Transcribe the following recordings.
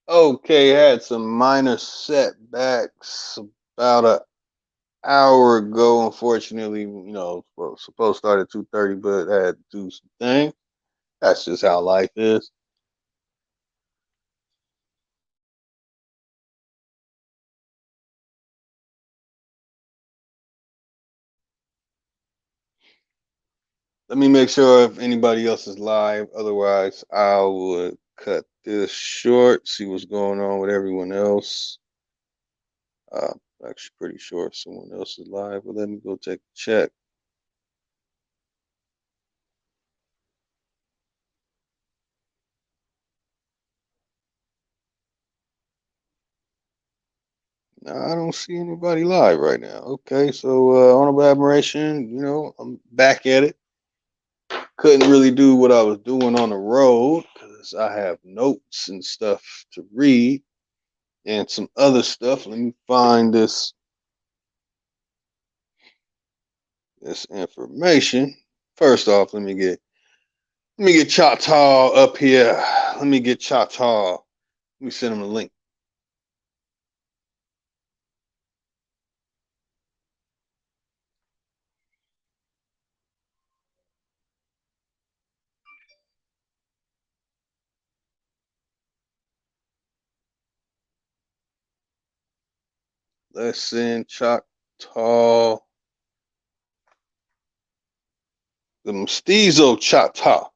Okay, had some minor setbacks about an hour ago. Unfortunately, supposed to start at 2:30, but I had to do some things. That's just how life is. Let me make sure if anybody else is live. Otherwise, I would cut this short, see what's going on with everyone else. Uh, Actually pretty sure someone else is live, but let me go take a check. No, I don't see anybody live right now. Okay, so honorable admiration, I'm back at it. Couldn't really do what I was doing on the road because I have notes and stuff to read and some other stuff. Let me find this information. First off, let me get Chahta up here. Let me get Chahta. Let me send him a link. Let's send Chahta the Mestizo Chahta.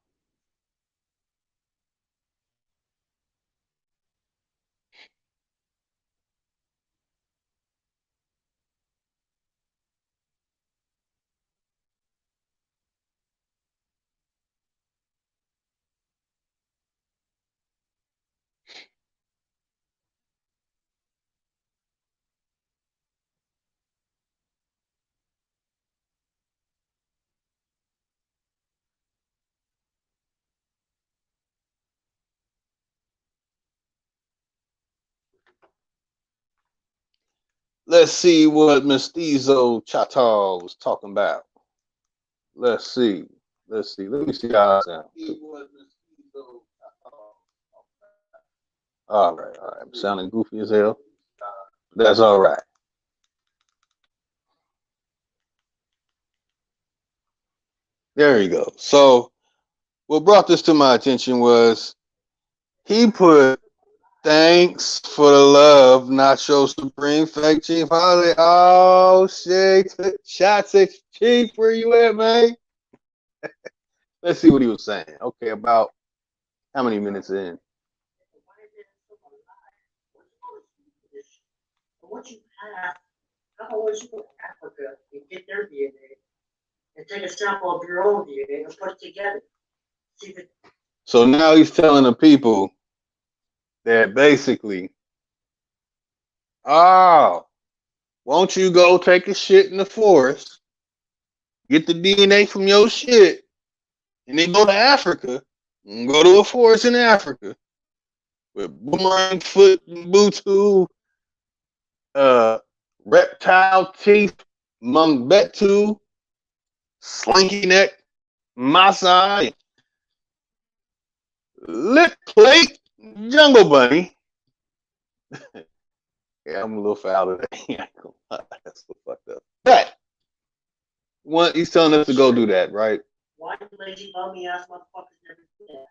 Let's see what Mestizo Chahta was talking about. Let's see. Let's see. Let me see how I sound. All right, all right. I'm sounding goofy as hell. That's all right. There you go. So, what brought this to my attention was he put thanks for the love, Nacho Supreme Fake Chief Holiday. Oh shit. Shots at Chief, where you at, man? Let's see what he was saying. Okay, about how many minutes in? Once you pass, how about once you go to Africa and get their DNA and take a sample of your own DNA and put it together? See if it. So now he's telling the people that basically, oh, won't you go take a shit in the forest, get the DNA from your shit, and then go to Africa and go to a forest in Africa with boomerang foot, Bluetooth, uh, reptile teeth, Mungbetu, slinky neck, Masai, lip plate, jungle bunny. Yeah, I'm a little foul today. That's so fucked up. But he's telling us to go do that, right? Why do lazy bummy ass motherfuckers never do that?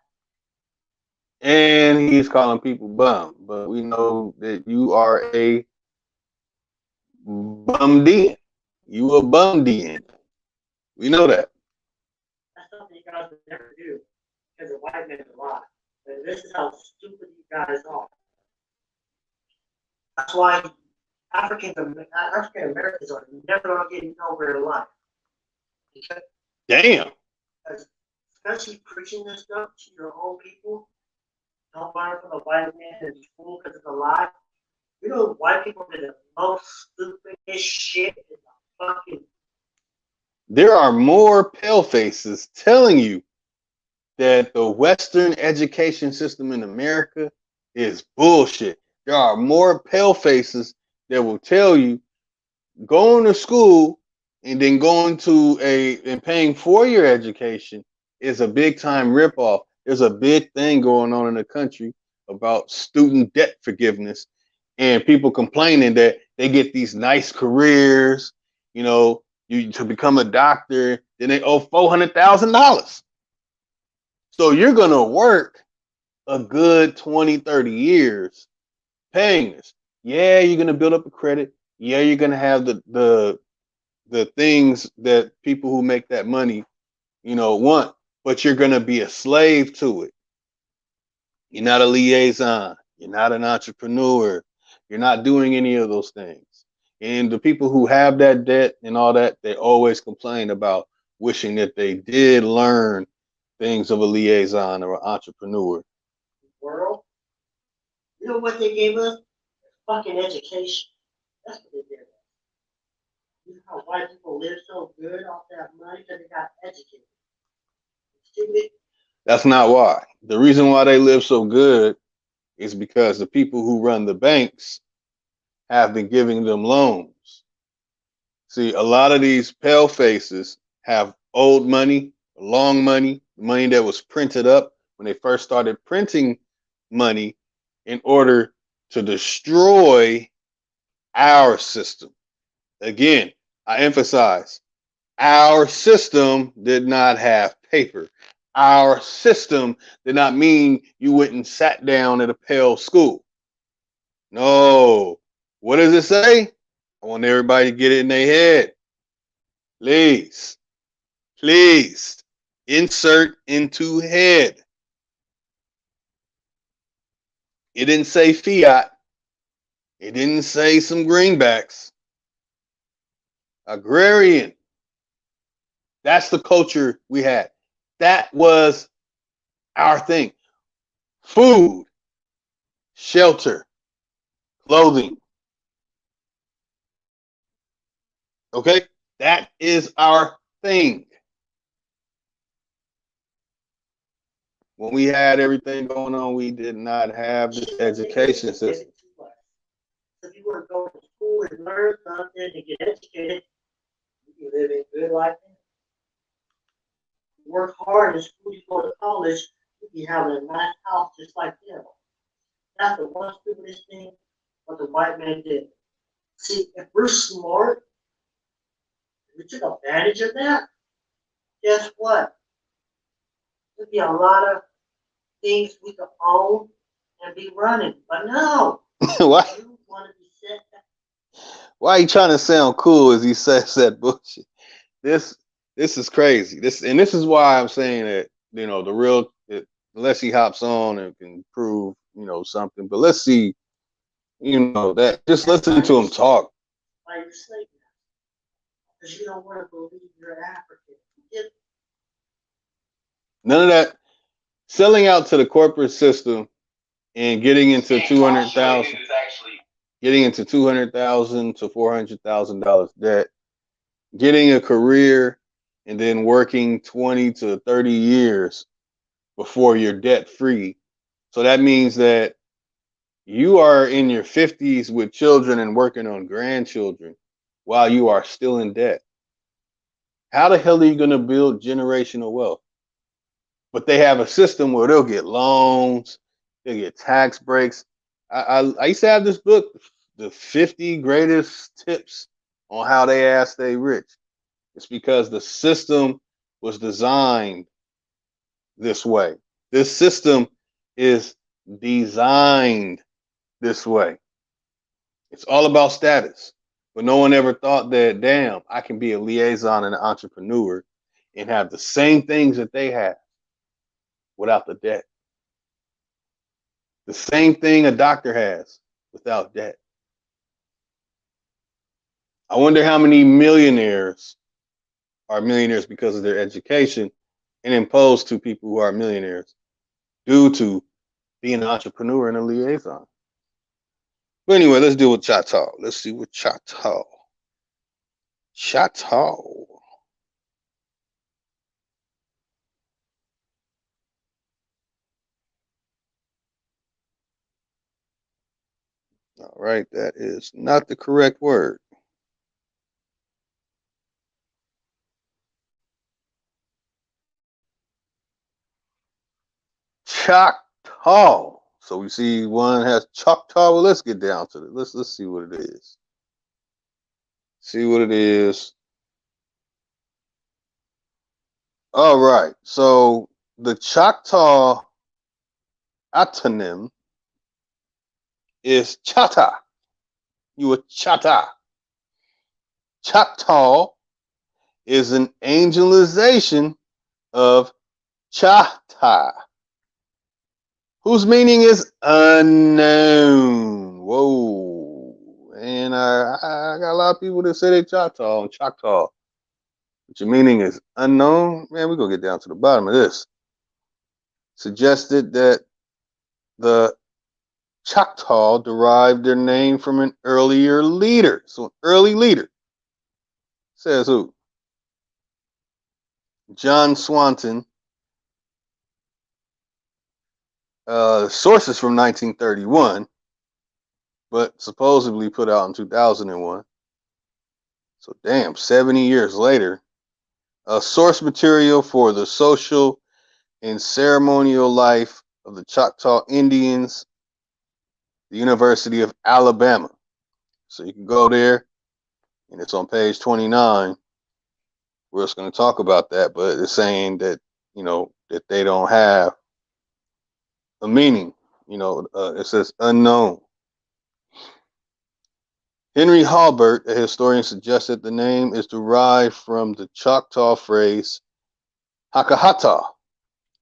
And he's calling people bum. But we know that you are a bum D. You a bum D. We know that. That's something you guys would never do because the white men are alive. And this is how stupid you guys are. That's why African Americans are never gonna get nowhere in life. Because Damn. especially preaching this stuff to your own people, don't learn from the white man in school because it's a lie. You know, white people are the most stupidest shit in the fucking. There are more pale faces telling you that the Western education system in America is bullshit. There are more pale faces that will tell you going to school and then going to and paying for your education is a big time ripoff. There's a big thing going on in the country about student debt forgiveness and people complaining that they get these nice careers, you know, you to become a doctor, then they owe $400,000. So you're gonna work a good 20, 30 years paying this. Yeah, you're gonna build up a credit. Yeah, you're gonna have the things that people who make that money, want, but you're gonna be a slave to it. You're not a liaison. You're not an entrepreneur. You're not doing any of those things. And the people who have that debt and all that, they always complain about wishing that they did learn things of a liaison or an entrepreneur. World, you know what they gave us? Fucking education. That's what they did. You know how white people live so good off that money because they got educated. Stupid. That's not why. The reason why they live so good is because the people who run the banks have been giving them loans. See, a lot of these pale faces have old money, long money that was printed up when they first started printing money in order to destroy our system. Again, I emphasize, our system did not have paper. Our system did not mean you went and sat down at a Pell school. No. What does it say? I want everybody to get it in their head. Please, please insert into head. It didn't say fiat. It didn't say some greenbacks. Agrarian. That's the culture we had. That was our thing. Food, shelter, clothing. Okay? That is our thing. When we had everything going on, we did not have this education system. So if you want to go to school and learn something and get educated, you can live a good life. Work hard in school, you go to college, you be having a nice house just like them. That's the one stupidest thing what the white man did. See, if we're smart, if we took advantage of that, guess what? There'd be a lot of things we could own and be running. But no, why? you want to be set. Why are you trying to sound cool as he says that bullshit? This this is crazy. This is why I'm saying that the real unless he hops on and can prove something. But let's see that just That's listening why to you're him talk. why you're sleeping. Because you don't want to believe you're African. It, None of that selling out to the corporate system and getting into 200,000 to $400,000 debt, getting a career, and then working 20 to 30 years before you're debt free. So that means that you are in your 50s with children and working on grandchildren while you are still in debt. How the hell are you going to build generational wealth? But they have a system where they'll get loans, they'll get tax breaks. I used to have this book, the 50 greatest tips on how they stay rich. It's because the system was designed this way. This system is designed this way. It's all about status. But no one ever thought that, damn, I can be a liaison and an entrepreneur and have the same things that they have without the debt. The same thing a doctor has without debt. I wonder how many millionaires are millionaires because of their education and imposed to people who are millionaires due to being an entrepreneur and a liaison. But anyway, let's deal with Chahta. Let's see what Chahta. Chahta. All right, that is not the correct word. Choctaw. So we see one has Choctaw. Well, let's get down to it. Let's see what it is. See what it is. All right. So the Choctaw atonym is Chahta. You a Chahta. Choctaw is an angelization of Chahta, whose meaning is unknown. Whoa. And I got a lot of people that say they Choctaw and Choctaw, but your meaning is unknown. Man, we're going to get down to the bottom of this. Suggested that the Choctaw derived their name from an earlier leader. So, an early leader. Says who? John Swanton. Sources from 1931, but supposedly put out in 2001. So, damn, 70 years later. Source material for the social and ceremonial life of the Choctaw Indians, the University of Alabama. So you can go there, and it's on page 29. We're just going to talk about that, but it's saying that, that they don't have a meaning. It says unknown. Henry Halbert, a historian, suggests that the name is derived from the Choctaw phrase Hakahata,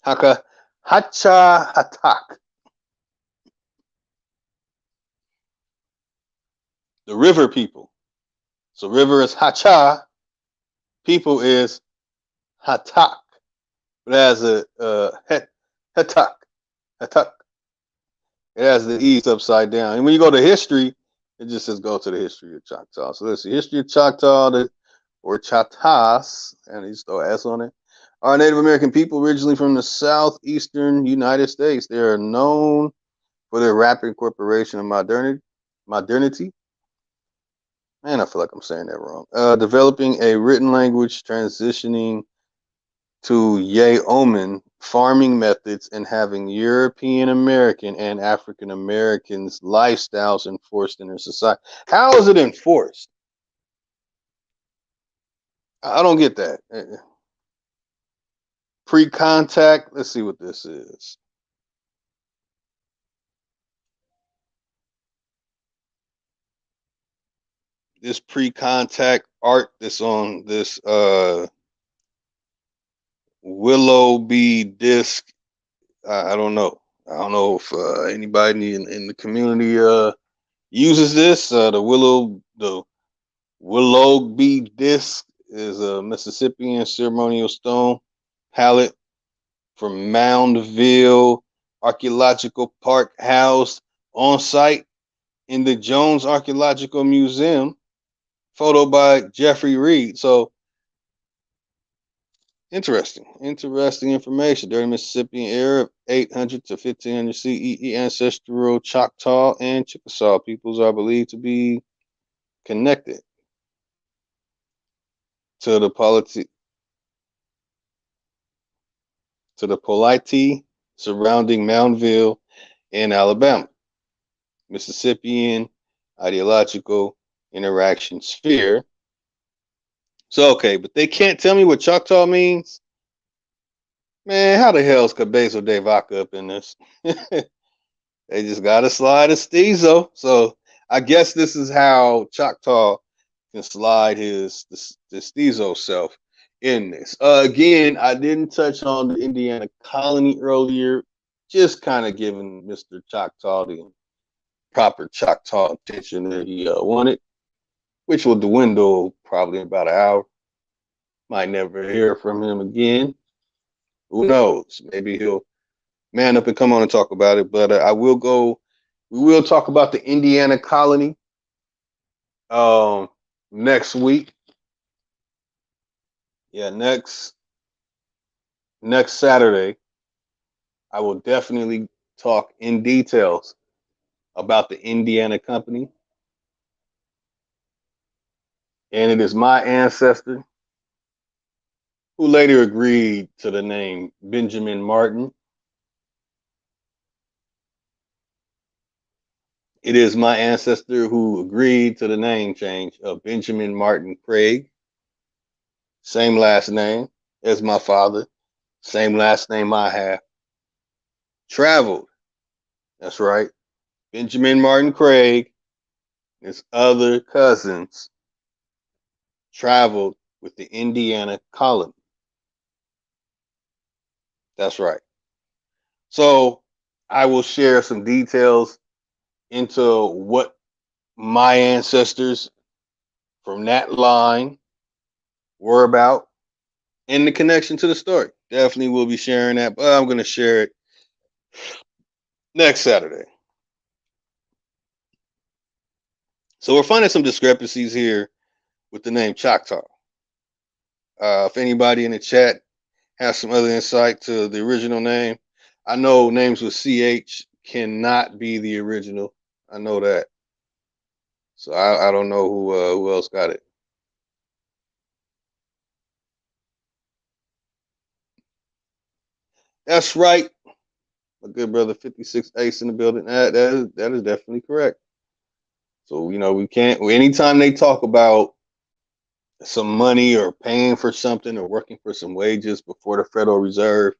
Haka Hacha Hatak, the river people. So river is Hacha, people is Hatak. It has a Hatak, Hatak. It has the E's upside down. And when you go to history, it just says go to the history of Choctaw. So let's see, history of Choctaw, or Chahtas, and you throw S on it, are Native American people originally from the southeastern United States. They are known for their rapid incorporation of modernity. Man, I feel like I'm saying that wrong. Developing a written language, transitioning to Yeoman farming methods, and having European American and African Americans lifestyles enforced in their society. How is it enforced? I don't get that. Pre-contact. Let's see what this is. This pre-contact art that's on this Willoughby disc. I don't know. I don't know if anybody in the community uses this. The Willoughby disc is a Mississippian ceremonial stone palette from Moundville Archaeological Park, housed on site in the Jones Archaeological Museum. Photo by Jeffrey Reed. So interesting information. During the Mississippian era of 800 to 1500 CE, ancestral Choctaw and Chickasaw peoples are believed to be connected to the polity surrounding Moundville in Alabama. Mississippian ideological interaction sphere. So, okay, but they can't tell me what Choctaw means? Man, how the hell is Cabezo de Vaca up in this? They just got to slide a Steezo. So, I guess this is how Choctaw can slide his Steezo self in this. Again, I didn't touch on the Indiana colony earlier, just kind of giving Mr. Choctaw the proper Choctaw attention that he wanted, which will dwindle probably in about an hour. Might never hear from him again. Who knows? Maybe he'll man up and come on and talk about it. But we will talk about the Indiana colony next week. Yeah, next Saturday, I will definitely talk in details about the Indiana company. And it is my ancestor who later agreed to the name Benjamin Martin. It is my ancestor who agreed to the name change of Benjamin Martin Craig, same last name as my father, same last name I have. Traveled, that's right. Benjamin Martin Craig, his other cousins, traveled with the Indiana colony. That's right. So I will share some details into what my ancestors from that line were about and the connection to the story. Definitely will be sharing that, but I'm going to share it next Saturday. So we're finding some discrepancies here with the name Choctaw. If anybody in the chat has some other insight to the original name, I know names with CH cannot be the original. I know that. So I don't know who else got it. That's right. My good brother 56 Ace in the building. That is definitely correct. So, we can't, anytime they talk about some money or paying for something or working for some wages before the Federal Reserve,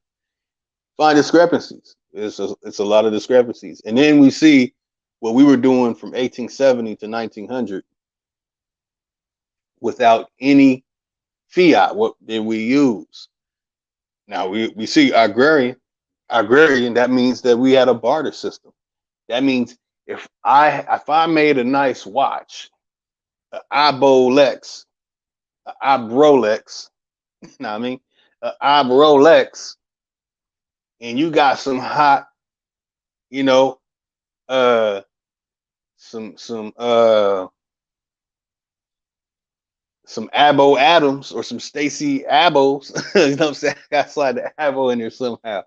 find discrepancies. It's a lot of discrepancies. And then we see what we were doing from 1870 to 1900 without any fiat. What did we use? Now we see agrarian, that means that we had a barter system. That means if I made a nice watch, an Ibolex, an Ibrolex, you know what I mean? An Ibrolex, and you got some hot, you know, uh some Abo Adams or some Stacy Abos, you know what I'm saying? I got slide the Abo in there somehow.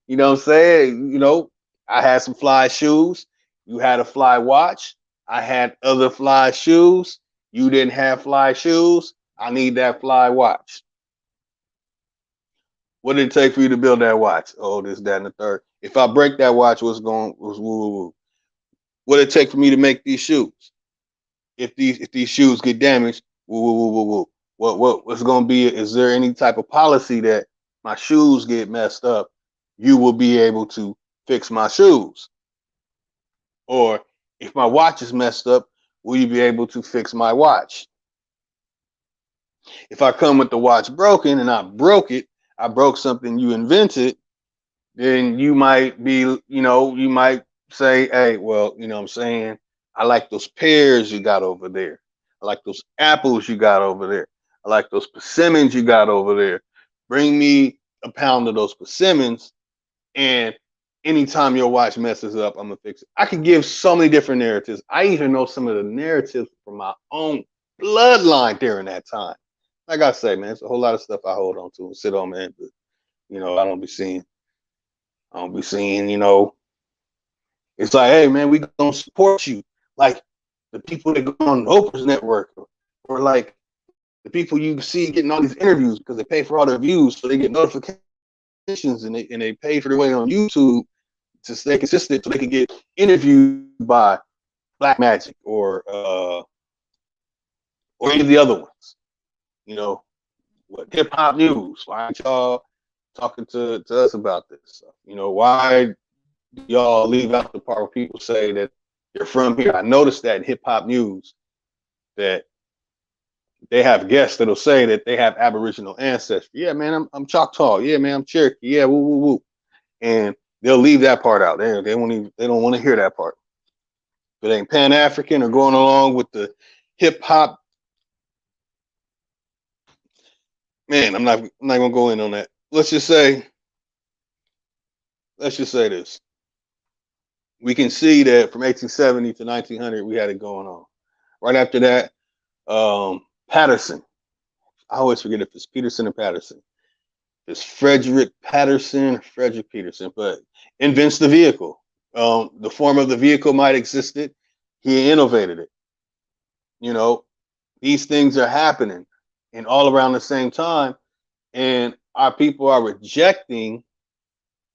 You know what I'm saying? I had some fly shoes. You had a fly watch. I had other fly shoes. You didn't have fly shoes. I need that fly watch. What did it take for you to build that watch? Oh, this, that, and the third. If I break that watch, what did it take for me to make these shoes? If these shoes get damaged, woo, woo, woo, woo, woo. What's going to be? Is there any type of policy that my shoes get messed up, you will be able to fix my shoes? Or if my watch is messed up, will you be able to fix my watch? If I come with the watch broken and I broke it, I broke something you invented, then you might say, hey, well, you know what I'm saying? I like those pears you got over there. I like those apples you got over there. I like those persimmons you got over there. Bring me a pound of those persimmons, and anytime your watch messes up, I'm gonna fix it. I could give so many different narratives. I even know some of the narratives from my own bloodline during that time. Like I say, man, it's a whole lot of stuff I hold on to and sit on, man. But I don't be seeing, it's like, hey man, we gonna support you. Like the people that go on Oprah's network, or like the people you see getting all these interviews because they pay for all their views, so they get notifications and they pay for their way on YouTube to stay consistent, so they can get interviewed by Black Magic or any of the other ones. You know, what hip hop news? Why aren't y'all talking to us about this stuff? Why y'all leave out the part where people say that they're from here? I noticed that in hip hop news that they have guests that'll say that they have Aboriginal ancestry. Yeah, man, I'm Choctaw. Yeah, man, I'm Cherokee. Yeah, woo woo woo. And they'll leave that part out. They don't want to hear that part. If it ain't Pan African or going along with the hip hop, man, I'm not gonna go in on that. Let's just say this. We can see that from 1870 to 1900, we had it going on. Right after that, Patterson. I always forget if it's Peterson or Patterson. It's Frederick Peterson, but invents the vehicle. The form of the vehicle might existed. He innovated it. You know, these things are happening and all around the same time, and our people are rejecting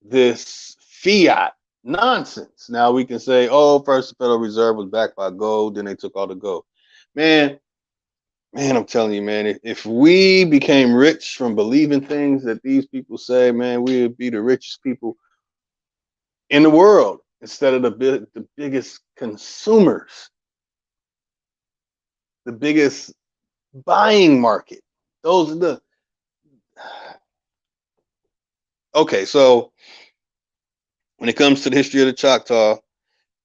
this fiat. Nonsense. Now we can say, oh, first the Federal Reserve was backed by gold, then they took all the gold. Man, man, I'm telling you, man, if we became rich from believing things that these people say, man, we would be the richest people in the world instead of the biggest consumers, the biggest buying market. Those are the okay. So when it comes to the history of the Choctaw,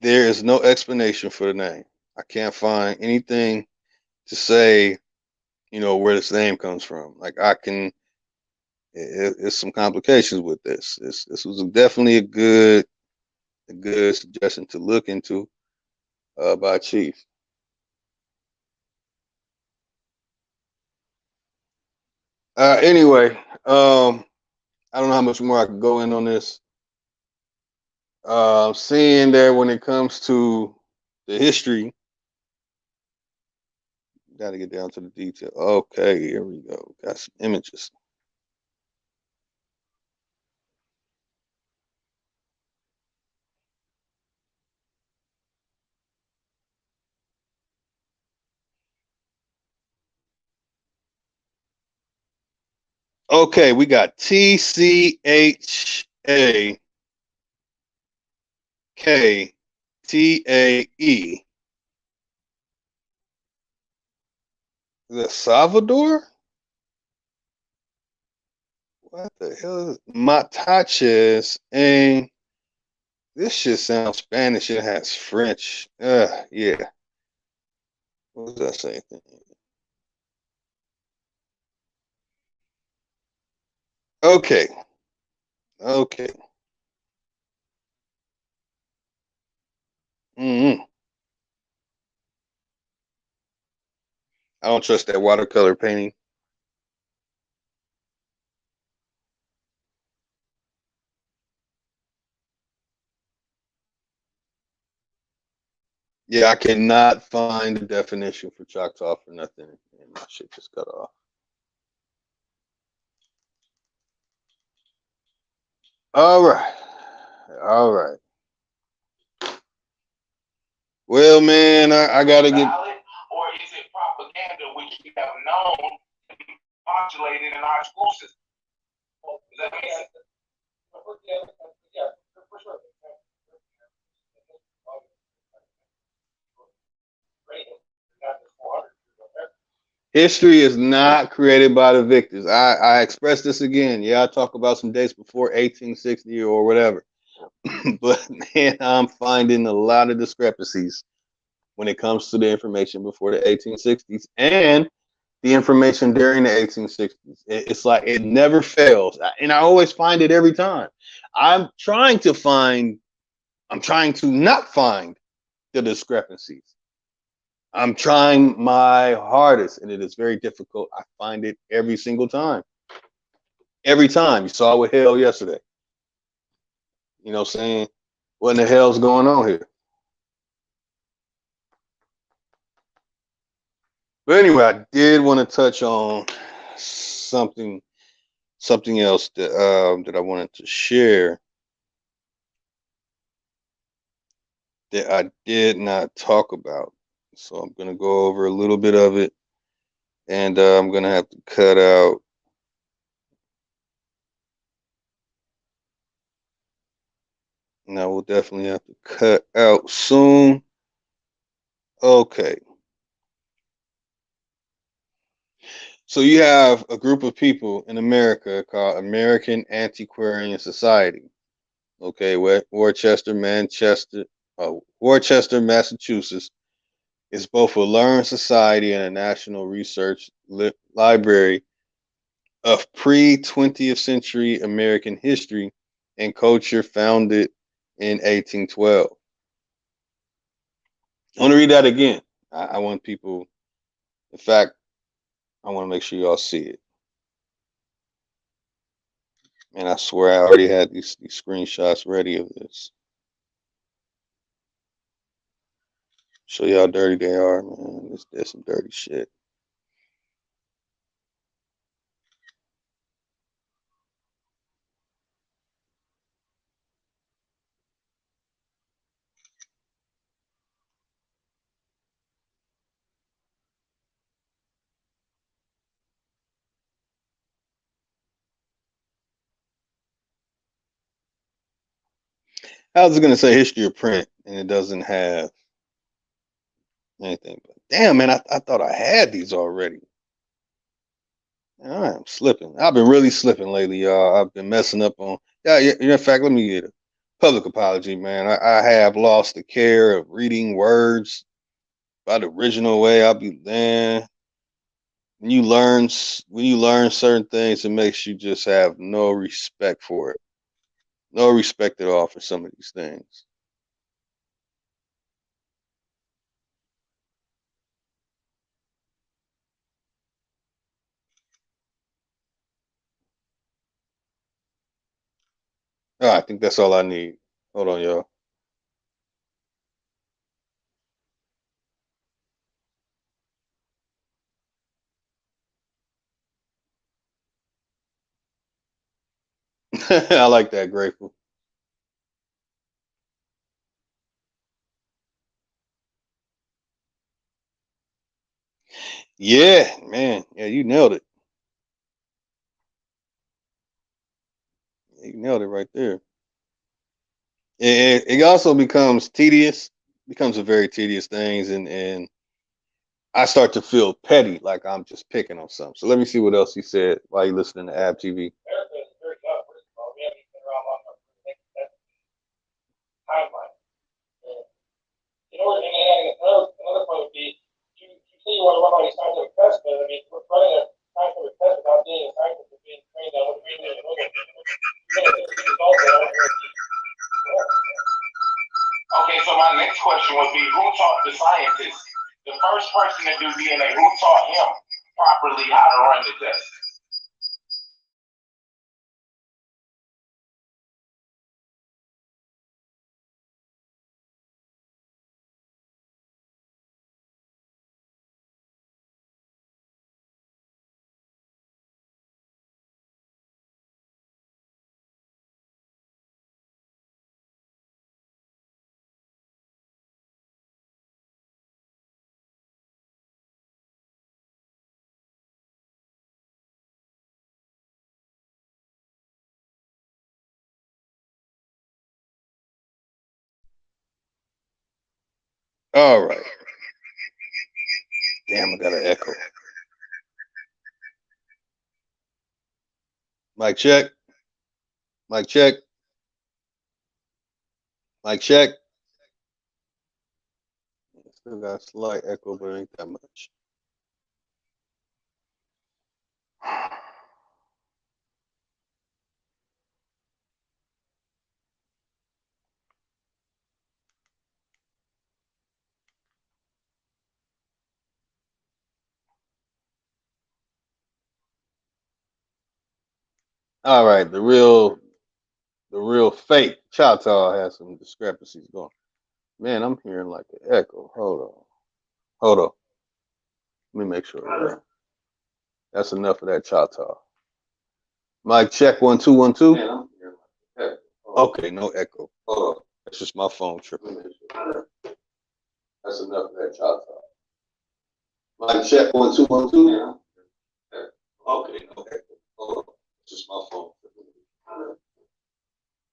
there is no explanation for the name. I can't find anything to say, where this name comes from. Like I can, it's some complications with this. This was definitely a good suggestion to look into by Chief. Anyway, I don't know how much more I could go in on this. Seeing that when it comes to the history, got to get down to the detail. Okay, here we go. Got some images. Okay, we got TCHAKTAE. Is that Salvador? What the hell is Mataches? And this shit sounds Spanish. It has French. Yeah. What was that saying? Okay. Okay. hmm I don't trust that watercolor painting. Yeah, I cannot find the definition for Choctaw for nothing, and my shit just cut off. All right. All right. Well, man, I gotta get. Or is it propaganda which we have known to be postulated in our school system? Does that make sense? Yeah, for sure. History is not created by the victors. I express this again. Yeah, I talk about some dates before 1860 or whatever. But man, I'm finding a lot of discrepancies when it comes to the information before the 1860s and the information during the 1860s. It's like it never fails. And I always find it every time. I'm trying to find, I'm trying to not find the discrepancies. I'm trying my hardest, and it is very difficult. I find it every single time. Every time. You saw it with hell yesterday. You know what I'm saying? What in the hell's going on here? But anyway, I did want to touch on something something else that I wanted to share that I did not talk about. So I'm gonna go over a little bit of it, and I'm gonna have to cut out. And I will definitely have to cut out soon. Okay. So you have a group of people in America called American Antiquarian Society. Okay, Worcester, Massachusetts is both a learned society and a national research library of pre-20th century American history and culture, founded in 1812. I want to read that again. I want people, in fact, I want to make sure y'all see it. And I swear I already had these screenshots ready of this. Show you how dirty they are, man. There's some dirty shit. I was gonna say history of print, and it doesn't have anything. But damn, man, I thought I had these already. I am slipping. I've been really slipping lately, y'all. I've been messing up on. Yeah, yeah. In fact, let me get a public apology, man. I have lost the care of reading words by the original way. I'll be then when you learn certain things, it makes you just have no respect for it, no respect at all for some of these things. Oh, I think that's all I need. Hold on, y'all. I like that. Grateful. Yeah, man. Yeah, you nailed it. You nailed it right there. It also becomes tedious, becomes a very tedious thing, and I start to feel petty, like I'm just picking on something. So let me see what else he said while you listening to Ab TV. You know, and another point would be you say you want to run all these scientific tests, but I mean, we're running a scientific test without being a scientist or being trained on what we're doing. You're going to see results that aren't going to be. Okay, so my next question would be who taught the scientist, the first person to do DNA, who taught him properly how to run the test? All right. Damn, I got an echo. Mic check. Mic check. Mic check. Still got a slight echo, but it ain't that much. All right, the real fake Chahta has some discrepancies going. Man, I'm hearing like an echo. Hold on. Hold on. Let me make sure. That's enough of that Chahta. Mic check 1 2 1 2. Man, I'm hearing like an echo. Okay, no echo. Hold on. That's just my phone tripping. That's enough of that Chahta. Mic check 1 2 1 2. Okay, no echo. Hold on. It's just my phone tripping.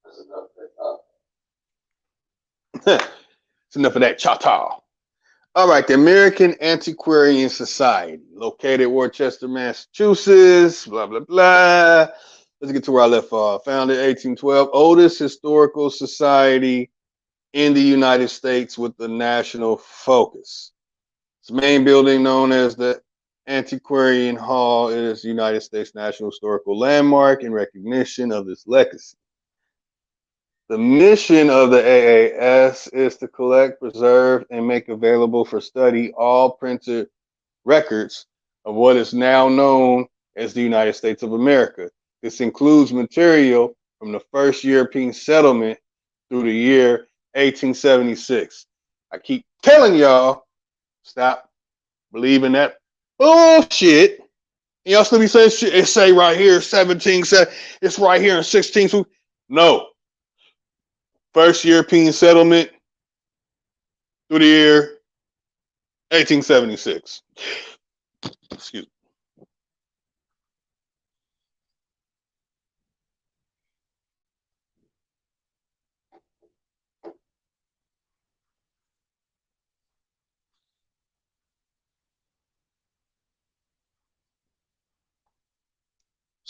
That's enough of that Chahta. It's enough of that Chahta. All right, the American Antiquarian Society, located in Worcester, Massachusetts, blah, blah, blah. Let's get to where I left off. Founded 1812, oldest historical society in the United States with a national focus. Its main building, known as the Antiquarian Hall, is the United States National Historical Landmark in recognition of its legacy. The mission of the AAS is to collect, preserve, and make available for study all printed records of what is now known as the United States of America. This includes material from the first European settlement through the year 1876. I keep telling y'all, stop believing that bullshit. And y'all still be saying shit. It say right here 17, it's right here in 16. No, first European settlement through the year 1876. Excuse me.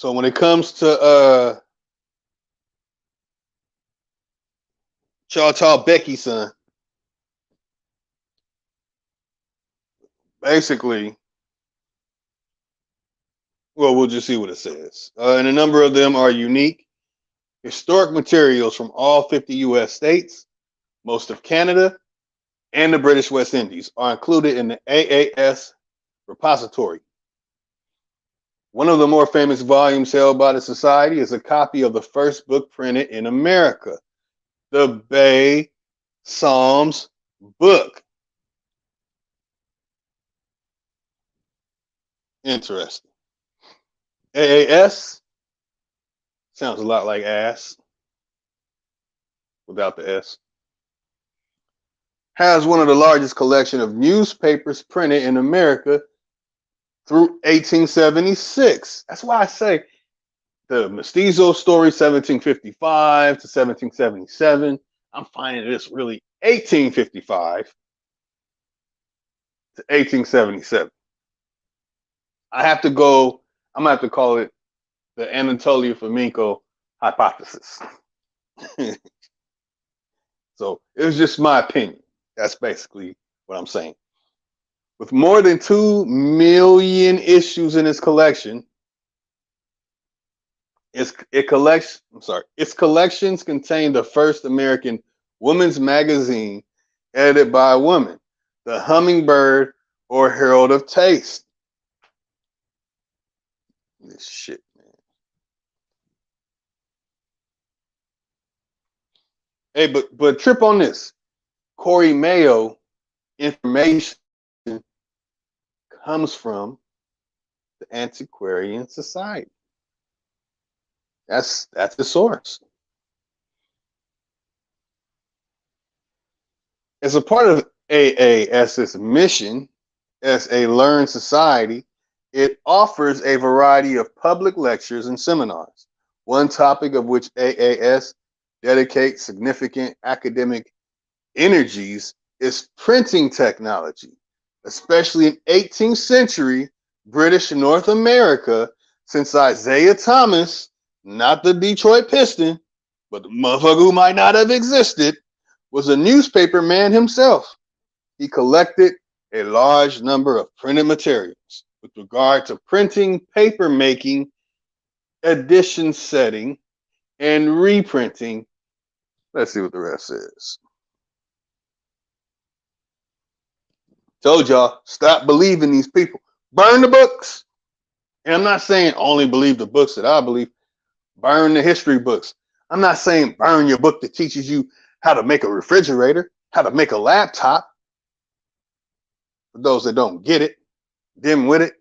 So when it comes to Chahta Becky son, basically, well, we'll just see what it says. And a number of them are unique. Historic materials from all 50 U.S. states, most of Canada, and the British West Indies are included in the AAS repository. One of the more famous volumes held by the Society is a copy of the first book printed in America, the Bay Psalms book. Interesting. AAS sounds a lot like ass without the S. Has one of the largest collection of newspapers printed in America through 1876. That's why I say the Mestizo story, 1755 to 1777. I'm finding this really 1855 to 1877. I have to go, I'm going to have to call it the Anatolia Flamenco hypothesis. So it was just my opinion. That's basically what I'm saying. With more than 2 million issues in its collection, its collections contain the first American women's magazine edited by a woman, the Hummingbird or Herald of Taste. This shit, man. Hey, but trip on this. Corey Mayo information comes from the Antiquarian Society. That's the source. As a part of AAS's mission as a learned society, it offers a variety of public lectures and seminars, one topic of which AAS dedicates significant academic energies is printing technology, especially in 18th century British North America, since Isaiah Thomas, not the Detroit Piston, but the motherfucker who might not have existed, was a newspaper man himself. He collected a large number of printed materials with regard to printing, paper making, edition setting, and reprinting. Let's see what the rest is. Told y'all, stop believing these people. Burn the books. And I'm not saying only believe the books that I believe. Burn the history books. I'm not saying burn your book that teaches you how to make a refrigerator, how to make a laptop. For those that don't get it, dim with it,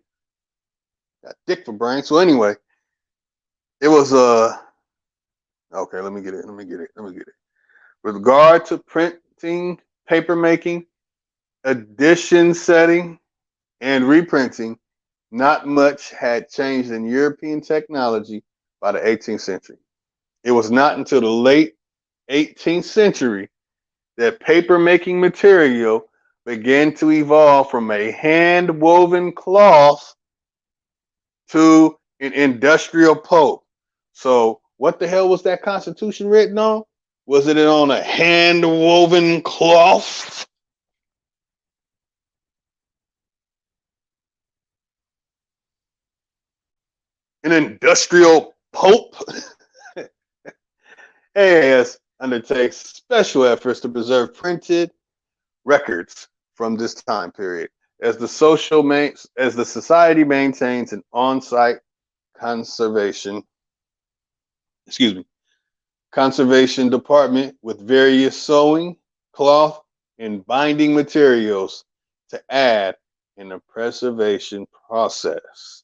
got dick for brain. So anyway, it was okay, let me get it. With regard to printing, paper making, edition setting, and reprinting, not much had changed in European technology by the 18th century. It was not until the late 18th century that paper making material began to evolve from a hand woven cloth to an industrial pulp. So, what the hell was that Constitution written on? Was it on a hand woven cloth? An industrial pulp? AAS undertakes special efforts to preserve printed records from this time period as the society maintains an on-site conservation department with various sewing, cloth, and binding materials to add in the preservation process.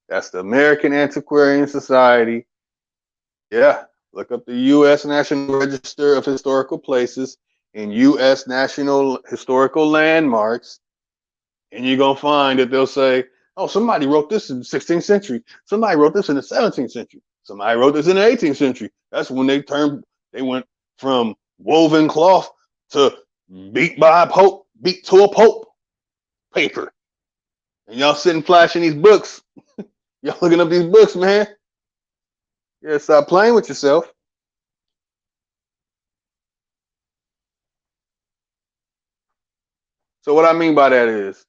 That's the American Antiquarian Society. Yeah, look up the U.S. National Register of Historical Places and U.S. National Historical Landmarks, and you're going to find that they'll say, oh, somebody wrote this in the 16th century. Somebody wrote this in the 17th century. Somebody wrote this in the 18th century. That's when they went from woven cloth to beat to a pulp paper. And y'all sitting flashing these books. Y'all looking up these books, man. Yeah, stop playing with yourself. So what I mean by that is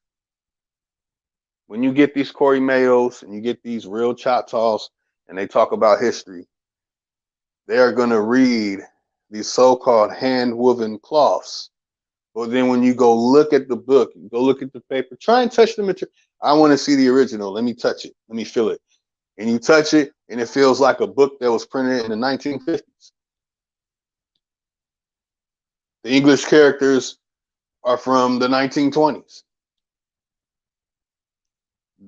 when you get these Corey Mayos and you get these real Choctaws and they talk about history, they are going to read these so-called hand-woven cloths. But then when you go look at the book, go look at the paper, try and touch the material. I want to see the original. Let me touch it. Let me feel it. And you touch it, and it feels like a book that was printed in the 1950s. The English characters are from the 1920s.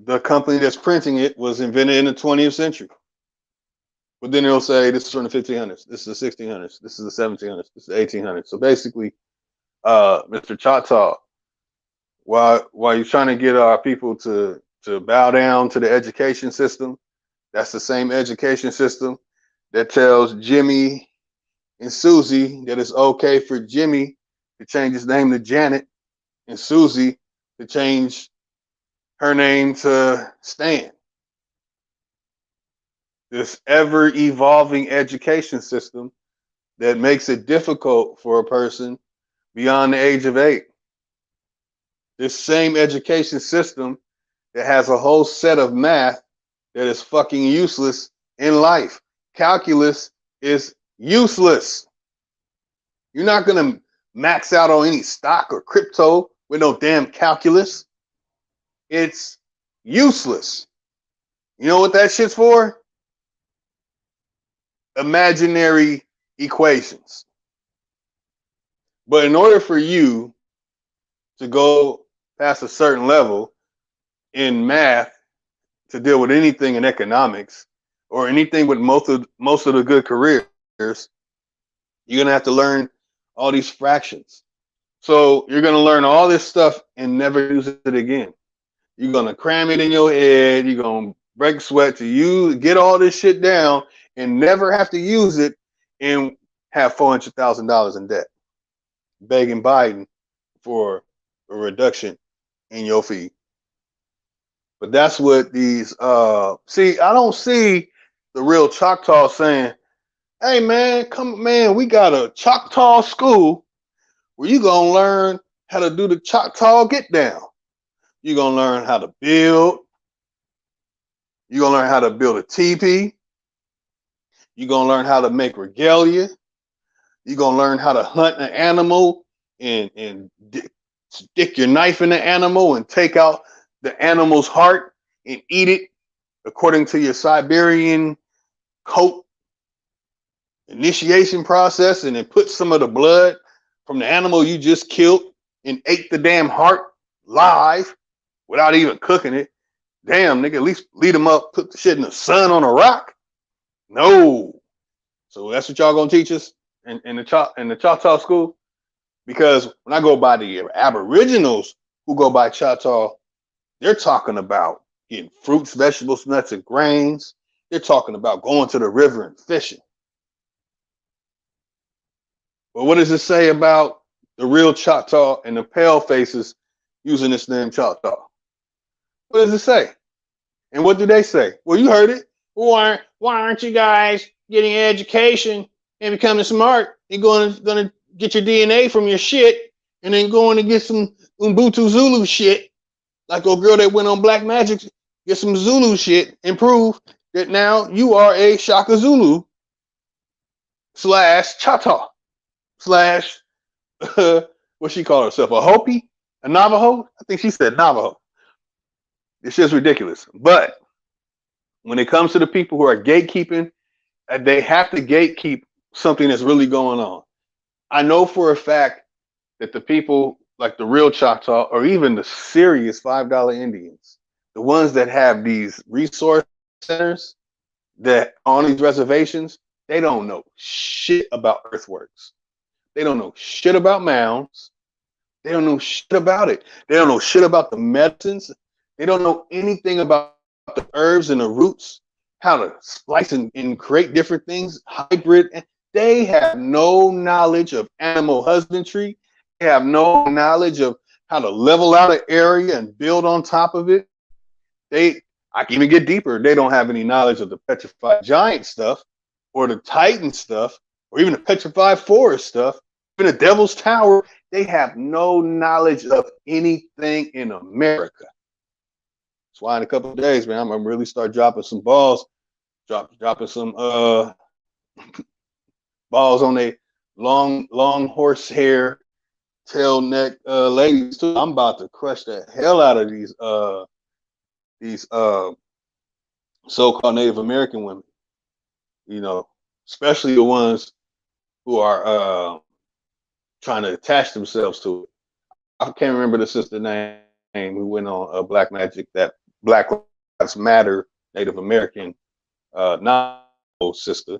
The company that's printing it was invented in the 20th century. But then they'll say this is from the 1500s, this is the 1600s, this is the 1700s, this is the 1800s. So basically, Mr. Chahta, while you're trying to get our people to bow down to the education system, that's the same education system that tells Jimmy and Susie that it's okay for Jimmy to change his name to Janet and Susie to change her name to Stan. This ever evolving education system that makes it difficult for a person beyond the age of 8. This same education system that has a whole set of math that is fucking useless in life. Calculus is useless. You're not going to max out on any stock or crypto with no damn calculus. It's useless. You know what that shit's for? Imaginary equations. But in order for you to go past a certain level in math to deal with anything in economics or anything with most of the good careers, you're gonna have to learn all these fractions. So you're gonna learn all this stuff and never use it again. You're gonna cram it in your head. You're gonna break sweat to you get all this shit down and never have to use it and have $400,000 in debt, begging Biden for a reduction in your fee. But that's what these see, I don't see the real Choctaw saying, hey man, come man, we got a Choctaw school where you gonna learn how to do the Choctaw get down. You're gonna learn how to build. You're gonna learn how to build a teepee. You're gonna learn how to make regalia. You're gonna learn how to hunt an animal and stick your knife in the animal and take out the animal's heart and eat it according to your Siberian coat initiation process, and then put some of the blood from the animal you just killed and ate the damn heart live without even cooking it. Damn, nigga, at least lead them up, put the shit in the sun on a rock. No. So that's what y'all gonna teach us in the Choctaw school? Because when I go by the Aboriginals who go by Choctaw, they're talking about getting fruits, vegetables, nuts, and grains. They're talking about going to the river and fishing. But what does it say about the real Choctaw and the pale faces using this name Choctaw? What does it say? And what do they say? Well, you heard it. Why aren't you guys getting an education and becoming smart? You're going to get your DNA from your shit and then going to get some Ubuntu Zulu shit, like a girl that went on Black Magic, get some Zulu shit and prove that now you are a Shaka Zulu / Choctaw / what she called herself, a Hopi, a Navajo. I think she said Navajo. It's just ridiculous. But when it comes to the people who are gatekeeping, they have to gatekeep something that's really going on. I know for a fact that the people like the real Choctaw or even the serious $5 Indians, the ones that have these resource centers that on these reservations, they don't know shit about earthworks. They don't know shit about mounds. They don't know shit about it. They don't know shit about the medicines. They don't know anything about the herbs and the roots, how to slice and create different things, hybrid. They have no knowledge of animal husbandry. They have no knowledge of how to level out an area and build on top of it. I can even get deeper. They don't have any knowledge of the petrified giant stuff, or the Titan stuff, or even the petrified forest stuff, even the Devil's Tower. They have no knowledge of anything in America. That's why in a couple of days, man, I'm gonna really start dropping some balls, dropping some balls on a long horsehair tail neck ladies too. I'm about to crush the hell out of these so-called Native American women, you know, especially the ones who are trying to attach themselves to it. I can't remember the sister name who went on Black Magic, that Black Lives Matter Native American sister.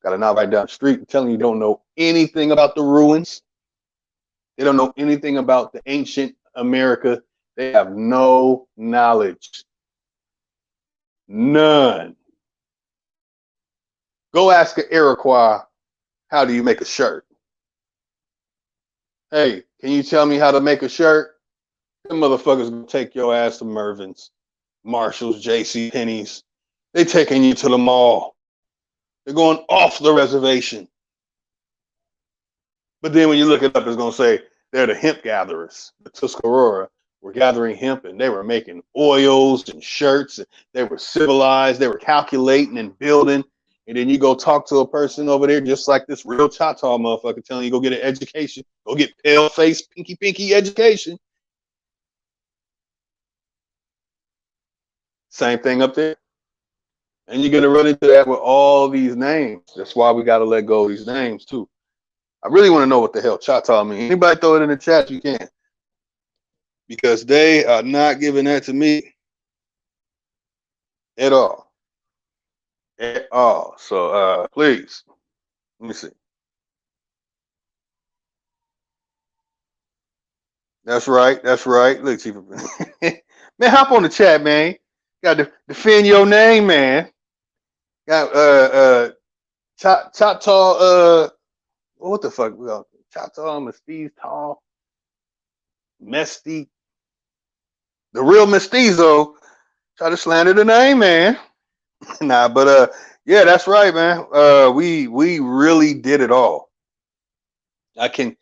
Got a knob right down the street telling you don't know anything about the ruins. They don't know anything about the ancient America. They have no knowledge. None. Go ask an Iroquois, how do you make a shirt? Hey, can you tell me how to make a shirt? Them motherfuckers gonna take your ass to Mervin's, Marshall's, J.C. Penney's. They taking you to the mall. They're going off the reservation. But then when you look it up, it's gonna say they're the hemp gatherers. The Tuscarora were gathering hemp, and they were making oils and shirts. And they were civilized. They were calculating and building. And then you go talk to a person over there, just like this real Chahta motherfucker telling you go get an education, go get pale face, pinky education. Same thing up there. And you're gonna run into that with all these names. That's why we gotta let go of these names too. I really want to know what the hell Chahta means. Anybody throw it in the chat, you can. Because they are not giving that to me at all. At all. So please, let me see. That's right. That's right. Look, Chief. Man, hop on the chat, man. Got to defend your name, man. Got Chahta, what the fuck? We got Chahta, Mestiz, Tall, Mesty. The real Mestizo. Try to slander the name, man. Nah, but yeah, that's right, man. We really did it all. I can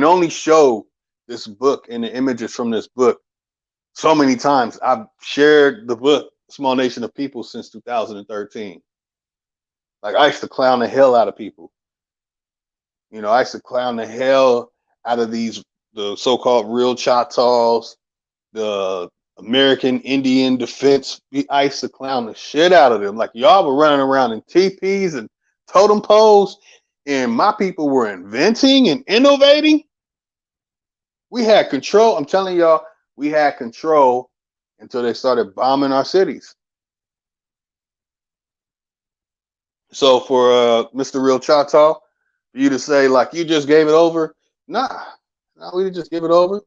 only show this book and the images from this book so many times. I've shared the book Small Nation of People since 2013. Like, I used to clown the hell out of people. You know, I used to clown the hell out of the so-called real Choctaws, the American Indian Defense. I used to clown the shit out of them. Like, y'all were running around in teepees and totem poles, and my people were inventing and innovating. We had control. I'm telling y'all, we had control until they started bombing our cities. So for Mr. Real Chahta, for you to say, like, you just gave it over, nah, we didn't just give it over.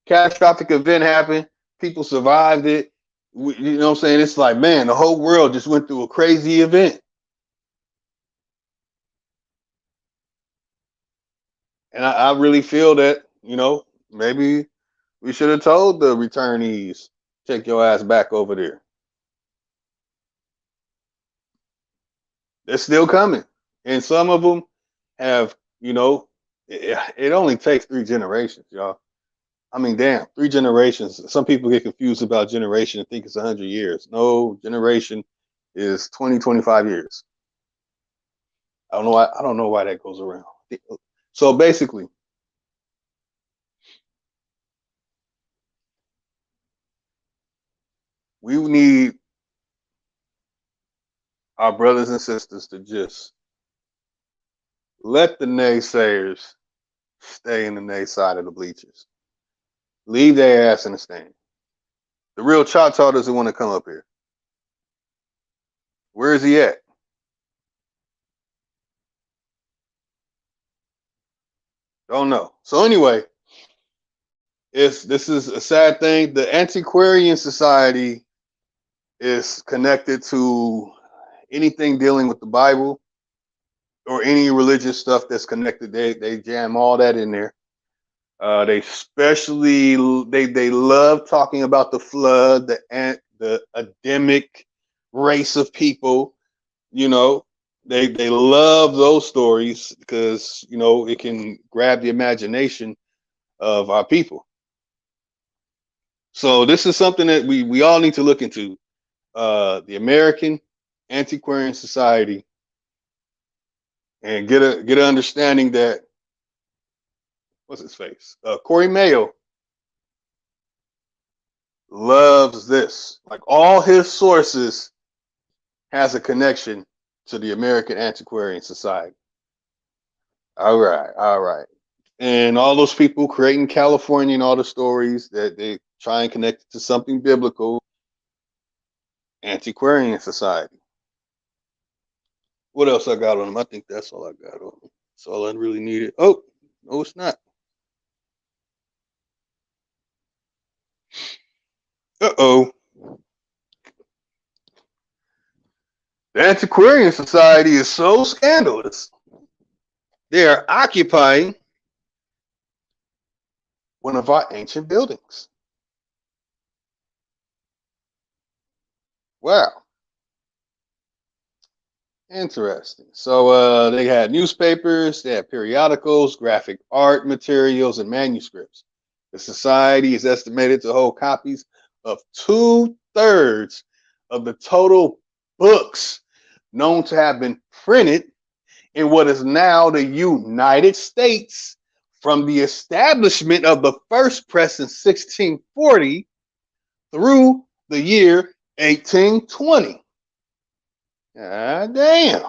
Catastrophic event happened. People survived it. You know what I'm saying? It's like, man, the whole world just went through a crazy event. And I really feel that, you know, maybe we should have told the returnees, take your ass back over there. They're still coming. And some of them have, you know, it only takes 3 generations, y'all. I mean, damn, 3 generations. Some people get confused about generation and think it's 100 years. No, generation is 20, 25 years. I don't know why that goes around. So basically, we need our brothers and sisters to just let the naysayers stay in the nay side of the bleachers. Leave their ass in the stand. The real Chahta doesn't want to come up here. Where is he at? Don't know. So anyway, this is a sad thing. The Antiquarian Society is connected to anything dealing with the Bible or any religious stuff that's connected. They jam all that in there. They love talking about the flood, the Adamic race of people. You know, they love those stories because it can grab the imagination of our people. So this is something that we all need to look into. The American Antiquarian Society, and get an understanding that what's his face, Corey Mayo loves this. Like all his sources has a connection to the American Antiquarian Society. All right, all right. And all those people creating California and all the stories that they try and connect it to something biblical, Antiquarian Society. What else I got on them? I think that's all I got on them. That's all I really needed. Oh, no, it's not. Uh-oh. The Antiquarian Society is so scandalous. They are occupying one of our ancient buildings. Wow. Interesting. So they had newspapers, they had periodicals, graphic art materials, and manuscripts. The society is estimated to hold copies of 2/3 of the total books known to have been printed in what is now the United States from the establishment of the first press in 1640 through the year 1820. Ah, damn.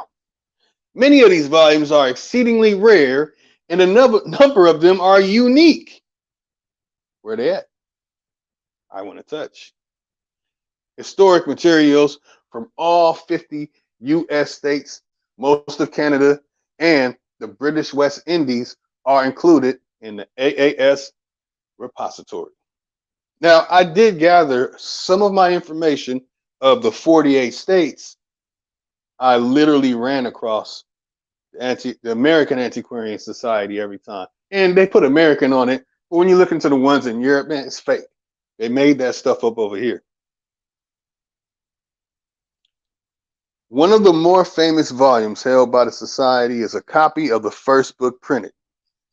Many of these volumes are exceedingly rare, and a number of them are unique. Where they at? I want to touch. Historic materials from all 50 U.S. states, most of Canada, and the British West Indies are included in the AAS repository. Now, I did gather some of my information of the 48 states. I literally ran across the American Antiquarian Society every time. And they put American on it. But when you look into the ones in Europe, man, it's fake. They made that stuff up over here. One of the more famous volumes held by the Society is a copy of the first book printed.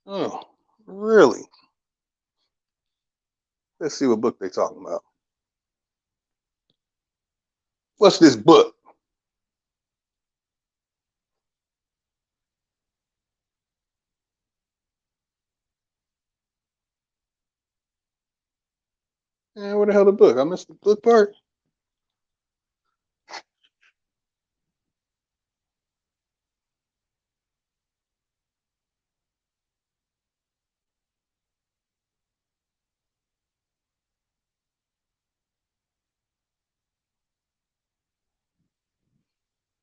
Oh, really? Let's see what book they're talking about. What's this book? Where the hell the book? I missed the book part.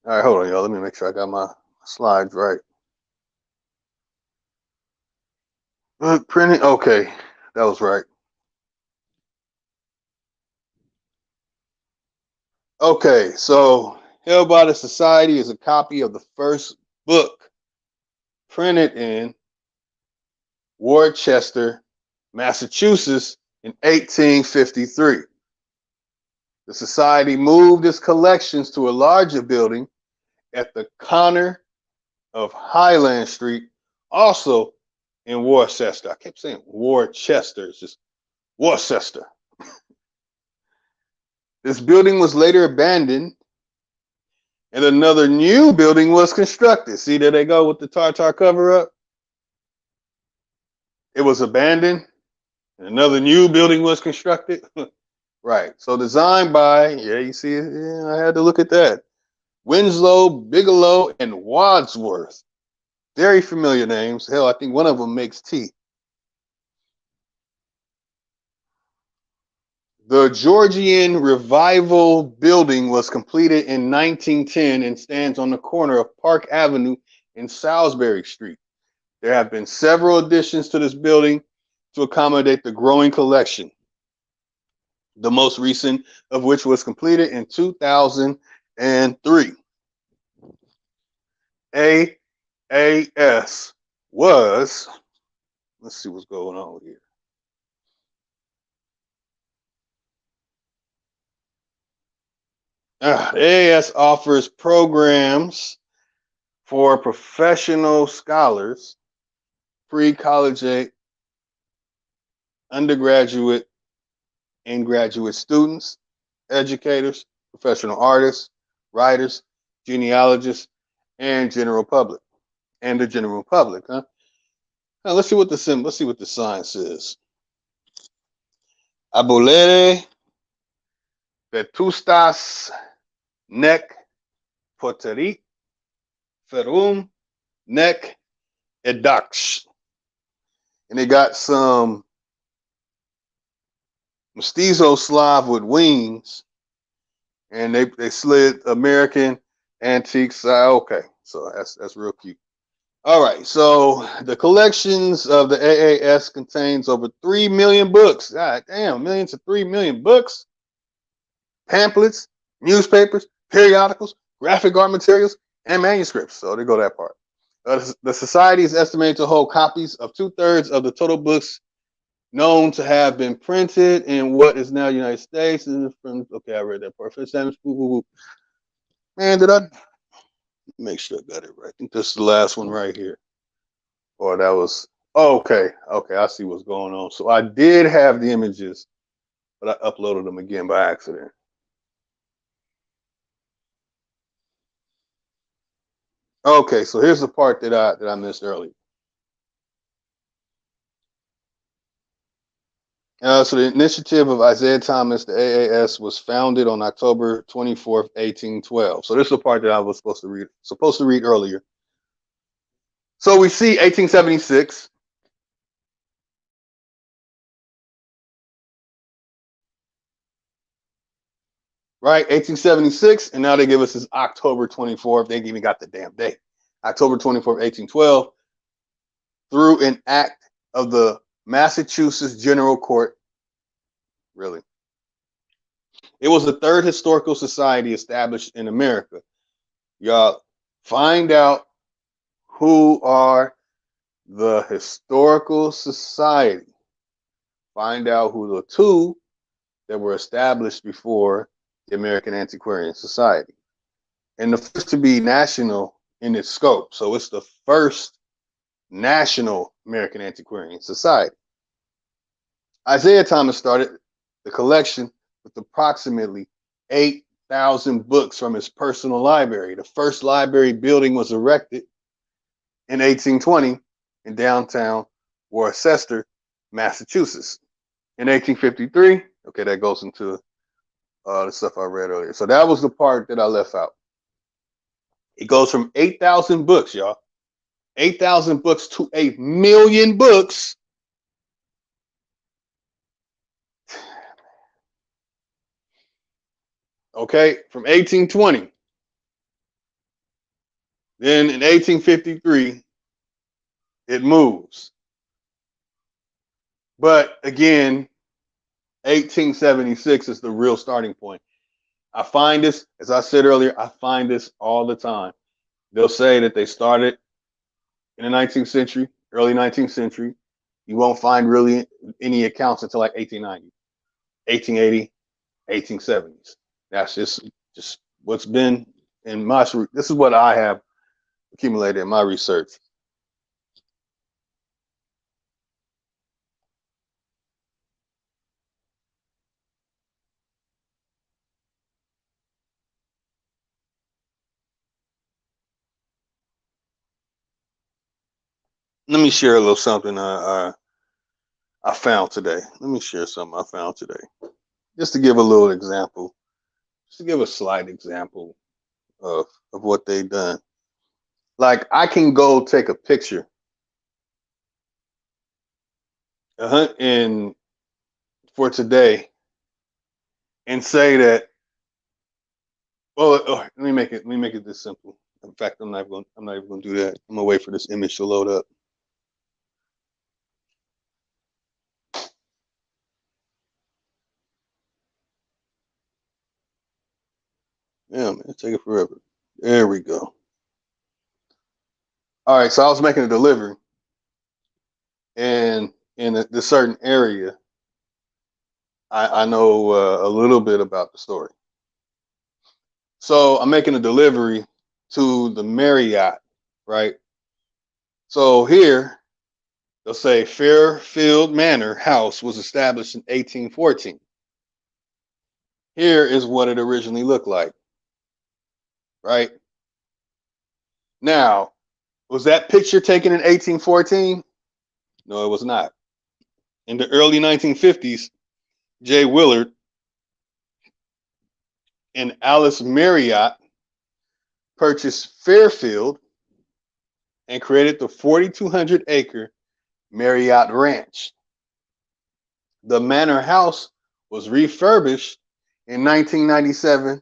All right, hold on, y'all. Let me make sure I got my slides right. Book printing. Okay, that was right. Okay, so held by the Society is a copy of the first book printed in Worcester, Massachusetts in 1853. The Society moved its collections to a larger building at the corner of Highland Street, also in Worcester. I kept saying Worcester, it's just Worcester. This building was later abandoned and another new building was constructed. See, there they go with the tartar cover up. It was abandoned and another new building was constructed. Right. So designed by, yeah, you see, yeah, I had to look at that. Winslow, Bigelow, and Wadsworth. Very familiar names. Hell, I think one of them makes tea. The Georgian Revival building was completed in 1910 and stands on the corner of Park Avenue and Salisbury Street. There have been several additions to this building to accommodate the growing collection, the most recent of which was completed in 2003. AAS was Let's see what's going on here. The AAS offers programs for professional scholars, pre-college, undergraduate, and graduate students, educators, professional artists, writers, genealogists, and general public, and the general public. Huh? Now let's see what the sign says. Abolere vetustas nec poterit ferum nec edax. And they got some mestizo Slav with wings, and they slid American antiques. Okay, so that's real cute. All right, so the collections of the AAS contains over 3 million books. God damn, millions to 3 million books, pamphlets, newspapers, periodicals, graphic art materials, and manuscripts. So there go that part. The society is estimated to hold copies of 2/3 of the total books known to have been printed in what is now United States. Okay, I read that part. Man, did I make sure I got it right? I think this is the last one right here. Or that was, oh, okay. Okay, I see what's going on. So I did have the images, but I uploaded them again by accident. Okay, so here's the part that I missed earlier. So the initiative of Isaiah Thomas, the AAS, was founded on October 24th, 1812. So this is the part that I was supposed to read earlier. So we see 1876. Right, 1876, and now they give us this October 24th. They even got the damn date. October 24th, 1812, through an act of the Massachusetts General Court. Really. It was the third historical society established in America. Y'all find out who are the historical society. Find out who the two that were established before the American Antiquarian Society. And the first to be national in its scope. So it's the first national American Antiquarian Society. Isaiah Thomas started the collection with approximately 8,000 books from his personal library. The first library building was erected in 1820 in downtown Worcester, Massachusetts. In 1853, okay, that goes into the stuff I read earlier. So that was the part that I left out. It goes from 8,000 books, y'all. 8,000 books to 1,000,000 books. Okay, from 1820. Then in 1853, it moves. But again, 1876 is the real starting point. I find this, as I said earlier, I find this all the time. They'll say that they started in the 19th century, early 19th century. You won't find really any accounts until like 1890, 1880, 1870s. That's just what's been in my, this is what I have accumulated in my research. Let me share a little something I found today. Let me share something I found today, just to give a little example, just to give a slight example of what they've done. Like I can go take a picture, and for today, and say that. Well, let me make it this simple. In fact, I'm not even going to do that. I'm gonna wait for this image to load up. Yeah, man, take it forever. There we go. All right, so I was making a delivery, And in the certain area, I know a little bit about the story. So I'm making a delivery to the Marriott, right? So here, they'll say Fairfield Manor House was established in 1814. Here is what it originally looked like, right? Now, was that picture taken in 1814? No, it was not. In the early 1950s, Jay Willard and Alice Marriott purchased Fairfield and created the 4,200 acre Marriott Ranch. The manor house was refurbished in 1997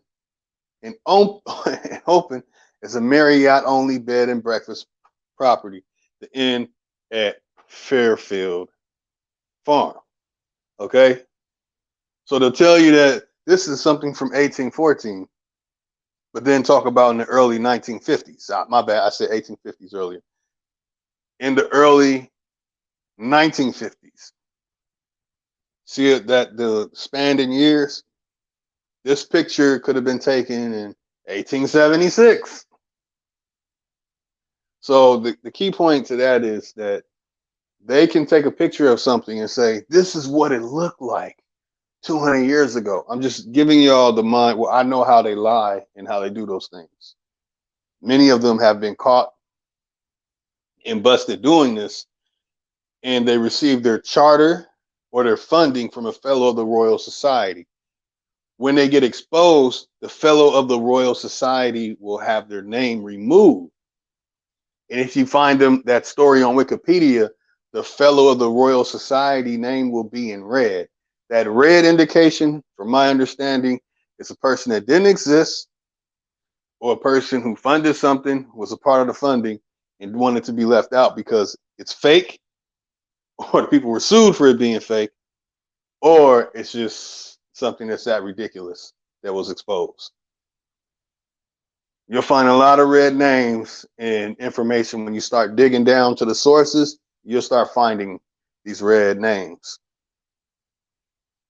and opened as a Marriott only bed and breakfast property, the inn at Fairfield Farm. Okay? So they'll tell you that this is something from 1814, but then talk about in the early 1950s. My bad, I said 1850s earlier. In the early 1950s. See it that the span in years? This picture could have been taken in 1876. So the key point to that is that they can take a picture of something and say, this is what it looked like 200 years ago. I'm just giving y'all the mind. Well, I know how they lie and how they do those things. Many of them have been caught and busted doing this, and they received their charter or their funding from a fellow of the Royal Society. When they get exposed, the fellow of the Royal Society will have their name removed. And if you find them that story on Wikipedia, the fellow of the Royal Society name will be in red. That red indication, from my understanding, is a person that didn't exist or a person who funded something, was a part of the funding, and wanted to be left out because it's fake, or the people were sued for it being fake, or it's just something that's that ridiculous that was exposed. You'll find a lot of red names and information when you start digging down to the sources. You'll start finding these red names.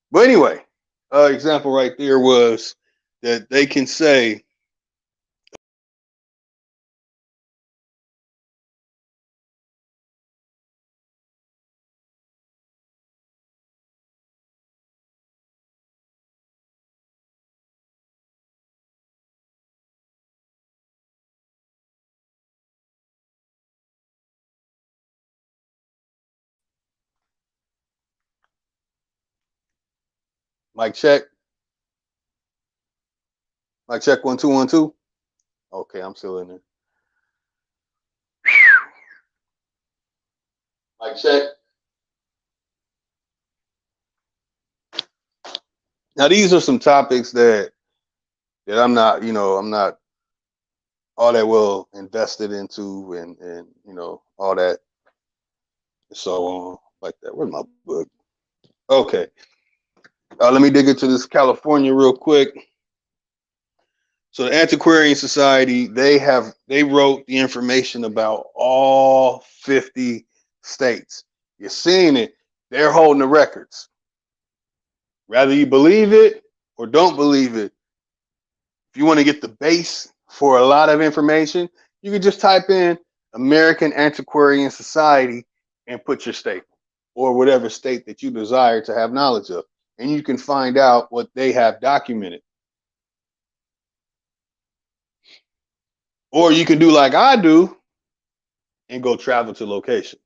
But anyway, example right there was that they can say, Mike check, Mike check 1 2 1 2. Okay, I'm still in there. Mike check. Now these are some topics that I'm not, I'm not all that well invested into, and all that, so on like that. Where's my book? Okay, let me dig into this California real quick. So the Antiquarian Society, they wrote the information about all 50 states. You're seeing it. They're holding the records. Whether you believe it or don't believe it, if you want to get the base for a lot of information, you can just type in American Antiquarian Society and put your state or whatever state that you desire to have knowledge of. And you can find out what they have documented. Or you can do like I do and go travel to location.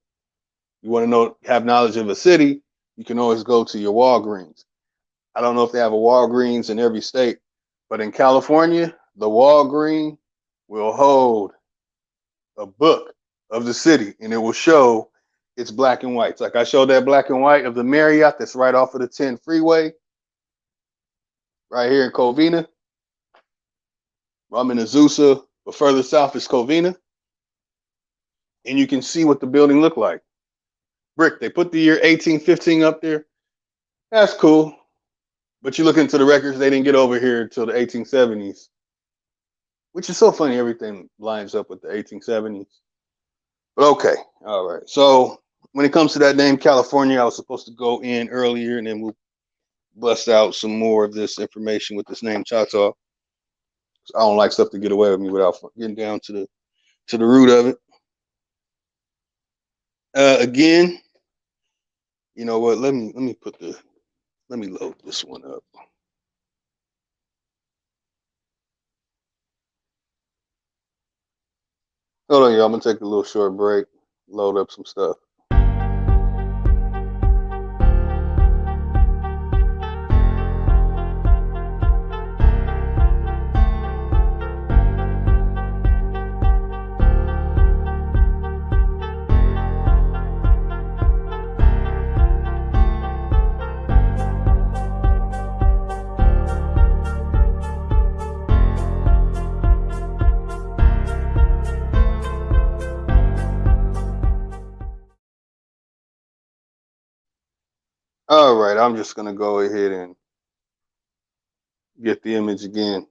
You want to know, have knowledge of a city, you can always go to your Walgreens. I don't know if they have a Walgreens in every state, but in California, the Walgreens will hold a book of the city, and it will show its black and whites. Like I showed that black and white of the Marriott that's right off of the 10 freeway, right here in Covina. I'm in Azusa, but further south is Covina. And you can see what the building looked like. Brick, they put the year 1815 up there. That's cool. But you look into the records, they didn't get over here until the 1870s. Which is so funny, everything lines up with the 1870s. But okay, all right. So when it comes to that name California, I was supposed to go in earlier, and then we'll bust out some more of this information with this name Chahta. I don't like stuff to get away with me without getting down to the root of it. Again, you know what? Let me load this one up. Hold on, y'all. I'm gonna take a little short break, load up some stuff. All right, I'm just gonna go ahead and get the image again.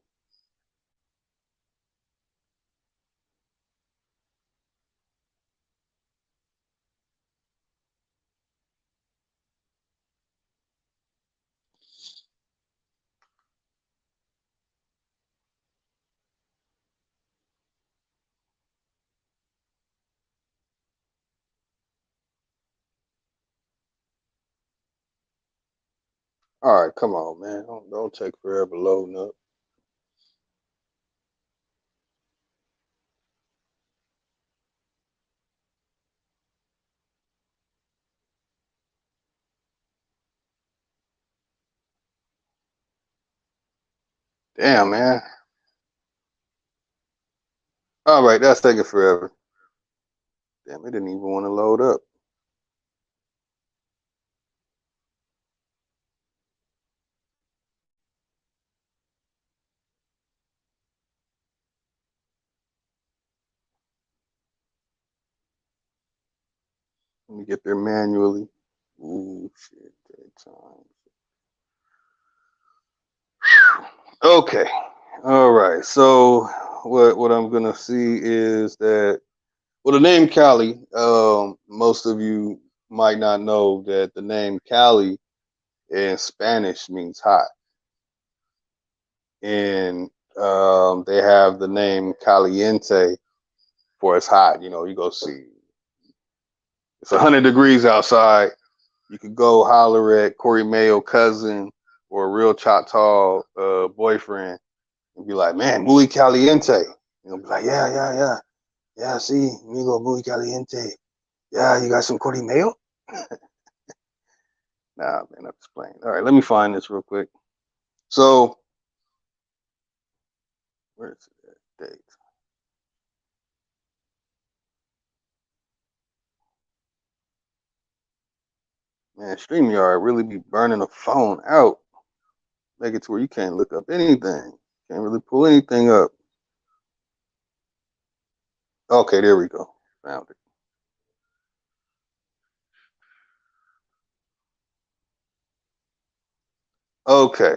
All right, come on, man. Don't take forever loading up. Damn, man. All right, that's taking forever. Damn, it didn't even want to load up. Let me get there manually. Ooh, shit, time. Okay. All right. So what I'm gonna see is that well the name Cali, most of you might not know that the name Cali in Spanish means hot. And they have the name Caliente for it's hot. You know, you go see it's 100 degrees outside. You could go holler at Corey Mayo cousin or a real Choctaw boyfriend and be like, man, muy caliente. You know, be like, yeah, see, amigo, muy caliente. Yeah, you got some Corey Mayo? Nah, man, I'm just playing. All right, let me find this real quick. So, where's that date? Man, StreamYard really be burning the phone out. Make it to where you can't look up anything. Can't really pull anything up. Okay, there we go. Found it. Okay.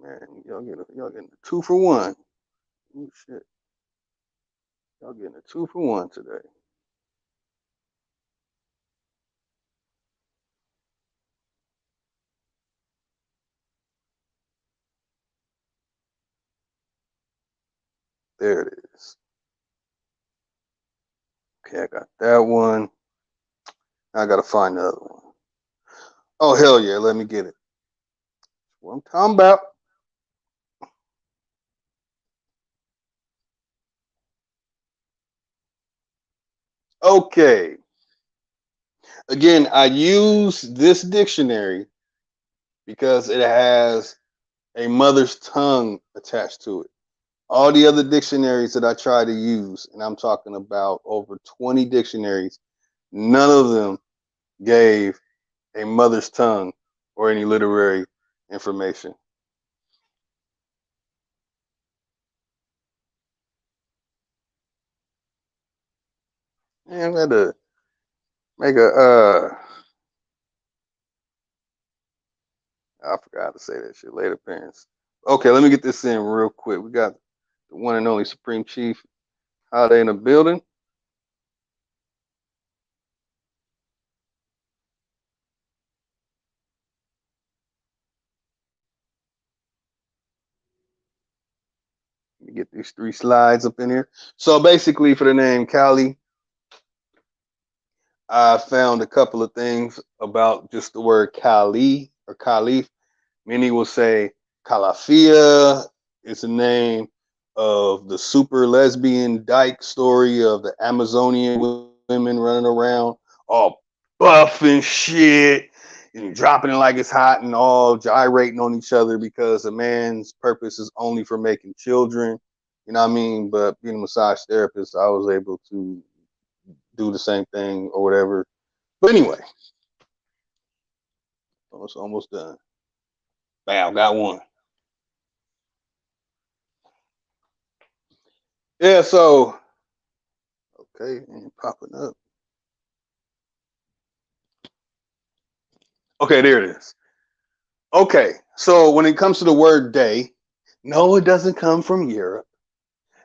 Man, y'all getting a 2 for 1. Oh shit. Y'all getting a 2 for 1 today. There it is. Okay, I got that one. I gotta find the other one. Oh hell yeah, let me get it. What I'm talking about. Okay. Again, I use this dictionary because it has a mother's tongue attached to it. All the other dictionaries that I try to use, and I'm talking about over 20 dictionaries, none of them gave a mother's tongue or any literary information. And I'm gonna make a I forgot to say that shit. Later parents. Okay, let me get this in real quick. We got the one and only Supreme Chief Holiday in the building. me get these 3 slides up in here. So basically, for the name Cali, I found a couple of things about just the word Cali or Caliph. Many will say Calafia is the name of the super lesbian dyke story of the Amazonian women running around all buff and shit and dropping it like it's hot and all gyrating on each other because a man's purpose is only for making children. You know what I mean? But being a massage therapist, I was able to do the same thing or whatever. But anyway, it's almost done. Bam, got one. Yeah, so okay, and popping up. Okay, there it is. Okay, so when it comes to the word day, no, it doesn't come from Europe.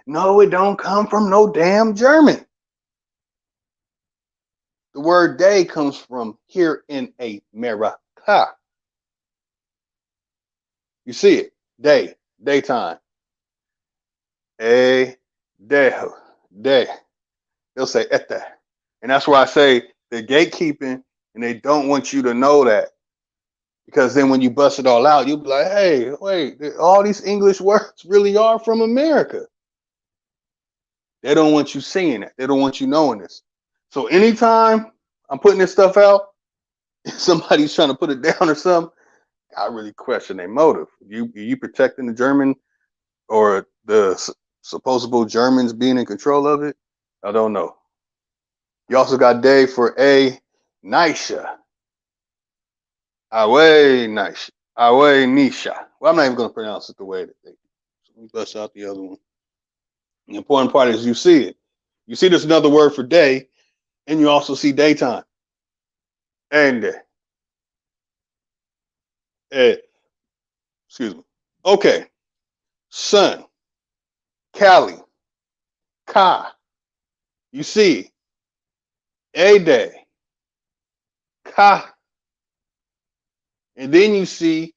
No, it don't come from no damn German. The word day comes from here in America. You see it, day, daytime. A day, day. They'll say ete. And that's why I say they're gatekeeping and they don't want you to know that. Because then when you bust it all out, you'll be like, hey, wait, all these English words really are from America. They don't want you seeing it. They don't want you knowing this. So anytime I'm putting this stuff out, if somebody's trying to put it down or something, I really question their motive. You protecting the German or the supposable Germans being in control of it? I don't know. You also got day for a Nisha. Awe Nisha. Awe Nisha. Well, I'm not even going to pronounce it the way that they do. So let me bust out the other one. The important part is you see it. You see there's another word for day, and you also see daytime. And excuse me. Okay. Sun, Cali, Ka. You see a day, Ka. And then you see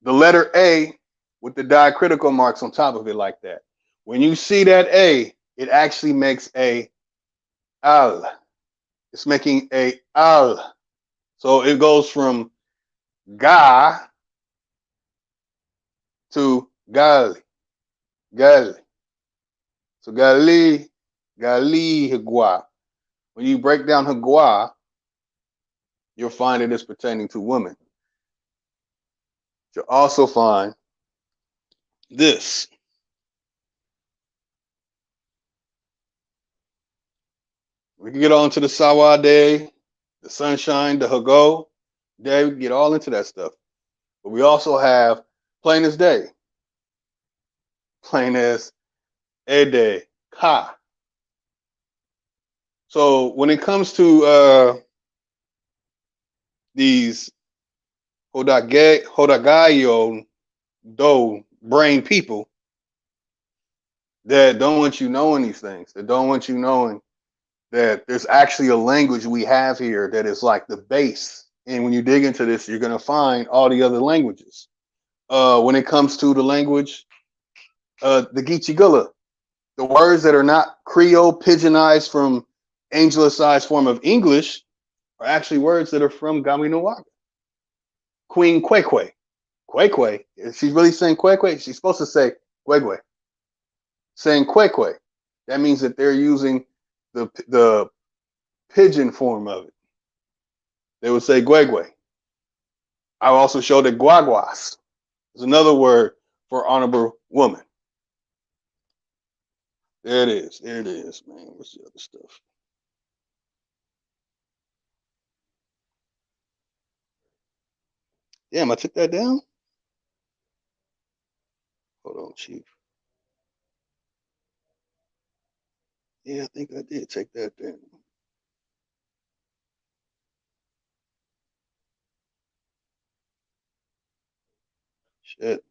the letter A with the diacritical marks on top of it like that. When you see that A, it actually makes a al. It's making a al. So it goes from ga to gali, gali. So gali, gali higua. When you break down higua, you'll find it is pertaining to women. You'll also find this. We can get on to the Sawa day, the sunshine, the Hago day. We can get all into that stuff. But we also have plain as day, plain as a day, ka. So when it comes to these Hodagayo do brain people that don't want you knowing these things, that don't want you knowing that there's actually a language we have here that is like the base. And when you dig into this, you're going to find all the other languages. When it comes to the language, the Geechee the words that are not Creole pigeonized from anglicized form of English are actually words that are from Gaminawaga. Queen Kwekwe. Kwekwe. Is she really saying Kwekwe? She's supposed to say Kwekwe. Saying Kwekwe. That means that they're using the pigeon form of it. They would say Gwegwe. I also showed that Guaguas is another word for honorable woman. There it is. There it is, man. What's the other stuff? Damn, I took that down? Hold on, Chief. Yeah, I think I did take that down. Shit.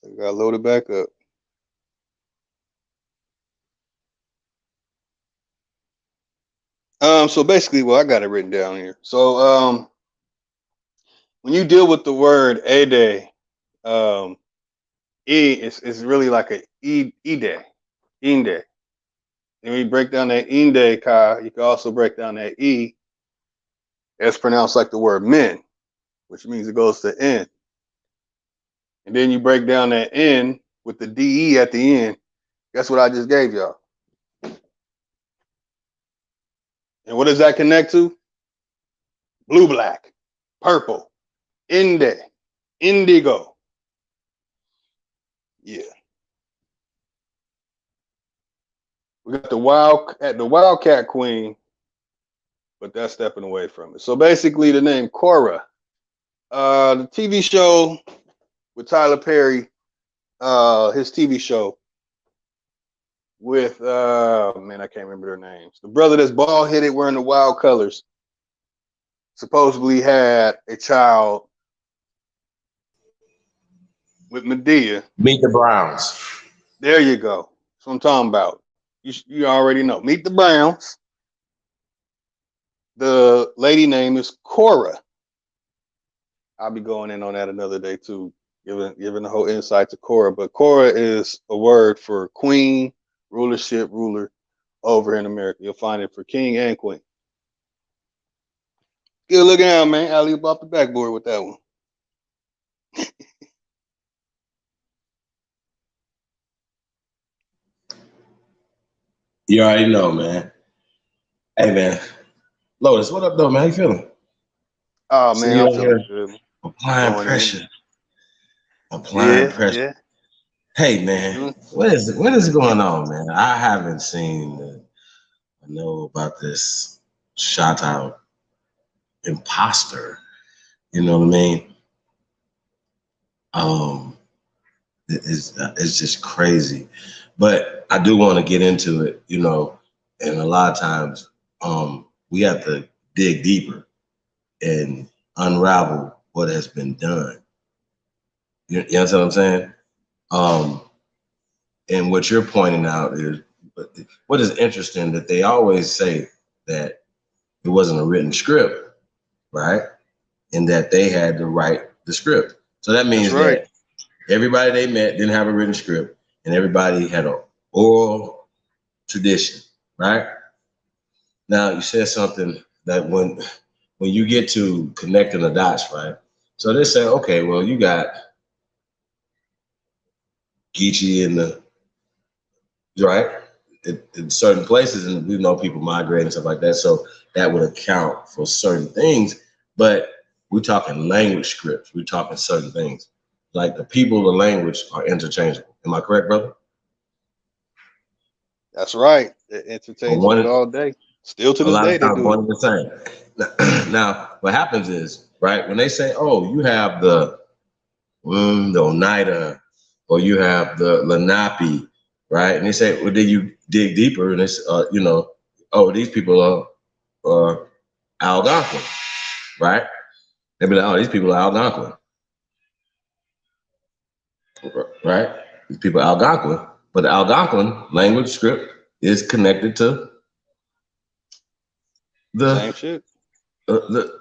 So I gotta load it back up. So basically, well, I got it written down here. So when you deal with the word Ede, um, E is really like a Ide, Inde. And when you break down that Inde ka, you can also break down that E. It's pronounced like the word men, which means it goes to N. And then you break down that N with the DE at the end. Guess what I just gave y'all? And what does that connect to? Blue, black, purple, Inde, indigo. Yeah. We got the Wildcat Queen, but that's stepping away from it. So basically the name Cora. The TV show with Tyler Perry, his TV show with man, I can't remember their names. The brother that's bald headed wearing the wild colors supposedly had a child with Medea. Meet the Browns. There you go. That's what I'm talking about. You already know. Meet the Browns. The lady name is Cora. I'll be going in on that another day too, giving the whole insight to Cora. But Cora is a word for queen, rulership, ruler over in America. You'll find it for king and queen. Good looking out, man. Alley off the backboard with that one. You already know, man. Hey, man. Lotus, what up, though, man? How you feeling? Oh See man, you I'm out feeling here good. applying Going pressure. in. Applying Yeah, pressure. yeah. Hey, man. Doing- What is going on, man? I haven't seen I know about this Chahta imposter. You know what I mean? Um, it's just crazy. But I do want to get into it, you know, and a lot of times we have to dig deeper and unravel what has been done. You know what I'm saying? Um, and what you're pointing out is what is interesting that they always say that it wasn't a written script, right? And that they had to write the script. So that That's means right. that everybody they met didn't have a written script, and everybody had an oral tradition, right? Now you said something that when you get to connecting the dots, right? So they say, okay, well, you got Geechee in the right in certain places, and we know people migrate and stuff like that. So that would account for certain things. But we're talking language scripts. We're talking certain things. Like the people, the language are interchangeable. Am I correct, brother? That's right. They're But interchangeable all day. Still to a this lot day, of they times do it. one and the same. Now, what happens is, right, when they say, oh, you have the Oneida, or you have the Lenape, right? And they say, well, then you dig deeper and it's, you know, oh, these people are Algonquin, right? They be like, oh, these people are Algonquin, right? These people are Algonquin, but the Algonquin language script is connected to Same the shit. the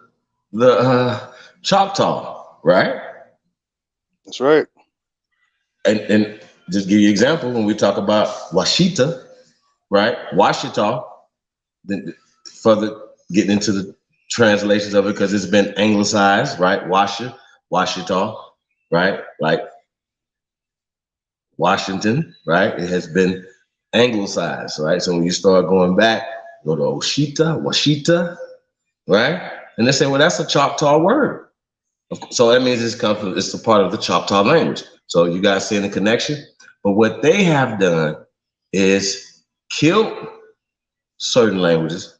the Choctaw, right? That's right. And just give you an example when we talk about Washita, right? Washita, then further getting into the translations of it because it's been anglicized, right? Washita, right? Like Washington, right? It has been anglicized, right? So when you start going back, go to Oshita, Washita, right? And they say, well, that's a Choctaw word. So that means it's a part of the Choctaw language. So you guys seeing the connection? But what they have done is killed certain languages.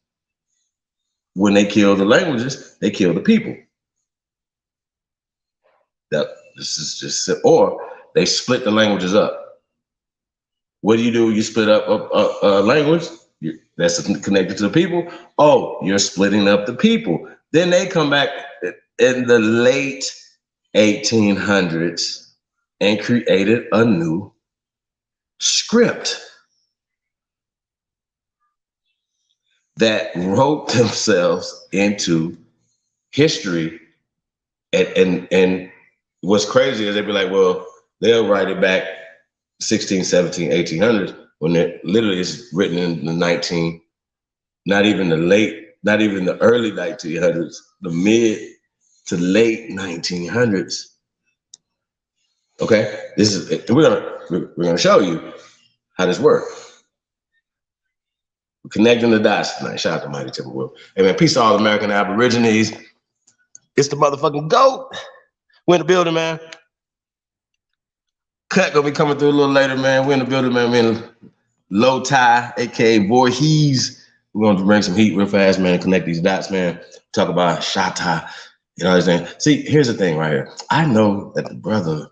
When they kill the languages, they kill the people. That this is just, or they split the languages up. What do? You split up a language that's connected to the people. Oh, you're splitting up the people. Then they come back in the late 1800s and created a new script that wrote themselves into history And what's crazy is they'd be like, well, they'll write it back 16, 17, 1800s when it literally is written in the 19, not even the early 1900s, the mid to late 1900s. Okay, this is we're gonna show you how this works. We're connecting the dots tonight. Shout out to Mighty Temple Will. Hey man, peace to all American Aborigines. It's the motherfucking GOAT. We're in the building, man. Cut gonna be coming through a little later, man. We're in the building, man. We're in Low Tie, aka Voorhees. We're gonna bring some heat real fast, man. Connect these dots, man. Talk about Chahta. You know what I'm saying? See, here's the thing right here. I know that the brother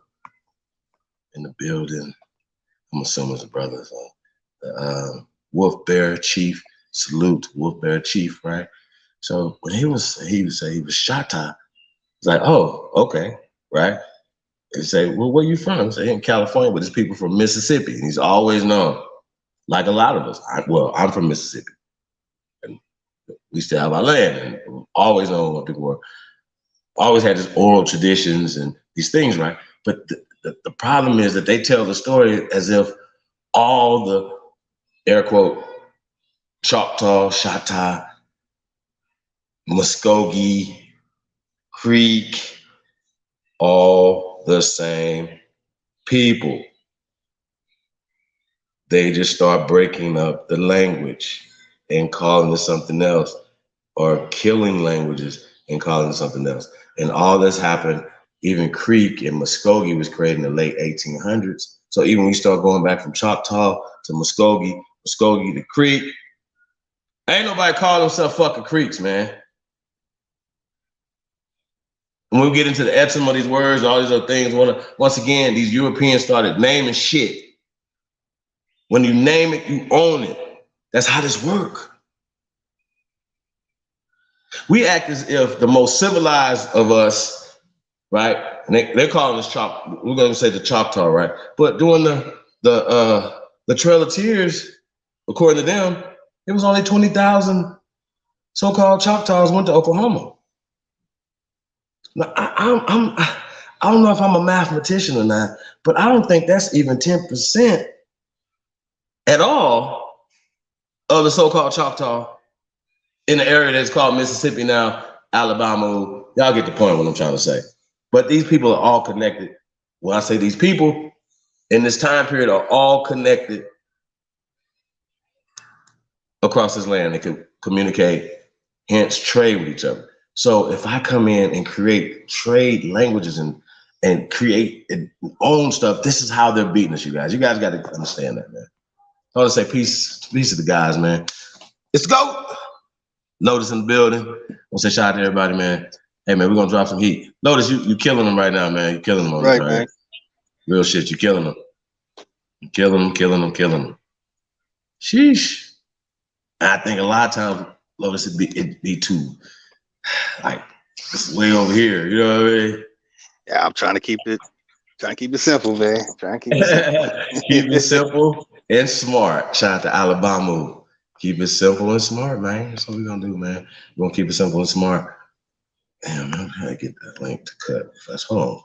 in the building, I'm assuming it's a brother, so the Wolf Bear Chief, salute Wolf Bear Chief, right? So when he would say he was Chahta, it's like, oh, okay, right? And say, well, where you from? I say, in California, but there's people from Mississippi. And he's always known, like a lot of us. I'm from Mississippi. And we still have our land. And always known what people were. Always had these oral traditions and these things, right? But the problem is that they tell the story as if all the, air quote, Choctaw, Chahta, Muskogee, Creek, all the same people. They just start breaking up the language and calling it something else, or killing languages and calling it something else. And all this happened, even Creek and Muskogee was created in the late 1800s. So even when you start going back from Choctaw to Muskogee, Muskogee to Creek, ain't nobody call themselves fucking Creeks, man. When we get into the etym of these words, all these other things, once again, these Europeans started naming shit. When you name it, you own it. That's how this works. We act as if the most civilized of us, right? And they're calling us we're going to say the Choctaw, right? But during the Trail of Tears, according to them, it was only 20,000 so-called Choctaws went to Oklahoma. Now, I don't know if I'm a mathematician or not, but I don't think that's even 10% at all of the so-called Choctaw in the area that's called Mississippi now, Alabama. Y'all get the point what I'm trying to say. But these people are all connected. When I say these people in this time period are all connected across this land. They can communicate, hence trade with each other. So if I come in and create trade languages and create and own stuff, this is how they're beating us, you guys. You guys got to understand that, man. I want to say peace to the guys, man. Let's go. Lotus in the building. I want to say shout out to everybody, man. Hey, man, we're going to drop some heat. Lotus, you killing them right now, man. You're killing them on right, this, man. Right? Real shit, you killing them. You're killing them. Sheesh. I think a lot of times, Lotus, it'd be too, like, it's way over here. You know what I mean? Yeah, I'm trying to keep it simple, man. Trying to keep it simple. Keep it simple and smart. Shout out to Alabama. Keep it simple and smart, man. That's what we're gonna do, man. We're gonna keep it simple and smart. Damn, man, how to get that link to cut? That's home.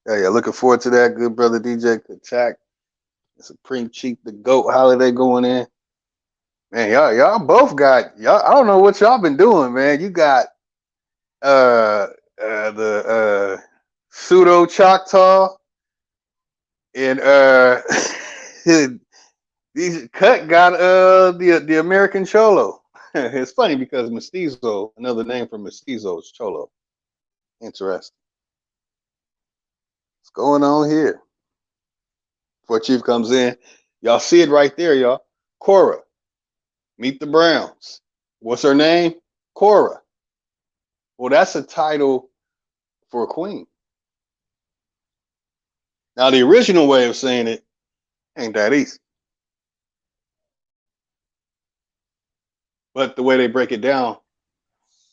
Yeah, looking forward to that. Good brother DJ Kachak, Supreme Chief, the GOAT holiday going in. Man, y'all both got y'all. I don't know what y'all been doing, man. You got the pseudo Choctaw and these cut got the American Cholo. It's funny because mestizo, another name for mestizo is Cholo. Interesting. What's going on here? Before Chief comes in, y'all see it right there, y'all. Cora, meet the Browns. What's her name? Cora. Well, that's a title for a queen. Now, the original way of saying it ain't that easy. But the way they break it down,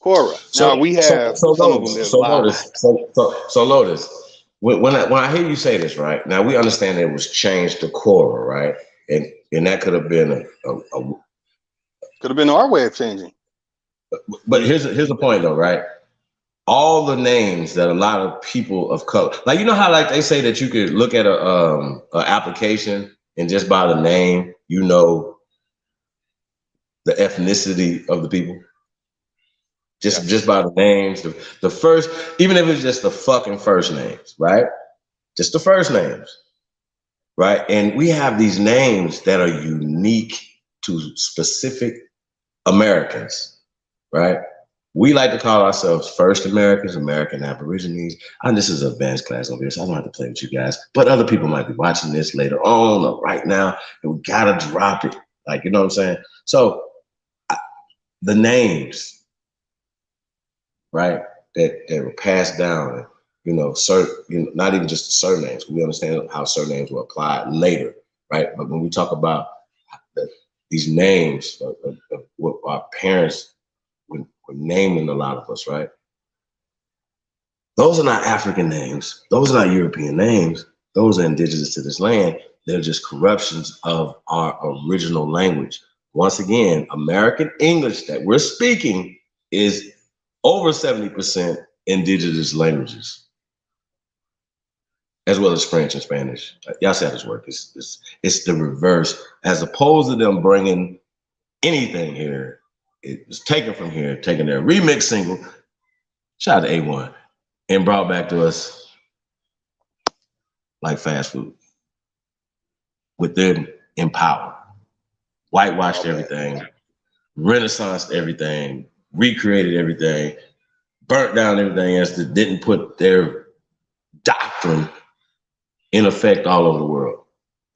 Cora. Now we have some of them that lie. So Lotus, when I hear you say this, right now, we understand it was changed to Cora, right, and that could have been a Could have been our way of changing. but here's the point though, right? All the names that a lot of people of color, like you know how like they say that you could look at a application and just by the name you know the ethnicity of the people. Just by the names, the first, even if it's just the fucking first names, right? Just the first names, right? And we have these names that are unique to specific Americans, right? We like to call ourselves First Americans, American Aborigines. And this is an advanced class over here, so I don't have to play with you guys. But other people might be watching this later on or right now, and we gotta drop it. Like, you know what I'm saying? So the names, right, that were passed down, not even just the surnames. We understand how surnames were applied later, right? But when we talk about these names of what our parents were naming a lot of us, right? Those are not African names. Those are not European names. Those are indigenous to this land. They're just corruptions of our original language. Once again, American English that we're speaking is over 70% indigenous languages, as well as French and Spanish. Y'all said this work. It's the reverse. As opposed to them bringing anything here, it was taken from here, taken their remix single, shout out to A1, and brought back to us like fast food with them in power. Whitewashed everything, renaissanced everything, recreated everything, burnt down everything else that didn't put their doctrine in effect all over the world.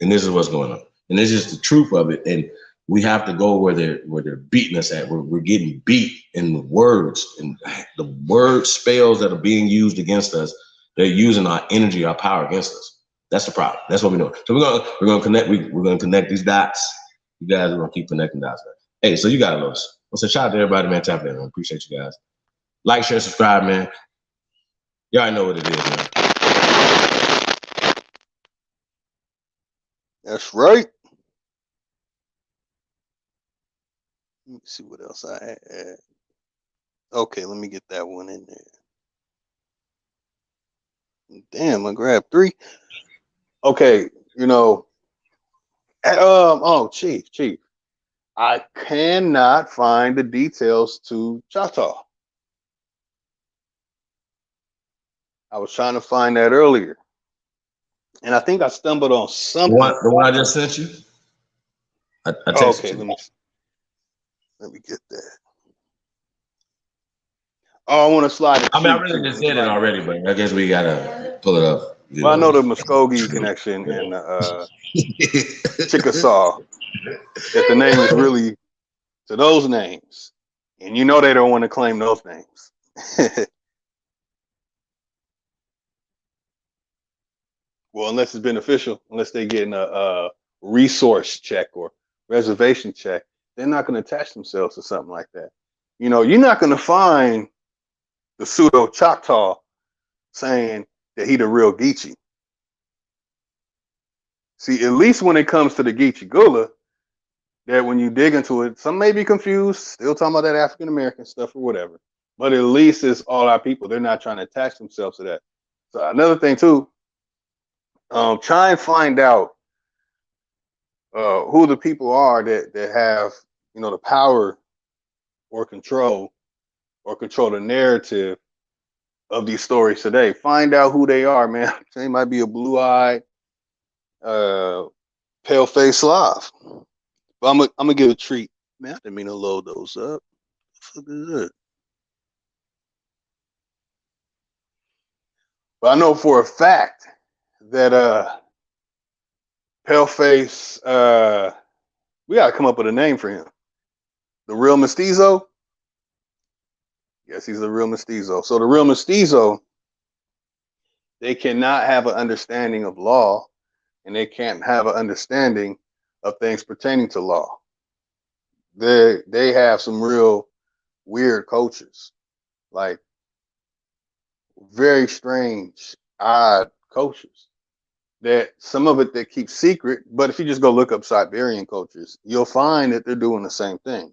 And this is what's going on. And this is the truth of it. And we have to go where they're beating us at. We're getting beat in the words and the word spells that are being used against us. They're using our energy, our power against us. That's the problem. That's what we're doing. So we're gonna connect. We're gonna connect these dots. You guys are gonna keep connecting dots. Hey, so you got those. Well, so shout out to everybody, man. Tap in. I appreciate you guys. Like, share, subscribe, man. You already know what it is, man. That's right. Let me see what else I had. Okay, let me get that one in there. Damn, I grabbed 3. Okay, Chief, I cannot find the details to Chahta. I was trying to find that earlier, and I think I stumbled on something. The one I just sent you. I texted okay, you. let me get that. Oh, I want to slide it. I mean, I really just said it already, but I guess we gotta pull it up. Well, I know the Muskogee connection and Chickasaw. That the name is really to those names, and they don't want to claim those names. Well, unless it's beneficial, unless they're getting a resource check or reservation check, they're not going to attach themselves to something like that. You're not going to find the pseudo Choctaw saying that he the real Geechee. See, at least when it comes to the Geechee Gula, that when you dig into it, some may be confused, still talking about that African American stuff or whatever. But at least it's all our people. They're not trying to attach themselves to that. So another thing too, try and find out who the people are that have the power or control the narrative of these stories today. Find out who they are, man. They might be a blue-eyed, pale-faced Slav. But I'm gonna give a treat. Man, I didn't mean to load those up. What the fuck is that? But I know for a fact that Paleface, we gotta come up with a name for him. The real mestizo? Yes, he's the real mestizo. So the real mestizo, they cannot have an understanding of law, and they can't have an understanding of things pertaining to law. They have some real weird cultures, like very strange, odd cultures. That some of it they keep secret, but if you just go look up Siberian cultures, you'll find that they're doing the same thing.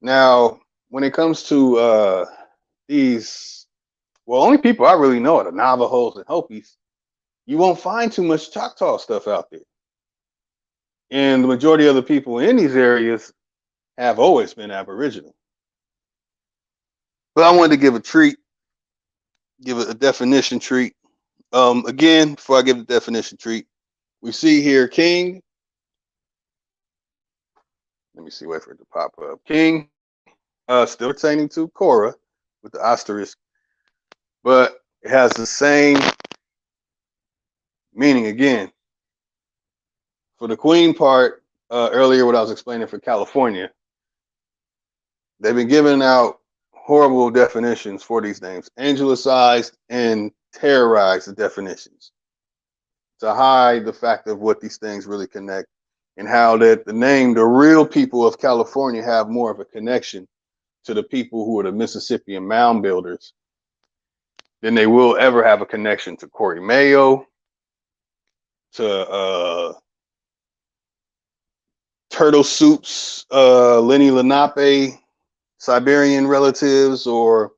Now, when it comes to these, well, only people I really know are the Navajos and Hopis. You won't find too much Choctaw stuff out there. And the majority of the people in these areas have always been Aboriginal. But I wanted to give give it a definition treat. Again, before I give the definition treat, we see here king. Let me see, wait for it to pop up. King, still pertaining to Cora with the asterisk, but it has the same meaning again. For the queen part, earlier what I was explaining for California, they've been giving out horrible definitions for these names, angelicized and terrorized the definitions to hide the fact of what these things really connect and how that the name, the real people of California have more of a connection to the people who are the Mississippian mound builders than they will ever have a connection to Corey Mayo, to Turtle Soup's Lenny Lenape, Siberian relatives, or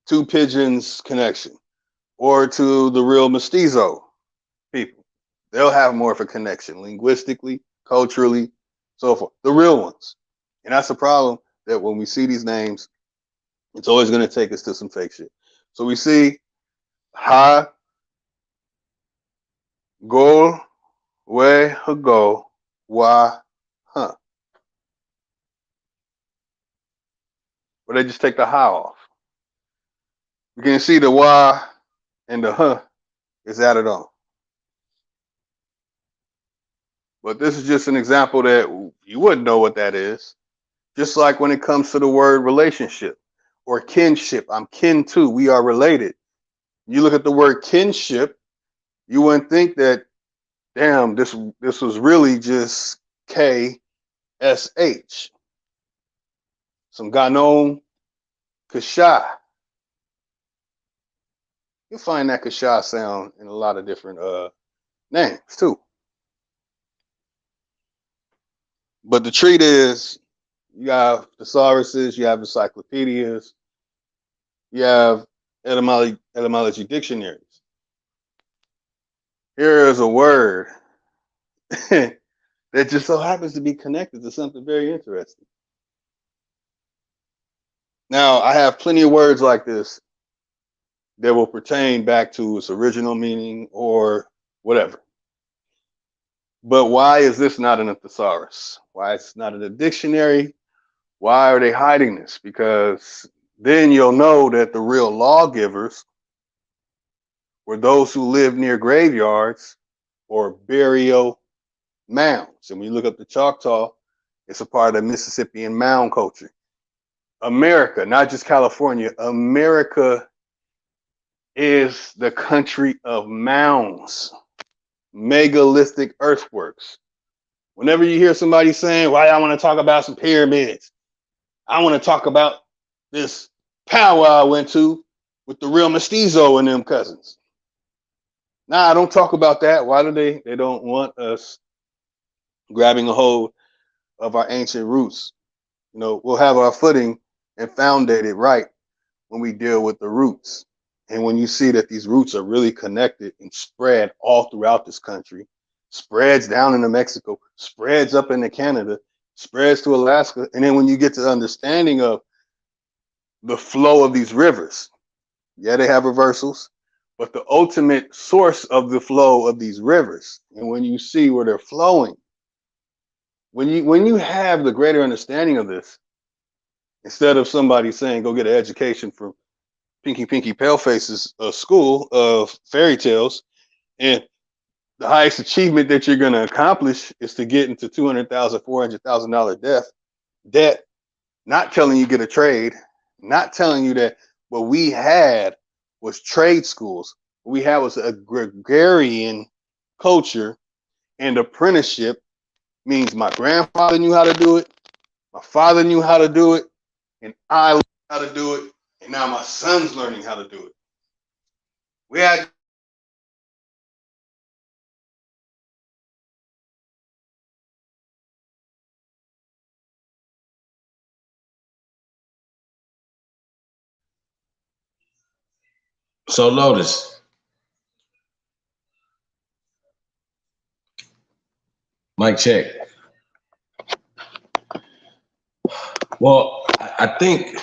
Two Pigeons connection, or to the real mestizo people. They'll have more of a connection linguistically, culturally, so forth. The real ones. And that's the problem, that when we see these names, it's always going to take us to some fake shit. So we see Ha, Gol, We, Hago, Wa, Huh. But they just take the Ha off. You can see the Wa and the Huh is added on. But this is just an example that you wouldn't know what that is. Just like when it comes to the word relationship or kinship, I'm kin to, we are related. You look at the word kinship, you wouldn't think that, damn, this was really just KSH. Some Ganon Kasha. You'll find that Kasha sound in a lot of different names too. But the treat is, you have thesauruses, you have encyclopedias, you have etymology dictionaries. Here is a word that just so happens to be connected to something very interesting. Now, I have plenty of words like this that will pertain back to its original meaning or whatever. But why is this not in a thesaurus? Why is it not in a dictionary? Why are they hiding this? Because then you'll know that the real lawgivers were those who lived near graveyards or burial mounds. And when you look up the Choctaw, it's a part of the Mississippian mound culture. America, not just California, America is the country of mounds, megalithic earthworks. Whenever you hear somebody saying, why I want to talk about some pyramids, I want to talk about this powwow I went to with the real mestizo and them cousins. Nah, don't talk about that. Why do they? They don't want us grabbing a hold of our ancient roots. You know, we'll have our footing and founded it right when we deal with the roots. And when you see that these roots are really connected and spread all throughout this country, spreads down into Mexico, spreads up into Canada, spreads to Alaska. And then when you get to the understanding of the flow of these rivers, yeah, they have reversals, but the ultimate source of the flow of these rivers, and when you see where they're flowing, when you have the greater understanding of this, instead of somebody saying, go get an education from Pinky Paleface's school of fairy tales, and the highest achievement that you're going to accomplish is to get into $200,000, $400,000 debt, not telling you get a trade, not telling you that what we had was trade schools. What we had was a gregarian culture, and apprenticeship means my grandfather knew how to do it, my father knew how to do it, and I learned how to do it, and now my son's learning how to do it. We had So Lotus, mic check. Well, I think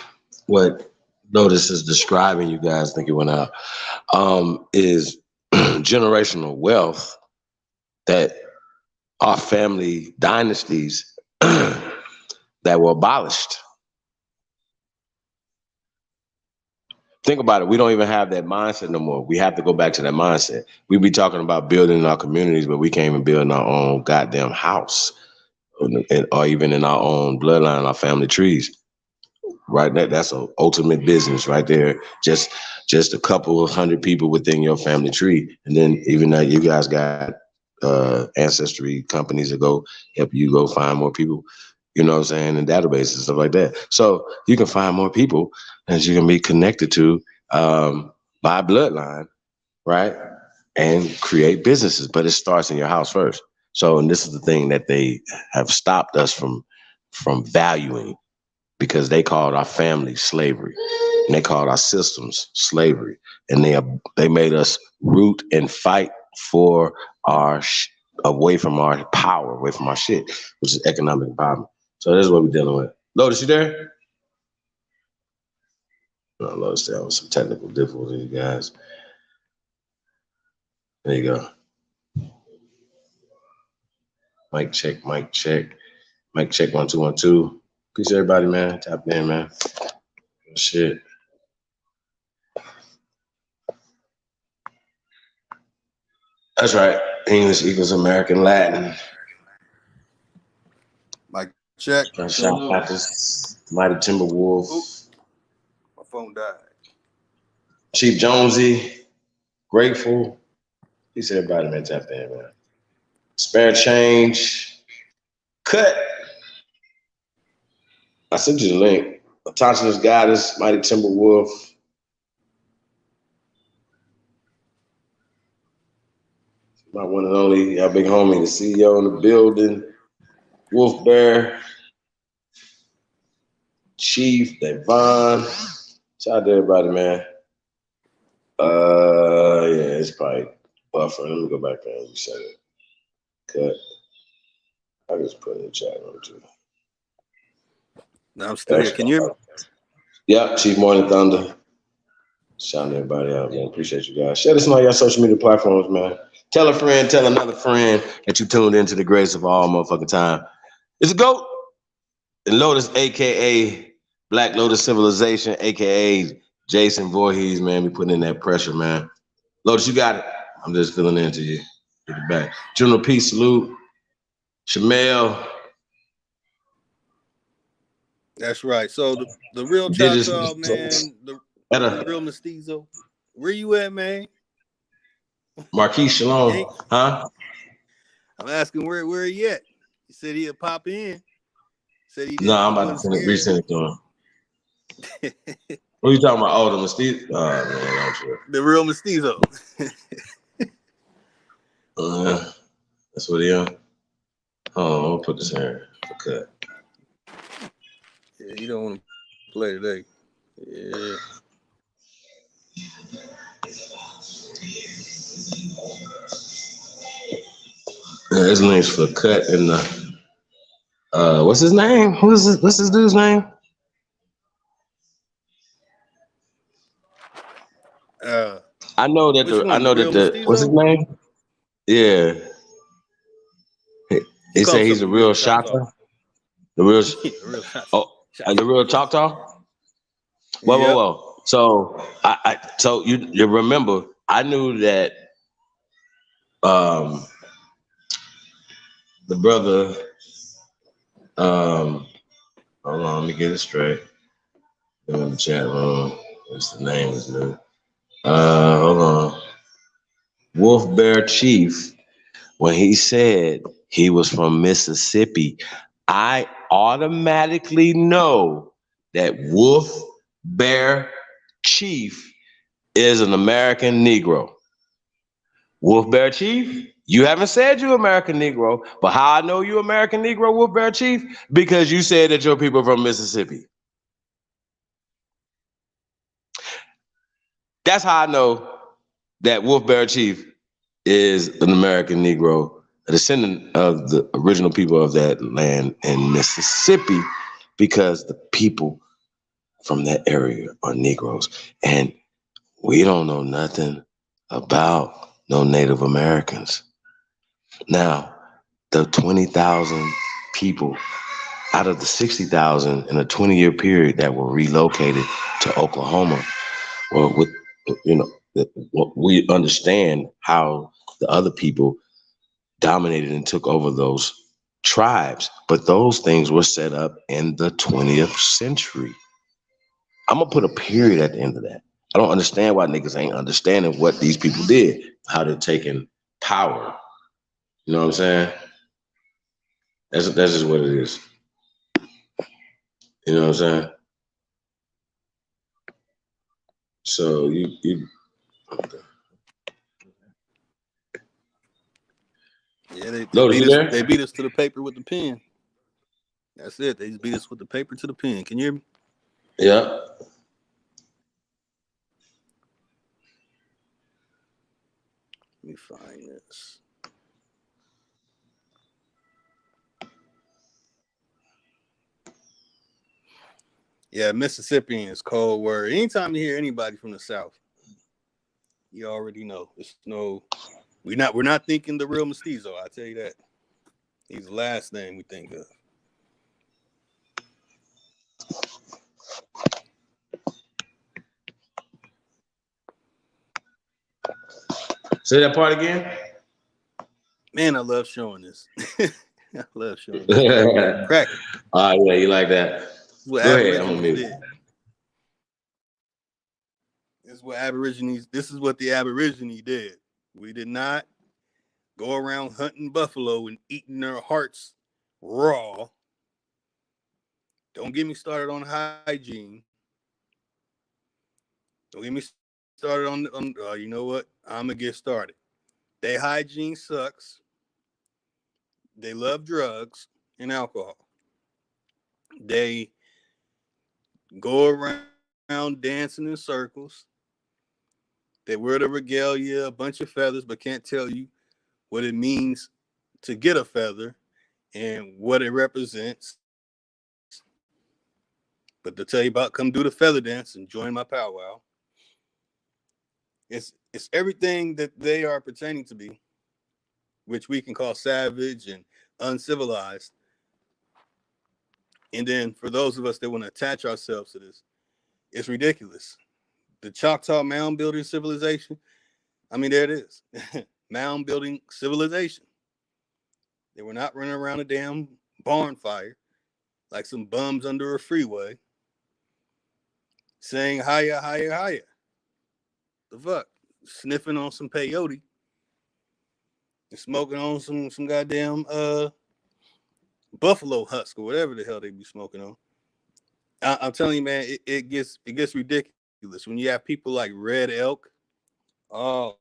what Lotus is describing, you guys think it went out, is generational wealth that our family dynasties that were abolished. Think about it. We don't even have that mindset no more. We have to go back to that mindset. We be talking about building our communities, but we can't even build our own goddamn house, or even in our own bloodline, our family trees. Right, that's an ultimate business right there. Just a couple of hundred people within your family tree, and then even though you guys got ancestry companies that go help you go find more people, you know what I'm saying, and databases and stuff like that. So you can find more people that you can be connected to by bloodline, right, and create businesses. But it starts in your house first. So, and this is the thing that they have stopped us from valuing, because they called our family slavery, and they called our systems slavery, and they made us root and fight for our away from our power, away from our shit, which is economic empowerment. So this is what we're dealing with. Lotus, you there? No, Lotus, there was some technical difficulty, guys. There you go. Mic check, mic check, mic check. 1 2 1 2. Peace, everybody, man. Tap in, man. Shit. That's right. English equals American Latin. Mic check. Shout out to Mighty Timberwolf. Oop. My phone died. Chief Jonesy. Grateful. Peace, everybody, man. Tap in, man. Spare change. Cut. I sent you the link. Autonomous Goddess, Mighty Timberwolf. My one and only, our big homie, the CEO in the building. Wolf Bear. Chief, Devon. Shout out to everybody, man. Yeah, it's probably buffering. Let me go back there and reset it. Cut. I just put it in the chat room too. No, I'm still here. Can you hear me? Yep, Chief Morning Thunder. Shouting everybody out, man. Appreciate you guys. Share this on your social media platforms, man. Tell a friend, tell another friend that you tuned into the greatest of all motherfucking time. It's a GOAT. And Lotus, aka Black Lotus Civilization, aka Jason Voorhees, man. We putting in that pressure, man. Lotus, you got it. I'm just filling in to you. Get it back. General Peace, salute. Shamel. That's right. So the real Chahta, man, the real mestizo. Where you at, man? Marquis Shalom. Huh? I'm asking where he at. He said he'd pop in. Said he No, I'm about to resend it to him. What are you talking about? Oh, the mestizo? Oh, man, I'm sure. The real mestizo. That's what he on. Oh, I'll put this here for cut. Yeah, he don't want to play today. Yeah. Yeah, his name's for cut in the what's his name? What's this dude's name? I know that what's his name? Yeah. He said he's a real Chahta. The real the real Choctaw? Whoa. So so you remember, I knew that the brother hold on, let me get it straight. In the chat room. What's the name is new? Hold on. Wolf Bear Chief, when he said he was from Mississippi, I automatically know that Wolf Bear Chief is an American Negro. Wolf Bear Chief, you haven't said you American Negro, but how I know you American Negro, Wolf Bear Chief? Because you said that your people from Mississippi. That's how I know that Wolf Bear Chief is an American Negro, a descendant of the original people of that land in Mississippi, because the people from that area are Negroes. And we don't know nothing about no Native Americans. Now, the 20,000 people out of the 60,000 in a 20-year period that were relocated to Oklahoma, well, with, you know, we understand how the other people dominated and took over those tribes, but those things were set up in the 20th century. I'm gonna put a period at the end of that. I don't understand why niggas ain't understanding what these people did, how they're taking power. You know what I'm saying? That's just what it is. You know what I'm saying? So you Yeah, they Lotus, beat you us. there? They beat us to the paper with the pen. That's it. They just beat us with the paper to the pen. Can you hear me? Yeah. Let me find this. Yeah, Mississippian is cold word. Anytime you hear anybody from the South, you already know. It's no, we're not thinking the real mestizo. I tell you that. He's the last thing we think of. Say that part again. Man, I love showing this. I love showing this. Cracking. Yeah, you like that. This is what Go ahead, I'm Aborigines on mute. did. This is what the Aborigine did. We did not go around hunting buffalo and eating their hearts raw. Don't get me started on hygiene. Don't get me started on you know what? I'm going to get started. Their hygiene sucks. They love drugs and alcohol. They go around dancing in circles. They wear the regalia, a bunch of feathers, but can't tell you what it means to get a feather and what it represents. But to tell you about come do the feather dance and join my powwow. It's everything that they are pertaining to be, which we can call savage and uncivilized. And then for those of us that want to attach ourselves to this, it's ridiculous. The Choctaw mound building civilization, I mean, there it is. Mound building civilization. They were not running around a damn barn fire like some bums under a freeway saying hiya, hiya, hiya. The fuck? Sniffing on some peyote and smoking on some goddamn buffalo husk or whatever the hell they be smoking on. I'm telling you, man, it gets ridiculous when you have people like Red Elk. Oh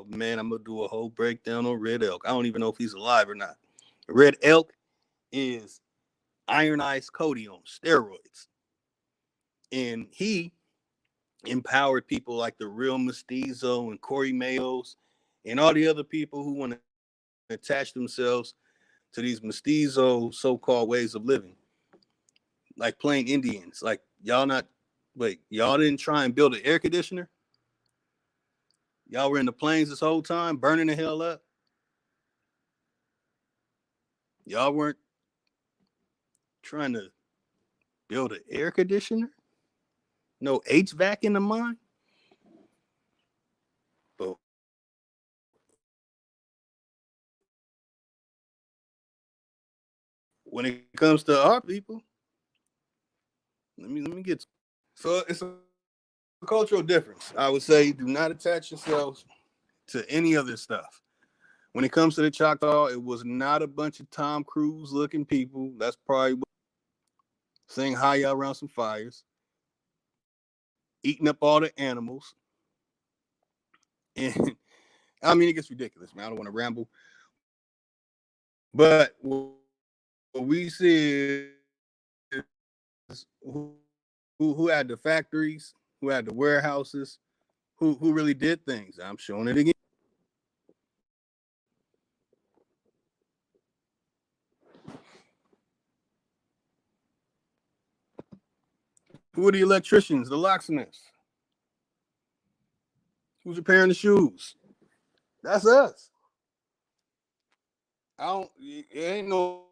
man, I'm gonna do a whole breakdown on Red Elk. I don't even know if he's alive or not. Red Elk is Iron Ice Cody on steroids, and he empowered people like the Real Mestizo and Corey Mayos and all the other people who want to attach themselves to these mestizo so-called ways of living, like plain Indians. Like y'all didn't try and build an air conditioner. Y'all were in the plains this whole time, burning the hell up. Y'all weren't trying to build an air conditioner. No HVAC in the mine. But when it comes to our people, let me get so it's a cultural difference. I would say do not attach yourselves to any of this stuff. When it comes to the Choctaw, it was not a bunch of Tom Cruise looking people. That's probably saying hi around some fires, eating up all the animals, And I mean, it gets ridiculous, man. I don't want to ramble. But what we see is who had the factories, who had the warehouses, who really did things. I'm showing it again. Who are the electricians, the locksmiths? Who's repairing the shoes? That's us. I don't. It ain't no.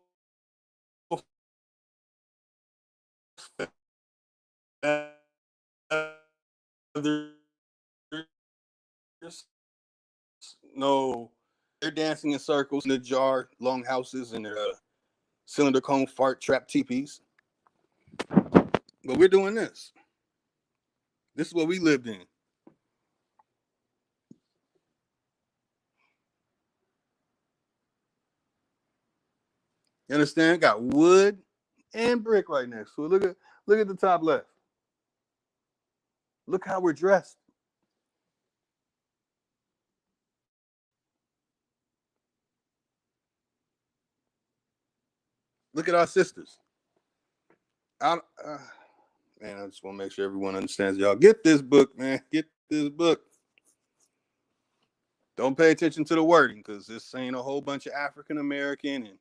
No, they're dancing in circles in the jar, long houses, and their cylinder cone fart trap teepees. But we're doing this. This is what we lived in. You understand? Got wood and brick right next to it. Look at the top left. Look how we're dressed. Look at our sisters. Man, I just want to make sure everyone understands. Y'all get this book, man. Get this book. Don't pay attention to the wording because this ain't a whole bunch of African American and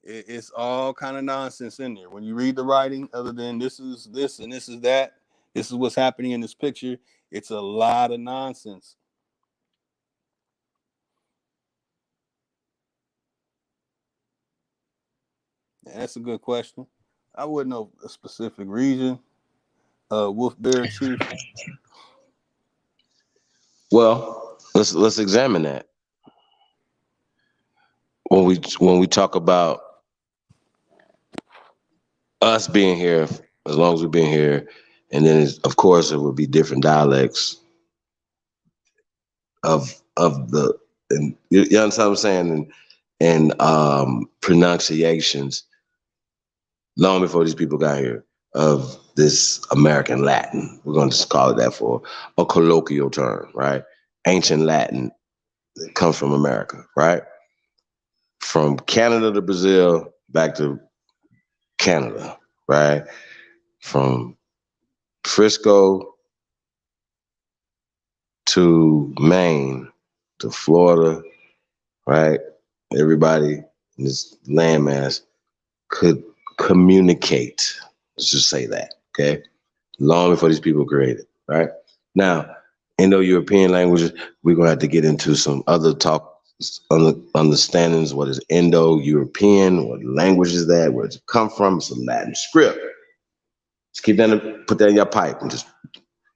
it's all kind of nonsense in there. When you read the writing, other than this is this and this is that, this is what's happening in this picture, it's a lot of nonsense. Yeah, that's a good question. I wouldn't know a specific region. Wolf Bear Chief. Well, let's examine that. When we talk about us being here, as long as we've been here, and then of course it would be different dialects of the, and you understand what I'm saying, and pronunciations long before these people got here of this American Latin. We're going to just call it that for a colloquial term, right? Ancient Latin that comes from America, right? From Canada to Brazil, back to Canada, right? From Frisco to Maine to Florida, right? Everybody in this landmass could communicate. Let's just say that, okay? Long before these people created, right? Now, Indo-European languages, we're gonna have to get into some other talk, understandings. What is Indo-European? What language is that? Where does it come from? It's a Latin script. Just keep that, put that in your pipe and just,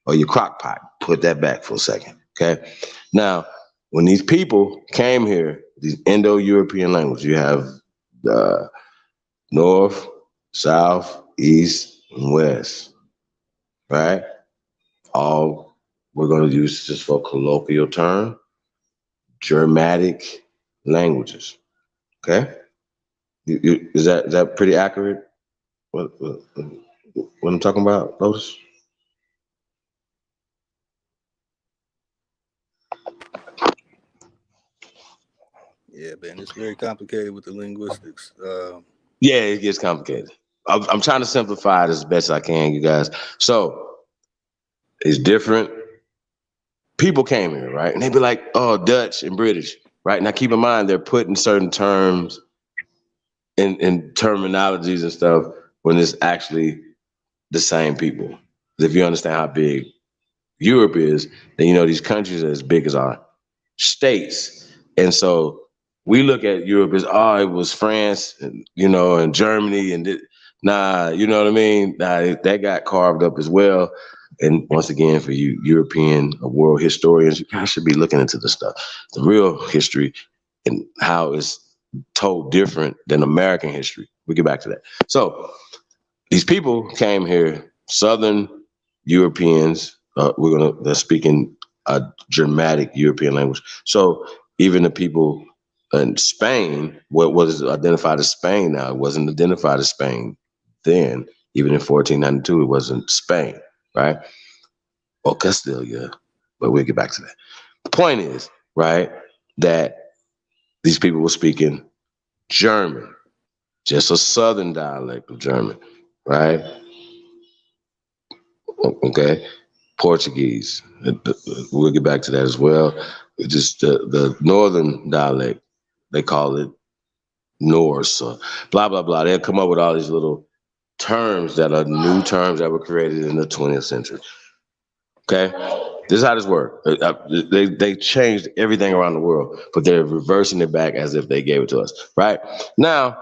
or your crock pot. Put that back for a second, okay? Now, when these people came here, these Indo-European languages, you have the North, South, East, and West, right? All we're going to use just for colloquial term, Germanic languages. Okay, is that pretty accurate? What I'm talking about, Lotus? Yeah, man, it's very complicated with the linguistics. Yeah, it gets complicated. I'm trying to simplify it as best I can, you guys. So it's different. People came here, right? And they'd be like, oh, Dutch and British, right? Now keep in mind, they're putting certain terms in terminologies and stuff when it's actually the same people. If you understand how big Europe is, then you know these countries are as big as our states. And so we look at Europe as, oh, it was France, and, and Germany, and nah, you know what I mean? Nah, that got carved up as well. And once again, for you European or world historians, you guys should be looking into this stuff. The real history and how it's told different than American history. We'll get back to that. So these people came here, Southern Europeans. They're speaking a Germanic European language. So even the people in Spain, what was identified as Spain now, it wasn't identified as Spain then. Even in 1492, it wasn't Spain, right? Or Castile, yeah. But we'll get back to that. The point is, right, that these people were speaking German, just a southern dialect of German, right? Okay, Portuguese. We'll get back to that as well. Just the northern dialect, they call it Norse or blah blah blah. They'll come up with all these little terms that are new terms that were created in the 20th century. Okay, this is how this works. They changed everything around the world, but they're reversing it back as if they gave it to us. Right now,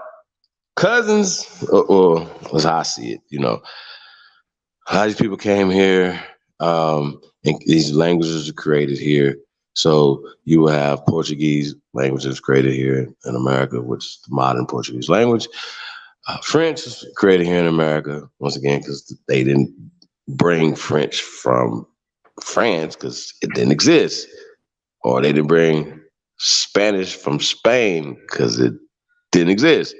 cousins, or as I see it, how these people came here, and these languages are created here. So you will have Portuguese languages created here in America, which is the modern Portuguese language. French is created here in America, once again, because they didn't bring French from France because it didn't exist. Or they didn't bring Spanish from Spain because it didn't exist.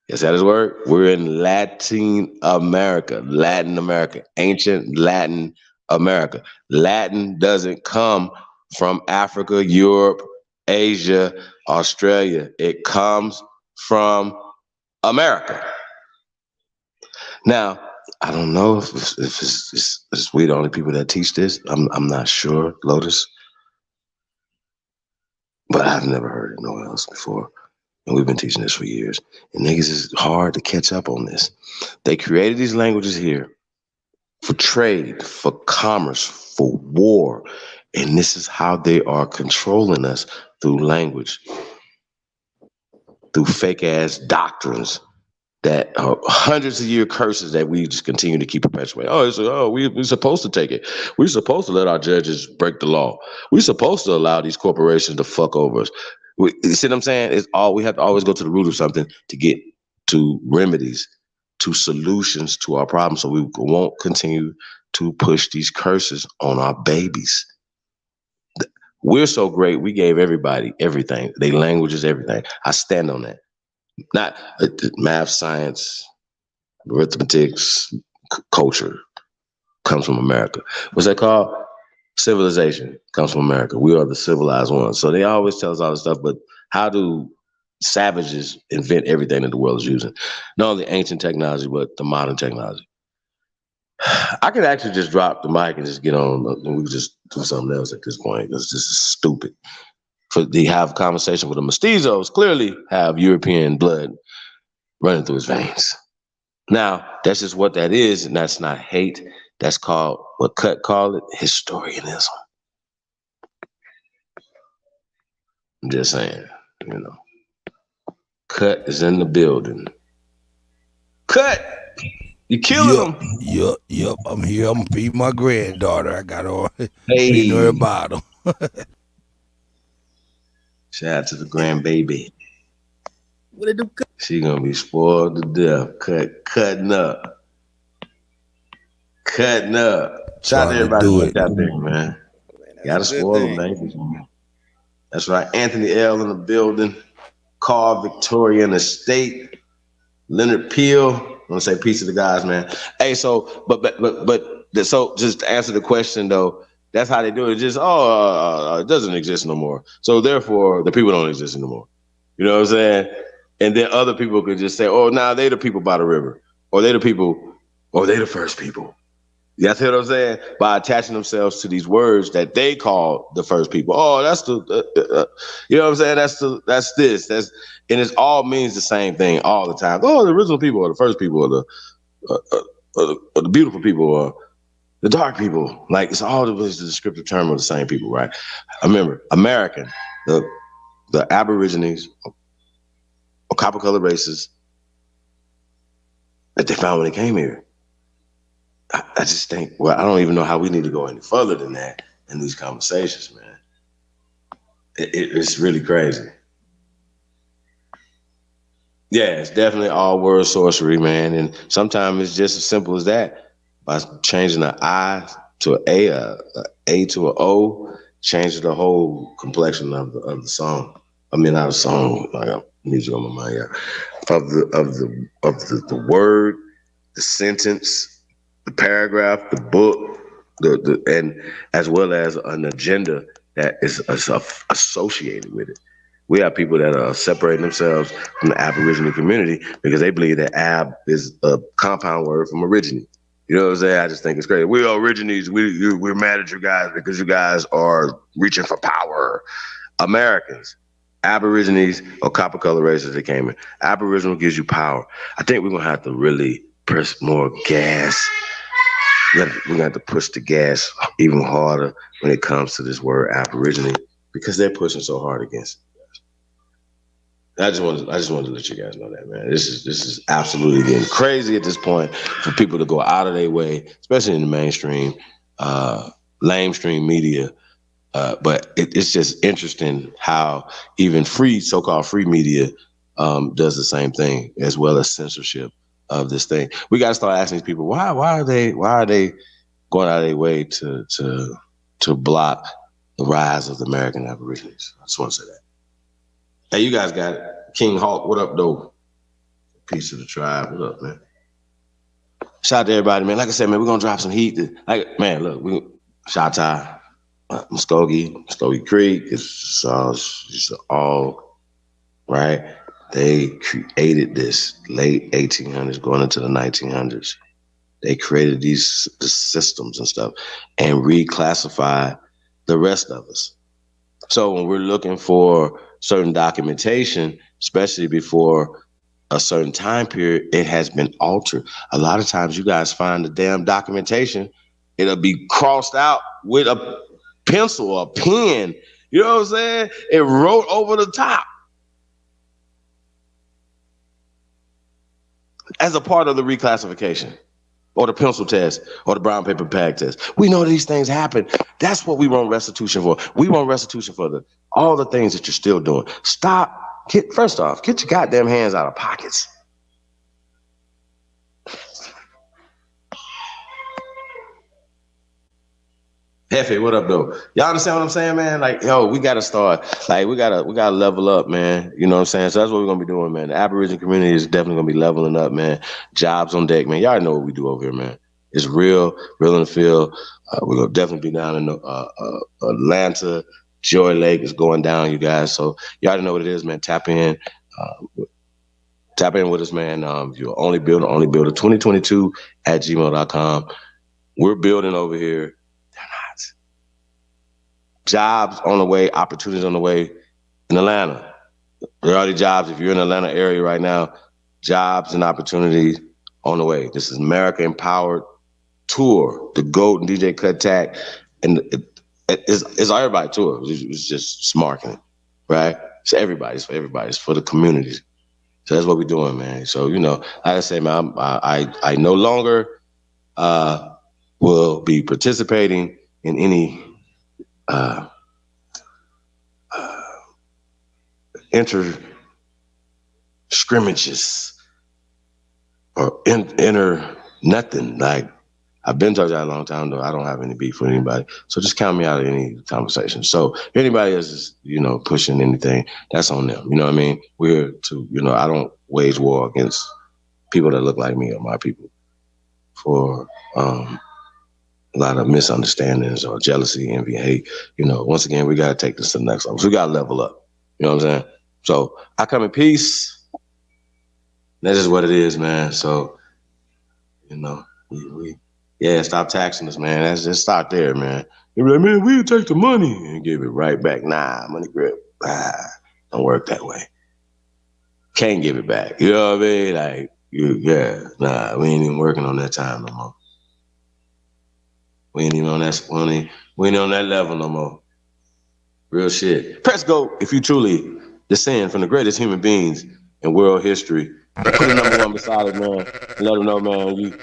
Yes, that is word. We're in Latin America, ancient Latin America. Latin doesn't come from Africa, Europe, Asia, Australia. It comes from America. Now, I don't know if it's we the only people that teach this. I'm not sure, Lotus, but I've never heard it nowhere else before. And we've been teaching this for years. And niggas is hard to catch up on this. They created these languages here for trade, for commerce, for war. And this is how they are controlling us through language, through fake ass doctrines that are hundreds of year curses that we just continue to keep perpetuating. We're supposed to take it. We're supposed to let our judges break the law. We're supposed to allow these corporations to fuck over us. You see what I'm saying? We have to always go to the root of something to get to remedies, to solutions to our problems, so we won't continue to push these curses on our babies. We're so great, we gave everybody everything. They languages, everything. I stand on that. Not math, science, arithmetics, culture comes from America. What's that called? Civilization comes from America. We are the civilized ones. So they always tell us all this stuff, but how do savages invent everything that the world is using? Not only ancient technology, but the modern technology. I could actually just drop the mic and just get on, and we could just do something else at this point, because this is stupid. For to have a conversation with the mestizos, clearly have European blood running through his veins. Now, that's just what that is, and that's not hate. That's called, what Cut called it, historianism. I'm just saying, Cut is in the building. Cut! You killing him. Yep. I'm here. I'm feeding my granddaughter. I got her feeding her Hey, a bottle. shout out to the grandbaby. What they do? She gonna be spoiled to death. Cutting up. Shout out to Trying to everybody do that's it. out there, man. Gotta That's a good spoil them, thing. baby. That's right. Anthony L in the building. Carl Victorian Estate. Leonard Peel. I'm gonna say peace to the guys, man. Hey, so so just to answer the question though, that's how they do it. Just it doesn't exist no more. So therefore, the people don't exist anymore. You know what I'm saying? And then other people could just say, "Oh, now they the people by the river, or they the people, or they the first people." You see what I'm saying? By attaching themselves to these words that they call the first people. Oh, that's the, you know what I'm saying? That's this. And it all means the same thing all the time. Oh, the original people, or the first people, or the beautiful people, or the dark people. Like, it's all the descriptive term of the same people, right? Remember, American, the Aborigines, or copper-colored races that they found when they came here. I just think, I don't even know how we need to go any further than that in these conversations, man. It's really crazy. Yeah, it's definitely all word sorcery, man. And sometimes it's just as simple as that. By changing an I to an A to an O, changes the whole complexion of the song. I mean, not a song, I got music on my mind, yeah. Of the word, the sentence, the paragraph, the book, and as well as an agenda that is associated with it. We have people that are separating themselves from the Aboriginal community because they believe that ab is a compound word from origine. You know what I'm saying? I just think it's crazy. We are origines. We're mad at you guys because you guys are reaching for power. Americans, Aborigines, or copper color races that came in. Aboriginal gives you power. I think we're going to have to really press more gas. We're going to have to push the gas even harder when it comes to this word Aborigine because they're pushing so hard against it. I just wanted to let you guys know that, man. This is absolutely getting crazy at this point for people to go out of their way, especially in the mainstream, lamestream media. But it's just interesting how even so-called free media does the same thing, as well as censorship of this thing. We got to start asking these people why are they going out of their way to block the rise of the American Aborigines? I just want to say that. Hey, you guys got it. King Hawk, what up, though? Peace to the tribe. What up, man? Shout out to everybody, man. Like I said, man, we're going to drop some heat. Man, look, Chahta, Muskogee Creek, it's all, right? They created this late 1800s, going into the 1900s. They created the systems and stuff and reclassified the rest of us. So when we're looking for certain documentation, especially before a certain time period, it has been altered. A lot of times you guys find the damn documentation, it'll be crossed out with a pencil or a pen. You know what I'm saying? It wrote over the top as a part of the reclassification. Or the pencil test, or the brown paper bag test. We know these things happen. That's what we want restitution for. We want restitution for all the things that you're still doing. First off, get your goddamn hands out of pockets. Hefe, what up, though? Y'all understand what I'm saying, man? Like, yo, we gotta start. Like, we gotta level up, man. You know what I'm saying? So that's what we're gonna be doing, man. The Aboriginal community is definitely gonna be leveling up, man. Jobs on deck, man. Y'all already know what we do over here, man. It's real in the field. We're gonna definitely be down in Atlanta. Joy Lake is going down, you guys. So y'all already know what it is, man. Tap in with us, man. You're only builder 2022 at gmail.com. We're building over here. Jobs on the way, opportunities on the way in Atlanta. There are already jobs. If you're in the Atlanta area right now, jobs and opportunities on the way. This is America Empowered Tour, the GOAT and DJ Cut Tack. And it's everybody tour. It's just marketing, right? It's everybody. It's for everybody. It's for the communities. So that's what we're doing, man. So, you know, like I say, man, I no longer will be participating in any inter scrimmages or inner nothing. Like, I've been told you a long time, though, I don't have any beef with anybody. So just count me out of any conversation. So if anybody is, you know, pushing anything, that's on them. You know what I mean? We're to, you know, I don't wage war against people that look like me or my people for a lot of misunderstandings or jealousy, envy, hate. You know, once again, we got to take this to the next level. So we got to level up. You know what I'm saying? So I come in peace. That's just what it is, man. So, you know, yeah, stop taxing us, man. That's just start there, man. You're like, man, we'll take the money and give it right back. Nah, money grip. Don't work that way. Can't give it back. You know what I mean? Like, we ain't even working on that time no more. We ain't even on that money. We ain't on that level no more. Real shit. Press go if you truly descend from the greatest human beings in world history. Put the number one beside it, man. And let them know, man, you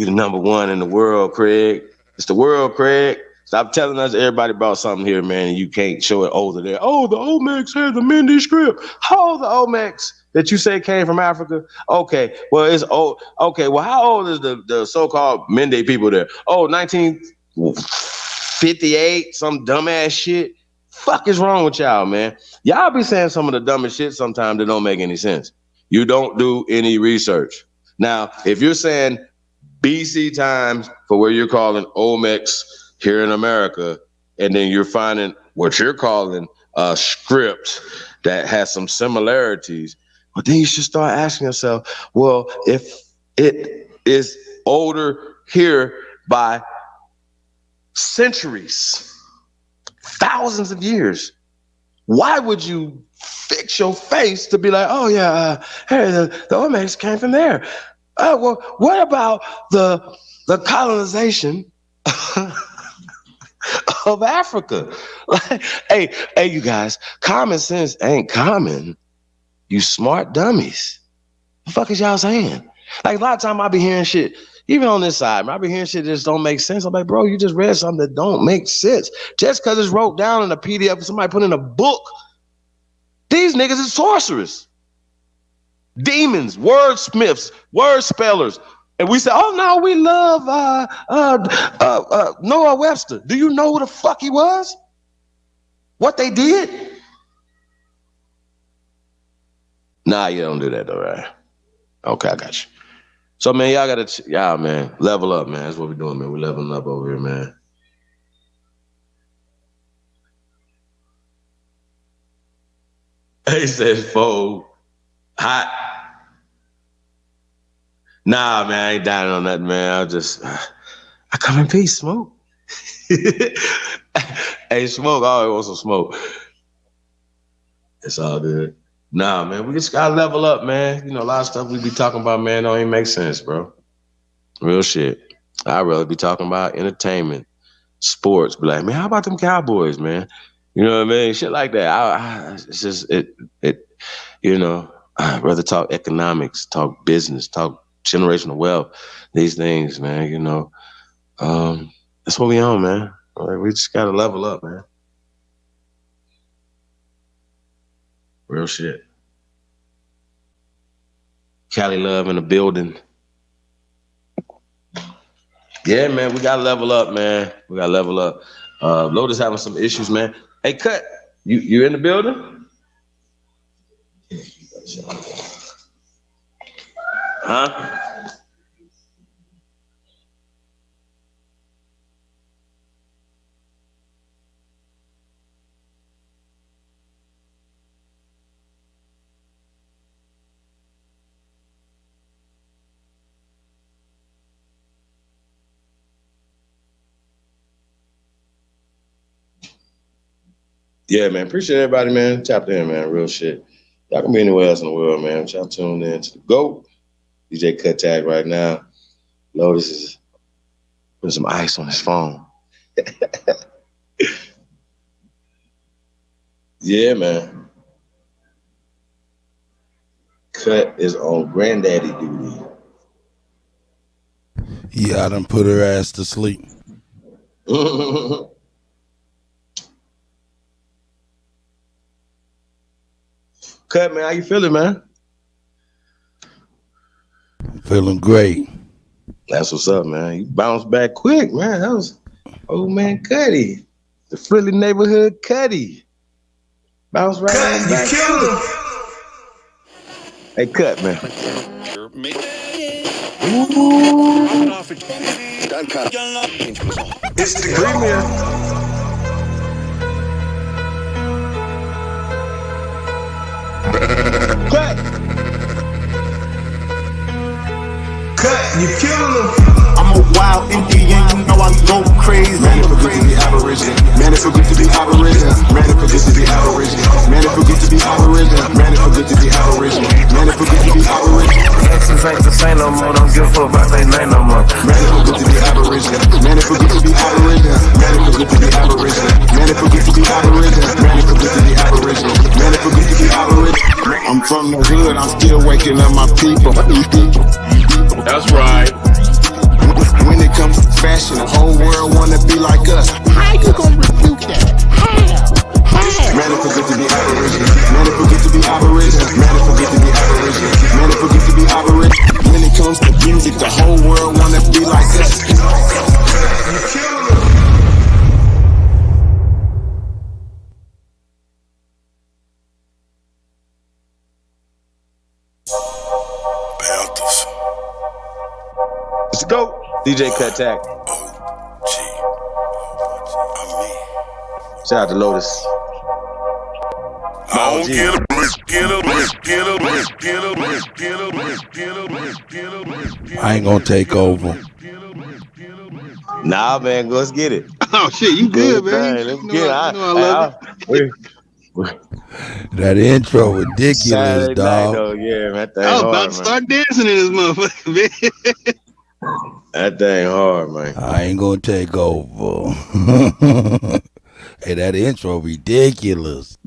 the number one in the world, Craig. It's the world, Craig. Stop telling us everybody about something here, man, and you can't show it over there. Oh, the Olmecs had the Mendy script. How the Olmecs that you say came from Africa? Okay, well, it's old. Okay, well, how old is the so-called Mendy people there? Oh, 1958, some dumbass shit. Fuck is wrong with y'all, man? Y'all be saying some of the dumbest shit sometimes that don't make any sense. You don't do any research. Now, if you're saying BC times for where you're calling Olmecs here in America, and then you're finding what you're calling a script that has some similarities. But then you should start asking yourself, well, if it is older here by centuries, thousands of years, why would you fix your face to be like, oh yeah, hey, the Olmecs came from there? Well, what about the colonization of Africa? Like, hey, you guys, common sense ain't common. You smart dummies. The fuck is y'all saying? Like a lot of time I be hearing shit, even on this side, I be hearing shit that just don't make sense. I'm like, bro, you just read something that don't make sense. Just because it's wrote down in a PDF, somebody put in a book, these niggas is sorcerers, demons, wordsmiths, word spellers. And we say, oh no, we love Noah Webster. Do you know who the fuck he was? What they did? Nah, you don't do that though, right? Okay, I got you. So man, y'all man, level up, man. That's what we're doing, man. We're leveling up over here, man. He says, fold, hot. Nah, man, I ain't dying on that, man. I come in peace, smoke. Hey, smoke, I always want some smoke. It's all good. Nah, man, we just gotta level up, man. You know, a lot of stuff we be talking about, man, don't even make sense, bro. Real shit. I'd rather be talking about entertainment, sports. Be like, man, how about them Cowboys, man? You know what I mean? Shit like that. It's just, you know, I'd rather talk economics, talk business, talk generational wealth, these things, man, you know. That's what we on, man. Like, we just gotta level up, man. Real shit. Cali Love in the building. Yeah, man, we gotta level up, man. We gotta level up. Lotus having some issues, man. Hey, Cut, you in the building? Huh? Yeah, man. Appreciate everybody, man. Tapped in, man. Real shit. Y'all can be anywhere else in the world, man. Y'all tuned in to the GOAT. DJ Cut Tag right now. Lotus is putting some ice on his phone. Yeah, man. Cut is on granddaddy duty. Yeah, I done put her ass to sleep. Cut, man, how you feeling, man? Feeling great. That's what's up, man. You bounced back quick, man. That was old man Cuddy. The friendly neighborhood Cuddy. Bounced right on back. You killed him. Hey, Cut, man. Ooh. It's the Green Man. Cut! You killing them. I'm a wild Indian, you know I go crazy. Man, it forget to be Aboriginal. Man, it forget to be Aboriginal. Man, it forget to be Aboriginal. Man, it forget to be Aboriginal. Man, it forget to be Aboriginal. Man, it forget to be Aboriginal. Exes ain't the same no more, don't give a fuck about they name no more. Man, it forget to be Aboriginal. Man, it forget to be Aboriginal. Man, it forget to be Aboriginal. Man, it forget to be Aboriginal. Man, it forget to be Aboriginal. Man, it forget to be Aboriginal. I'm from the hood, I'm still waking up my people. That's right. When it comes to fashion, the whole world wanna be like us. How you gonna rebuke that? How? Man, it forget to be Aboriginal. Man, it forget to be Aboriginal. Man, it forget to be Aboriginal. Man, it forget to be Aboriginal. When it comes to music, the whole world wanna be like us. Let's go. DJ Cut Tag. I'm me. Shout out to Lotus. I don't get I ain't gonna take over. Nah, man, let's get it. Oh shit, you good, man? Let's You get it. know I love it. That intro ridiculous, Saturday night, dog. though, yeah, man, that thing I was about hard, to man. start dancing in this motherfucker, man. That thing hard, man. I ain't gonna take over. Hey, that intro ridiculous.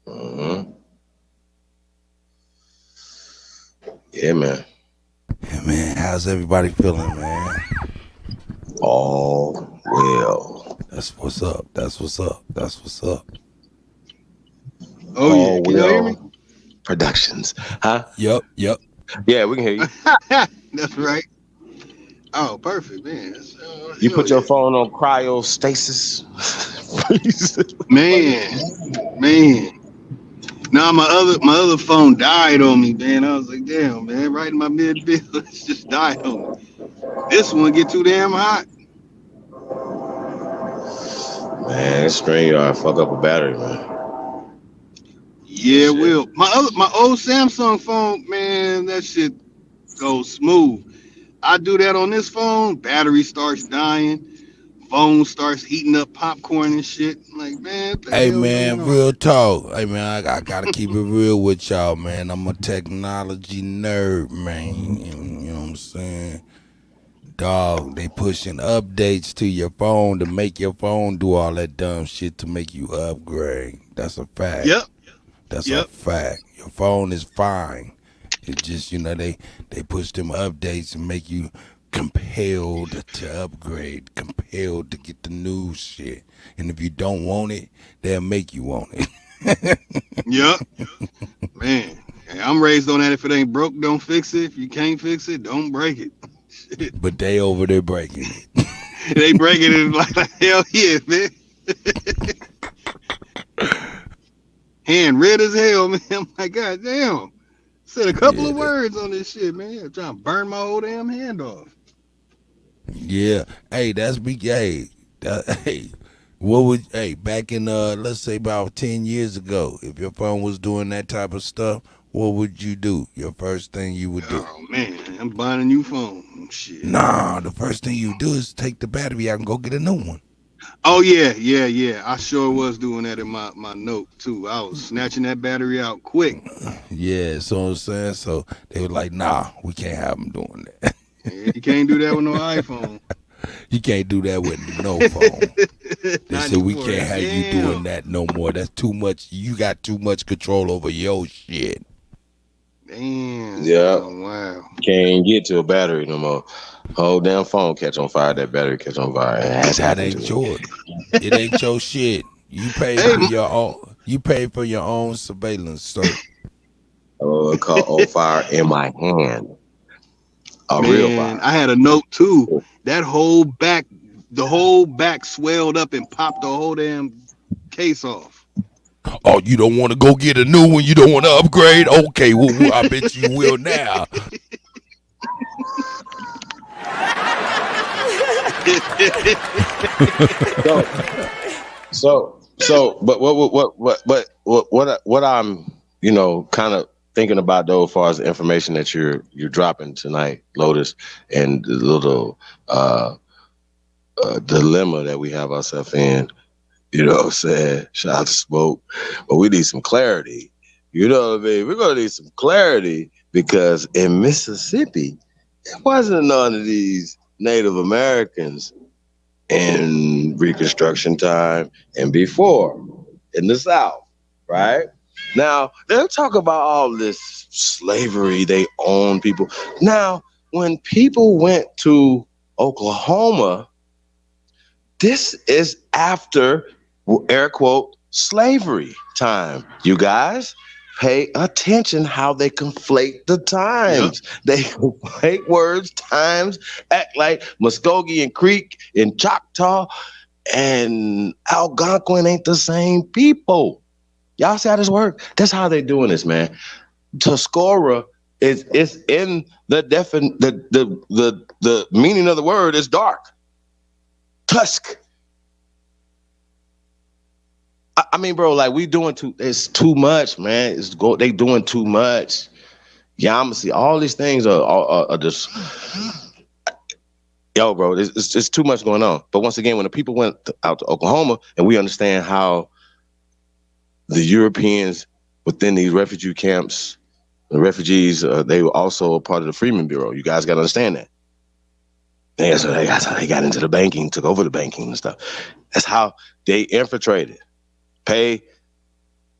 Mm-hmm. Yeah, man. Hey, man, how's everybody feeling, man? All well. That's what's up. That's what's up. That's what's up. Oh yeah, can y'all hear me? Productions, huh? Yep. Yeah, we can hear you. That's right. Oh, perfect, man. You put your phone on cryostasis. man. Nah, my other phone died on me, man. I was like, damn, man, right in my mid bill, it's just died on me. This one get too damn hot. Man, this StreamYard fuck up a battery, man. Yeah, it will. My old Samsung phone, man, that shit goes smooth. I do that on this phone, battery starts dying, phone starts heating up popcorn and shit. I'm like, man, what the Hey, hell man, going on? real talk. Hey, man, I gotta keep it real with y'all, man. I'm a technology nerd, man. You know what I'm saying? Dog, they pushing updates to your phone to make your phone do all that dumb shit to make you upgrade. That's a fact. Yep. That's a fact. Your phone is fine. It's just, they push them updates and make you compelled to upgrade, compelled to get the new shit. And if you don't want it, they'll make you want it. Yep. Man, hey, I'm raised on that. If it ain't broke, don't fix it. If you can't fix it, don't break it. Shit. But they over there breaking it. They breaking it like hell yeah, man. Hand red as hell, man. I'm like, God damn. Said a couple of words on this shit, man. I'm trying to burn my whole damn hand off. Yeah. Hey, that's big. Hey, what would back in let's say about 10 years ago, if your phone was doing that type of stuff, what would you do? Your first thing you would do? Oh man, I'm buying a new phone. Shit. Nah, the first thing you do is take the battery out and go get a new one. Oh yeah. I sure was doing that in my note too. I was snatching that battery out quick. Yeah, so I'm saying. So they were like, nah, we can't have them doing that. Yeah, you can't do that with no iPhone. You can't do that with no phone. They said we can't have you doing that no more. That's too much. You got too much control over your shit. Damn. Yeah. Oh, wow. Can't get to a battery no more. Whole damn phone catch on fire. That battery catch on fire. That ain't yours. It ain't your shit. You pay for your own. You pay for your own surveillance, sir. Oh, it caught fire in my hand. Real fire. I had a note too. That the whole back swelled up and popped the whole damn case off. Oh, you don't want to go get a new one? You don't want to upgrade? Okay, well, I bet you will now. But what I'm kind of thinking about though, as far as the information that you're dropping tonight, Lotus, and the little dilemma that we have ourselves in, what I'm saying? Shout out to Smoke, but we need some clarity. You know what I mean? We're gonna need some clarity because in Mississippi, it wasn't none of these Native Americans in Reconstruction time and before in the South, right? Now, they'll talk about all this slavery, they own people. Now, when people went to Oklahoma, this is after, air quote, slavery time. You guys pay attention how they conflate the times. Yep. They conflate words, times, act like Muskogee and Creek and Choctaw and Algonquin ain't the same people. Y'all see how this works? That's how they doing this, man. Tuscarora is in the the meaning of the word is dark. Tusk. I mean, bro, like it's too much, man. They doing too much. Yamasee, all these things are just, yo, bro, it's too much going on. But once again, when the people went out to Oklahoma, and we understand how the Europeans within these refugee camps, the refugees, they were also a part of the Freedmen Bureau. You guys got to understand that. That's how they got into the banking, took over the banking and stuff. That's how they infiltrated. Pay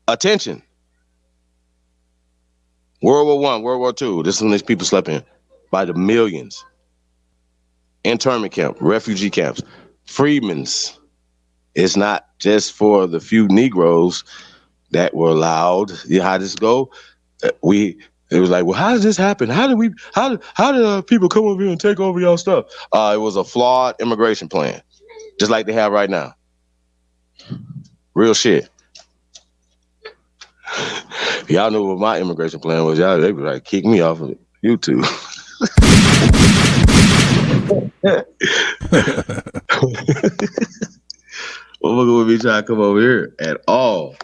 attention. World War I, World War II, this is when these people slept in by the millions. Internment camp, refugee camps, freedmen's. It's not just for the few Negroes that were allowed. You know how this go? It was like, well, how does this happen? How did people come over here and take over y'all stuff? It was a flawed immigration plan, just like they have right now. Real shit. Y'all know what my immigration plan was. Y'all, they would like kick me off of YouTube. Motherfucker would be trying to come over here at all.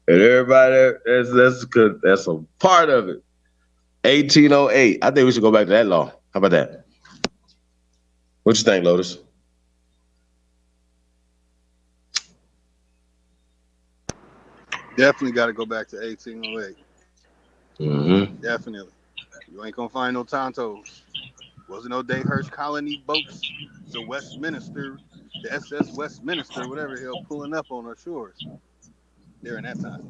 And everybody, that's a part of it. 1808. I think we should go back to that law. How about that? What you think, Lotus? Definitely got to go back to 1808. Mm-hmm. Definitely. You ain't gonna find no Tontos. Wasn't no Dayhurst colony boats. So Westminster, the SS Westminster, whatever the hell, pulling up on our shores during that time.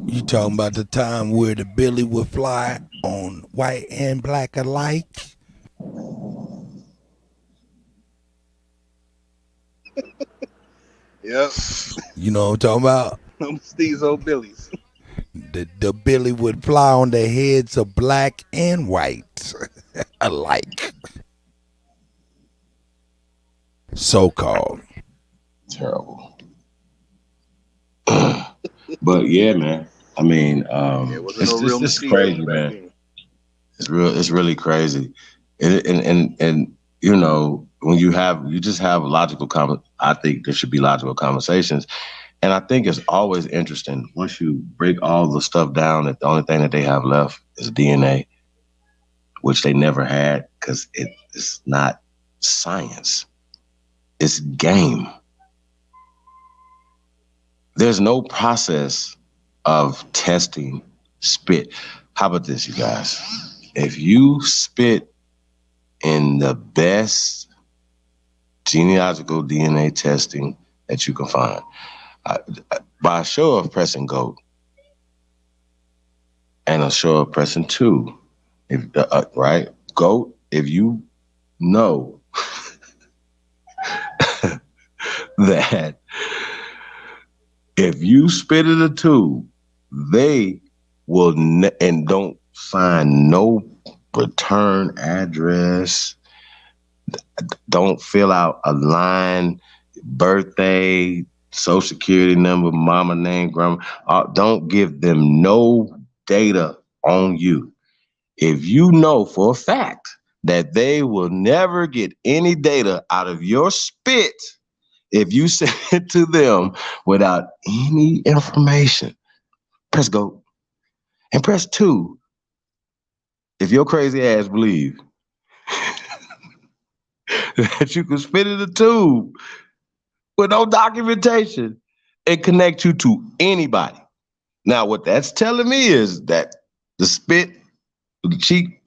You talking about the time where the Billy would fly on white and black alike? Yep. You know what I'm talking about? These old Billies. The Billy would fly on the heads of black and white alike. So-called. Terrible. But yeah, man. I mean, it's crazy, man. It's really crazy. And you know, when you just have I think there should be logical conversations. And I think it's always interesting once you break all the stuff down that the only thing that they have left is DNA, which they never had because it's not science. It's game. There's no process of testing spit. How about this, you guys? If you spit in the best genealogical DNA testing that you can find, by a show of pressing GOAT and a show of pressing 2, right? GOAT, if you know that if you spit in a tube, they will and don't sign no return address, don't fill out a line, birthday, social security number, mama name, grandma, don't give them no data on you. If you know for a fact that they will never get any data out of your spit, if you send it to them without any information, press GOAT. And press 2 if your crazy ass believe that you can spit in a tube with no documentation and connect you to anybody. Now, what that's telling me is that the spit, the cheek,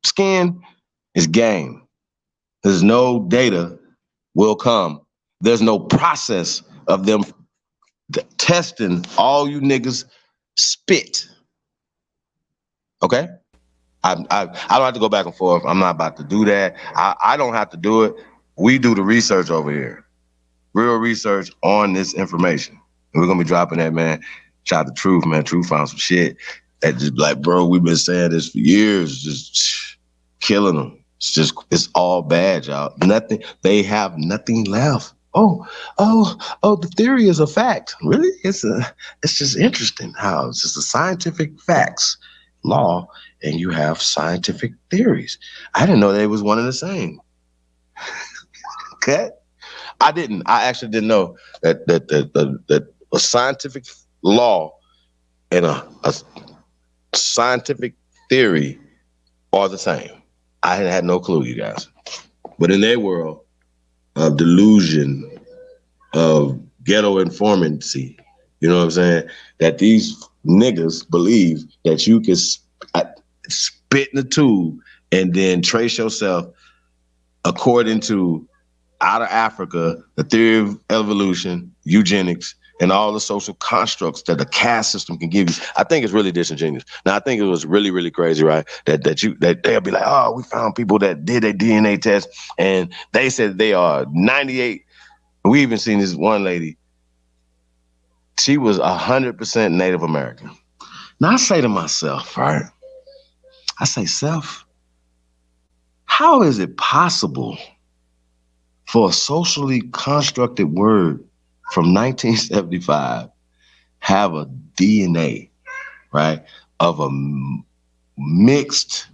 skin is game. There's no data will come. There's no process of them testing all you niggas spit. Okay? I don't have to go back and forth. I'm not about to do that. I don't have to do it. We do the research over here. Real research on this information. And we're going to be dropping that, man. Shout out to Truth, man. Truth found some shit that just like, bro, we've been saying this for years, just killing them. It's all bad, y'all. Nothing. They have nothing left. Oh, the theory is a fact. Really? It's just interesting how it's just a scientific facts law and you have scientific theories. I didn't know they was one and the same. Okay? I didn't. I actually didn't know that a scientific law and a scientific theory are the same. I had no clue, you guys. But in their world of delusion, of ghetto informancy, you know what I'm saying? That these niggas believe that you can spit in the tube and then trace yourself according to out of Africa, the theory of evolution, eugenics, and all the social constructs that the caste system can give you. I think it's really disingenuous. Now, I think it was really, really crazy, right? That they'll be like, oh, we found people that did a DNA test and they said they are 98. We even seen this one lady. She was 100% Native American. Now I say to myself, right? I say, self, how is it possible for a socially constructed word from 1975 have a DNA, right, of a mixed,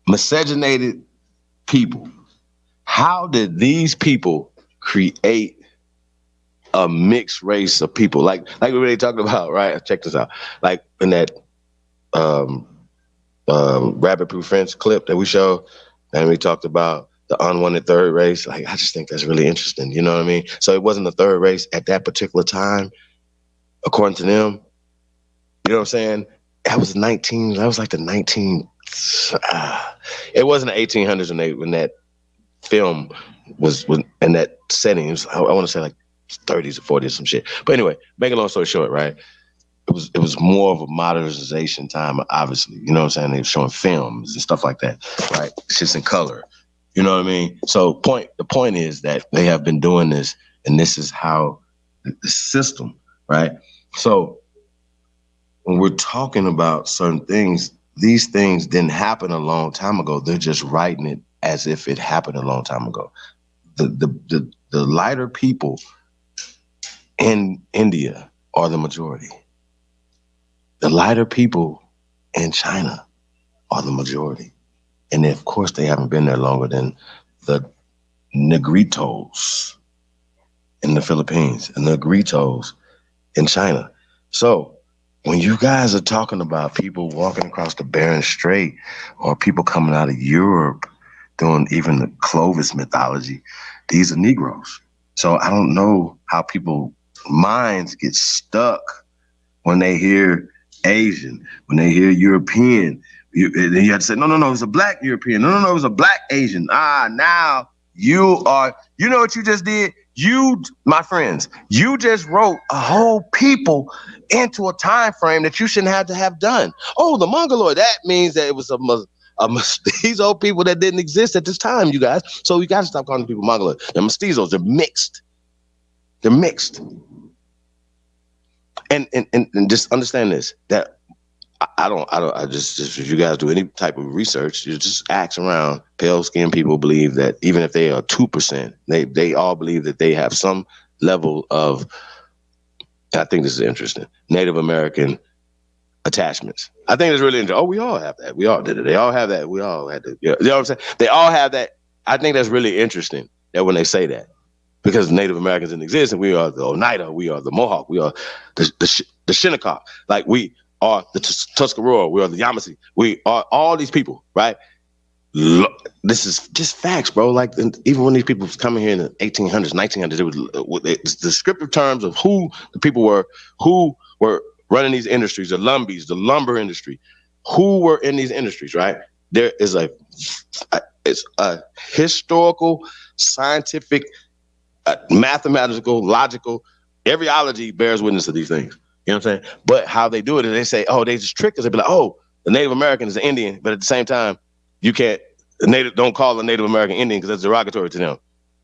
miscegenated people? How did these people create a mixed race of people? Like we really talked about, right? Check this out. Like in that Rabbit Proof Fence clip that we showed, and we talked about the unwanted third race. Like, I just think that's really interesting. You know what I mean? So it wasn't a third race at that particular time, according to them. You know what I'm saying? That was like the 19, it wasn't the 1800s when that film was in that setting. It was, I want to say like 30s or 40s, some shit. But anyway, make a long story short, right? It was more of a modernization time, obviously. You know what I'm saying? They were showing films and stuff like that, right? It's just in color. You know what I mean? So the point is that they have been doing this, and this is how the system, right? So when we're talking about certain things, these things didn't happen a long time ago. They're just writing it as if it happened a long time ago. The lighter people in India are the majority. The lighter people in China are the majority. And of course, they haven't been there longer than the Negritos in the Philippines and the Negritos in China. So when you guys are talking about people walking across the Bering Strait or people coming out of Europe doing even the Clovis mythology, these are Negroes. So I don't know how people's minds get stuck when they hear Asian, when they hear European. Then you have to say, no, it was a black European. No, it was a black Asian. Now you know what you just did? You, my friends, you just wrote a whole people into a time frame that you shouldn't have to have done. Oh, the Mongoloid, that means that it was these old people that didn't exist at this time, you guys. So you got to stop calling people Mongoloid. They're mestizos, they're mixed. They're mixed. And just understand this, that I just if you guys do any type of research, you just ask around. Pale skinned people believe that even if they are 2%, they all believe that they have some level of, I think this is interesting, Native American attachments. I think it's really interesting. Oh, we all have that. We all did it. They all have that. We all had to. You know what I'm saying? They all have that. I think that's really interesting that when they say that, because Native Americans didn't exist, and we are the Oneida, we are the Mohawk, we are the Shinnecock, like we are the Tuscarora, we are the Yamasee, we are all these people, right? This is just facts, bro. Like, even when these people was coming here in the 1800s, 1900s, it was the descriptive terms of who the people were, who were running these industries, the lumbies, the lumber industry, who were in these industries, right? There is it's a historical, scientific, mathematical, logical, everyology bears witness to these things. You know what I'm saying? But how they do it is they say, oh, they just trick us. They be like, oh, the Native American is an Indian, but at the same time, you can't, don't call a Native American Indian because that's derogatory to them.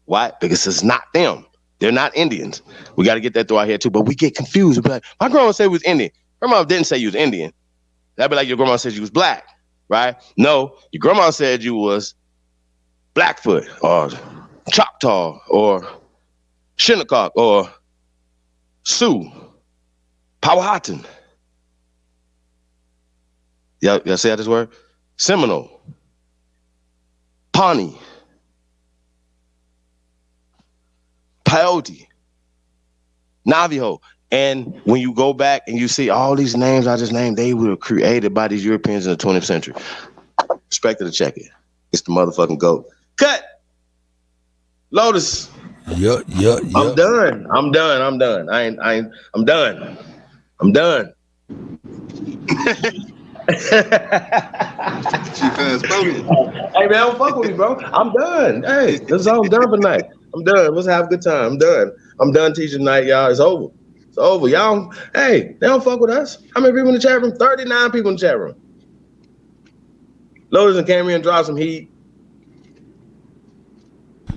Why? Because it's not them. They're not Indians. We got to get that through our head too. But we get confused. We be like, my grandma said we was Indian. Her mom didn't say you was Indian. That'd be like your grandma said you was black, right? No, your grandma said you was Blackfoot or Choctaw or Shinnecock or Sioux, Powhatan. Y'all say that this word? Seminole, Pawnee, peyote, Navajo. And when you go back and you see all these names I just named, they were created by these Europeans in the 20th century. Respect to check it. It's the motherfucking GOAT. Cut. Lotus. Yup. I'm done. I'm done. I'm done. I'm done. She fast spoken. Hey man, don't fuck with me, bro. I'm done. Hey, that's all. I'm done for tonight. I'm done. Let's have a good time. I'm done. I'm done teaching tonight, y'all. It's over. It's over. Y'all, hey, they don't fuck with us. How many people in the chat room? 39 people in the chat room. Lotus and came in and dropped some heat.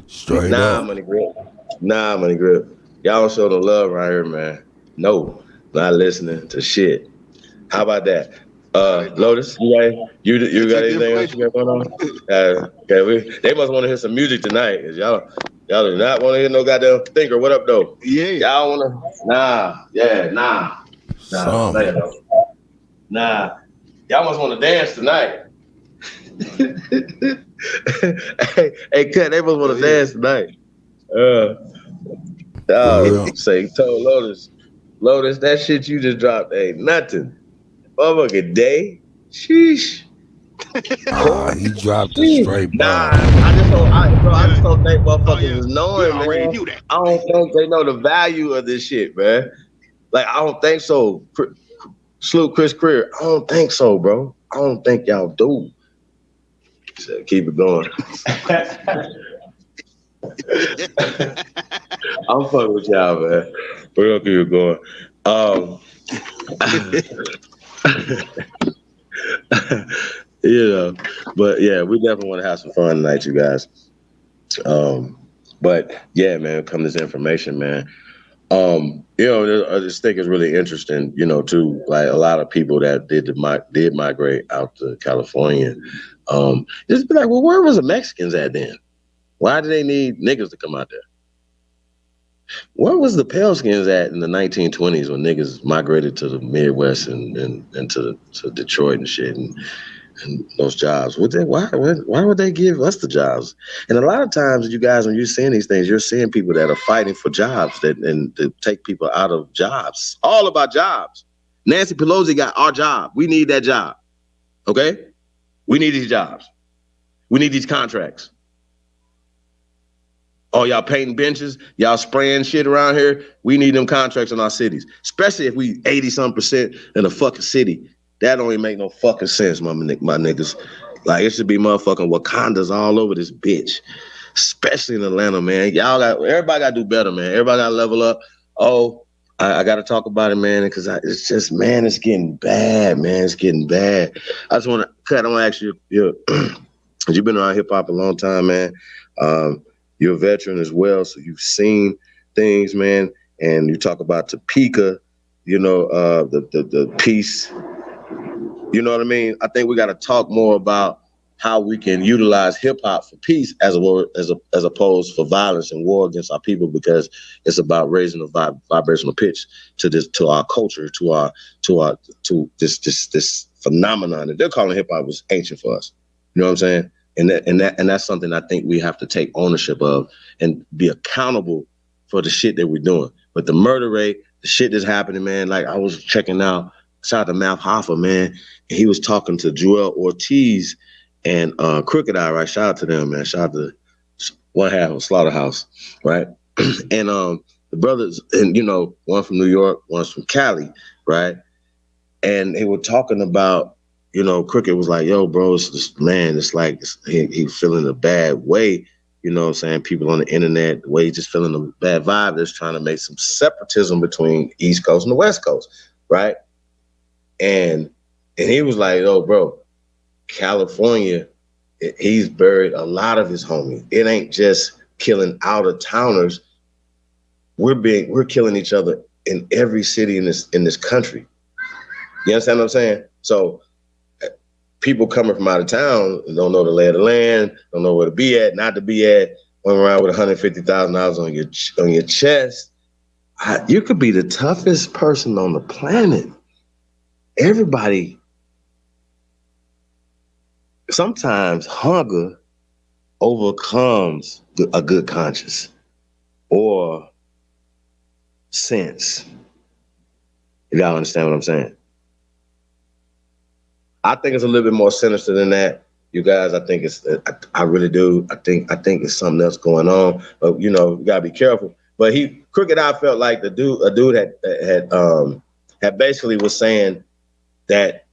Straight up. Money grip. Money grip. Y'all don't show the love right here, man. No, not listening to shit. How about that? Lotus, you got anything else you got going on? Okay, they must want to hear some music tonight. Cause y'all do not want to hear no goddamn thinker. What up though? Yeah. Y'all want to? Nah. Y'all must want to dance tonight. hey, cut. They must want to dance tonight. Say, told Lotus, that shit you just dropped ain't nothing. Motherfucking day. Sheesh. He dropped it straight bomb. I just don't think motherfuckers is knowing, man. Knew that. I don't think they know the value of this shit, man. Like, I don't think so. Salute Chris Creer. I don't think so, bro. I don't think y'all do. So keep it going. I'm fucking with y'all, man. We're gonna keep it going. But yeah, we definitely want to have some fun tonight, you guys. But yeah, man, come this information, man. I just think it's really interesting, too. Like a lot of people that did migrate out to California, just be like, well, where was the Mexicans at then? Why do they need niggas to come out there? Where was the pale skins at in the 1920s when niggas migrated to the Midwest and to Detroit and shit and those jobs? Why would they give us the jobs? And a lot of times, you guys, when you're seeing these things, you're seeing people that are fighting for jobs and to take people out of jobs. All about jobs. Nancy Pelosi got our job. We need that job. Okay? We need these jobs. We need these contracts. Oh, y'all painting benches, y'all spraying shit around here. We need them contracts in our cities, especially if we 80-some% in a fucking city. That don't even make no fucking sense, my niggas. Like, it should be motherfucking Wakandas all over this bitch, especially in Atlanta, man. Everybody got to do better, man. Everybody got to level up. Oh, I got to talk about it, man, because it's just, man, it's getting bad, man. It's getting bad. I just want to cut. I want to ask you, you've been around hip hop a long time, man. You're a veteran as well, so you've seen things, man. And you talk about Topeka, the peace. You know what I mean? I think we got to talk more about how we can utilize hip hop for peace as opposed for violence and war against our people, because it's about raising the vibrational pitch to our culture, to this phenomenon that they're calling hip hop was ancient for us. You know what I'm saying? And that's something I think we have to take ownership of and be accountable for the shit that we're doing. But the murder rate, the shit that's happening, man, like I was checking out, shout out to Math Hoffa, man, and he was talking to Joel Ortiz and Crooked Eye, right? Shout out to them, man. Shout out to one half of Slaughterhouse, right? And the brothers, and one from New York, one's from Cali, right? And they were talking about, Crooked was like, yo, bro, it's like he feeling a bad way, you know what I'm saying? People on the internet, the way he's just feeling a bad vibe, that's trying to make some separatism between East Coast and the West Coast, right? And he was like, oh, bro, California, he's buried a lot of his homies. It ain't just killing out-of-towners. We're killing each other in every city in this country. You understand what I'm saying? So people coming from out of town don't know the lay of the land, don't know where to be at, not to be at, going around with $150,000 on your chest. You could be the toughest person on the planet. Everybody, sometimes hunger overcomes a good conscience. or sense. If y'all understand what I'm saying. I think it's a little bit more sinister than that. You guys, I think it's, I really do. I think it's something else going on. But you know, you gotta be careful. But Crooked Eye felt like a dude had basically was saying that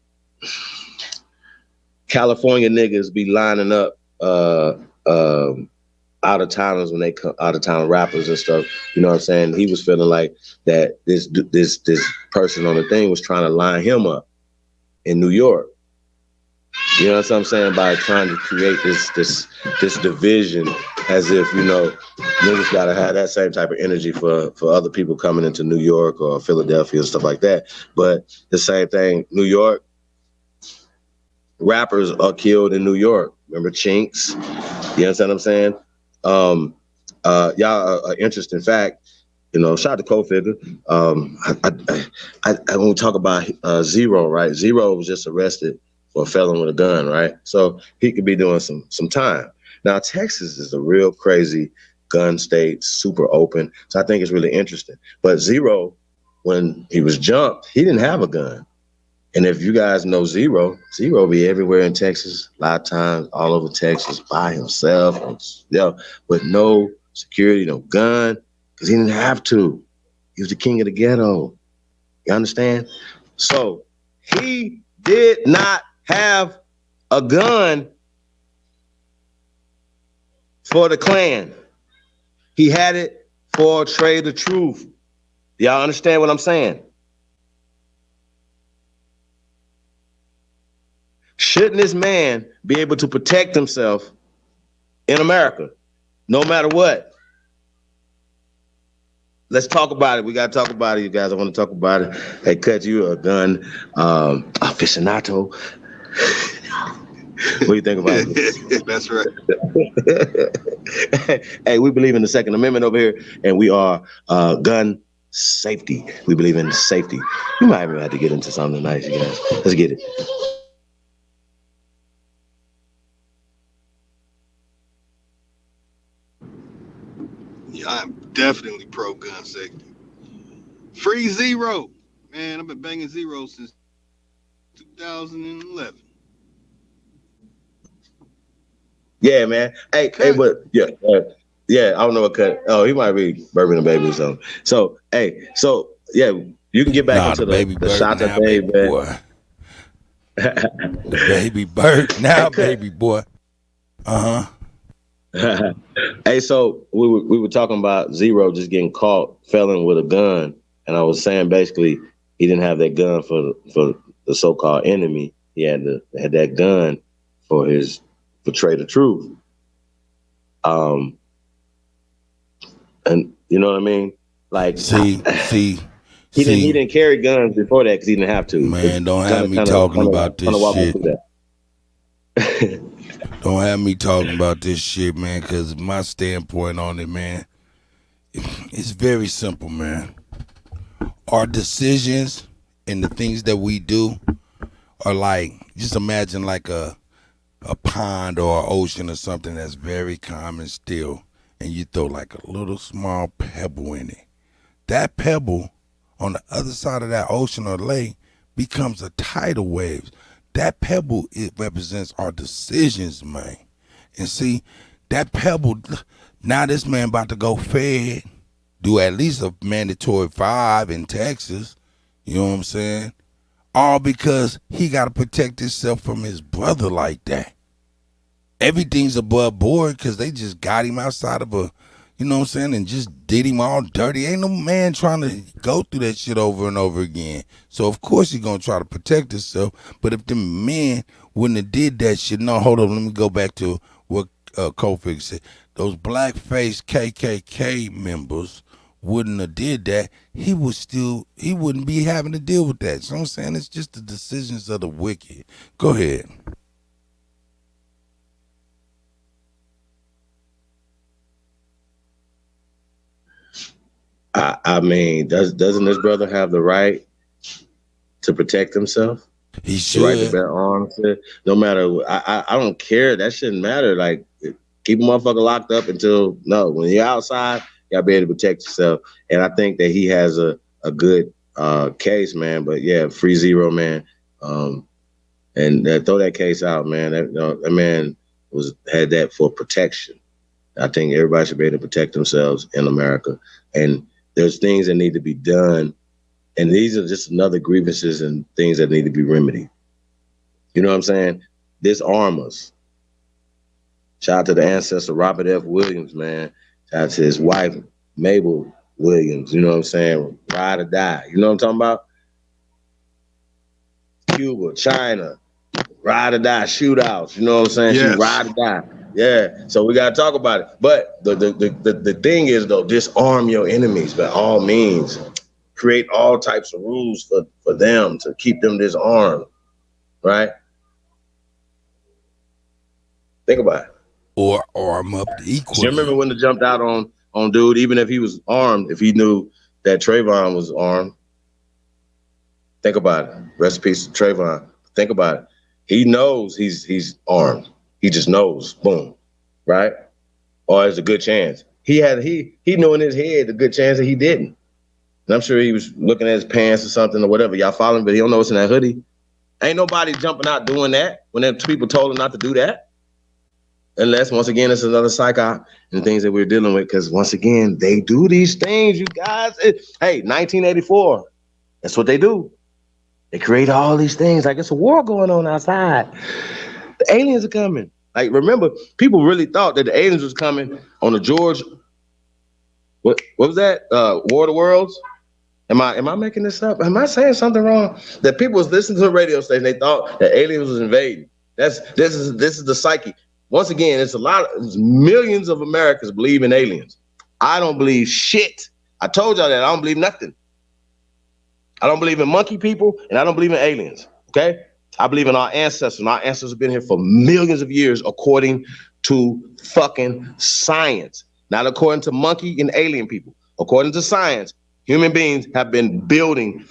California niggas be lining up out of towners when they come out of town rappers and stuff. You know what I'm saying? He was feeling like that this person on the thing was trying to line him up in New York. You know what I'm saying? By trying to create this division, as if, you know, niggas gotta have that same type of energy for other people coming into New York or Philadelphia and stuff like that. But the same thing, New York, rappers are killed in New York. Remember Chinks? You understand what I'm saying? Y'all, an interesting fact, you know, shout out to Co-Figure. I want to talk about Zero, right? Zero was just arrested for a felon with a gun, right? So he could be doing some time. Now, Texas is a real crazy gun state, super open. So I think it's really interesting. But Zero, when he was jumped, he didn't have a gun. And if you guys know Zero be everywhere in Texas, a lot of times all over Texas by himself, with no security, no gun, because he didn't have to. He was the king of the ghetto. You understand? So he did not have a gun for the Klan. He had it for Trade the Truth. Y'all understand what I'm saying? Shouldn't this man be able to protect himself in America, no matter what? Let's talk about it. We got to talk about it, you guys. I want to talk about it. Hey, Cut, you a gun aficionado. What do you think about it? That's right. Hey, we believe in the Second Amendment over here, and we are gun safety. We believe in safety. We might even have to get into something nice, you guys. Let's get it. Yeah, I'm definitely pro gun safety. Free Zero. Man, I've been banging Zero since 2011. Yeah, man. Hey, but yeah, I don't know what Cut. Oh, he might be Bourbon and Baby or something. So, hey, yeah, you can get back into the Chahta Baby, man. Boy. The baby bird now, baby boy. Hey, so we were talking about Zero just getting caught felon with a gun, and I was saying basically he didn't have that gun for the so-called enemy. He had that gun for Trade the Truth. And you know what I mean? Like, see. He didn't carry guns before that because he didn't have to. Man, don't have me talking about this shit. Don't have me talking about this shit, man, because my standpoint on it, man, it's very simple, man. Our decisions and the things that we do are like, just imagine like a pond or an ocean or something that's very calm and still, and you throw like a little small pebble in it. That pebble on the other side of that ocean or lake becomes a tidal wave. That pebble, it represents our decisions, man. And see, that pebble, now this man about to go fed, do at least a mandatory 5 in Texas, you know what I'm saying? All because he got to protect himself from his brother like that. Everything's above board because they just got him outside of a, you know what I'm saying, and just did him all dirty. Ain't no man trying to go through that shit over and over again. So, of course, he's going to try to protect himself. But if the men wouldn't have did that shit, no, hold on, let me go back to what Kofi said. Those blackface KKK members wouldn't have did that, he wouldn't be having to deal with that. So I'm saying it's just the decisions of the wicked. Go ahead. I mean, doesn't this brother have the right to protect himself? He should. The right to bear arms. No matter, I don't care. That shouldn't matter. Like, keep a motherfucker locked up until, no, when you're outside, You gotta be able to protect yourself. And I think that he has a good case, man. But yeah, free zero, man. And throw that case out, man. That man had that for protection. I think everybody should be able to protect themselves in America. And there's things that need to be done. And these are just another grievances and things that need to be remedied. You know what I'm saying? Disarm us. Shout out to the ancestor Robert F. Williams, man. Shout out to his wife, Mabel Williams. You know what I'm saying? Ride or die. You know what I'm talking about? Cuba, China, ride or die shootouts. You know what I'm saying? Yes. She ride or die. Yeah. So we gotta talk about it. But the thing is though, disarm your enemies by all means. Create all types of rules for them to keep them disarmed. Right? Think about it. Or arm up equally. You remember when they jumped out on dude, even if he was armed, if he knew that Trayvon was armed? Think about it. Rest in peace to Trayvon. Think about it. He knows he's armed. He just knows. Boom. Right? Or there's a good chance. He knew in his head the good chance that he didn't. And I'm sure he was looking at his pants or something or whatever. Y'all follow him, but he don't know what's in that hoodie. Ain't nobody jumping out doing that when them people told him not to do that. Unless, once again, it's another psyop and things that we're dealing with. Because, once again, they do these things, you guys. Hey, 1984, that's what they do. They create all these things. Like, it's a war going on outside. The aliens are coming. Like, remember, people really thought that the aliens was coming on the George, what was that? War of the Worlds? Am I making this up? Am I saying something wrong? That people was listening to the radio station, they thought that aliens was invading. This is the psyche. Once again, it's millions of Americans believe in aliens. I don't believe shit. I told y'all that I don't believe nothing. I don't believe in monkey people, and I don't believe in aliens. Okay? I believe in our ancestors, and our ancestors have been here for millions of years according to fucking science. Not according to monkey and alien people. According to science, human beings have been building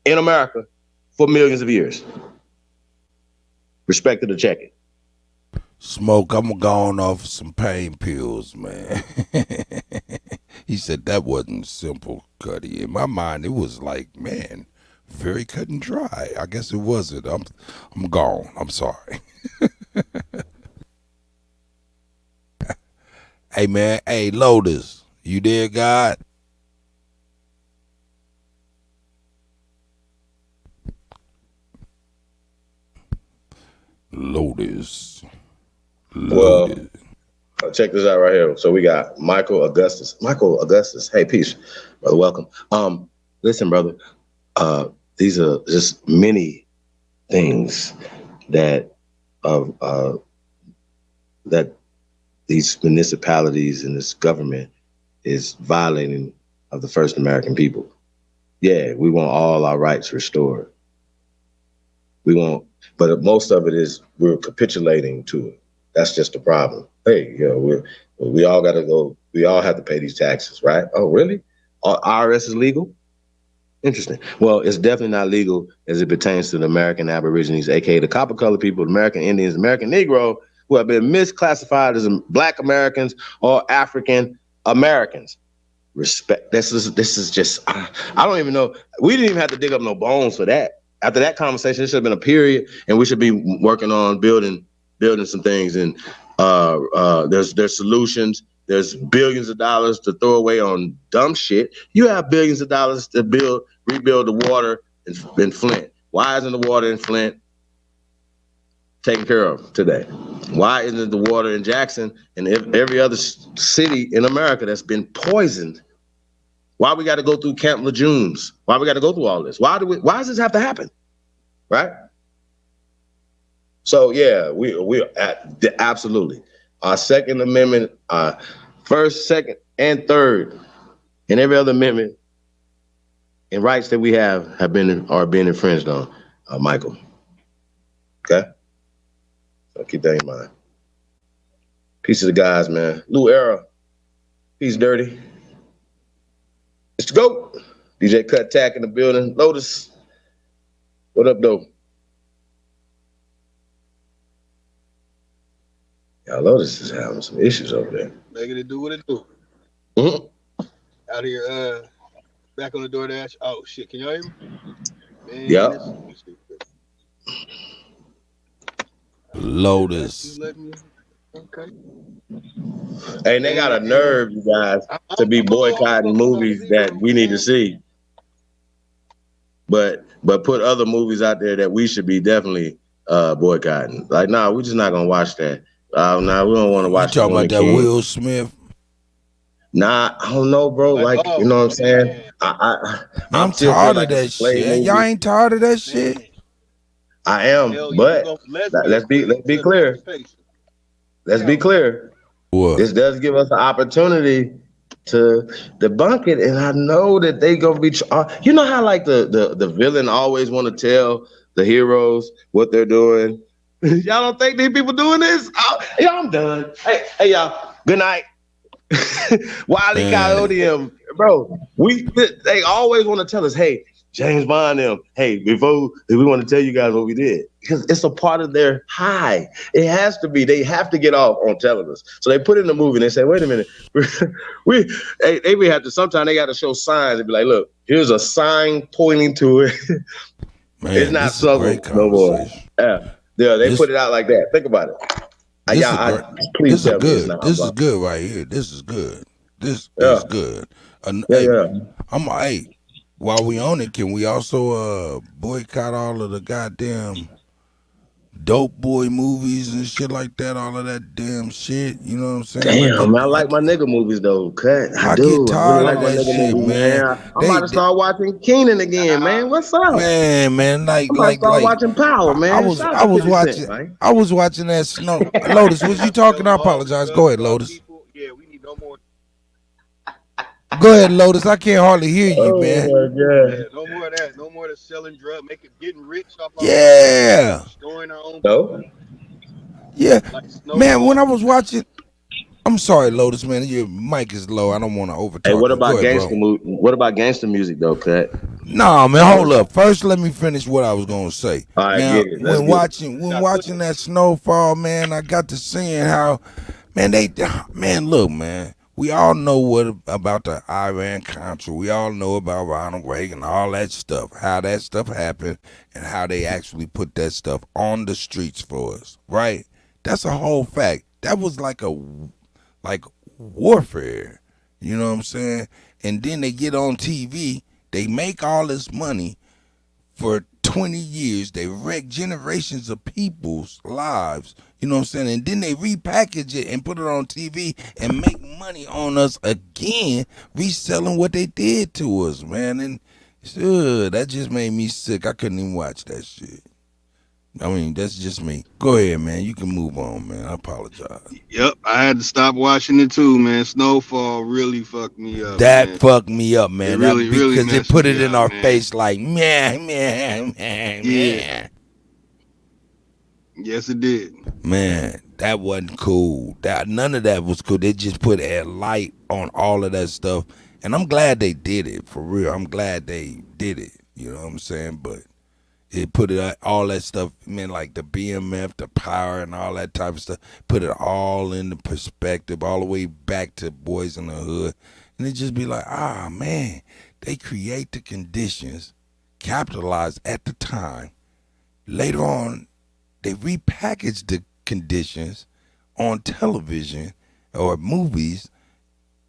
in America for millions of years. Respect to the check it. Smoke, I'm going off some pain pills, man. He said that wasn't simple, Cuddy. In my mind, it was like, man, very cut and dry. I guess it wasn't. I'm gone. I'm sorry. Hey, man. Hey, Lotus, you there, God? Lotus. Well, check this out right here. So we got Michael Augustus. Hey, peace, brother. Welcome. Listen, brother. These are just many things that that these municipalities and this government is violating of the first American people. Yeah, we want all our rights restored. But most of it is we're capitulating to it. That's just the problem. Hey, we all got to go. We all have to pay these taxes, right? Oh, really? IRS is legal? Interesting. Well, it's definitely not legal as it pertains to the American Aborigines, aka the copper colored people, the American Indians, American Negro, who have been misclassified as Black Americans or African Americans. Respect. This is just, I don't even know. We didn't even have to dig up no bones for that. After that conversation, there should have been a period, and we should be working on building some things. And there's solutions. There's billions of dollars to throw away on dumb shit. You have billions of dollars to rebuild the water in Flint. Why isn't the water in Flint taken care of today? Why isn't the water in Jackson and every other city in America that's been poisoned? Why we got to go through Camp Lejeune's? Why we got to go through all this? Why does this have to happen? Right? So yeah, we're absolutely. Our Second Amendment, First, Second, and Third, and every other amendment and rights that we have are being infringed on, Michael. Okay? So keep that in mind. Peace to the guys, man. Lou Era, peace, Dirty. It's the GOAT. DJ Cut Tack in the building. Lotus, what up, though? Y'all, Lotus is having some issues over there. Making it do what it do. Mm-hmm. out here back on the DoorDash. Oh shit, can y'all hear me? Man, Yep. this shit. Did it actually Lotus. let me? Okay. Hey, they got a Man, nerve, you guys, to be I'm boycotting about to movies leave that real we quick, need to man. see, but put other movies out there that we should be definitely boycotting. Like, nah, we're just not gonna watch that. Nah, we don't want to You watch The talking about Woman that King. Will Smith? Nah, I don't know, bro. Like, Like, you oh know what I'm saying? man, I Man, I'm I'm still feel tired of like it's that a slave shit. Y'all movie. ain't tired of that shit? man. I am, Hell yeah, we but go lesbian let's queen be to clear. emancipation. Let's be Hell no. clear. What? This does give us the opportunity to debunk it, and I know that they gonna be. You know how like the villain always want to tell the heroes what they're doing. Y'all don't think these people doing this? Yeah, I'm done. Hey, y'all. Good night. Wiley Man, Coyote, bro. They always want to tell us, hey, James Bond, hey, before we want to tell you guys what we did because it's a part of their high. It has to be. They have to get off on telling us. So they put it in the movie and they say, wait a minute, we they may have to. Sometimes they got to show signs and be like, look, here's a sign pointing to it. It's man, not this is a great subtle no more. conversation. Yeah, they This put it out like that. Think about it. this is great. Please This is tell me it's good. not. This is good right here. This is good. This Yeah, is good. yeah, Hey, yeah. hey, while we on it, can we also boycott all of the goddamn dope boy movies and shit like that? All of that damn shit. You know what I'm saying? Damn, I like my nigga movies though. Cut, I I get do. I really tired like of my that nigga shit, movies, man. man. I'm about to They start watching Keenan again, man. What's up? man, I'm about to start watching Power, I man. was Shout out I to was 50 Cent, watching man. I was watching that Snow. We Lotus, need to was you stop talking? selling I all the apologize. Go drugs ahead, to our Lotus. people. Yeah, we need no more. Go ahead, Lotus. I can't hardly hear you, Oh man. my Yeah, god. no more of that. No more of the selling drug, getting rich off our people, Yeah, destroying our own No. people, yeah, like man. When I Snowfall. was watching, I'm sorry, Lotus, man. Your mic is low. I don't want to Hey, overtalk what you. Go about ahead, gangster bro. movie? What about gangster music though, Cut? Nah, man, Y'all hold listen? up. First, let me finish what I was gonna say. All right, Now, get it. Let's get it. when Stop watching pushing. that snowfall, man, I got to seeing how, man, man, look, man, we all know what about the Iran Contra. We all know about Ronald Reagan, all that stuff, how that stuff happened, and how they actually put that stuff on the streets for us, right? That's a whole fact. That was like warfare. You know what I'm saying? And then they get on TV, they make all this money for 20 years, they wreck generations of people's lives. You know what I'm saying? And then they repackage it and put it on TV and make money on us again, reselling what they did to us, man. And that just made me sick. I couldn't even watch that shit. I mean, that's just me. Go ahead, man. You can move on, man. I apologize. Yep, I had to stop watching it too, man. Snowfall really fucked me up, That man. fucked me up, It man. That really because it messed put me it in up, our man. face like, Yeah, man. yes, it did. Man, that wasn't cool. That none of that was cool. They just put a light on all of that stuff, and I'm glad they did it for real. I'm glad they did it. You know what I'm saying? But it put it all that stuff, man, like the BMF, the power, and all that type of stuff. Put it all into perspective, all the way back to Boys in the Hood, and it just be like, man, they create the conditions, capitalize at the time. Later on, they repackage the conditions on television or movies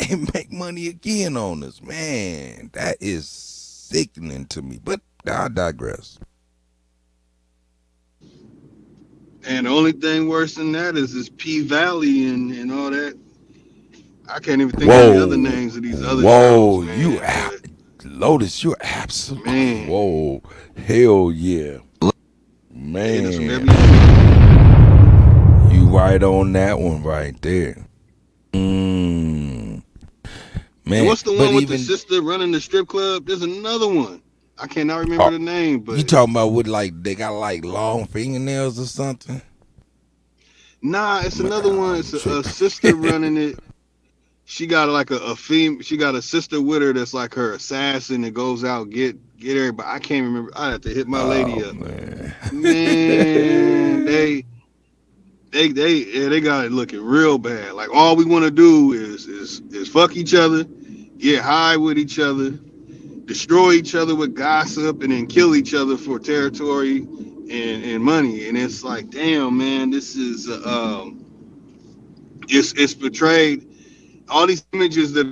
and make money again on us. Man, that is sickening to me. But I digress. And the only thing worse than that is this P Valley and all that. I can't even think of any other Whoa, names of these other shows, whoa, man. But Lotus, you're absolute. man, Whoa, hell yeah, they into some man, heavy shit. you right on that one right there. Mm, And man, what's the but one with the even sister running the strip club? There's another one. I cannot uh, remember the name, you but talking about with like they got like long fingernails or something? nah, it's Man, another one. I'm It's a tripping. sister running it. She got like a fem. She got a sister with her that's like her assassin that goes out get everybody. I can't remember. I have to hit my Oh lady up. man. Man, they got it looking real bad. Like all we want to do is fuck each other get high with each other, destroy each other with gossip, and then kill each other for territory and money. And it's like, damn, man, this is it's portrayed all these images that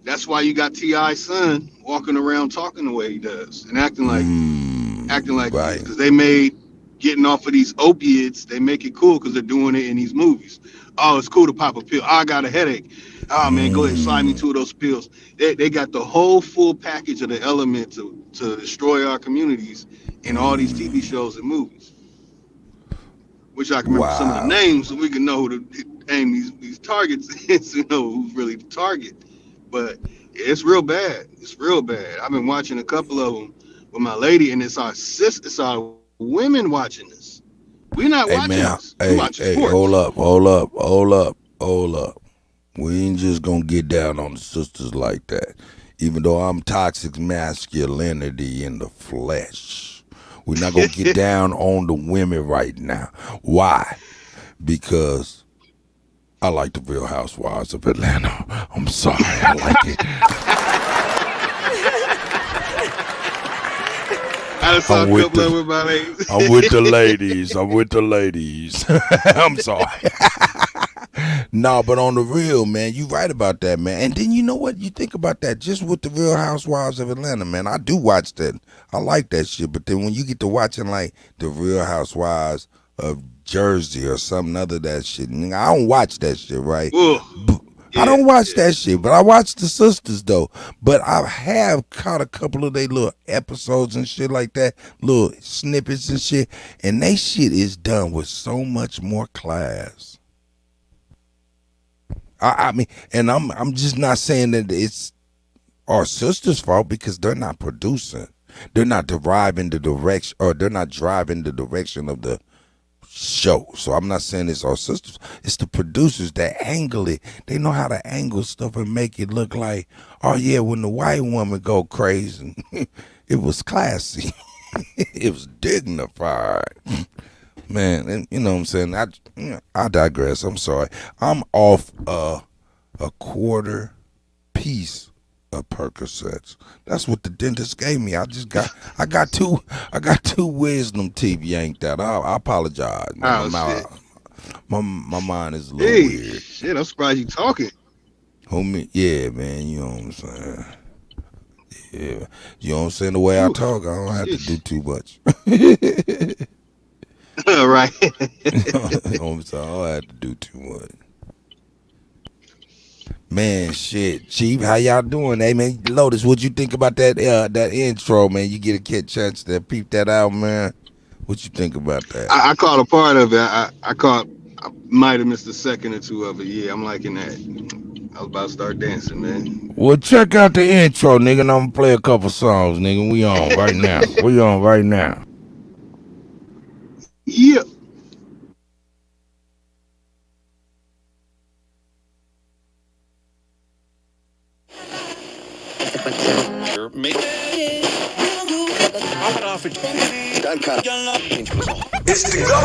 that's why you got T.I.'s son walking around talking the way he does and acting like he is, Right. because they made getting off of these opiates, they make it cool because they're doing it in these movies. Oh, it's cool to pop a pill. Oh, I got a headache. Oh man, go ahead, slide me two of those pills. They got the whole full package of the element to destroy our communities in all these TV shows and movies. Wish I could remember some of the Wow. names so we can know who to aim these targets is, who's really the target. But yeah, it's real bad. It's real bad. I've been watching a couple of them with my lady, and it's our women watching this. We're not Hey watching man, this. We hey, watching hey, hold sports. up, hold up, hold up, hold up. We ain't just gonna get down on the sisters like that. Even though I'm toxic masculinity in the flesh. We're not gonna get down on the women right now. Why? Because I like the Real Housewives of Atlanta. I'm sorry, I like it. I just saw I'm a with couple of the them with my ladies. I'm with the ladies. I'm with the ladies. I'm sorry. No, but on the real, man, you right about that, man. And then you know what? You think about that just with the Real Housewives of Atlanta, man. I do watch that. I like that shit. But then when you get to watching like the Real Housewives of Jersey or something other that shit, nigga, I don't watch that shit, right? Ugh. I Yeah, don't watch yeah. that shit, but I watch the sisters though. But I have caught a couple of their little episodes and shit like that, little snippets and shit, and they shit is done with so much more class. I mean, and I'm just not saying that it's our sisters' fault because they're not producing. They're not deriving the direction, or they're not driving the direction of the show. So I'm not saying it's our sisters. It's the producers that angle it. They know how to angle stuff and make it look like, oh yeah, when the white woman go crazy, it was classy. It was dignified. Man, and you know what I'm saying? I digress. I'm sorry. I'm off a quarter piece of Percocets. That's what the dentist gave me. I got two wisdom teeth yanked out. I apologize, man. Oh shit. My mind is a little Hey, weird. shit. I'm surprised you talking. Homie, yeah, man, you know what I'm saying. Yeah. You know what I'm saying? The way I Whew. talk, I don't have to do Sheesh. too much. All right. You know what I'm saying? I don't have to do too much. Man, shit, Chief, how y'all doing? Hey, man, Lotus, what you think about that intro, man? You get a chance to peep that out, man. What you think about that? I caught a part of it. I might have missed a second or two of it. Yeah, I'm liking that. I was about to start dancing, man. Well, check out the intro, nigga, and I'm gonna play a couple songs, nigga. We on right now. We on right now. Yeah. It's the go.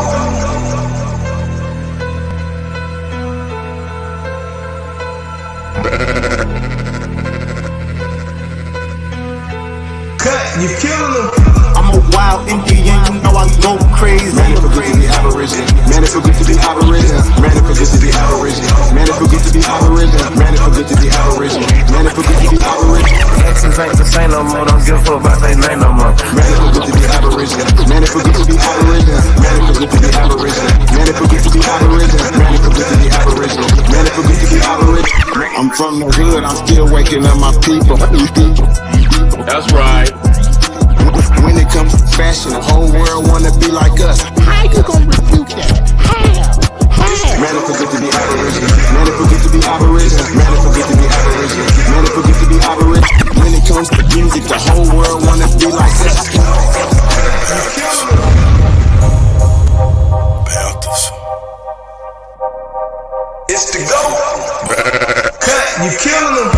Cut, you killing them. I'm a wild Indian, you know I go crazy. Man, it feel good to be Aboriginal. Man, it feel good to be Aboriginal. Man, it feel good to be Aboriginal. Man, it feel good to be Aboriginal. Man, it feel good to be Aboriginal. Man, it feel good to be Aboriginal. Exes ain't the same no more, don't give a fuck about they name no more. Man, it feel good to be Aboriginal. Man, it feel good to be Aboriginal. Man, it feel good to be Aboriginal. Man, it feel good to be Aboriginal. Man, it feel good to be Aboriginal. Man, it feel good to be Aboriginal. I'm from the hood, I'm still waking up my people. That's right. When it comes to fashion, the whole world wanna be like us. How you gonna refute that? How? Man, it feel good to be Aboriginal. Man, it feel good to be Aboriginal. Man, it feel good to be Aboriginal. Man, it feel good to be Aboriginal. When it comes to music, the whole world wanna be like us. Panthers. It's the go. Cut, you killing them.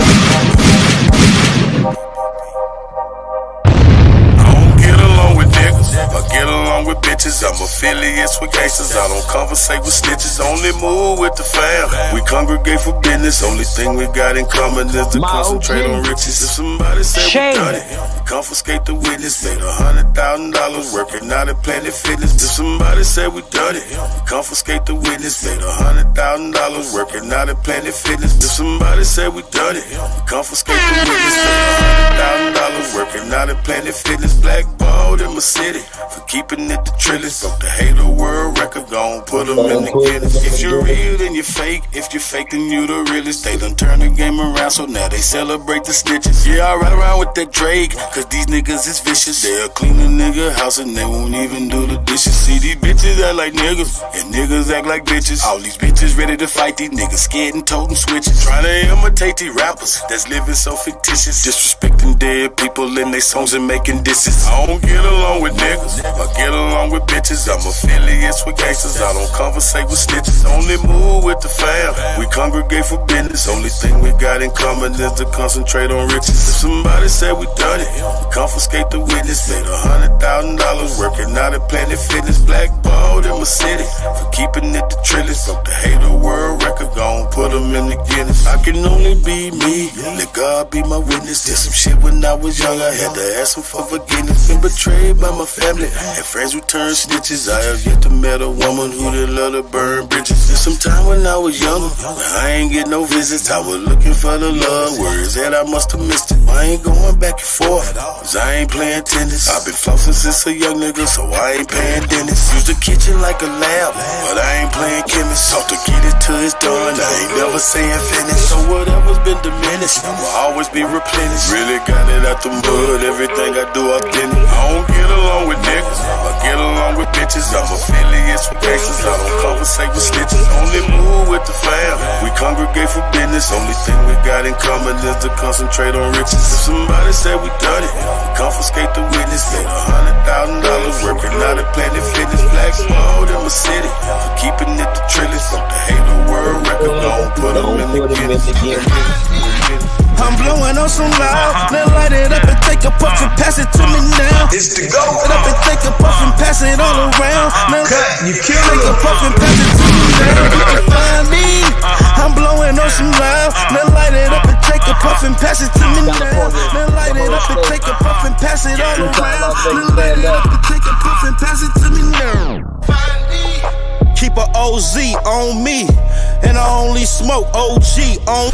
I don't get along with niggas. I get along with bitches. I'm a affiliates with gangsters. I don't conversate with snitches, only move with the fam. We congregate for business, only thing we got in common is to concentrate on riches. If somebody said we done it, we confiscate the witness. Made $100,000 working out at Planet Fitness. If somebody said we done it, we confiscate the witness. Made $100,000 working out at Planet Fitness. If somebody said we done it, we confiscate the witness. Made $100,000 working out at Planet Fitness. Blackballed in my city for keeping it the trillest. Broke the Hater World record, gon' put them in the Guinness. If you're real, then you're fake. If you're fake, then you the realest. They done turn the game around, so now they celebrate the snitches. Yeah, I ride around with that Drake, cause these niggas is vicious. They'll clean a nigga house and they won't even do the dishes. See, these bitches act like niggas, and niggas act like bitches. All these bitches ready to fight, these niggas scared and toting switches. Trying to imitate these rappers that's living so fictitious. Disrespecting dead people in their songs and making disses. I don't get along with niggas, I get along with bitches. I'm affiliates with gangsters, I don't conversate with snitches. Only move with the fam, we congregate for business. Only thing we got in common is to concentrate on riches. If somebody said we done it, we confiscate the witness. Made $100,000 working out at Planet Fitness. Blackballed in my city for keeping it the trillest. Broke the Hater World record, gon' put them in the Guinness. I can only be me, let God be my witness. Did some shit when I was young, I had to ask him for forgiveness. Been betrayed by my family and friends who turned snitches. I have yet to met a woman who did love to burn bridges. There's some time when I was younger, when I ain't get no visits. I was looking for the love, where is that? I must have missed it. I ain't going back and forth, cause I ain't playing tennis. I've been flossing since a young nigga, so I ain't paying dentist. Use the kitchen like a lab, but I ain't playing chemist. Sought to get it till it's done, I ain't never saying finish. So whatever's been diminished will always be replenished. Really got it out the mud, everything I do authentic. I don't get along with niggas, I get along with bitches. I'm affiliates with gangsters, I don't conversate with snitches. Only move with the fam, we congregate for business. Only thing we got in common is to concentrate on riches. If somebody said we done it, we confiscate the witness. Made $100,000 working out at Planet Fitness. Blackballed in my city for keeping it the trillest. Broke the Hater World record, gon' put them in the Guinness. I'm blowing on some loud, then light it up and take a puff and pass it to me now. It's the go. Light it up and take a puff and pass it all around. Now You kill take a puff and pass it to me now. You can find me. I'm blowing on some loud, then light it up and take a puff and pass it to me now. Then light it up and take a puff and pass it all around. Then light it up and take a puff and pass it to me now. Keep a OZ on me, and I only smoke OG on.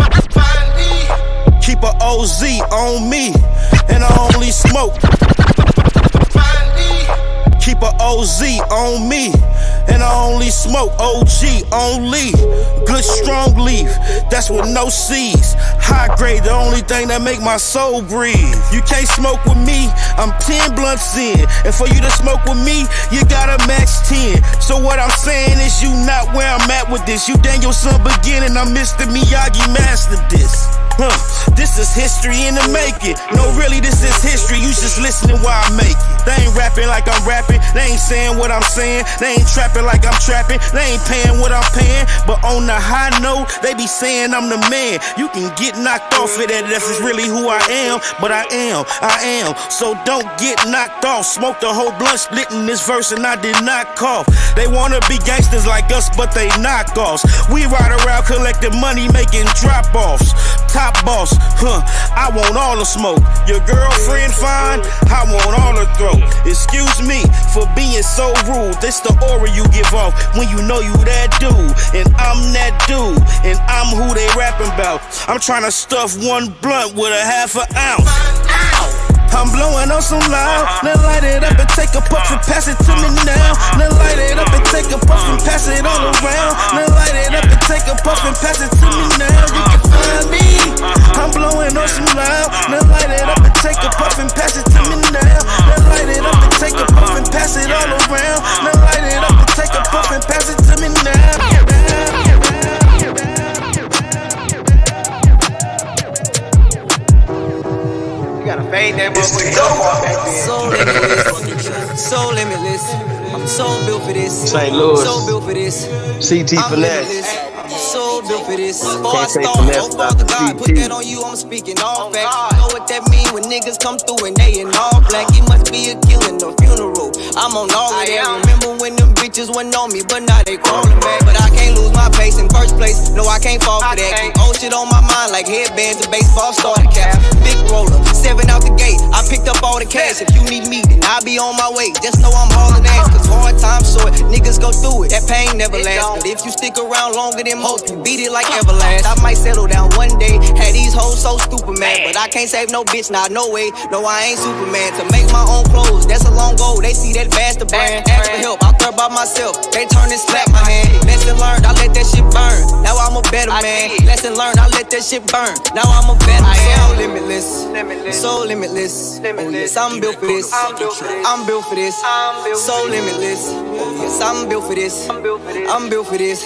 Keep a OZ on me, and I only smoke. Keep a OZ on me, and I only smoke OG only. Good strong leaf, that's with no seeds. High grade, the only thing that make my soul breathe. You can't smoke with me, I'm 10 blunts in. And for you to smoke with me, you gotta max 10. So what I'm saying is you not where I'm at with this. You Daniel son beginning, I'm Mr. Miyagi mastered this. This is history in the making. No, really, this is history. You just listening while I make it. They ain't rapping like I'm rapping. They ain't saying what I'm saying. They ain't trapping like I'm trapping. They ain't paying what I'm paying. But on the high note, they be saying I'm the man. You can get knocked off of that. That's really who I am. But I am. So don't get knocked off. Smoke the whole blunt, splitting this verse, and I did not cough. They wanna be gangsters like us, but they knockoffs. We ride around collecting money, making drop-offs. Top boss, I want all the smoke. Your girlfriend fine, I want all the throat. Excuse me for being so rude. This the aura you give off when you know you that dude. And I'm that dude, and I'm who they rapping about. I'm trying to stuff one blunt with a half an ounce. I'm blowing on some loud, then light it up and take a puff and pass it to me now. Then light it up and take a puff and pass it all around. Then light it up and take a puff and pass it to me now. You can find me. I'm blowing on some loud, then light it up and take a puff and pass it to me now. Then light it up and take a puff and pass it all around. Then light it up and take a puff and pass it to me now. Gotta fade that motherfucker. So limitless. I'm so built for this. St. Louis. So built for this. CT Finesse. I'm so built for this. Before I Can't say start, finesse oh without Father the God, put CT. that on you. I'm speaking all facts. You know what that mean when niggas come through and they in all black. It must be a killing or funeral. I'm on all of that. Remember when them bitches went on me, but now they crawling back. But I can't lose my pace in first place. No, I can't fall for that. Keep old shit on my mind like headbands and baseball starter caps. Big roller, 7 out the gate. I picked up all the cash. If you need me, then I'll be on my way. Just know I'm hauling ass, cause hard times short. Niggas go through it. That pain never lasts. But if you stick around longer than most, you beat it like Everlast. I might settle down one day. Had these hoes so stupid, man. But I can't save no bitch, nah, no way. No, I ain't Superman. To make my own clothes, that's a long goal. They see that faster brand. Ask for help, I care about myself. They turn and slap my hand. Lesson learned, I let that shit burn. Now I'm a better man. Lesson learned, I let that shit burn. Now I'm a better man. So limitless, so limitless. Oh yes, I'm built for this. I'm built for this. So limitless. Oh yes, I'm built for this. I'm built for this.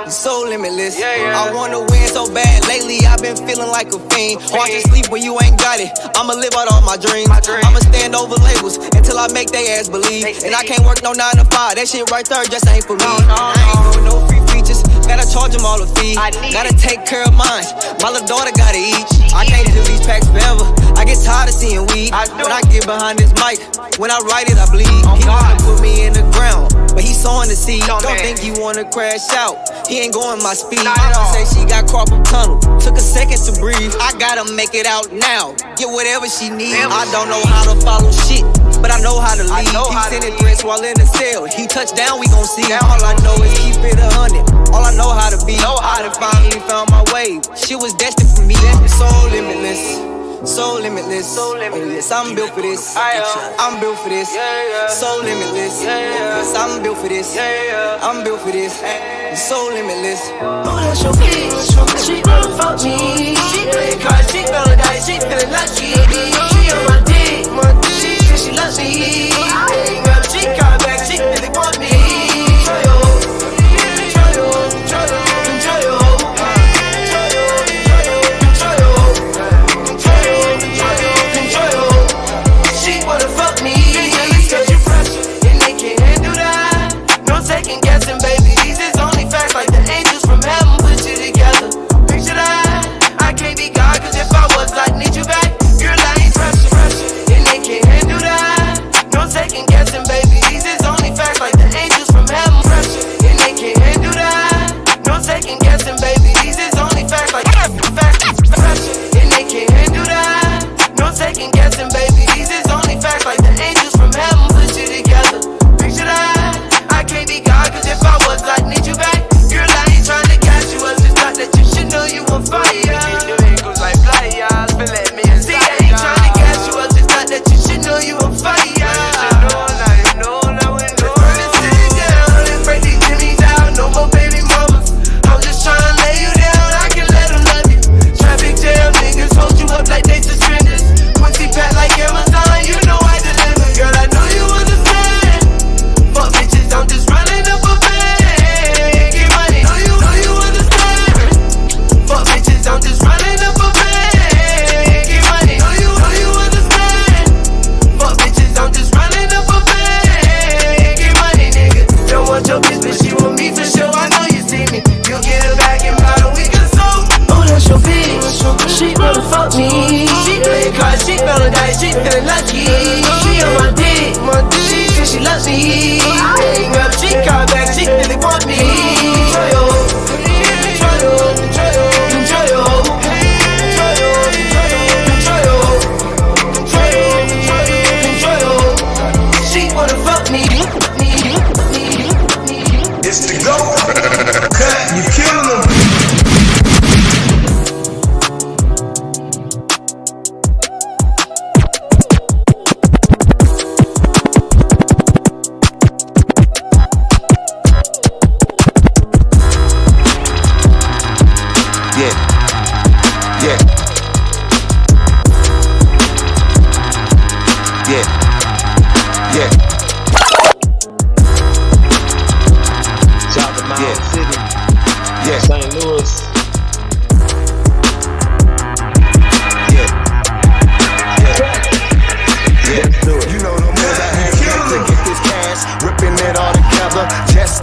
So limitless. I wanna win so bad. Lately I've been feeling like a fiend. Hard to sleep when you ain't got it. I'ma live out all my dreams. I'ma stand over labels until I make they ass believe. And I can't work no 9 to 5. That shit right there just ain't for me. I ain't doing no free features. Gotta charge them all a fee. Gotta take care of mine. My little daughter gotta eat. I can't do these packs forever. I get tired of seeing weed. When I get behind this mic, when I write it, I bleed. He wanna put me in the ground, but he's sowing the seed. Don't think he wanna crash out. He ain't going my speed. Mama say she got carpal tunnel. Took a second to breathe. I gotta make it out now. Get whatever she needs. I don't know how to follow shit, but I know how to lead. He sending threats while in the cell. He touched down, we gon' see. All I know is keep it 100. All I know how to be. I done finally found my way. Shit was destined for me. So limitless. So limitless. Oh yes, I'm built for this. I'm built for this. So limitless. Yes, I'm built for this. I'm built for this. So limitless. Oh, that's your bitch. She wanna fuck me. She playing cards, she feeling nice, she feeling lucky. She on my dick, she said she loves me. Hang up, she come back, she really want me.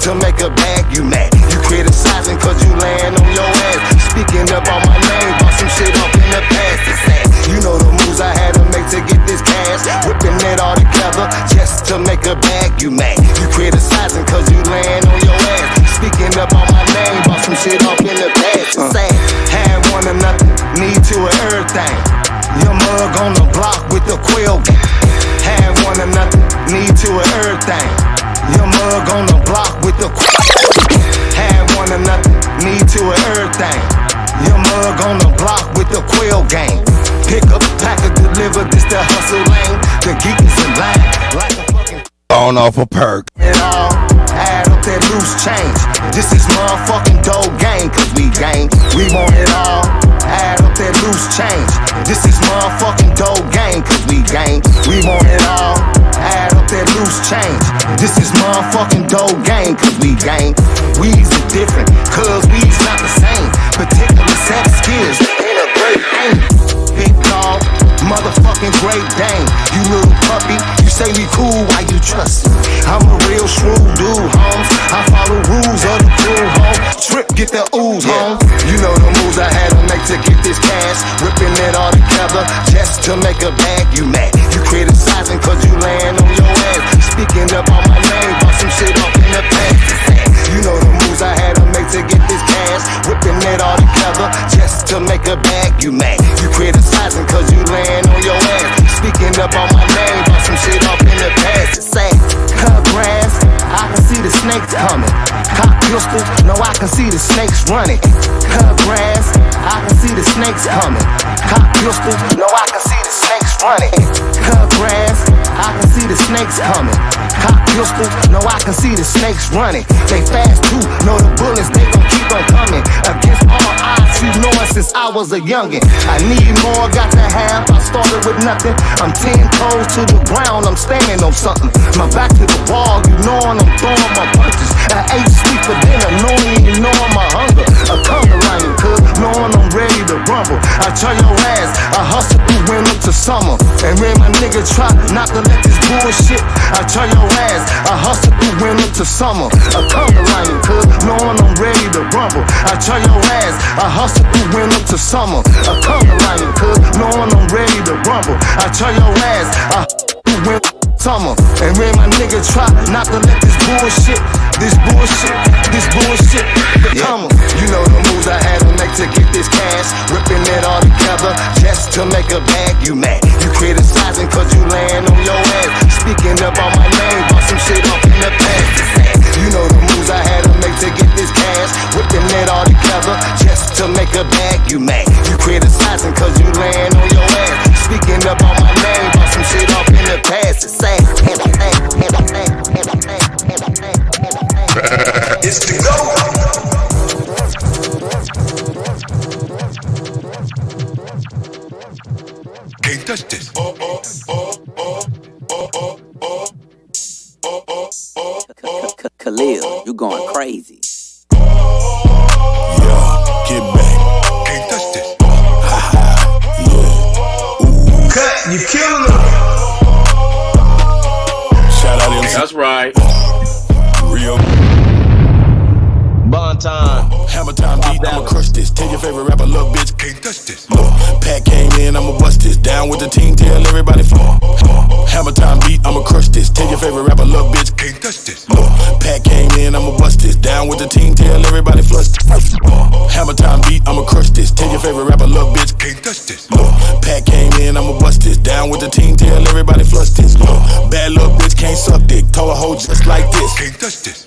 To make a bag, you mad. You criticizing cause you laying on your ass. Speaking up on my name, bought some shit off the quail game. Have one or nothing, need to a everything. Your mug on the block with the have one or nothing, need to a everything. Your mug on the block with the quail gang. Pick up, pack a deliver, this the hustle lane. The geek is in line, like a fucking on off a perk. it all, add up that loose change. This is motherfucking dope gang, cause we gang. We want it all, add up that loose change. This is motherfucking dope gang, cause we gang. We want it all, add up that loose change. This is motherfucking dope gang, cause we gang. We's are different, cause we's not the same. Particular set of skills in a great game. Big dog, motherfucking Great Dane. You little puppy, you say we cool, why you trust me? I'm a real shrewd dude, homes. I follow rules of the crew, home. Trip, get the ooze, home. You know the moves I had to make to get this cash. Ripping it all together just to make a bag. You mad? You criticizing cause you laying on your ass. Speaking up on my name, bought some shit off in the past. You know the moves I had to make to get this cash. Whipping it all together just to make a bag. You mad? You criticizing cause you laying on your ass. Speaking up on my name, bought some shit off in the past. It's sad. Cut grass, I can see the snakes coming. Cock pistols, no I can see the snakes running. Cut grass, I can see the snakes coming. Cock pistols, no I can see the snakes running. Cut grass, I can see the snakes coming. Cock pistols, no I can see the snakes running. They fast too, know the bullets they gon' keep on coming. Against all odds, you know it since I was a youngin'. I need more, got to have, I started with nothing. I'm 10 toes to the ground, I'm standing on something. My back to the wall, you knowin' I'm throwing my punches. I ate sleep for dinner, knowing you knowin' my hunger. A conga lion, cuz knowing I'm ready to rumble. I tell your ass, I hustle through winter to summer. And when my nigga try not to let this bullshit, I tell your ass, I hustle through winter to summer. A conga lion, cuz knowing I'm ready to rumble. I tell your ass, I hustle through winter to summer. A conga lion, cuz knowing I'm ready to rumble. I tell your ass, I through winter summer. And when my nigga try not to let this bullshit become you know the moves I had to make to get this cash. Ripping it all together just to make a bag. You mad? You criticizing cause you laying on your ass. Speaking up on my name, bought some shit off in the past. You know the moves I had to make to get this cash. Whipping it all together just to make a bag. You mad? You criticizing cause you laying on your ass. Speaking up on my name, bought some shit off in the past. It's sad. It's the go. Can't touch this. Khalil, you going crazy. Yeah, get back. Can't touch this. Yeah. Cut, you killing them. Shout out MC. That's right. Real. Bond time, hammer time beat, I'ma crush this. Tell your favorite rapper, little bitch, Can't touch this. look. Pat came in, I'ma bust this. Down with the team, tell everybody floor. Hammer time beat, I'ma crush this. Tell your favorite rapper, little bitch, Can't touch this. look. Pat came in, I'ma bust this. Down with the team, tell everybody flush. Hammer time beat, I'ma crush this. Tell your favorite rapper, little bitch, Can't touch this. look. Pat came in, I'ma bust this. Down with the team, tell everybody flush this. Look. Bad little bitch can't suck dick. Told a hoe just like this. Can't touch this.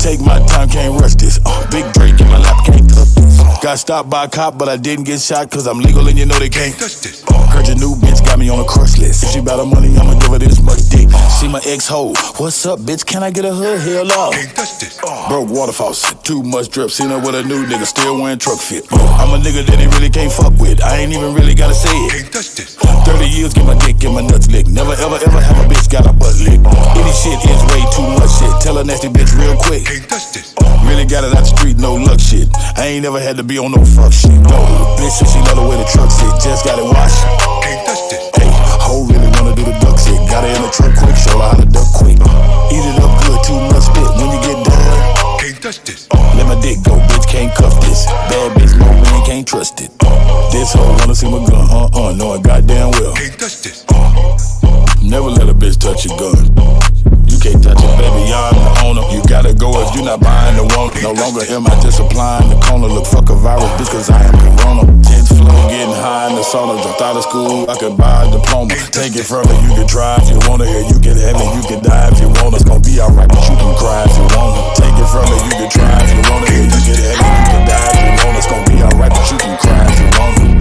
Take my time, can't rush this. Big Drake in my lap, can't touch this. Got stopped by a cop, but I didn't get shot, cause I'm legal and you know they can't touch this. Heard your new bitch got me on a crush list. If she bout her money, I'ma give her this much dick. See my ex-hoe, what's up, bitch? Can I get a hood? Hell off. Can't touch this. Broke water faucet, too much drip. Seen her with a new nigga, still wearing truck fit. I'm a nigga that they really can't fuck with. I ain't even really gotta say it. Can't touch this. 30 years, get my dick, get my nuts licked. Never ever ever have a bitch got a butt licked. Any shit is way too much shit. Tell a nasty bitch real quick. Can't touch this. Really got it out the street, no luck shit. I ain't never had to be on no fuck shit. No, bitch said she love the way the truck sit. Just got it washed. Can't touch this. Hey, hoe really wanna do the duck shit. Got her in the truck quick, show her how to duck quick. Eat it up good, too much spit. When you get done, Can't touch this. let my dick go, bitch can't cuff this. Bad bitch, no man can't trust it. This hoe wanna see my gun, knowing goddamn well. Can't touch this. Never let a bitch touch your gun. You can't touch it, baby, I'm the owner. You gotta go if you not buying the one. No longer am I just applying the corner. Look, fuck a virus, bitch, cause I am corona. 10th floor, getting high in the sauna, dropped out of school, I could buy a diploma. Take it further, you can try if you wanna. Here you can have it, you can die if you want. It's gonna be alright, but you can cry if you wanna. Take it further, you can try if you wanna. Here you can have it, you can die if you want. It's gonna be alright, but you can cry if you wanna.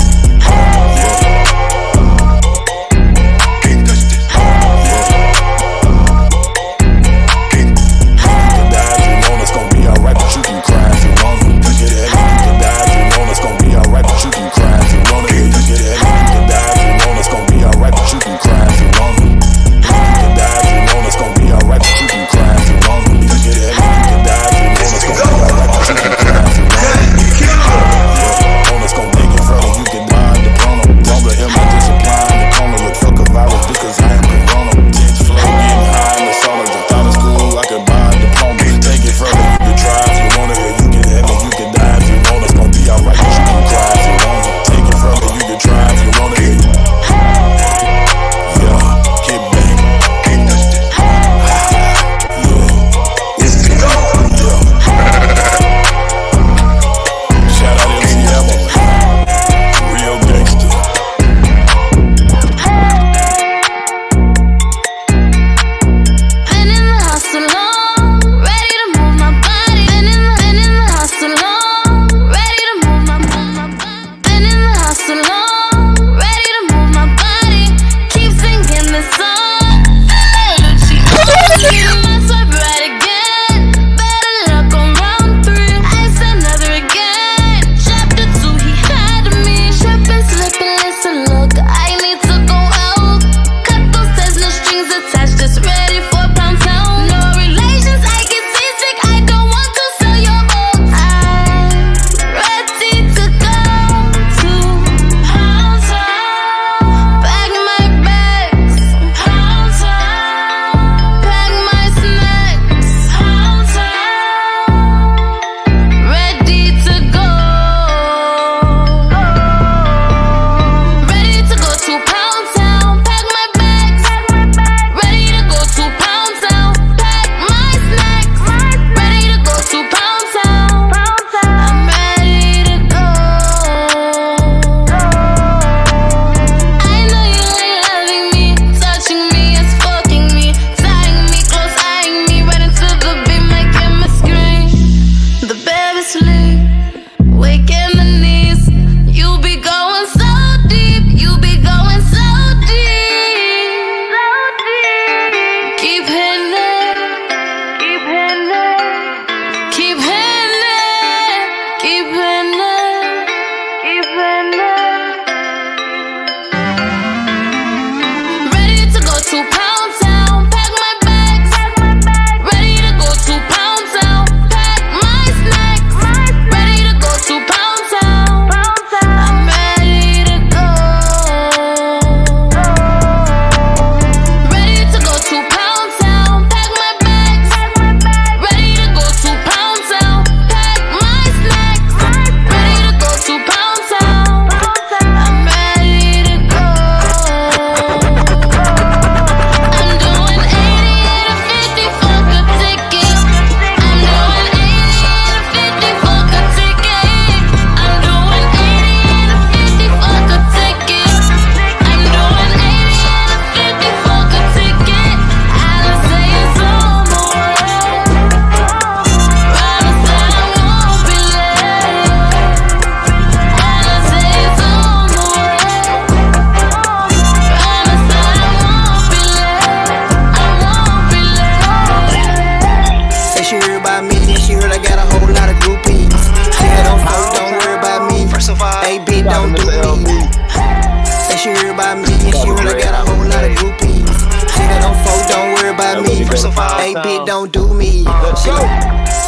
Hey, bitch, don't do me. She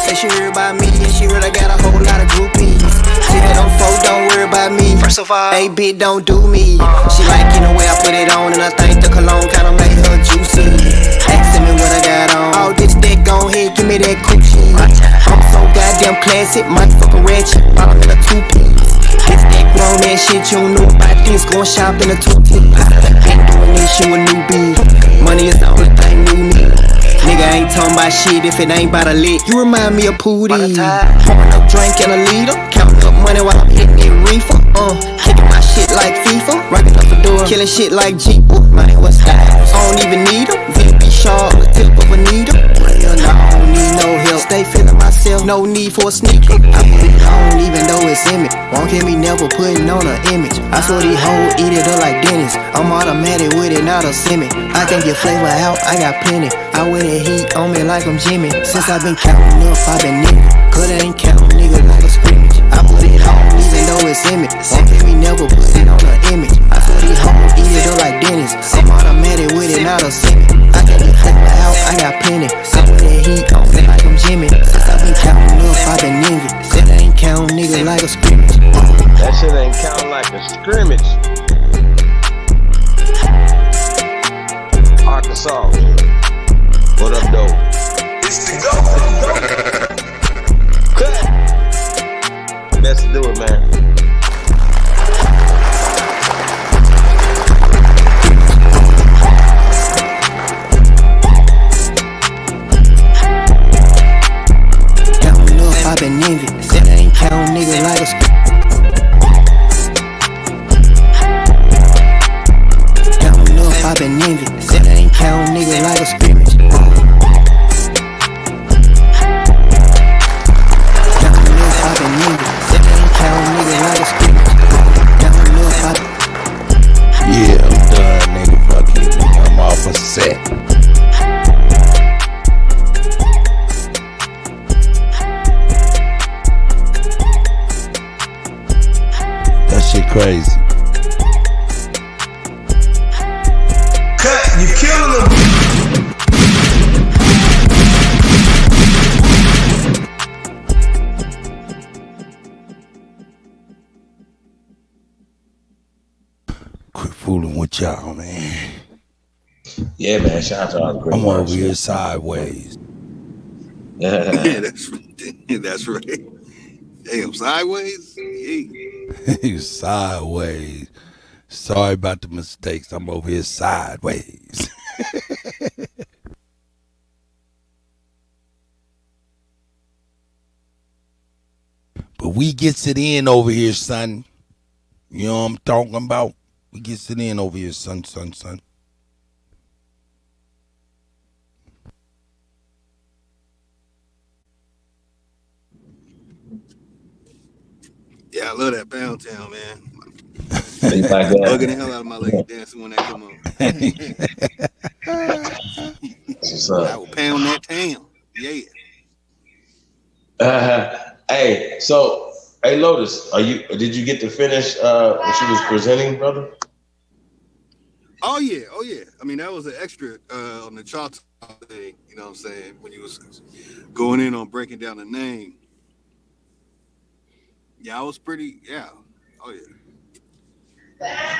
say she heard about me, and she heard I got a whole lot of groupies. She had them folk, don't worry about me. First of all, hey, bitch, don't do me. She like, you know, where I put it on, and I think the cologne kinda made her juicy. Asking me what I got on. Oh, this dick, gon' ahead, give me that coochie. I'm so goddamn classic, motherfucking ratchet. I'm in a two-piece. This dick on that shit, you don't know about this. Going shop in a two-piece. Been doing this, you a newbie. Money is the only thing new me. Nigga ain't talking about shit if it ain't about a lick. You remind me of Pootie. Pouring up drink in a liter, counting up money while I'm hitting it reefer. Kicking my shit like FIFA. selling shit like Jeep. Man, what's that? I don't even need them. VP Shaw, the tip of a needle. Well, no, I don't need no help. Stay feeling myself, no need for a sneaker. I put it on even though it's in me. Won't get me never putting on an image. I saw these hoes eat it up like Dennis. I'm automatic with it, not a semi. I can get flavor out, I got plenty. I wear the heat on me like I'm Jimmy. Since I've been counting up, I've been nigga. Cause it ain't counting nigga like a scrimmage. I put it on even though it's in me. Won't get me never put it on an image. I saw these hoes eat it up like Dennis. I'm automatic with it, not a semi. I can get flavor out, I got plenty. I wear the heat on me like I'm Jimmy. Since I've been counting up, I've been nigga. Said I ain't counting nigga like a scrimmage. That shit ain't counting like a scrimmage. Arkansas. What up, though? It's the go. Cut. Let's do it, man. Counting up, I've been nigga. Said I ain't counting nigga like a scrimmage. I've been nigga, said I ain't count nigga like a scrimmage. Counting up, I've been nigga, said I ain't count nigga like a scrimmage. Counting up, Yeah, I'm done, nigga. Fuck it, nigga. I'm off a set. That shit crazy. You killing them. Quit fooling with y'all, man. Yeah, man. Shout out to all the great I'm over works, here man. sideways. Yeah, that's right. Damn, sideways? Yeah. Sideways. Sorry about the mistakes. I'm over here sideways. But we gets it in over here, son. You know what I'm talking about? We gets it in over here, son. Yeah, I love that Pound Town, man. You like that? Bugging the hell out of my lady dancing when that come on. What's up? I will pound that town. Yeah. Hey, so, hey, Lotus, did you get to finish what she was presenting, brother? Oh yeah. I mean, that was an extra on the Chahta thing. You know what I'm saying? When you was going in on breaking down the name. Yeah, I was pretty. Yeah. Oh yeah.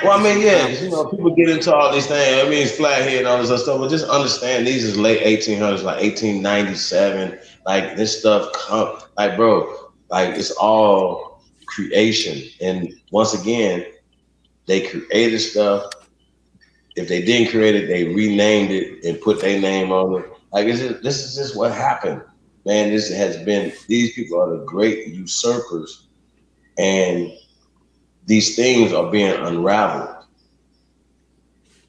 Well, I mean, yeah, you know, people get into all these things. I mean, it's flathead and all this other stuff, but just understand these is late 1800s, like 1897. Like this stuff come, like, bro, like it's all creation. And once again, they created stuff. If they didn't create it, they renamed it and put their name on it. Like this is just what happened, man. This has been. These people are the great usurpers, and these things are being unraveled.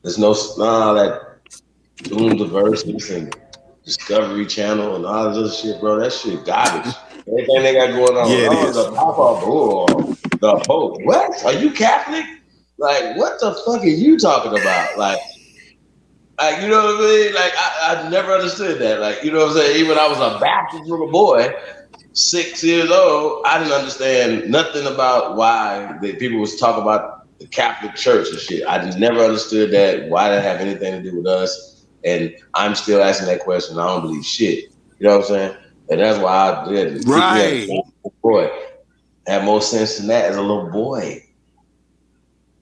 There's no all that Doom Diversions and Discovery Channel and all this other shit, bro. That shit garbage. Everything they got going on. Yeah, it is. The Papa Bull, the Pope. What? Are you Catholic? Like, what the fuck are you talking about? Like you know what I mean? Like, I never understood that. Like, you know what I'm saying? Even when I was a Baptist little boy, 6 years old, I didn't understand nothing about why people was talking about the Catholic Church and shit. I never understood that. Why did it have anything to do with us? And I'm still asking that question. I don't believe shit. You know what I'm saying? And that's why I did. Right. Boy, had more sense than that as a little boy.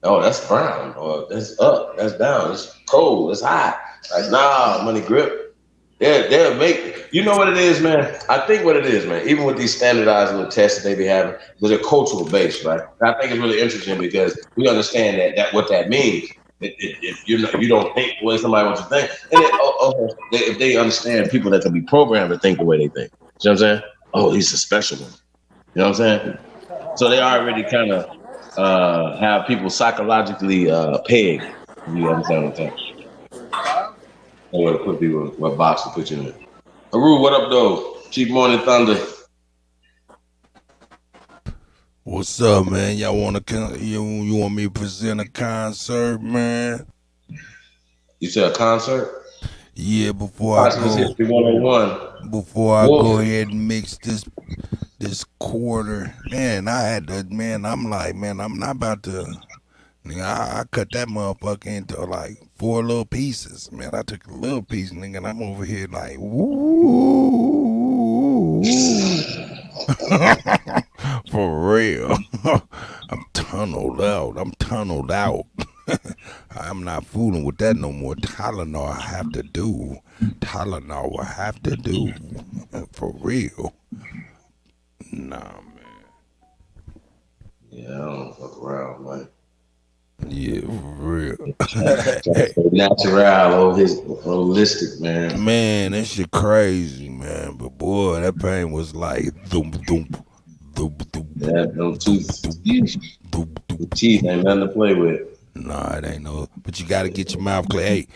Oh, that's brown. Or that's up. That's down. It's cold. It's hot. Like, nah, money grip. They'll make, you know what it is, man? I think what it is, man, even with these standardized little tests that they be having, because they're cultural based, right? And I think it's really interesting because we understand that what that means. If you don't think the way somebody wants to think, and if they understand people that can be programmed to think the way they think. You know what I'm saying? Oh, he's a special one. You know what I'm saying? So they already kind of have people psychologically pegged. You understand what I'm saying? I want to put people what box to put you in. Aru, what up, though? Chief Morning Thunder. What's up, man? Y'all you want me to present a concert, man? You said a concert? Yeah, before I Consciousness go History 101. go Wolf. ahead and mix this quarter, man, I'm like, man, I'm not about to. Nigga, I cut that motherfucker into like 4 little pieces. Man, I took a little piece, nigga, and I'm over here like, woo. For real. I'm tunneled out. I'm not fooling with that no more. Tylenol I have to do. Tylenol will have to do. For real. Nah, man. Yeah, I don't fuck around, man. Yeah, for real. Natural, all his holistic, man. Man, that shit crazy, man. But boy, that pain was like thump, thump, thump, thump, Yeah, no tooth. thump, The teeth ain't nothing to play with. Nah, it ain't no. But you gotta get your mouth clean. Hey,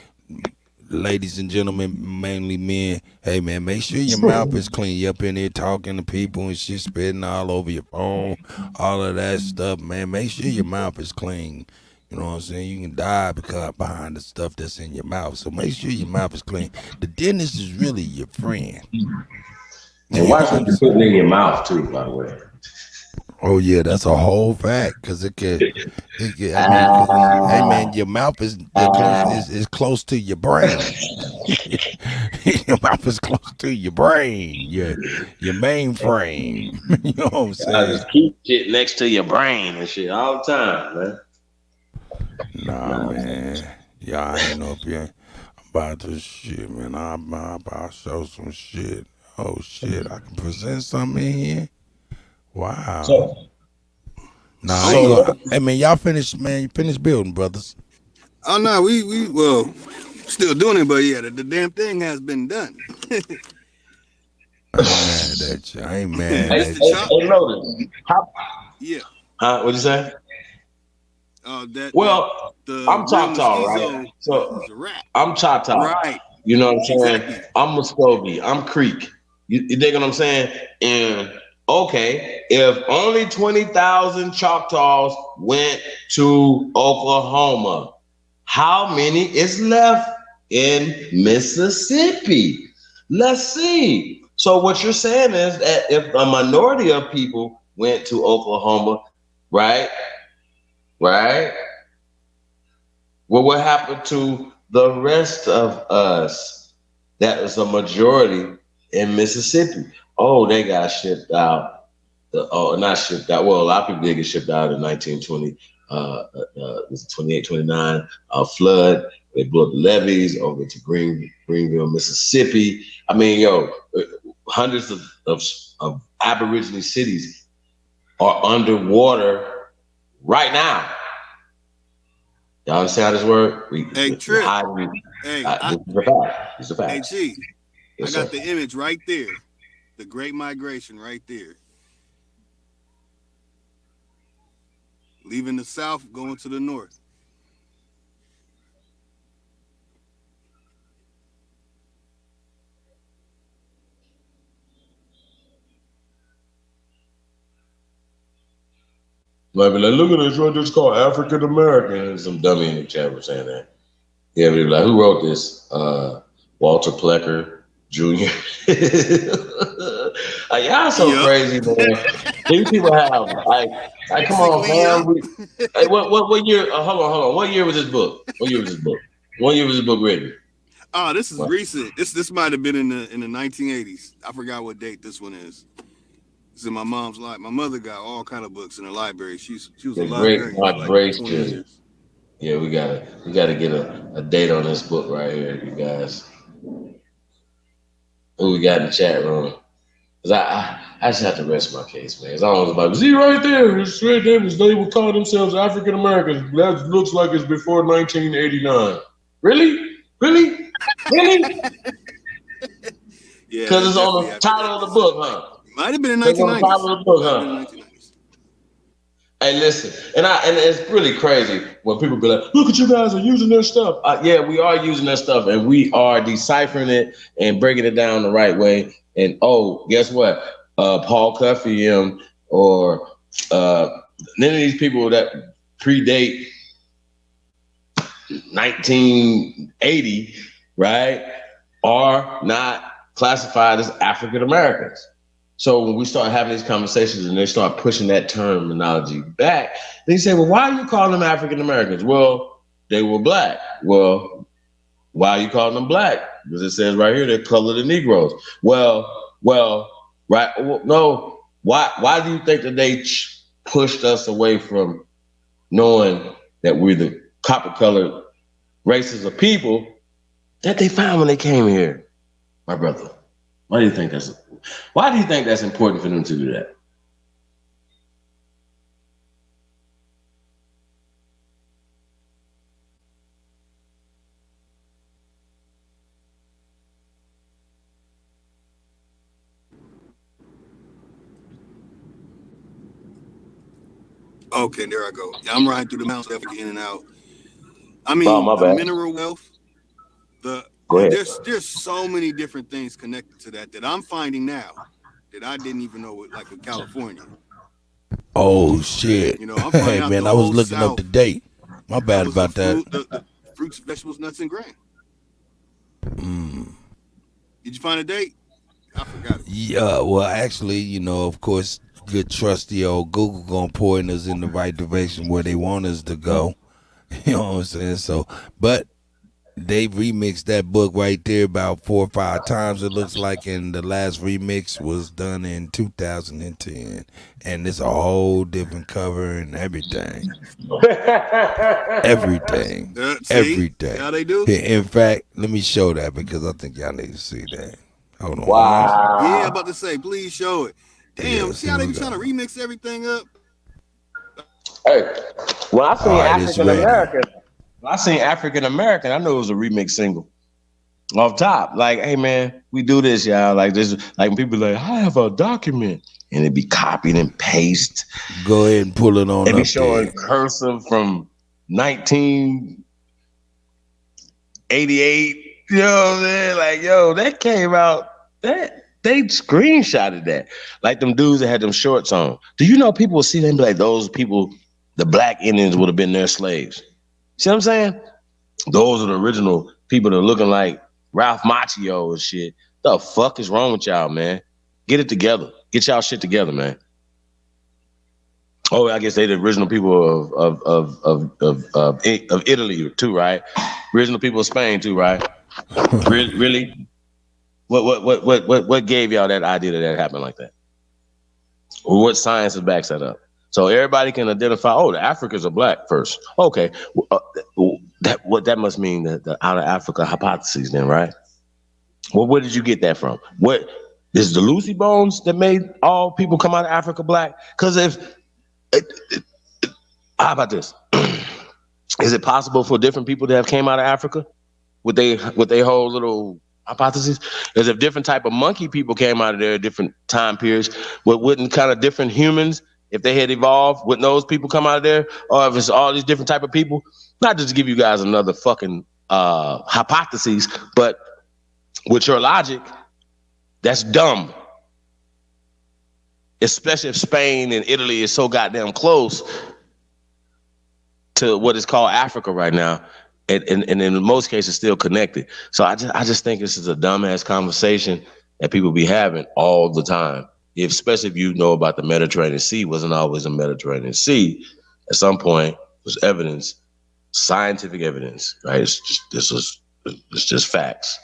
ladies and gentlemen, mainly men. Hey, man, make sure your mouth is clean. You up in there talking to people and shit, spitting all over your phone, all of that stuff, man. Make sure your mouth is clean. You know what I'm saying? You can die because behind the stuff that's in your mouth. So make sure your mouth is clean. The dentist is really your friend. And watch what you're putting in your mouth too, by the way. Oh yeah, that's a whole fact. Cause it can. I mean, hey man, your mouth is close to your brain. Your mouth is close to your brain. Your mainframe. You know what I'm saying? Just keep shit next to your brain and shit all the time, man. Nah, man. Yeah, I ain't know if you about this shit, man. I'm about to show some shit. Oh shit, I can present something in here. Wow. Nah, hey man, y'all finished, man. You finished building, brothers. Oh no, we well still doing it, but yeah, the damn thing has been done. I ain't mad at you. I ain't mad at you. Hey, Lotus. Yeah. What'd you say? Well, I'm Chahta, right? So I'm Chahta. Right. You know what I'm saying? Exactly. I'm Muskogee. I'm Creek. You dig what I'm saying? And okay, if only 20,000 Choctaws went to Oklahoma, how many is left in Mississippi? Let's see. So what you're saying is that if a minority of people went to Oklahoma, right? Well, what happened to the rest of us? That was a majority in Mississippi. Oh, they got shipped out. Not shipped out. Well, a lot of people did get shipped out in 1920. Was it 28, 29? Flood. They blew up the levees over to Greenville, Mississippi. I mean, hundreds of Aborigine cities are underwater right now. Y'all understand how this works? Hey, Trip. This is a fact. It's a fact. Hey, G. Yes, I got the image right there. The Great Migration right there. Leaving the south, going to the north. Might be like, look at this one just called African American. Some dummy in the chat was saying that. Yeah, but like, who wrote this? Walter Plecker Jr. Y'all so crazy, man. These people have like come on, man. Hey, what year? Hold on. What year was this book? What year was this book written? Oh, this is recent. This might have been in the 1980s. I forgot what date this one is. It's in my mom's library. My mother got all kind of books in her library. She was a librarian for like 20 years. Yeah, we gotta get a date on this book right here, you guys. Who we got in the chat room? Cause I just have to rest my case, man. It's almost like, see right there, it's right there. They would call themselves African Americans. That looks like it's before 1989. Really? Yeah. Because it's on the title of the book, huh? Might have been in 1990s. Title of the book, huh? Hey, listen, and it's really crazy when people be like, "Look at you guys are using their stuff." Yeah, we are using their stuff, and we are deciphering it and breaking it down the right way. And oh, guess what? Paul Cuffey or none of these people that predate 1980, right, are not classified as African Americans. So when we start having these conversations and they start pushing that terminology back, they say, well, why are you calling them African Americans? Well, they were black. Well, why are you calling them black? Because it says right here they're colored and Negroes. Well, right? Well, no. Why do you think that they pushed us away from knowing that we're the copper-colored races of people that they found when they came here, my brother? Why do you think that's important for them to do that? Okay, there I go. Yeah, I'm riding through the mountains, definitely in and out. I Oh, mean, my the bad. mineral wealth, Go ahead. there's so many different things connected to that I'm finding now that I didn't even know with California. Oh shit! You know, I'm Hey finding out man, the I was whole looking up the South date. My bad covers about that. the fruits, vegetables, nuts, and grain. Mm. Did you find a date? I forgot it. Yeah, well, actually, of course, good trusty old Google gonna point us in the right direction where they want us to go. You know what I'm saying? So, but they remixed that book right there about 4 or 5 times. It looks like, and the last remix was done in 2010, and it's a whole different cover and everything. Everything, See everything. how they do? In fact, let me show that because I think y'all need to see that. Hold on. Wow. Yeah, about to say, please show it. Damn, Yeah, see here how they we be trying to go. remix everything up? Hey, when I All seen right, it's African ready. American, I knew it was a remix single. Off top, like, hey man, we do this, y'all. Like this, like when people like, I have a document, and it be copied and paste. Go ahead and pull it on They be up showing there. cursive from 1988. You know what I'm saying? Like, yo, that came out. That they screenshotted that. Like them dudes that had them shorts on. Do you know people will see them and be like, those people, the black Indians would have been their slaves. See what I'm saying? Those are the original people that are looking like Ralph Macchio and shit. The fuck is wrong with y'all, man? Get it together. Get y'all shit together, man. Oh, I guess they the original people of Italy too, right? Original people of Spain too, right? Really? What gave y'all that idea that happened like that? Or what science backs that up? So everybody can identify. Oh, the Africans are black first. Okay, that must mean the out of Africa hypothesis, then, right? Well, where did you get that from? What is the Lucy Bones that made all people come out of Africa black? Because how about this? Is it possible for different people to have came out of Africa with they whole little hypothesis? Because if different type of monkey people came out of there at different time periods, wouldn't kind of different humans, if they had evolved, wouldn't those people come out of there? Or if it's all these different type of people? Not just to give you guys another fucking hypotheses, but with your logic, that's dumb. Especially if Spain and Italy is so goddamn close to what is called Africa right now, and in most cases still connected. So I just think this is a dumbass conversation that people be having all the time. Especially if you know about the Mediterranean Sea wasn't always a Mediterranean Sea. At some point, there's evidence, scientific evidence, right? It's just facts,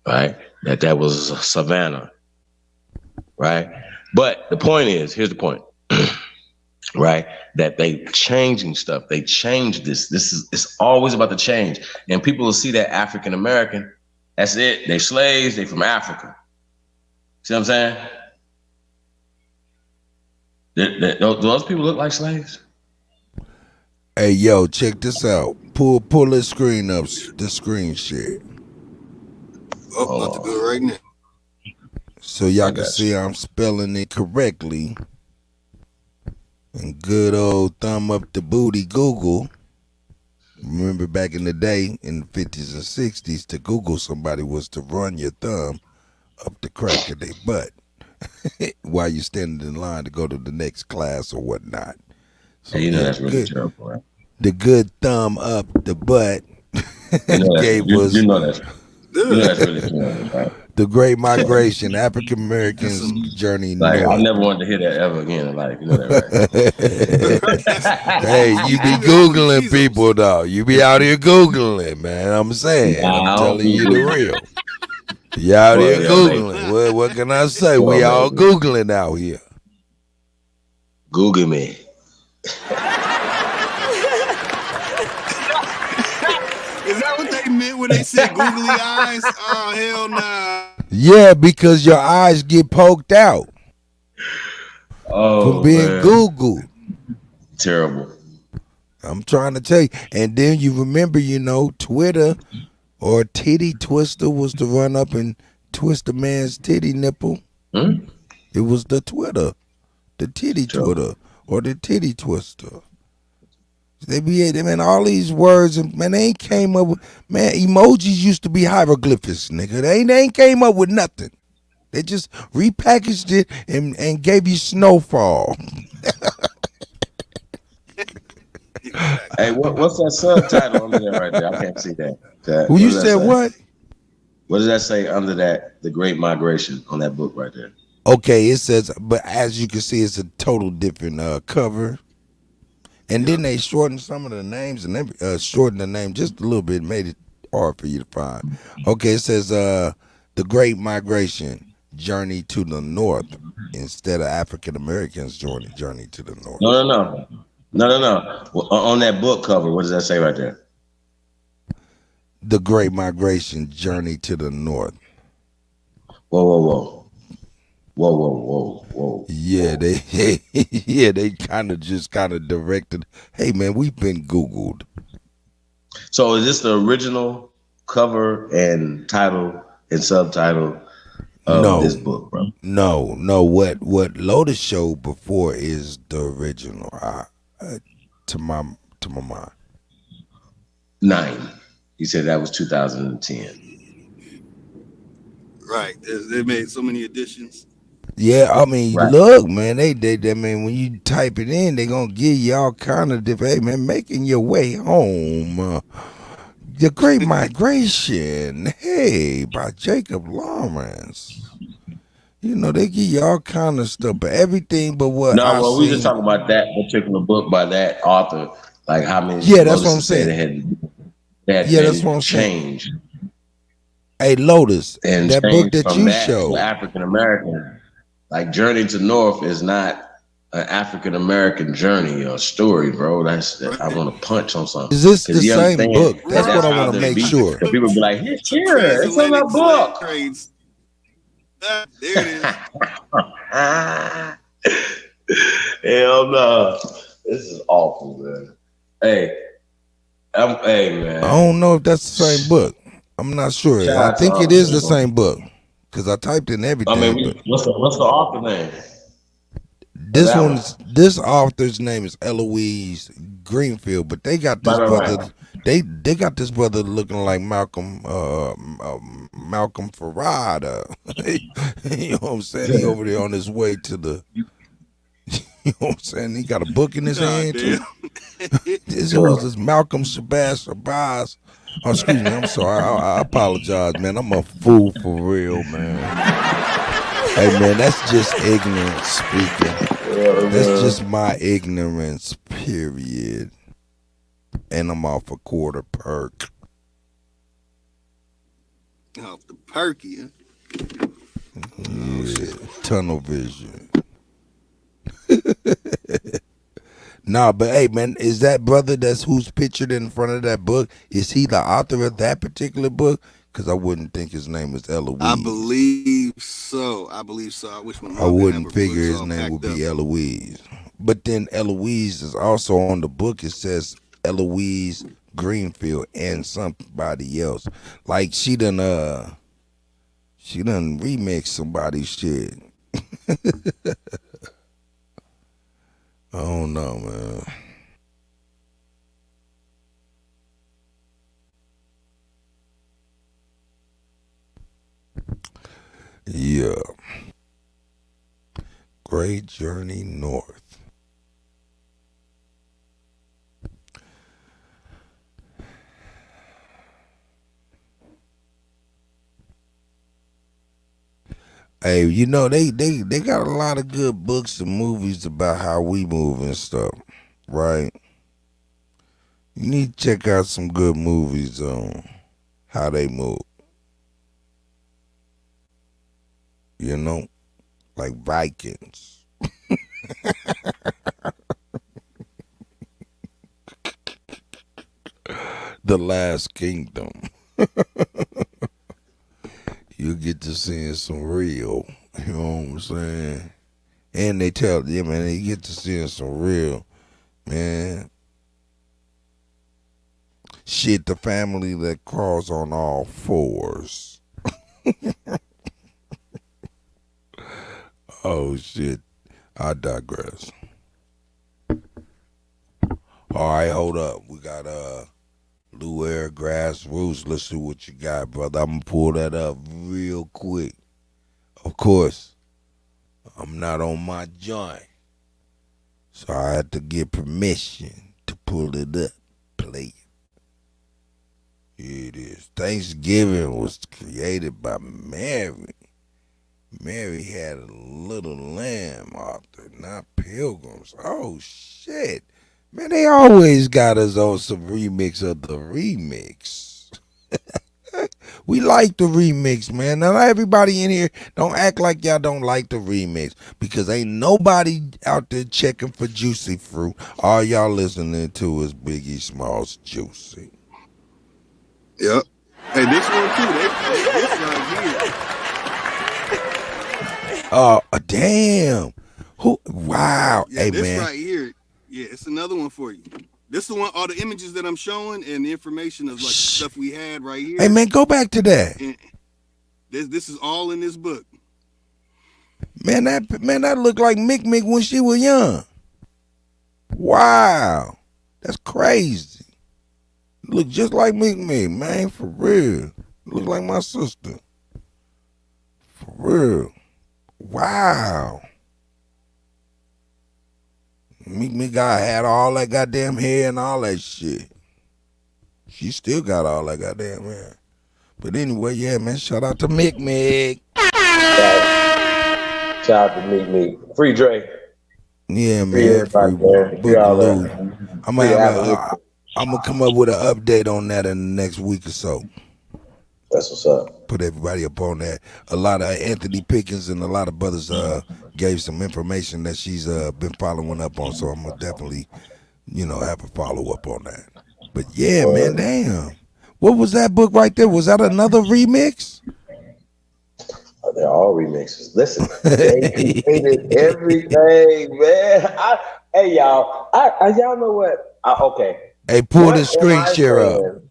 right? That was savannah, right? But the point is, here's the point. Right, that they changing stuff. They changed this. It's always about the change, and people will see that African American. That's it. They slaves. They from Africa. See what I'm saying? Those people look like slaves. Hey yo, check this out. Pull this screen up. The screen share. Oh, about to do it right now. So y'all can see I'm spelling it correctly. And good old thumb up the booty Google. Remember back in the day, in the 50s and 60s, to Google somebody was to run your thumb up the crack of their butt while you're standing in line to go to the next class or whatnot. So Hey, you know yeah, that's really terrible, right? the good thumb up the butt You know that's gave us you know that's really terrible, right? the Great Migration, African Americans journey Like I north. never wanted to hear that ever again in life. You know that, Hey, you be Googling people though. You be out here Googling, man. I'm saying. right? I'm Nah, I don't telling you the Google. real. You out Well, here yeah, maybe. Googling. What can I say? Well, We all maybe. Googling out here. Google me. Is that what they meant when they said googly eyes? Oh hell nah. Yeah, because your eyes get poked out from Oh being man, Googled. terrible. I'm trying to tell you. And then you remember, Twitter or titty twister was to run up and twist a man's titty nipple. Hmm? It was the Twitter, the titty Terrible. Twitter or the titty twister. Man, all these words, and man, they ain't came up with, man, emojis used to be hieroglyphics, nigga. They ain't came up with nothing. They just repackaged it and gave you snowfall. Hey, what's that subtitle under there right there? I can't see that. Who What you does that said say? what? What does that say under that? The Great Migration on that book right there. Okay, it says, but as you can see, it's a total different cover. And then they shortened some of the names and shortened the name just a little bit, made it hard for you to find. Okay, it says The Great Migration, Journey to the North, instead of African Americans Journey to the North. No. Well, on that book cover, what does that say right there? The Great Migration, Journey to the North. Whoa. Yeah, they they kind of directed. Hey man, we've been Googled. So is this the original cover and title and subtitle of this book, bro? No. What Lotus showed before is the original. To my mind. 9. He said that was 2010. Right. They made so many additions. Yeah, I mean, Right. look, man, they man, when you type it in, they gonna give you all kind of different. Hey, man, making your way home, the Great Migration, hey, by Jacob Lawrence. They give you all kind of stuff, but everything but what No, I well, we just seen. talking about that particular book by that author. Like how many Yeah, that's what I'm Lotus said saying. that Yeah, had that's what I'm saying. changed Hey, Lotus, and that book changed that from you that to showed. African American. Like Journey to North is not an African American journey or story, bro. I want to punch on something. Is this the Because you same understand book? That's what that's I how want to they're make beat. sure. Because people be like, it's Some here, it's on the transatlantic slave book. trades. There it is. Hell no. This is awful, man. Hey, man. I don't know if that's the same book. I'm not sure. Shout I out to think it all is the people. same book because I typed in everything. But what's the author name? this author's name is Eloise Greenfield, but they got this brother. Right. They got this brother looking like Malcolm Farad. You know what I'm saying? He over there on his way to the. You know what I'm saying? He got a book in his hand too. This was this Malcolm Shabazz. Oh, excuse me. I'm sorry. I apologize, man. I'm a fool for real, man. Hey, man, that's just ignorance speaking. That's just my ignorance, period. And I'm off a quarter perk. Off the perky, huh? Yeah, tunnel vision. Nah, but hey, man, is that brother who's pictured in front of that book? Is he the author of that particular book? Because I wouldn't think his name was Eloise. I believe so. I wish my mom I wouldn't figure his name would be Eloise. But then Eloise is also on the book. It says Eloise Greenfield and somebody else. Like she done remixed somebody's shit. I don't know, man. Yeah. Great Journey North. Hey, you know they got a lot of good books and movies about how we move and stuff, right? You need to check out some good movies on how they move. You know, like Vikings, The Last Kingdom. You get to see some real. You know what I'm saying? And they tell you, man, you get to see some real, man. Shit, the family that crawls on all fours. Oh shit, I digress. All right, hold up. We got Lou Air Grassroots. Let's see what you got, brother. I'm gonna pull that up real quick. Of course, I'm not on my joint, so I had to get permission to pull it up. Play it. Here it is. Thanksgiving was created by Mary. Mary had a little lamb, Arthur, not pilgrims. Oh shit. Man, they always got us on some remix of the remix. We like the remix, man. Now everybody in here don't act like y'all don't like the remix, because ain't nobody out there checking for Juicy Fruit. All y'all listening to is Biggie Smalls Juicy. Yep. Hey, this one too. This right here. Oh, damn. Who? Wow. Yeah, Hey, this man. right here. Yeah, it's another one for you. This is the one. All the images that I'm showing and the information of like the stuff we had right here. Hey, man, go back to that. And this is all in this book. Man, that looked like Mick when she was young. Wow. That's crazy. Look just like Mick, man, for real. Look like my sister. For real. Wow. Mick had all that goddamn hair and all that shit. She still got all that goddamn hair. But anyway, yeah, man, shout out to Mick. Shout out to Mick. Free Dre. Yeah, Free man. Free Boogaloo. I'm gonna come up with an update on that in the next week or so. That's what's up. Put everybody up on that. A lot of Anthony Pickens and a lot of brothers gave some information that she's been following up on. So I'm gonna definitely, have a follow up on that. But yeah, man, damn. What was that book right there? Was that another remix? They're all remixes. Listen, they created everything, man. Hey, y'all. Y'all know what? Okay. Hey, pull the screen share up.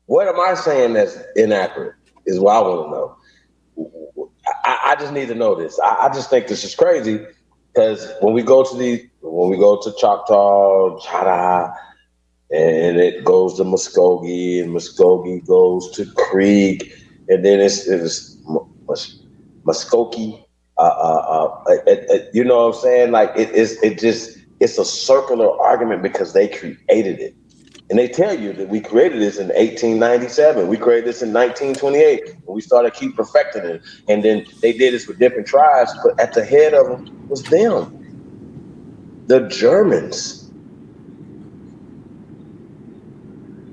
What am I saying that's inaccurate is what I want to know. I just need to know this. I just think this is crazy because when we go to Choctaw, Chahta, and it goes to Muskogee, and Muskogee goes to Creek, and then it's Muskogee. You know what I'm saying? Like it's a circular argument because they created it. And they tell you that we created this in 1897. We created this in 1928. And we started keep perfecting it. And then they did this with different tribes, but at the head of them was them. The Germans.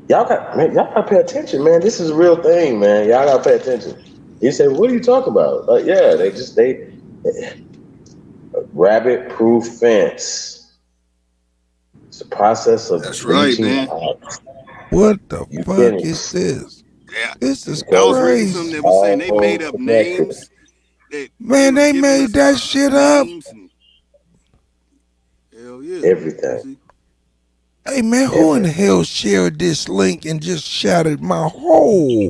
Y'all gotta pay attention, man. This is a real thing, man. Y'all gotta pay attention. You say, what are you talking about? Like, yeah, they rabbit-proof fence. It's a process of That's right, man. What the fuck is this? Yeah. This is I was reading crazy. something that was saying they made up names. Man, they made that shit up. Hell yeah. Everything. Hey, man, who in the hell shared this link and just shattered my whole?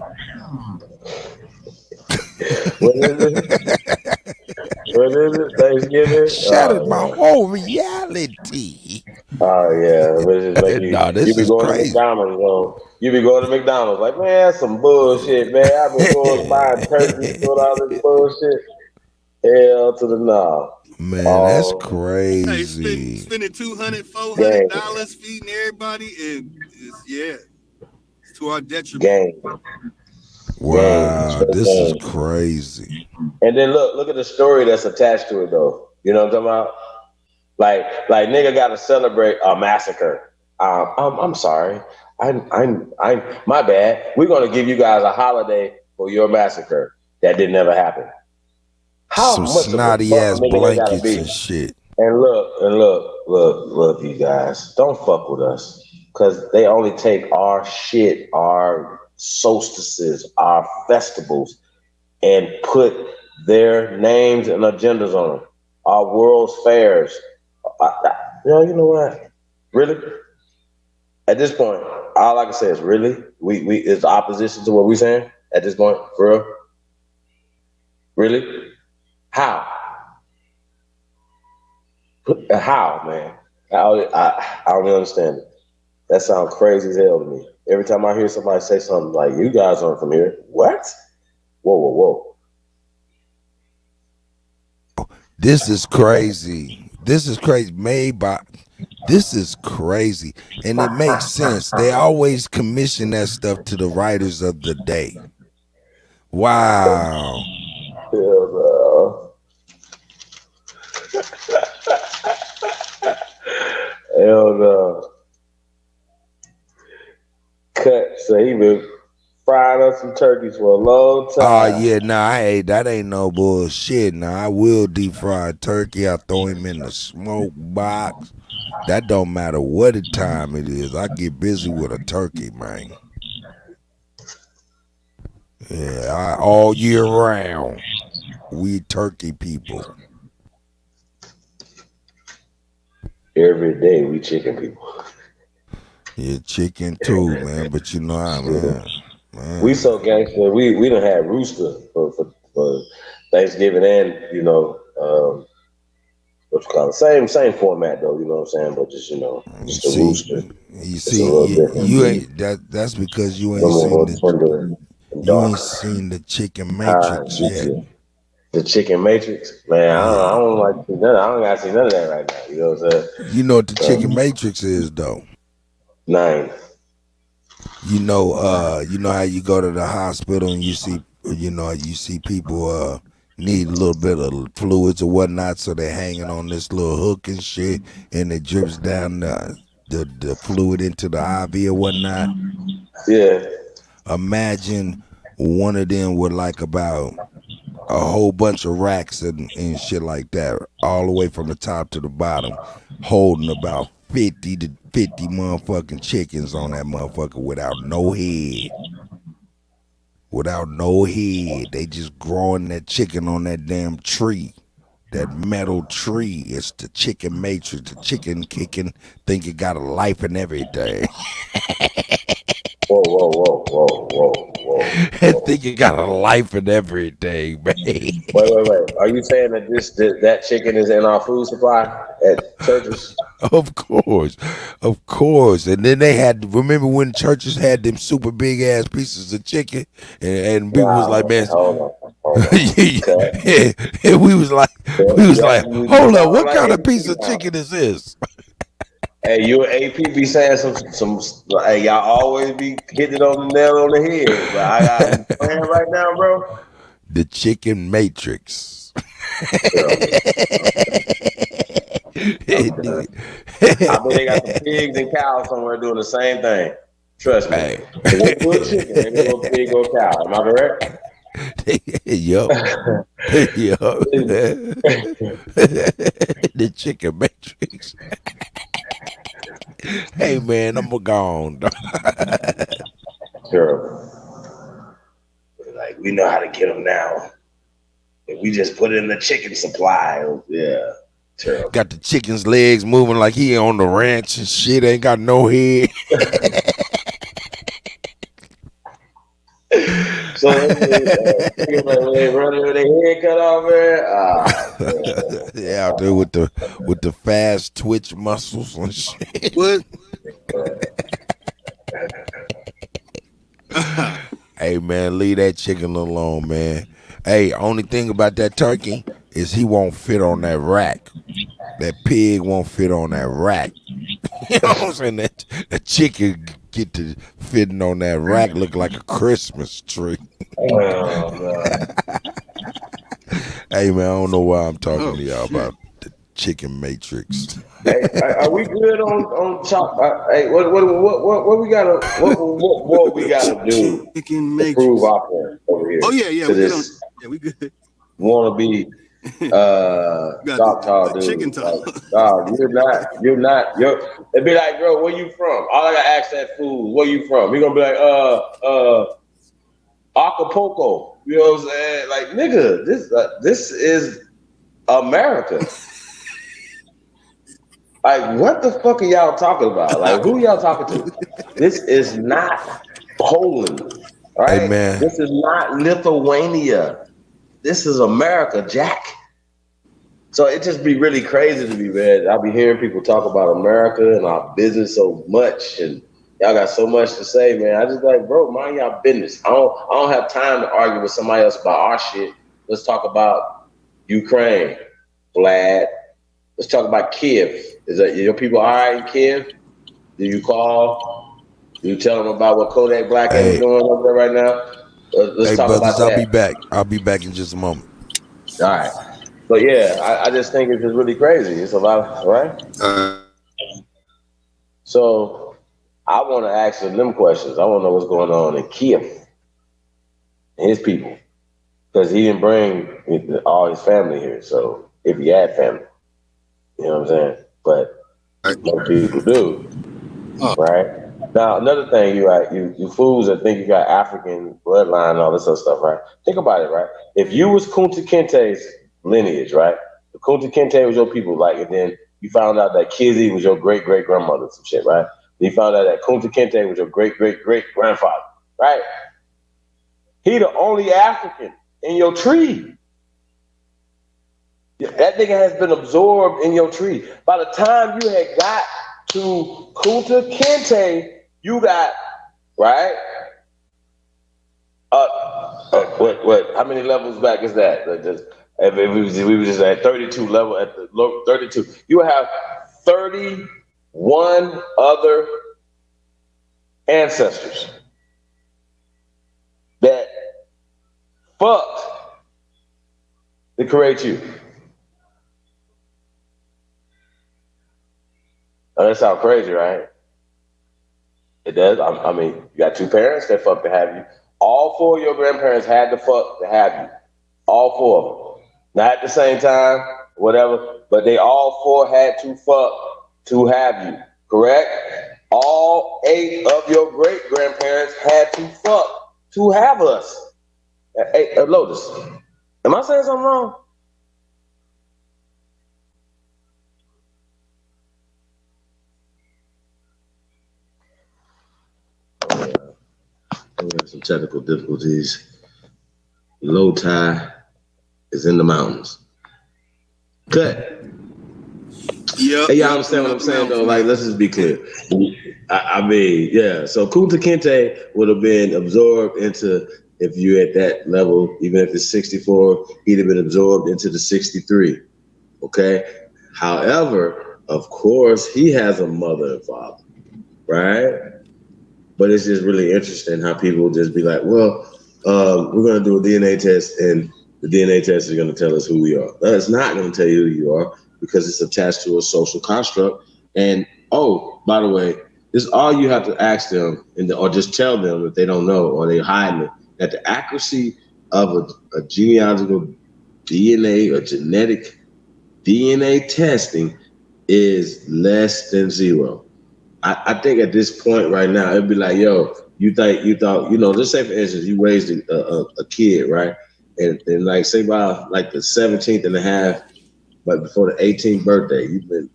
What is it? Thanksgiving? Shattered my whole reality. Oh yeah, but it just make Nah, you this be is going to crazy. McDonald's, you be going to McDonald's like, man, that's some bullshit, man. I've been going buying turkeys, doing all this bullshit. Hell to the no. Man, that's All Hey, crazy. spending $200, game, $400 feeding everybody, and it's to our detriment. game, game, Wow, straight this is game. crazy. And then look at the story that's attached to it though. You know what I'm talking about? Like nigga got to celebrate a massacre. I'm sorry. I'm my bad. We're gonna give you guys a holiday for your massacre. That didn't ever happen. How Some much of a snotty fuck ass nigga they gotta blankets be? and shit. And look, you guys, don't fuck with us. Cause they only take our shit, our solstices, our festivals, and put their names and agendas on them. Our world's fairs. You know what? Really? At this point, all I can say is really? We is opposition to what we saying at this point, for real? Really? How? How, man? I don't understand it. That sounds crazy as hell to me. Every time I hear somebody say something like, you guys aren't from here. What? Whoa. This is crazy. This is crazy. This is crazy. And it makes sense. They always commission that stuff to the writers of the day. Wow. Hell no. Hell no. Cut. So he been frying up some turkeys for a long time. Oh yeah, nah, that ain't no bullshit. Nah, I will deep fry a turkey. I throw him in the smoke box. That don't matter what the time it is. I get busy with a turkey, man. Yeah, all year round. We turkey people. Every day we chicken people. Yeah, chicken too, man. But you know how, man. We so gangster. We done had rooster for Thanksgiving and what you call it? Same format though. You know what I'm saying? But just just a rooster. You It's a little see, different. you ain't that's because you Them ain't a seen little tender and you ain't darker. seen the chicken matrix yet. The chicken matrix, man. I don't like to see none. I don't gotta see none of that right now. You know what I'm saying? You know what the chicken matrix is though. 9. You know how you go to the hospital and you see people need a little bit of fluids or whatnot, so they're hanging on this little hook and shit, and it drips down the fluid into the IV or whatnot. Yeah. Imagine one of them with like about a whole bunch of racks and shit like that, all the way from the top to the bottom, holding about 50 to 50 motherfucking chickens on that motherfucker without no head. Without no head. They just growing that chicken on that damn tree. That metal tree. It's the chicken matrix. The chicken kicking, think it got a life and everything. Whoa. I think it got a life and everything, man. Wait. Are you saying that that chicken is in our food supply at churches? Of course. And then they remember when churches had them super big ass pieces of chicken, and people was like, man, Hold on. and we was like, hold up, what kind of piece of chicken is this? Hey, you and AP be saying some. Hey, y'all always be hitting it on the nail on the head. But I got playing right now, bro. The chicken matrix. I bet they got the pigs and cows somewhere doing the same thing. Trust me. Hey. They do a chicken, they go pig or cow. Am I correct? Yup. The chicken matrix. Hey man, I'm gone. Sure. Like we know how to get them now. If we just put it in the chicken supply, yeah. Terrible. Got the chicken's legs moving like he on the ranch and shit. Ain't got no head. So they running with their head cut off, man. Man. Yeah, out there with the fast twitch muscles and shit. What? Hey man, leave that chicken alone, man. Hey, only thing about that turkey is he won't fit on that rack. That pig won't fit on that rack. You know what I'm saying? That chicken get to fitting on that rack look like a Christmas tree. Oh, man. Hey man, I don't know why I'm talking to y'all shit. about the chicken matrix. Hey, are we good on chop? Hey, what we gotta what we gotta do Chicken to prove matrix. our point over here Oh yeah, to we good on. this Yeah, we good. wannabe Got Choctaw the dude? chicken talk. Like, dog, it'd be like, bro, where you from? All I gotta ask that fool, where you from? He gonna be like, Acapulco. You know what I'm saying? Like, nigga, this is America. Like, what the fuck are y'all talking about? Like, who y'all talking to? This is not Poland, right? Hey man, This is not Lithuania. This is America, Jack. So it just be really crazy to me, man. I'll be hearing people talk about America and our business so much, and y'all got so much to say, man. I just like, bro, mind y'all business. I don't have time to argue with somebody else about our shit. Let's talk about Ukraine, Vlad. Let's talk about Kiev. Is that your people all right in Kiev? Do you call? Do you tell them about what Kodak Black is doing over there right now? Let's hey talk brothers, about I'll that. be back. I'll be back in just a moment. All right. But yeah, I just think it's just really crazy. It's a lot, right? So I want to ask them questions. I want to know what's going on in Kiev and his people. Because he didn't bring all his family here. So if he had family, you know what I'm saying? But most people do, right? Now, another thing, you fools that think you got African bloodline and all this other stuff, right? Think about it, right? If you was Kunta Kinte's lineage, right? If Kunta Kinte was your people, like, and then you found out that Kizzy was your great-great-grandmother, some shit, right? Then you found out that Kunta Kinte was your great-great-great-grandfather, right? He the only African in your tree. That nigga has been absorbed in your tree. By the time you had got to Kunta Kinte, you got, right? What? How many levels back is that? If we were just at 32 level, at the low 32, you have 31 other ancestors that fucked to create you. Now, that sounds crazy, right? It does. I mean, you got two parents that fucked to have you. All four of your grandparents had to fuck to have you. All four of them. Not at the same time, whatever, but they all four had to fuck to have you, correct? All 8 of your great-grandparents had to fuck to have us. Hey, Lotus, am I saying something wrong? We have some technical difficulties. Low tide is in the mountains. Cut. Yeah. Hey, y'all understand what I'm saying, though? Like, let's just be clear. I mean, yeah. So Kunta Kinte would have been absorbed into, if you're at that level, even if it's 64, he'd have been absorbed into the 63. Okay. However, of course, he has a mother and father, right? But it's just really interesting how people just be like, well, we're going to do a DNA test and the DNA test is going to tell us who we are. No, it's not going to tell you who you are because it's attached to a social construct. And, oh, by the way, this is all you have to ask them or just tell them if they don't know or they're hiding it, that the accuracy of a genealogical DNA or genetic DNA testing is less than 0. I think at this point right now, it'd be like, yo, you thought, let's say for instance, you raised a kid, right? And like say by like the 17th and a half, but before the 18th birthday, you've been,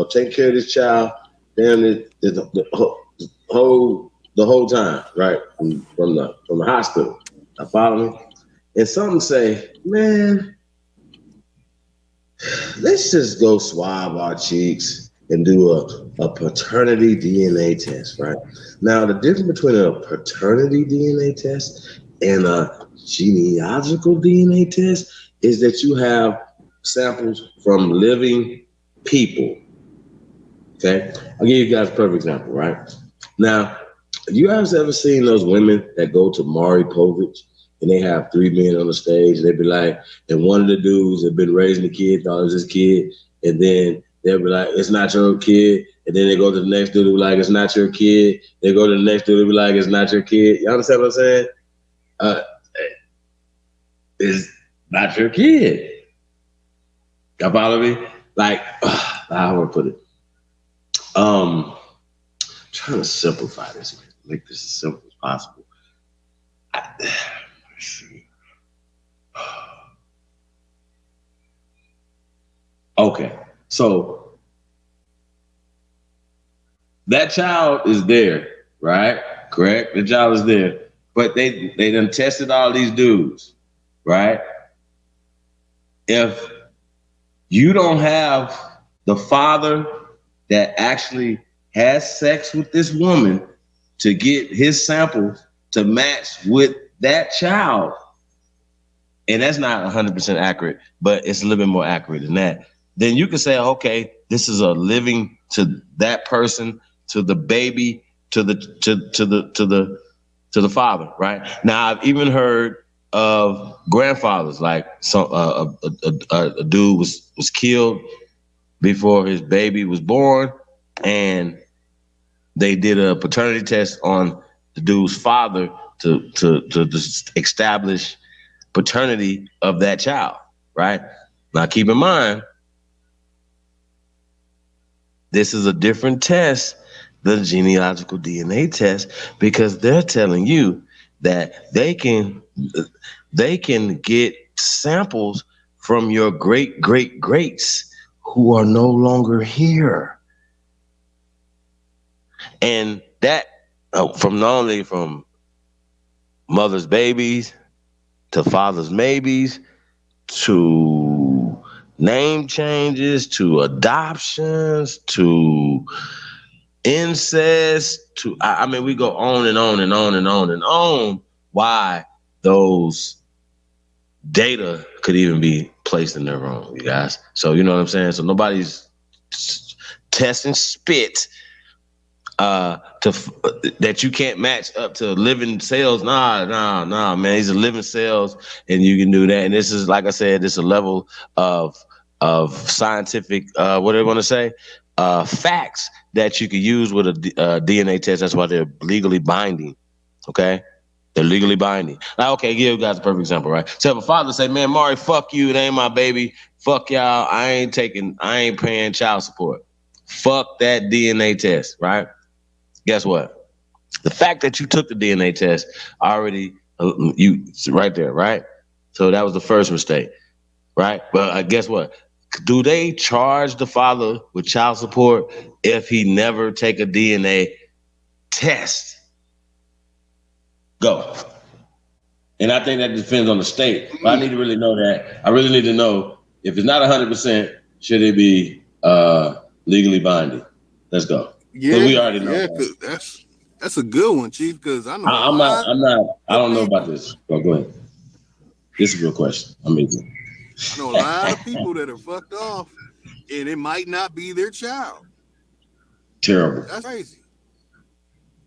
taking care of this child, damn it, the whole time, right? From the hospital. I follow me. And some say, man, let's just go swab our cheeks and do a paternity DNA test, right? Now, the difference between a paternity DNA test and a genealogical DNA test is that you have samples from living people. Okay, I'll give you guys a perfect example, right? Now, you guys ever seen those women that go to Maury Povich and they have three men on the stage and they be like, and one of the dudes had been raising the kid, thought it was his kid, and then they'll be like, it's not your kid, and then they go to the next dude and be like, it's not your kid. They go to the next dude and be like, it's not your kid. You understand what I'm saying? It's not your kid. You follow me? Like, how would I put it? Trying to simplify this, make this as simple as possible. Let's see. Okay, so that child is there, right? Correct? The child is there, but they done tested all these dudes, right? If you don't have the father that actually has sex with this woman to get his sample to match with that child, and that's not 100% accurate, but it's a little bit more accurate than that, then you can say, okay, this is a living to that person, to the baby, to the father, right? Now, I've even heard of grandfathers, like some a dude was killed before his baby was born, and they did a paternity test on the dude's father to establish paternity of that child, right? Now, keep in mind, this is a different test than genealogical DNA test, because they're telling you that they can get samples from your greats who are no longer here. And that from not only from mother's babies to father's maybes to name changes to adoptions to incest to I mean, we go on and on and on and on and on why those data could even be placed in their room, you guys. So you know what I'm saying? So nobody's testing spit that you can't match up to living cells. Nah, man. These are living cells, and you can do that. And this is, like I said, this is a level of scientific, what do they want to say? Facts that you could use with a DNA test. That's why they're legally binding. Okay, they're legally binding. Now, okay, give you guys a perfect example, right? So if a father say, "Man, Maury, fuck you. It ain't my baby. Fuck y'all. I ain't paying child support." Fuck that DNA test, right? Guess what? The fact that you took the DNA test already, right there, right? So that was the first mistake, right? But guess what? Do they charge the father with child support if he never take a DNA test? Go. And I think that depends on the state. But I need to really know that. I really need to know if it's not 100%, should it be legally binding? Let's go. Yeah, we already know. Yeah, that. That's a good one, Chief. Because I know I don't know about this. Go ahead. This is a real question. I know a lot of people that are fucked off, and it might not be their child. Terrible. That's crazy.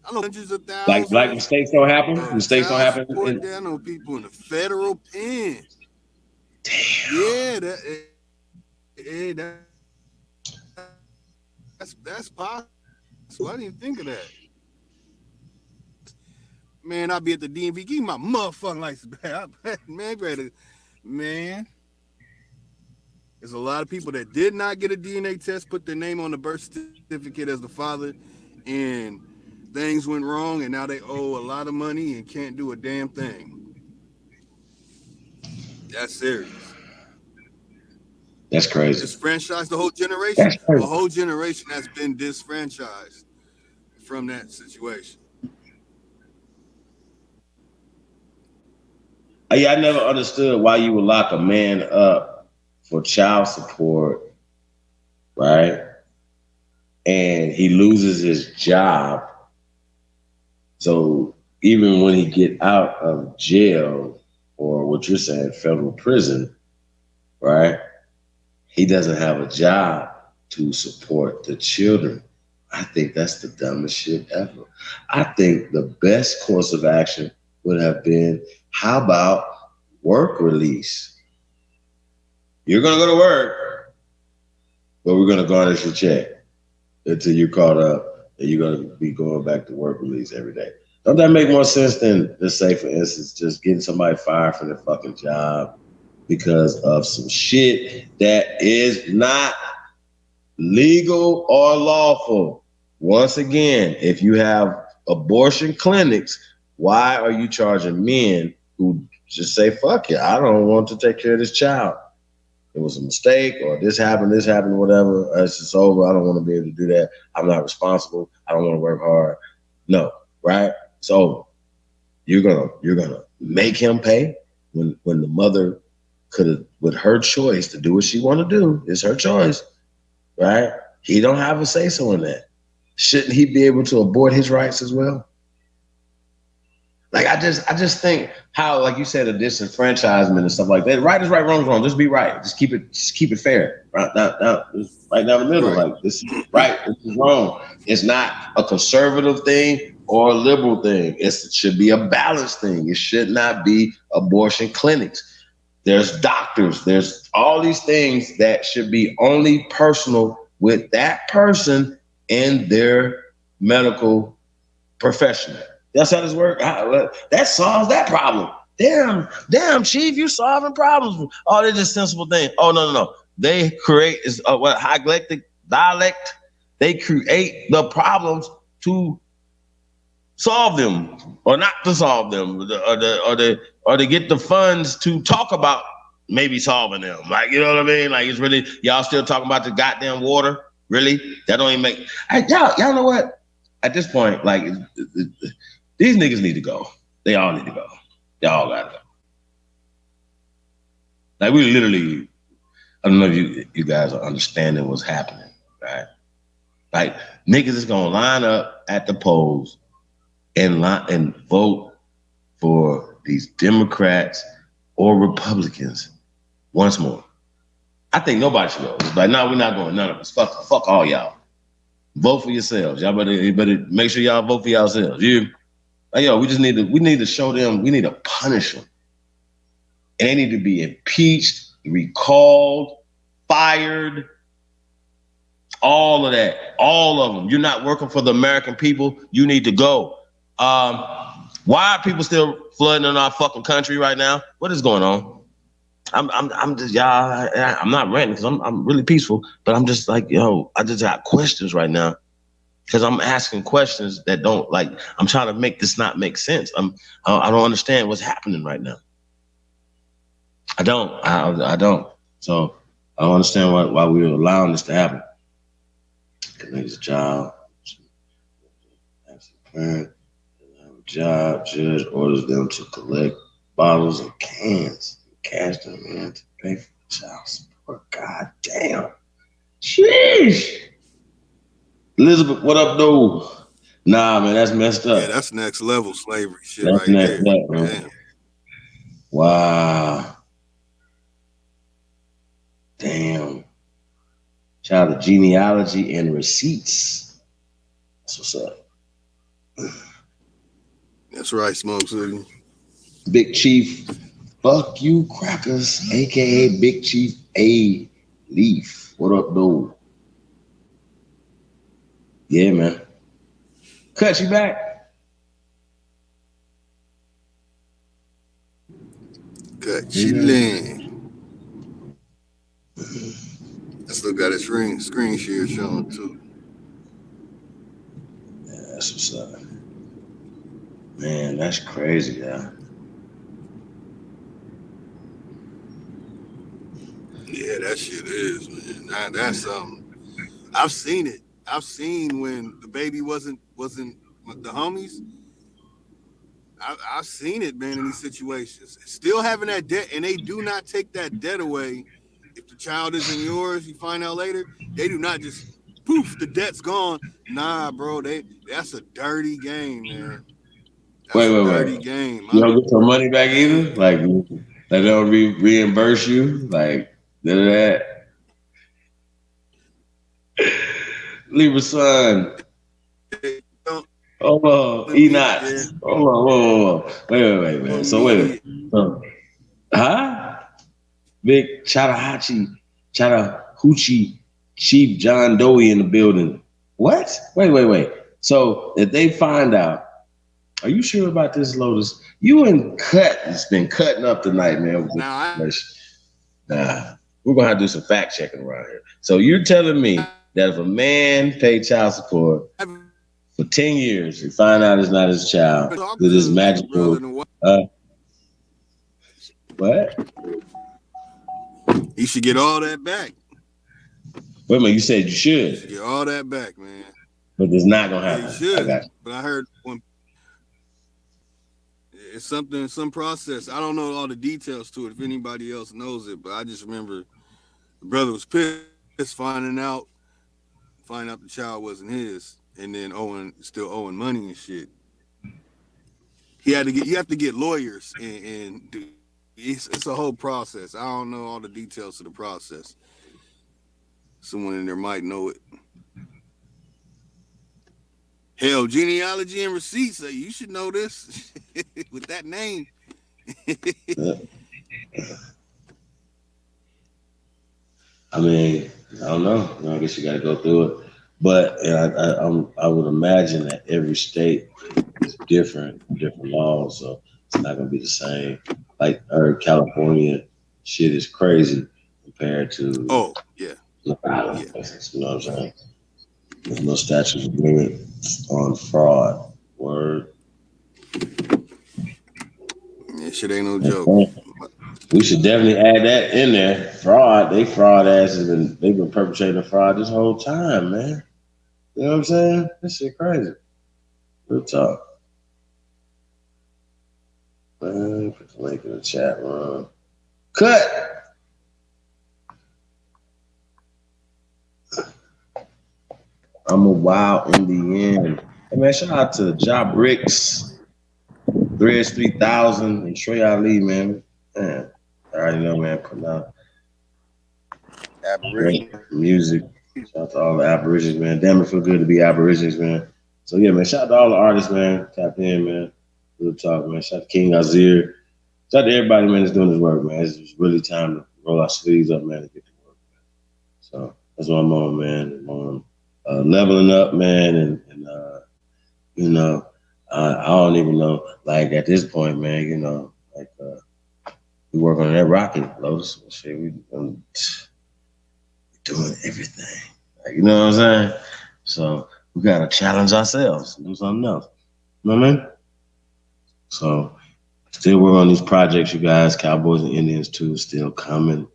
I know hundreds of thousands. Like mistakes don't happen. Mistakes don't happen. I know people in the federal pen. Damn. Yeah, that's possible. I didn't even think of that. Man, I'll be at the DMV. Give me my motherfucking license back. Man. There's a lot of people that did not get a DNA test, put their name on the birth certificate as the father, and things went wrong, and now they owe a lot of money and can't do a damn thing. That's serious. That's crazy. Disfranchised the whole generation. A whole generation has been disfranchised from that situation. I never understood why you would lock a man up for child support, right? And he loses his job. So even when he get out of jail or what you're saying, federal prison, right? He doesn't have a job to support the children. I think that's the dumbest shit ever. I think the best course of action would have been, how about work release? You're going to go to work, but we're going to garnish your check until you're caught up and you're going to be going back to work release every day. Don't that make more sense than, let's say, for instance, just getting somebody fired from their fucking job because of some shit that is not legal or lawful? Once again, if you have abortion clinics, why are you charging men who just say, fuck it, I don't want to take care of this child? It was a mistake, or this happened, whatever. It's just over. I don't want to be able to do that. I'm not responsible. I don't want to work hard. No, right? So you're gonna make him pay when the mother could have, with her choice to do what she want to do, it's her choice, right? He don't have a say so in that. Shouldn't he be able to abort his rights as well? Like I just think how, like you said, a disenfranchisement and stuff like that. Right is right, wrong is wrong. Just be right. Just keep it fair. Right down the middle. Right. Like this is right, this is wrong. It's not a conservative thing or a liberal thing. It should be a balanced thing. It should not be abortion clinics. There's doctors. There's all these things that should be only personal with that person and their medical professional. That's how this works. That solves that problem. Damn, Chief, you solving problems. Oh, they're just sensible things. Oh, no. They create high dialect. They create the problems to solve them or not to solve them, or to get the funds to talk about maybe solving them. Like, you know what I mean? Like, it's really, y'all still talking about the goddamn water? Really? That don't even make. Y'all know what? At this point, like, these niggas need to go. They all need to go. They all gotta go. Like, we literally, I don't know if you guys are understanding what's happening, right? Like, niggas is gonna line up at the polls and vote for these Democrats or Republicans once more. I think nobody should go. It's like, no, we're not going. None of us. Fuck all y'all. Vote for yourselves. Y'all better make sure y'all vote for yourselves. We need to show them. We need to punish them. And they need to be impeached, recalled, fired. All of that. All of them. You're not working for the American people. You need to go. Why are people still flooding in our fucking country right now? What is going on? I'm just, y'all, I'm not ranting because I'm really peaceful, but I'm just like, I just got questions right now because I'm asking questions that don't, like, I'm trying to make this not make sense. I don't understand what's happening right now. I don't. So I don't understand why we're allowing this to happen. Connects a child, parent, have a job, judge orders them to collect bottles and cans, cash them in to pay for the child support. God damn. Sheesh. Elizabeth, what up, though? Nah, man, that's messed up. Yeah, that's next level slavery shit. That's right next there. level, man. Damn. Wow. Damn. Child of genealogy and receipts. That's what's up. That's right, Smoke City. Big Chief, fuck you crackers, aka Big Chief A Leaf. What up, though? Yeah, man. Cut you back. Cut chillin'. I still got his screen share showing too. Yeah, that's what's up. Man, that's crazy, yeah. Yeah, that shit is, man. That's I've seen it. I've seen when the baby wasn't the homies. I've seen it, man, in these situations. Still having that debt, and they do not take that debt away. If the child isn't yours, you find out later, they do not just poof, the debt's gone. Nah, bro, that's a dirty game, man. That's a dirty Wait. game. You don't get your money back Man, either? Like they don't reimburse you? Like none of that? Libra son. Hold on, Enoch. Hold on, whoa. Wait, man. So wait. Huh? Big Chattahoochee Chief John Doe in the building. What? Wait. So if they find out, are you sure about this, Lotus? You and Cut has been cutting up tonight, man. Nah, we're gonna have to do some fact checking around here. So you're telling me that if a man paid child support for 10 years and find out it's not his child, that his magical what? He should get all that back. Wait a minute, you said you should. Get all that back, man. But it's not gonna happen. Yeah, he should. But I heard it's some process. I don't know all the details to it if anybody else knows it, but I just remember the brother was pissed finding out the child wasn't his, and then still owing money and shit. You have to get lawyers and it's a whole process. I don't know all the details of the process. Someone in there might know it. Hell, genealogy and receipts. You should know this with that name. I mean, I don't know. I guess you got to go through it. But I would imagine that every state is different laws, so it's not going to be the same. Like California, shit is crazy compared to. Oh yeah. You know what I'm saying? There's no statute of limit on fraud. Word. Yeah, shit ain't no joke. We should definitely add that in there. Fraud. Fraud asses they've been perpetrating fraud this whole time, man. You know what I'm saying? This shit crazy. Real talk. Man, put the link in the chat room. Cut. I'm a wild Indian. Hey man, shout out to Ja Bricks, Threads 3000, and Trey Ali, man. Man, I already know, man. Putting out great music. Shout out to all the Aborigines, man. Damn, it feel good to be Aborigines, man. So yeah, man. Shout out to all the artists, man. Tap in, man. Real talk, man. Shout out to King Azir. Shout out to everybody, man, that's doing this work, man. It's really time to roll our sleeves up, man, and get to work, man. So that's what I'm on, man. I'm on leveling up, man, and you know, I don't even know, like at this point, man, you know, like we work on that rocket, Lotus. Shit, we doing everything. Like, you know what I'm saying? So we gotta challenge ourselves, do something else. You know what I mean? So still work on these projects, you guys. Cowboys and Indians too, still coming.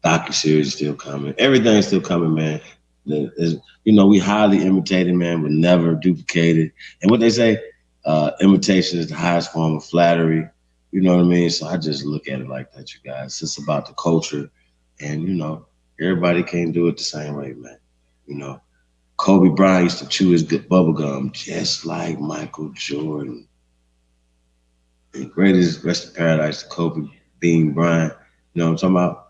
Docu-series is still coming. Everything's still coming, man. You know, we highly imitated, man. We're never duplicated. And what they say, imitation is the highest form of flattery. You know what I mean? So I just look at it like that, you guys. It's about the culture. And, you know, everybody can't do it the same way, man. You know, Kobe Bryant used to chew his bubble gum just like Michael Jordan. The greatest rest in paradise to Kobe Bean Bryant. You know what I'm talking about?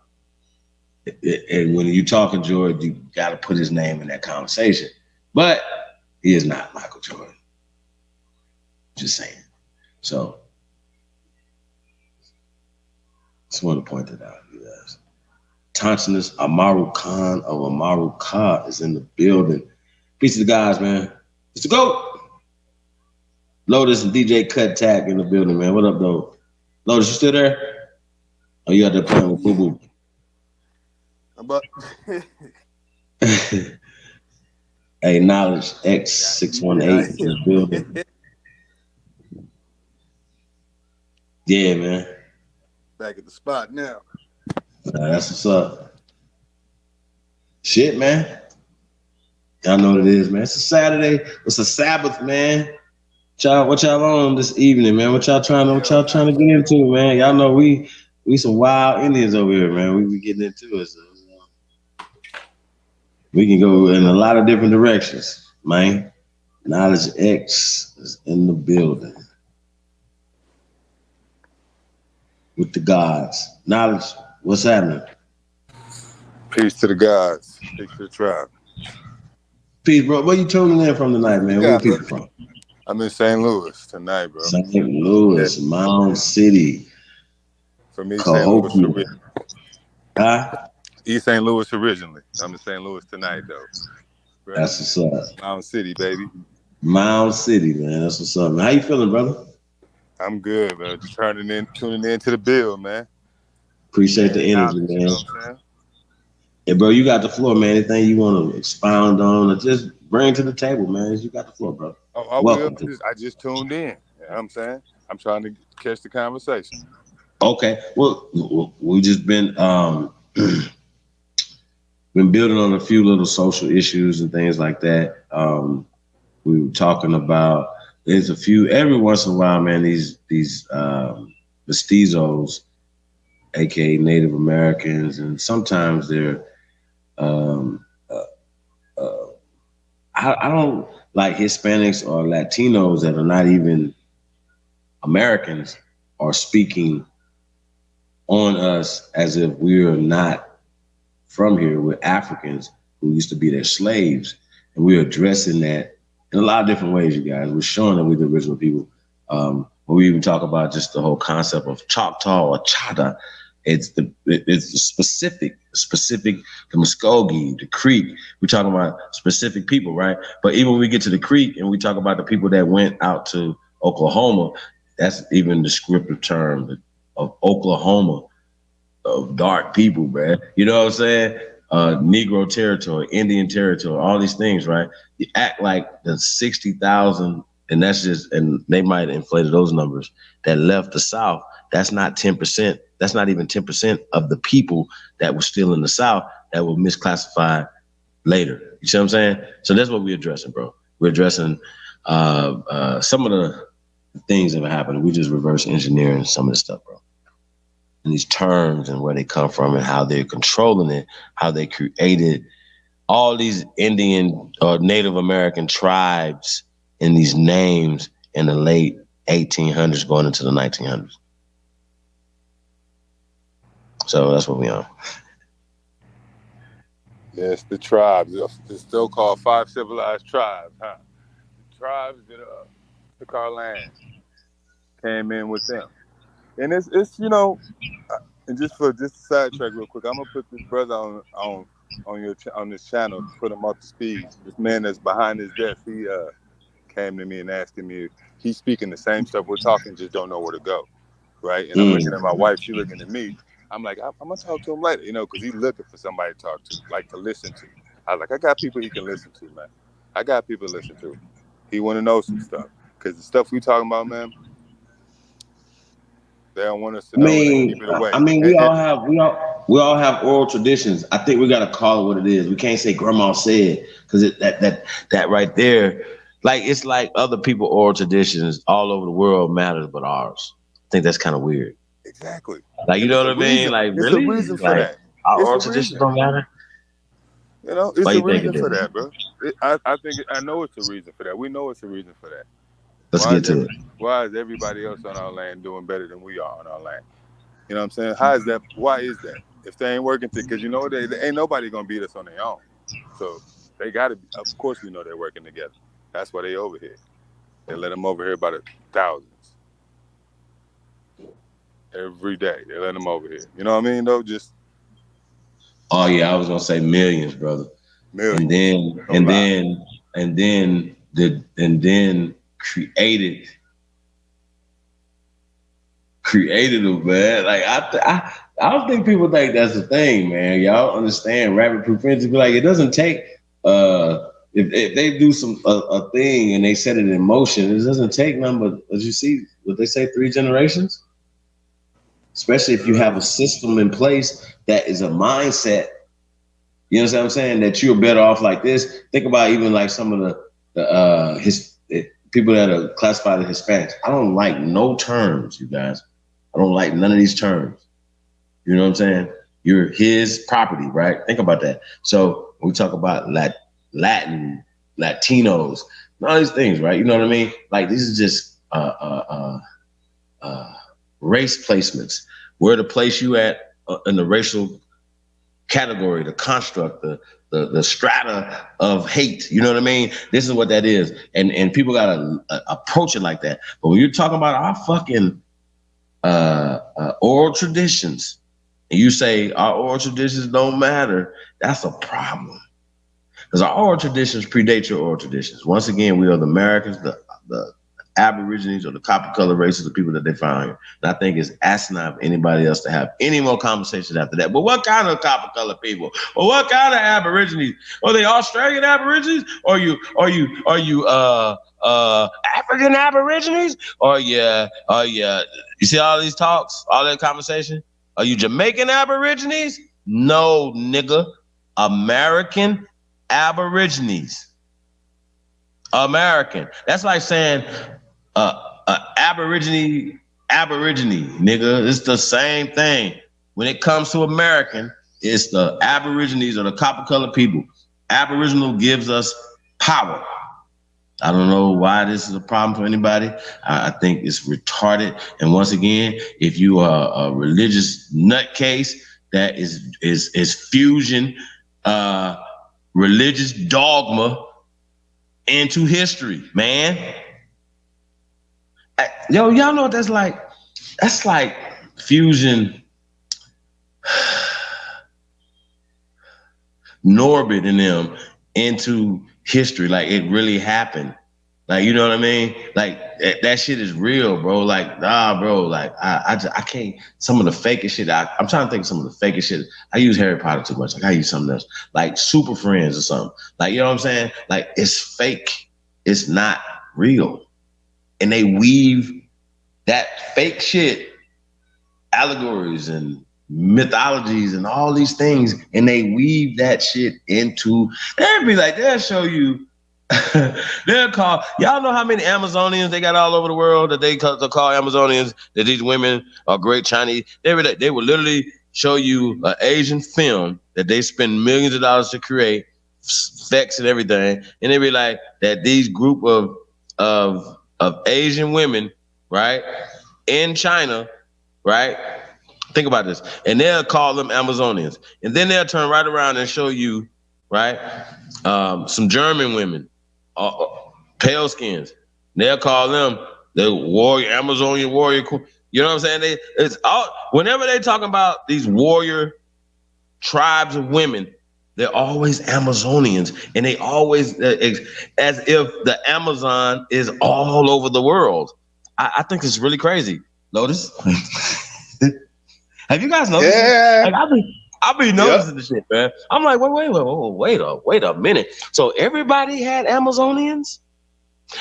And when you talking Jordan, you got to put his name in that conversation. But he is not Michael Jordan. Just saying. So, just want to point that out, you guys. Tonsinus Amaru Khan of Amaru Ka is in the building. Peace to the guys, man. It's the GOAT. Lotus and DJ Cut Tag in the building, man. What up, though? Lotus, you still there? Oh, you out there playing with Boo Boo? But hey, Knowledge X618 in the building. Yeah, man. Back at the spot now. That's what's up. Shit, man. Y'all know what it is, man. It's a Saturday. It's a Sabbath, man. What y'all on this evening, man? What y'all trying to get into, man? Y'all know we some wild Indians over here, man. We be getting into it. So, we can go in a lot of different directions, man. Knowledge X is in the building with the gods. Knowledge, what's happening? Peace to the gods. Peace to the tribe. Peace, bro. Where you tuning in from tonight, man? Where people from? I'm in St. Louis tonight, bro. St. Louis, yeah. Mound City. For me, St. Louis originally. Huh? East St. Louis originally. I'm in St. Louis tonight, though. Right? That's what's up. Mound City, baby. Mound City, man. That's what's up, man. How you feeling, brother? I'm good, man. Just tuning in to the bill, man. Appreciate the energy, man. You know what I'm saying? Yeah, bro, you got the floor, man. Anything you want to expound on or just bring to the table, man. You got the floor, bro. I just tuned in. You know what I'm saying? I'm trying to catch the conversation. Okay. Well, we just been building on a few little social issues and things like that. We were talking about there's a few every once in a while, man, these mestizos, aka Native Americans, and sometimes they're I don't like Hispanics or Latinos that are not even Americans are speaking on us as if we're not from here. We're Africans who used to be their slaves, and we're addressing that in a lot of different ways, you guys. We're showing that we're the original people. When we even talk about just the whole concept of Choctaw or Chahta, it's the specific, the Muskogee, the Creek. We're talking about specific people, right? But even when we get to the Creek and we talk about the people that went out to Oklahoma, that's even the descriptive term of Oklahoma, of dark people, man. You know what I'm saying? Negro territory, Indian territory, all these things, right? You act like the 60,000, and they might have inflated those numbers, that left the South. That's not 10%. That's not even 10% of the people that were still in the South that were misclassified later. You see what I'm saying? So that's what we're addressing, bro. We're addressing some of the things that have happened. We just reverse engineering some of the stuff, bro. And these terms and where they come from and how they're controlling it, how they created all these Indian or Native American tribes in these names in the late 1800s going into the 1900s. So that's what we on. Yes, the tribes. The still called 5 civilized tribes, huh? The tribes that took our land, came in with them. And it's and just to sidetrack real quick, I'm gonna put this brother on this channel, put him up to speed. This man that's behind his desk, he came to me and asking me, he's speaking the same stuff we're talking, just don't know where to go, right? And I'm looking at my wife, she looking at me. I'm like, I'm gonna talk to him later, because he's looking for somebody to talk to, like to listen to. I was like, I got people he can listen to, man. I got people to listen to. He want to know some stuff, because the stuff we talking about, man, they don't want us to know. They keep it away. We all have oral traditions. I think we gotta call it what it is. We can't say grandma said, because that right there, like it's like other people oral traditions all over the world matters, but ours. I think that's kind of weird. Exactly. Like, you know what I mean? Like, really? It's a reason for that. Our oral traditions don't matter? It's a reason for that, bro. I know it's a reason for that. We know it's a reason for that. Let's get to it. Why is everybody else on our land doing better than we are on our land? You know what I'm saying? How is that? Why is that? If they ain't working, because they ain't nobody gonna beat us on their own. So they gotta be. Of course, we know they're working together. That's why they over here. They let them over here by the thousands. Every day they let them over here. You know what I mean? Though, just. Oh yeah, I was gonna say millions, brother. Millions. And then created them, man. Like I don't think people think that's the thing, man. Y'all understand rapid proof frenzy? Be like, it doesn't take if they do a thing and they set it in motion, it doesn't take nothing but, as you see, what they say, 3 generations. Especially if you have a system in place that is a mindset, you know what I'm saying, that you're better off like this. Think about even like some of the people that are classified as Hispanics. I don't like no terms, you guys. I don't like none of these terms. You know what I'm saying? You're his property, right? Think about that. So when we talk about Latin, Latinos, and all these things, right? You know what I mean? Like, these are just race placements. Where to place you at in the racial category, the construct, the strata of hate. You know what I mean? This is what that is. And people gotta approach it like that. But when you're talking about our fucking oral traditions, and you say our oral traditions don't matter, that's a problem. Because our oral traditions predate your oral traditions. Once again, we are the Americans, the Aborigines, or the copper colored races, the people that they found here. And I think it's asinine for anybody else to have any more conversations after that. But what kind of copper colored people? Well, what kind of Aborigines? Are they Australian Aborigines? Are you African Aborigines? Or you see all these talks, all that conversation? Are you Jamaican Aborigines? No, nigga. American Aborigines. American. That's like saying Aborigine, nigga. It's the same thing. When it comes to American, it's the Aborigines or the copper-colored people. Aboriginal gives us power. I don't know why this is a problem for anybody. I think it's retarded. And once again, if you are a religious nutcase that is fusion religious dogma into history, man. Y'all know what that's like? That's like fusion Norbit and them into history. Like, it really happened. Like, you know what I mean? Like, that shit is real, bro. Like, nah, bro. Like, I can't. Some of the fakest shit. I'm trying to think of some of the fakest shit. I use Harry Potter too much. Like, I use something else, like Super Friends or something. Like, you know what I'm saying? Like, it's fake. It's not real. And they weave that fake shit, allegories and mythologies and all these things, and they weave that shit into. They'll be like, they'll show you. They'll call, y'all know how many Amazonians they got all over the world that they call Amazonians, that these women are great Chinese. They would literally show you an Asian film that they spend millions of dollars to create, effects and everything, and they be like that these group of Asian women, right, in China, right? Think about this. And they'll call them Amazonians. And then they'll turn right around and show you, right, some German women, pale skins. They'll call them the warrior, Amazonian warrior. You know what I'm saying? It's all, whenever they talking about these warrior tribes of women, they're always Amazonians, and they always as if the Amazon is all over the world. I think it's really crazy. Notice? Have you guys noticed? Yeah. Like, I've been noticing this shit, man. I'm like, wait a minute. So everybody had Amazonians?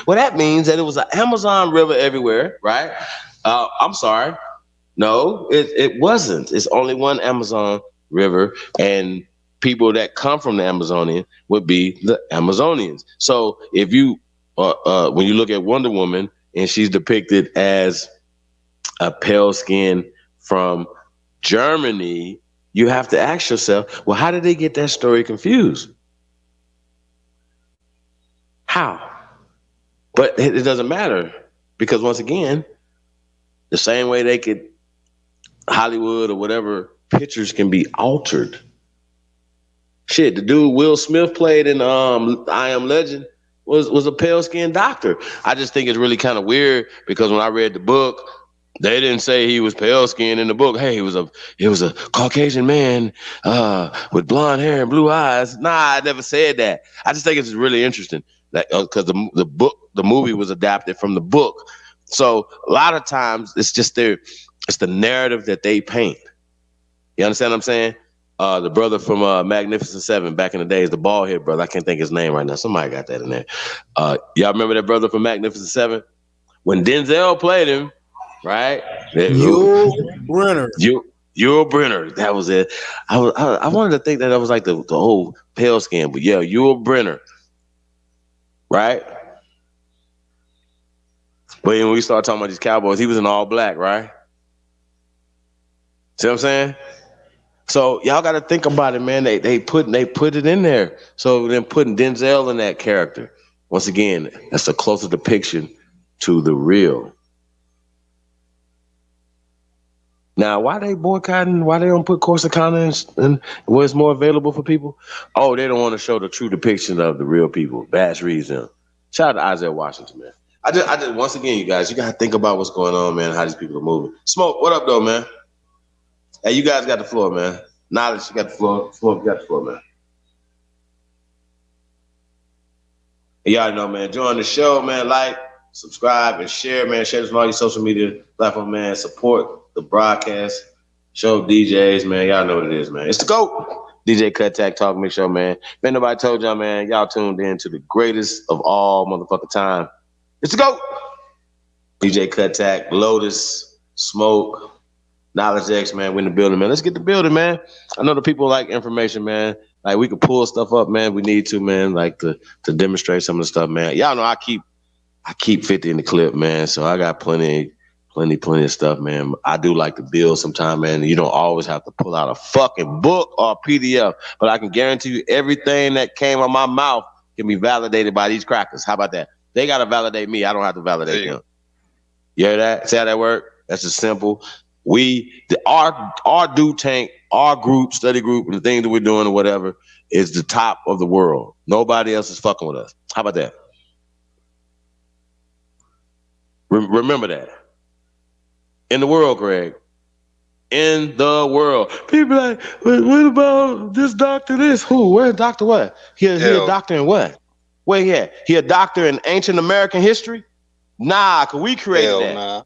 Well, that means that it was an Amazon river everywhere, right? I'm sorry. No, it wasn't. It's only one Amazon river, and people that come from the Amazonian would be the Amazonians. So if you, when you look at Wonder Woman and she's depicted as a pale skin from Germany, you have to ask yourself, well, how did they get that story confused? How? But it doesn't matter, because once again, the same way they could, Hollywood or whatever, pictures can be altered. Shit, the dude Will Smith played in I Am Legend was a pale skinned doctor. I just think it's really kind of weird, because when I read the book, they didn't say he was pale skinned in the book. Hey, he was a Caucasian man with blonde hair and blue eyes. Nah, I never said that. I just think it's really interesting that because the movie was adapted from the book. So a lot of times it's just it's the narrative that they paint. You understand what I'm saying? The brother from Magnificent Seven back in the days, the bald head brother. I can't think his name right now. Somebody got that in there. Y'all remember that brother from Magnificent Seven? When Denzel played him, right? Yul Brynner. Yul Brynner. That was it. I wanted to think that was like the old pale skin, but yeah, Yul Brynner. Right? But when we start talking about these Cowboys, he was in all black, right? See what I'm saying? So y'all got to think about it, man. They put it in there. So then putting Denzel in that character, once again, that's a closer depiction to the real. Now, why they boycotting? Why they don't put Corsicana and what's more available for people? Oh, they don't want to show the true depiction of the real people. Bash Reeves them. Shout out to Isaiah Washington, man. I just once again, you guys, you gotta think about what's going on, man. How these people are moving. Smoke, what up, though, man? Hey, you guys got the floor, man. Knowledge, you got the floor. Smoke, you got the floor, man. And y'all know, man. Join the show, man. Like, subscribe, and share, man. Share this on all your social media platform, man. Support the broadcast, show DJs, man. Y'all know what it is, man. It's the GOAT. DJ Cut Tack Talk Mix Show, man. If ain't nobody told y'all, man, y'all tuned in to the greatest of all motherfucking time. It's the GOAT. DJ Cut Tack, Lotus, Smoke, Knowledge X, man. We in the building, man. Let's get the building, man. I know the people like information, man. Like, we could pull stuff up, man. We need to, man, like to demonstrate some of the stuff, man. Y'all know I keep 50 in the clip, man. So I got plenty of stuff, man. I do like to build sometime, man. You don't always have to pull out a fucking book or a PDF, but I can guarantee you everything that came out my mouth can be validated by these crackers. How about that? They got to validate me. I don't have to validate them. You hear that? See how that work? That's just simple. Our do tank, our group, study group, and the things that we're doing or whatever is the top of the world. Nobody else is fucking with us. How about that? Remember that. In the world, Greg. In the world. People like, what about this doctor this? Who? Where's doctor what? He a doctor in what? Where he at? He a doctor in ancient American history? Nah, because we created that. Nah.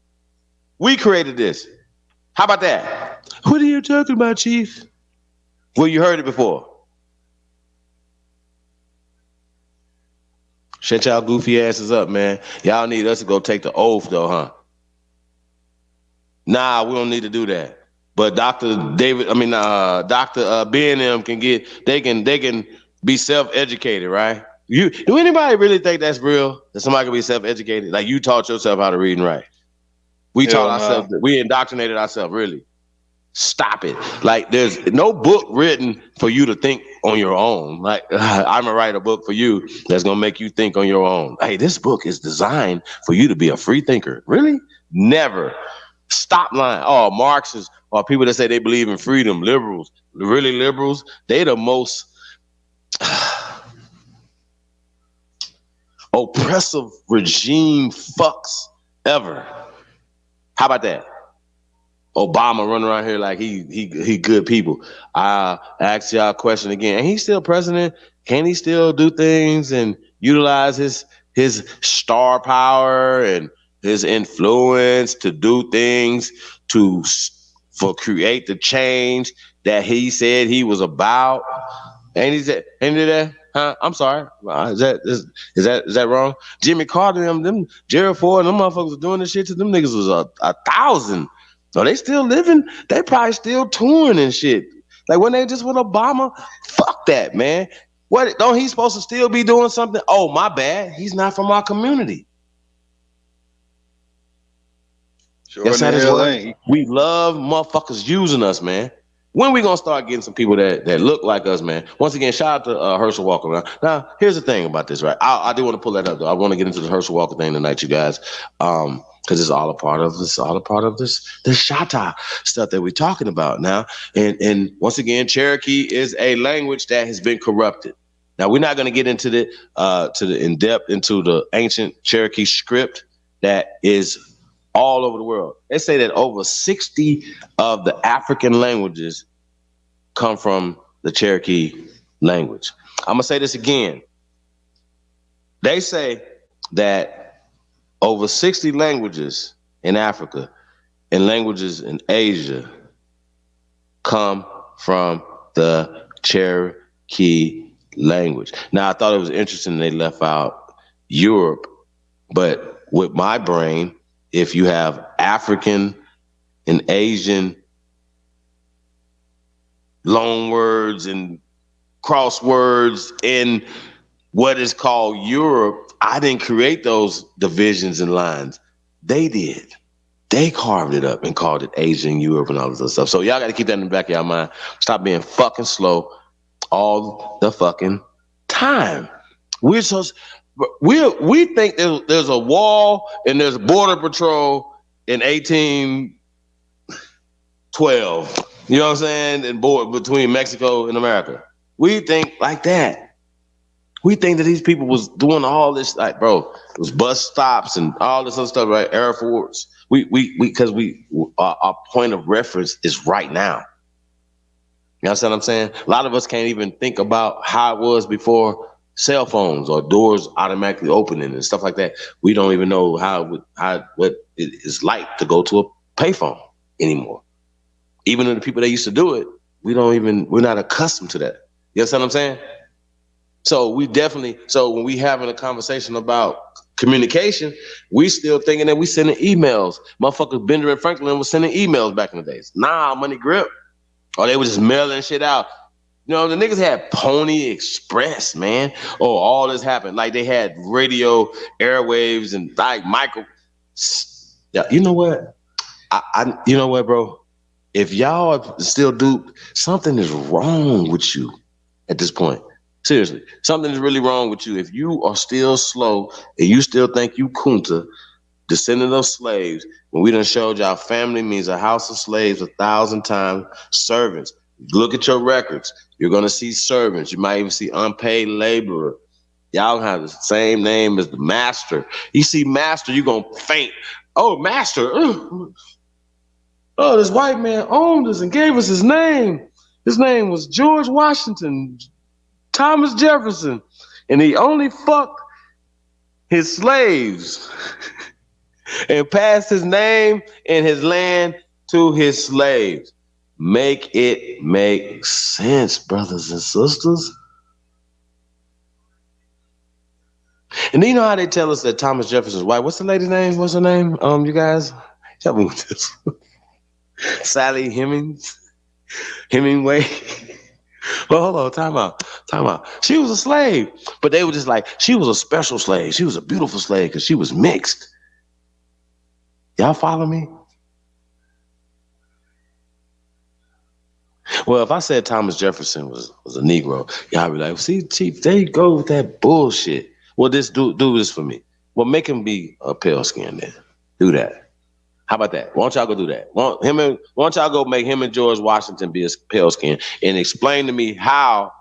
We created this. How about that? What are you talking about, Chief? Well, you heard it before. Shut y'all goofy asses up, man. Y'all need us to go take the oath, though, huh? Nah, we don't need to do that. But Dr. Ben and them can be self-educated, right? Do anybody really think that's real? That somebody can be self-educated? Like, you taught yourself how to read and write. We taught ourselves, we indoctrinated ourselves, really. Stop it. Like, there's no book written for you to think on your own. Like, I'm gonna write a book for you that's gonna make you think on your own. Hey, this book is designed for you to be a free thinker. Really? Never. Stop lying. Oh, Marxists or people that say they believe in freedom, liberals, really liberals, they the most oppressive regime fucks ever. How about that? Obama running around here like he good people. I ask y'all a question again. And he's still president. Can he still do things and utilize his star power and his influence to do things for create the change that he said he was about? And he said, ain't that? Huh? I'm sorry. Is that wrong? Jimmy Carter, them Gerald Ford, them motherfuckers were doing this shit to them niggas was 1,000. So they still living. They probably still touring and shit. Like when they just with Obama, fuck that, man. What? Don't he supposed to still be doing something? Oh, my bad. He's not from our community. Sure, that's how this works. We love motherfuckers using us, man. When we gonna start getting some people that look like us, man? Once again, shout out to Herschel Walker. Man. Now, here's the thing about this, right? I do want to pull that up though. I want to get into the Herschel Walker thing tonight, you guys, because it's all a part of this, this Chahta stuff that we're talking about now. And once again, Cherokee is a language that has been corrupted. Now, we're not gonna get into the in depth into the ancient Cherokee script that is all over the world. They say that over 60 of the African languages come from the Cherokee language. I'm gonna say this again. They say that over 60 languages in Africa and languages in Asia come from the Cherokee language. Now, I thought it was interesting they left out Europe, but with my brain, if you have African and Asian loan words and crosswords in what is called Europe, I didn't create those divisions and lines. They did. They carved it up and called it Asia and Europe and all this other stuff. So y'all got to keep that in the back of your mind. Stop being fucking slow all the fucking time. We think there's a wall and there's border patrol in 1812. You know what I'm saying? And between Mexico and America. We think like that. We think that these people was doing all this, like, bro, it was bus stops and all this other stuff, right? Airports. Because our point of reference is right now. You know what I'm saying? A lot of us can't even think about how it was before cell phones or doors automatically opening and stuff like that. We don't even know what it is like to go to a payphone anymore. Even the people that used to do it, we're not accustomed to that. You know what I'm saying? So when we having a conversation about communication, we still thinking that we sending emails. Motherfuckers, Benjamin Franklin was sending emails back in the days. Nah, money grip. Or they were just mailing shit out. You know, the niggas had Pony Express, man. Oh, all this happened. Like they had radio airwaves and like micro. Yeah, you know what? You know what, bro? If y'all still do, something is wrong with you at this point. Seriously, something is really wrong with you. If you are still slow and you still think you Kunta, descendant of slaves, when we done showed y'all family means a house of slaves 1,000 times, servants. Look at your records. You're going to see servants. You might even see unpaid laborer. Y'all have the same name as the master. You see master, you're going to faint. Oh, master. Oh, this white man owned us and gave us his name. His name was George Washington, Thomas Jefferson, and he only fucked his slaves and passed his name and his land to his slaves. Make it make sense, brothers and sisters. And then you know how they tell us that Thomas Jefferson's white? What's the lady's name? What's her name? You guys, help me with this. Sally Hemingway. Well, hold on, time out. She was a slave, but they were just like, she was a special slave. She was a beautiful slave because she was mixed. Y'all follow me? Well, if I said Thomas Jefferson was a Negro, y'all be like, see, Chief, there you go with that bullshit. Well, do this for me. Well, make him be a pale skin then. Do that. How about that? Why don't y'all go do that? Why don't y'all go make him and George Washington be a pale skin and explain to me how,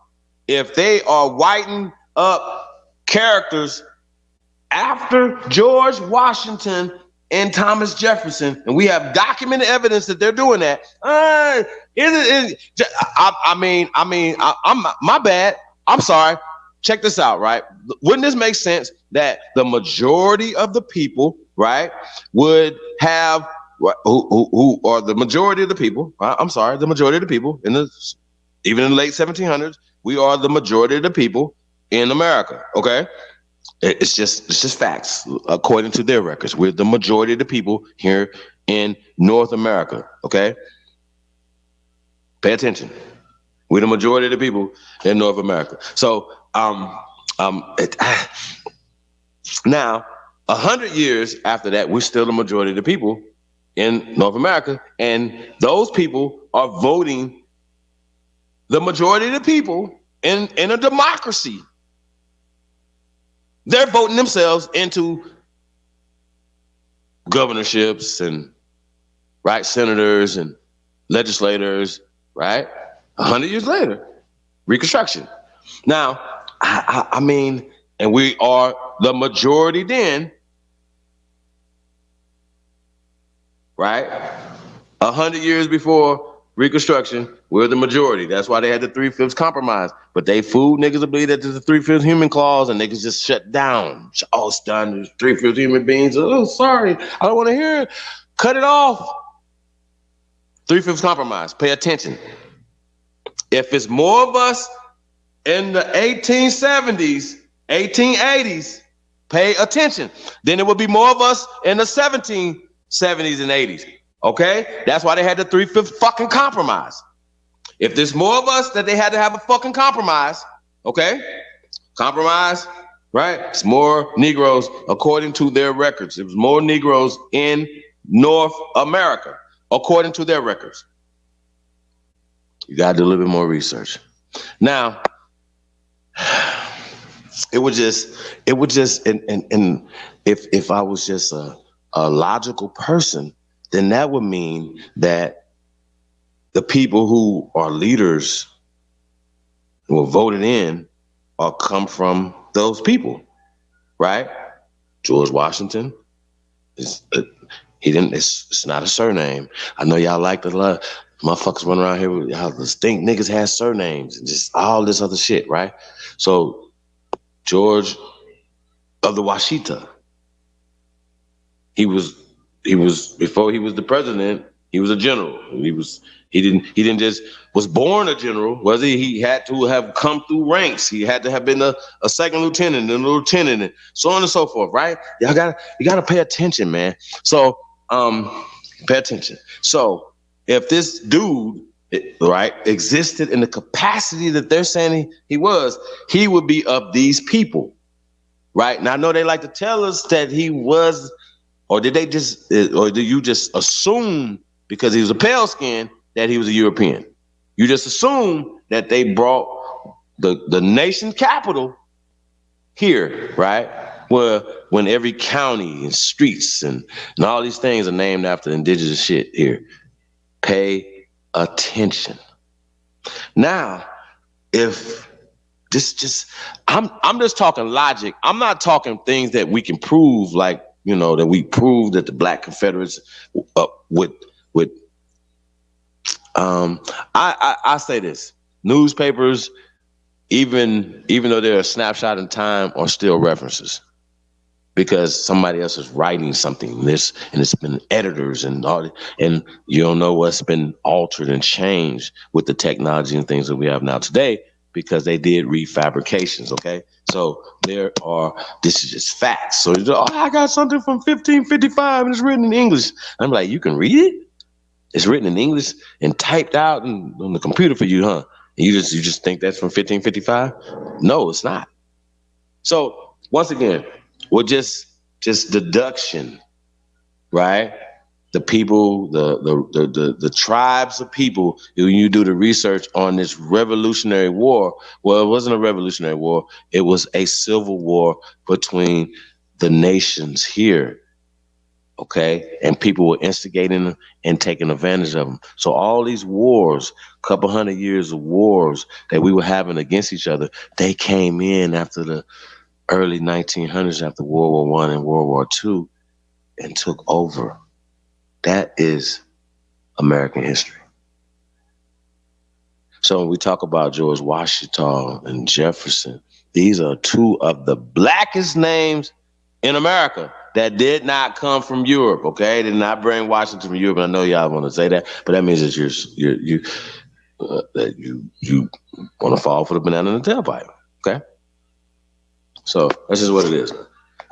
if they are whitened up characters after George Washington and Thomas Jefferson, and we have documented evidence that they're doing that. I'm my bad. I'm sorry. Check this out, right? Wouldn't this make sense that the majority of the people, right, would have who are the majority of the people? The majority of the people even in the late 1700s, we are the majority of the people in America. Okay. It's just facts. According to their records, we're the majority of the people here in North America. Okay, pay attention. We're the majority of the people in North America. So, now 100 years after that, we're still the majority of the people in North America, and those people are voting the majority of the people in a democracy. They're voting themselves into governorships and senators and legislators, right? 100 years later, Reconstruction. Now, I mean, and we are the majority then, right? 100 years before Reconstruction, we're the majority. That's why they had the 3/5 compromise. But they fooled niggas to believe that there's a 3/5 human clause, and niggas just shut down. Oh, it's done. There's 3/5 human beings. Oh, sorry. I don't want to hear it. Cut it off. 3/5 compromise. Pay attention. If it's more of us in the 1870s, 1880s, pay attention. Then it would be more of us in the 1770s and 80s. Okay? That's why they had the 3/5 fucking compromise. If there's more of us that they had to have a fucking compromise, okay? Compromise, right? It's more Negroes according to their records. It was more Negroes in North America according to their records. You got to do a little bit more research. Now, it would just, and if I was just a logical person, then that would mean that the people who are leaders who were voted in or come from those people, right? George Washington it's not a surname. I know y'all like the love. Motherfuckers run around here with y'all distinct niggas has surnames and just all this other shit, right? So George of the Washita, he was before he was the president, he was a general. He didn't just was born a general, was he? He had to have come through ranks. He had to have been a second lieutenant and a lieutenant and so on and so forth, right? You gotta pay attention, man. So pay attention. So if this dude, right, existed in the capacity that they're saying he was, he would be of these people, right? Now I know they like to tell us that he was, or did you just assume because he was a pale skin that he was a European? You just assume that they brought the nation capital here, right? Where when every county and streets and all these things are named after indigenous shit here. Pay attention. Now, if I'm just talking logic. I'm not talking things that we can prove, like, you know, that we proved that the Black Confederates I say this: newspapers, even though they're a snapshot in time, are still references because somebody else is writing something. And it's been editors and all, and you don't know what's been altered and changed with the technology and things that we have now today because they did refabrications. Okay, so this is just facts. So I got something from 1555 and it's written in English. I'm like, you can read it? It's written in English and typed out on the computer for you, huh? And you just think that's from 1555? No, it's not. So once again, we're just deduction, right? The people, the tribes of people, when you do the research on this Revolutionary War, well, it wasn't a Revolutionary War. It was a civil war between the nations here. Okay, and people were instigating them and taking advantage of them. So all these wars, couple hundred years of wars that we were having against each other, they came in after the early 1900s, after World War I and World War II, and took over. That is American history. So when we talk about George Washington and Jefferson, these are two of the blackest names in America that did not come from Europe, okay? Did not bring Washington from Europe. I know y'all want to say that, but that means that you want to fall for the banana in the tailpipe, okay? So that's just what it is.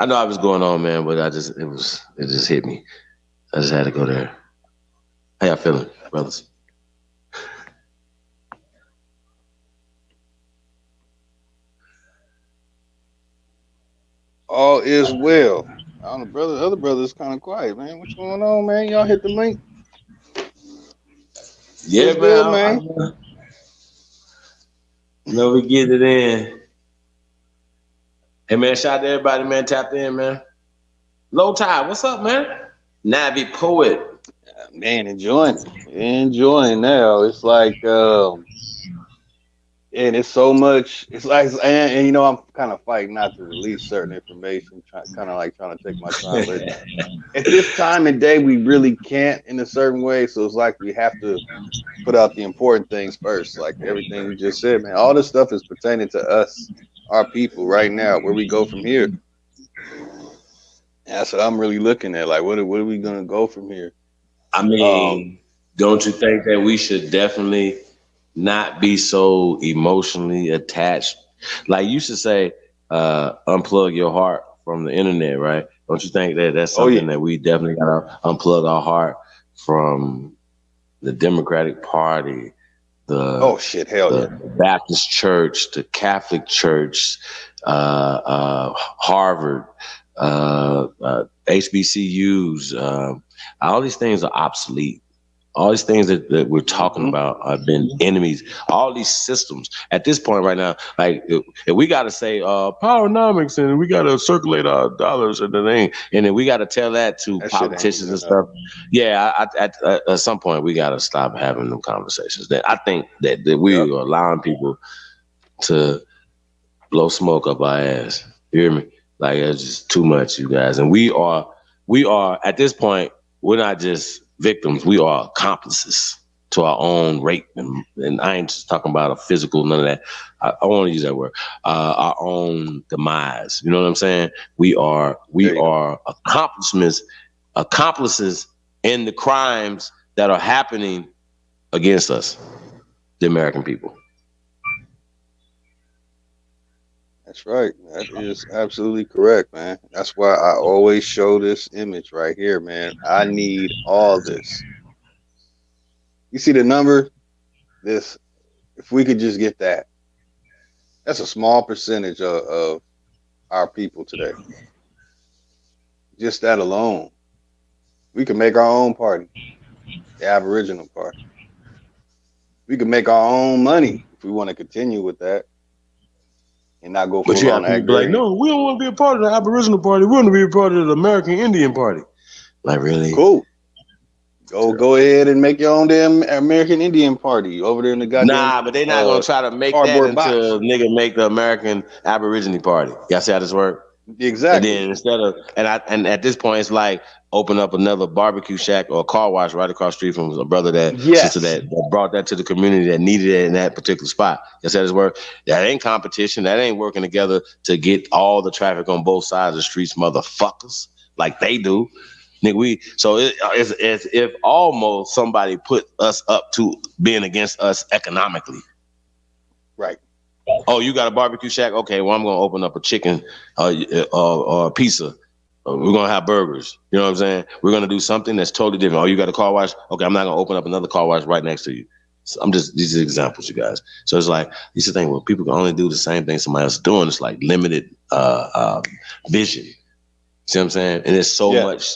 I know I was going on, man, but it just hit me. I just had to go there. How y'all feeling, brothers? All is well. I don't know, other brothers kind of quiet, man. What's going on, man? Y'all hit the link. Yeah, what's good, man? We get it in. Hey, man, shout out to everybody, man. Tapped in, man. Low Tide, what's up, man? Navi Poet. Man, enjoying now. It's like, and it's so much. It's like, and you know, I'm kind of fighting not to release certain information, kind of like trying to take my time. But at this time of day, we really can't in a certain way. So it's like we have to put out the important things first. Like everything you just said, man. All this stuff is pertaining to us, our people, right now. Where we go from here. That's what I'm really looking at. Like, what are we gonna go from here? I mean, don't you think that we should definitely not be so emotionally attached? Like you should say, unplug your heart from the internet, right? Don't you think that that's something that we definitely gotta unplug our heart from the Democratic Party, the the Baptist Church, the Catholic Church, Harvard, HBCUs. All these things are obsolete. All these things that we're talking about have been enemies. All these systems at this point right now, like if we got to say powernomics and we got to circulate our dollars and then we got to tell that to politicians and stuff. Yeah, at some point we got to stop having them conversations. That I think that we are allowing people to blow smoke up our ass. You hear me? Like it's just too much, you guys. And we are at this point. We're not just victims, we are accomplices to our own rape. And I ain't just talking about a physical, none of that. I want to use that word. Our own demise. You know what I'm saying? We are accomplices in the crimes that are happening against us, the American people. That's right. That is absolutely correct, man. That's why I always show this image right here, man. I need all this. You see the number? This, if we could just get that, that's a small percentage of our people today. Just that alone. We can make our own party, the Aboriginal Party. We can make our own money if we want to continue with that. And not go full on that. Like, no, we don't want to be a part of the Aboriginal Party. We want to be a part of the American Indian Party. Like, really? Cool. Go ahead and make your own damn American Indian Party over there in the goddamn. Nah, but they're not gonna try to make that until nigga make the American Aborigine Party. Y'all see how this works? Exactly. And then instead of and at this point it's like open up another barbecue shack or a car wash right across the street from a brother sister that brought that to the community that needed it in that particular spot. Y'all see how this work? That ain't competition. That ain't working together to get all the traffic on both sides of the streets, motherfuckers, like they do. Nigga, it's as if almost somebody put us up to being against us economically. Right. Oh, you got a barbecue shack? Okay, well, I'm going to open up a chicken or pizza. We're going to have burgers. You know what I'm saying? We're going to do something that's totally different. Oh, you got a car wash? Okay, I'm not going to open up another car wash right next to you. So these are examples, you guys. So it's like, you should think, well, people can only do the same thing somebody else is doing. It's like limited vision. See what I'm saying? And there's so much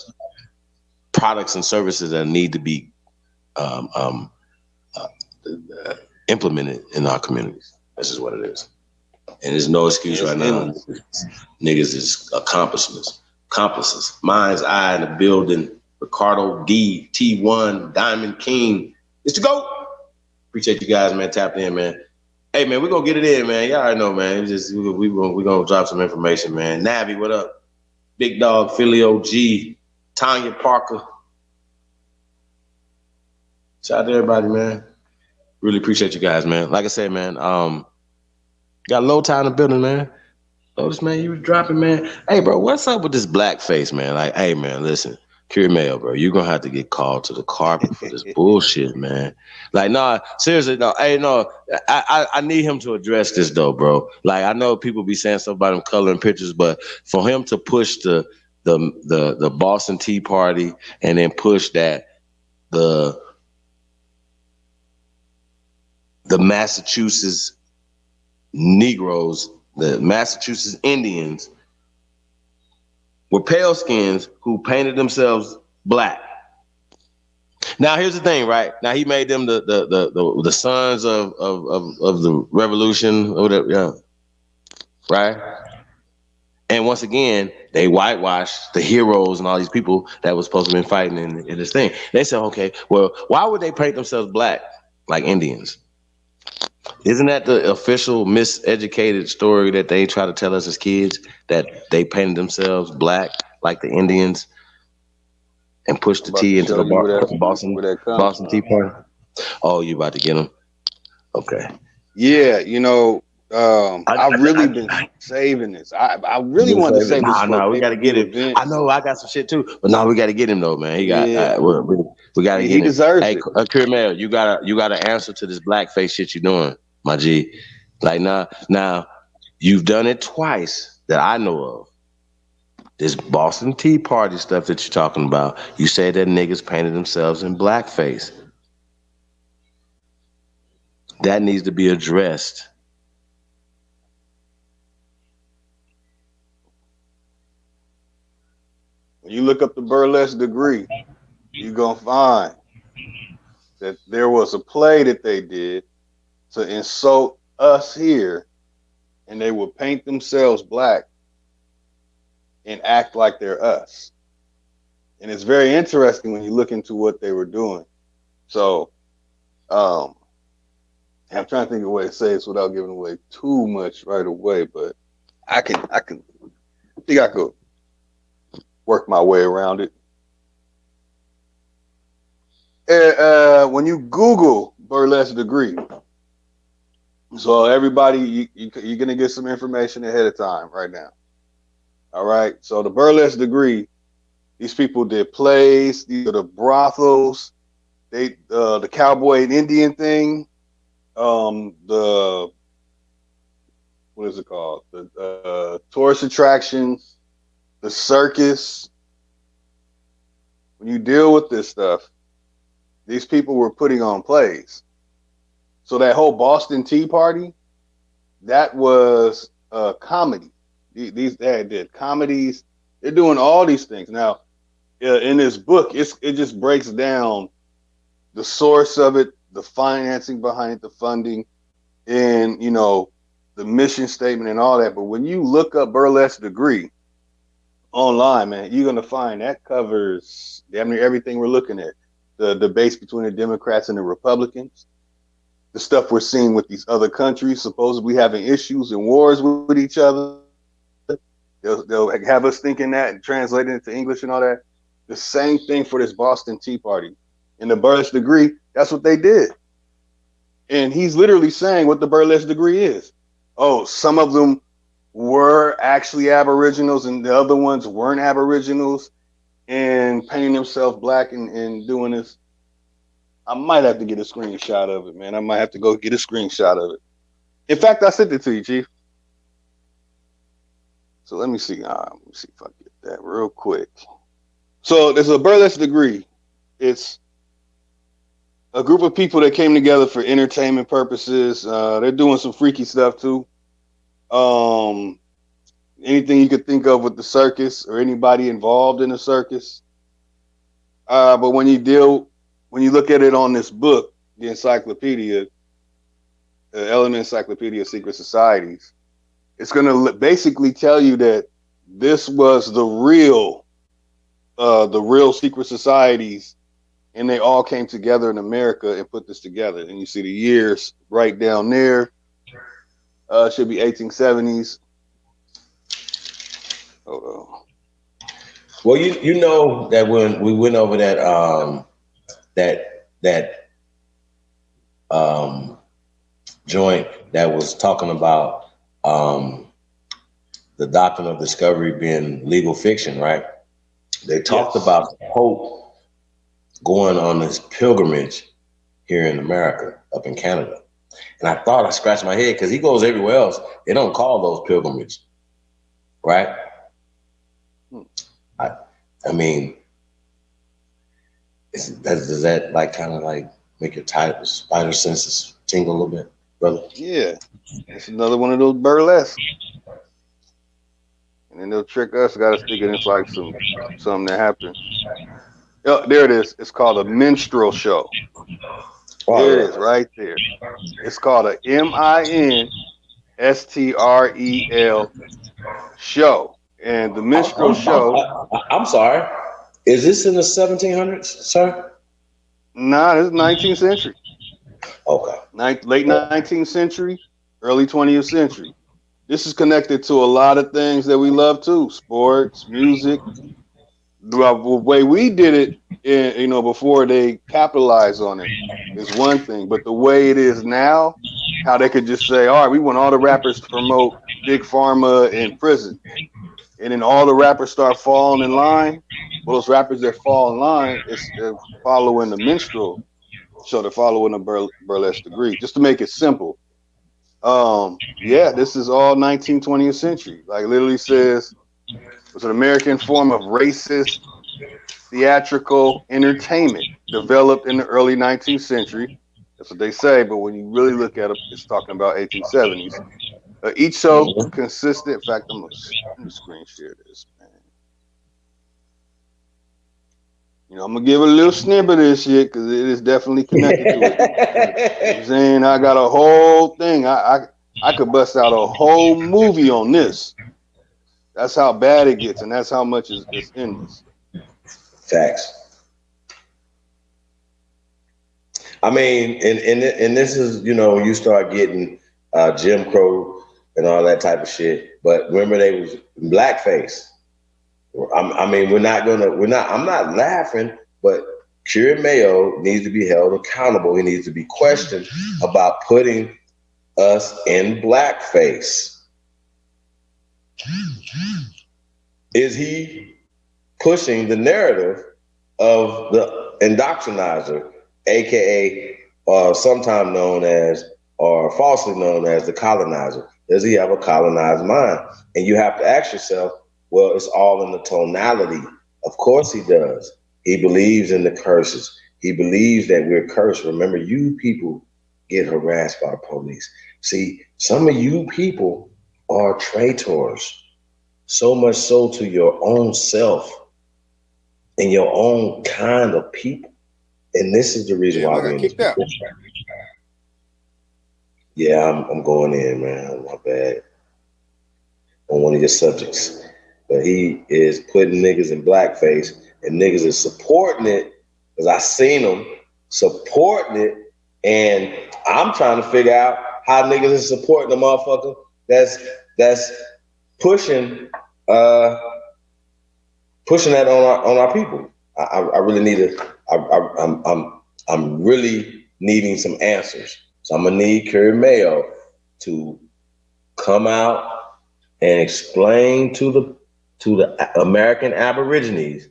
products and services that need to be implemented in our communities. This is what it is. And there's no excuse right now. Niggas is accomplices. Mind's Eye in the building. Ricardo D, T1, Diamond King. It's the GOAT. Appreciate you guys, man. Tapped in, man. Hey, man, we're going to get it in, man. Y'all already know, man. We're going to drop some information, man. Navi, what up? Big Dog, Philly OG, Tanya Parker. Shout out to everybody, man. Really appreciate you guys, man. Like I said, man, got low time in the building, man. Lotus, man, you was dropping, man. Hey, bro, what's up with this blackface, man? Like, hey, man, listen, Curie Mail, bro, you're going to have to get called to the carpet for this bullshit, man. Like, no, seriously, no. Hey, no, I need him to address this, though, bro. Like, I know people be saying stuff about him coloring pictures, but for him to push the Boston Tea Party and then push that the Massachusetts Negroes, the Massachusetts Indians were pale skins who painted themselves black. Now here's the thing, right? Now he made them the sons of the revolution or whatever, yeah. Right? And once again, they whitewashed the heroes and all these people that was supposed to be fighting in this thing. They said, okay, well, why would they paint themselves black like Indians? Isn't that the official miseducated story that they try to tell us as kids, that they painted themselves black like the Indians and pushed the tea into the Boston Tea Party? Oh, you about to get them? Okay. Yeah, you know, I've really been saving this. I really want to save this. No, we got to get him. I know I got some shit too, but no, we got to get him though, man. He got. We got to get him. He deserves it. Hey, Kermel, you gotta answer to this blackface shit you're doing, my G. Like now, you've done it twice that I know of. This Boston Tea Party stuff that you're talking about. You say that niggas painted themselves in blackface. That needs to be addressed. You look up the burlesque degree, you're gonna find that there was a play that they did to insult us here, and they would paint themselves black and act like they're us. And it's very interesting when you look into what they were doing. So, I'm trying to think of a way to say this without giving away too much right away, but I think I could work my way around it. When you Google burlesque degree, so everybody, you're gonna get some information ahead of time right now. All right. So the burlesque degree, these people did plays. These are the brothels. They the cowboy and Indian thing. The what is it called? The tourist attractions, the circus. When you deal with this stuff, these people were putting on plays. So that whole Boston Tea Party, that was a comedy. These they did comedies. They're doing all these things now. In this book, it just breaks down the source of it, the financing behind it, the funding, and the mission statement and all that. But when you look up burlesque degree online, man, you're gonna find that covers damn near everything we're looking at. The debates between the Democrats and the Republicans, the stuff we're seeing with these other countries supposedly having issues and wars with each other. They'll have us thinking that and translating it to English and all that. The same thing for this Boston Tea Party. In the burlesque degree, that's what they did. And he's literally saying what the burlesque degree is. Oh, some of them were actually Aboriginals and the other ones weren't Aboriginals, and painting themselves black and doing this. I might have to get a screenshot of it, man. I might have to go get a screenshot of it. In fact, I sent it to you, Chief. So let me see. Let me see if I get that real quick. So there's a burlesque degree. It's a group of people that came together for entertainment purposes. They're doing some freaky stuff too. Anything you could think of with the circus or anybody involved in the circus. But when you look at it on this book, the encyclopedia, Element Encyclopedia of Secret Societies, it's going to basically tell you that this was the real secret societies, and they all came together in America and put this together. And you see the years right down there. Should be 1870s. Hold on. Well, you know that when we went over that joint that was talking about the doctrine of discovery being legal fiction, right? They talked about the Pope going on this pilgrimage here in America, up in Canada. And I thought, I scratched my head because he goes everywhere else. They don't call those pilgrimage, right? I mean, does that like kind of like make your spider senses tingle a little bit, brother? Yeah, it's another one of those burlesque. And then they'll trick us, got us thinking it's like something that happened. Oh, there it is. It's called a minstrel show. There it is, right there. It's called a MINSTREL show. And the minstrel show. I'm sorry. Is this in the 1700s, sir? Nah, this is 19th century. Okay. Late 19th century, early 20th century. This is connected to a lot of things that we love too. Sports, music. The way we did it, before they capitalized on it is one thing. But the way it is now, how they could just say, all right, we want all the rappers to promote Big Pharma in prison. And then all the rappers start falling in line. Well, those rappers that fall in line, they're following the minstrel show. They're following the burlesque degree, just to make it simple. This is all 19th, 20th century. Like literally says, it's an American form of racist theatrical entertainment developed in the early 19th century. That's what they say, but when you really look at it, it's talking about 1870s. Each show consisted. In fact, let me screen share this, man. I'm gonna give a little snippet of this shit because it is definitely connected to it. I'm saying I got a whole thing. I could bust out a whole movie on this. That's how bad it gets, and that's how much is in this. Facts. I mean, and this is, when you start getting Jim Crow and all that type of shit. But remember, they was blackface. I'm not laughing, but Curie Mayo needs to be held accountable. He needs to be questioned about putting us in blackface. Is he pushing the narrative of the indoctrinizer, aka sometimes known as, or falsely known as, the colonizer? Does he have a colonized mind? And you have to ask yourself, well, it's all in the tonality. Of course he does. He believes in the curses. He believes that we're cursed. Remember, you people get harassed by the police. See, some of you people are traitors, so much so to your own self and your own kind of people. And this is the reason why we're in this position. Yeah, I'm going in, man. My bad. On one of your subjects. But he is putting niggas in blackface, and niggas is supporting it, because I seen them supporting it, and I'm trying to figure out how niggas is supporting the motherfucker that's pushing that on our people. I really need to. I'm really needing some answers. So I'm gonna need Curie Mayo to come out and explain to the American Aborigines,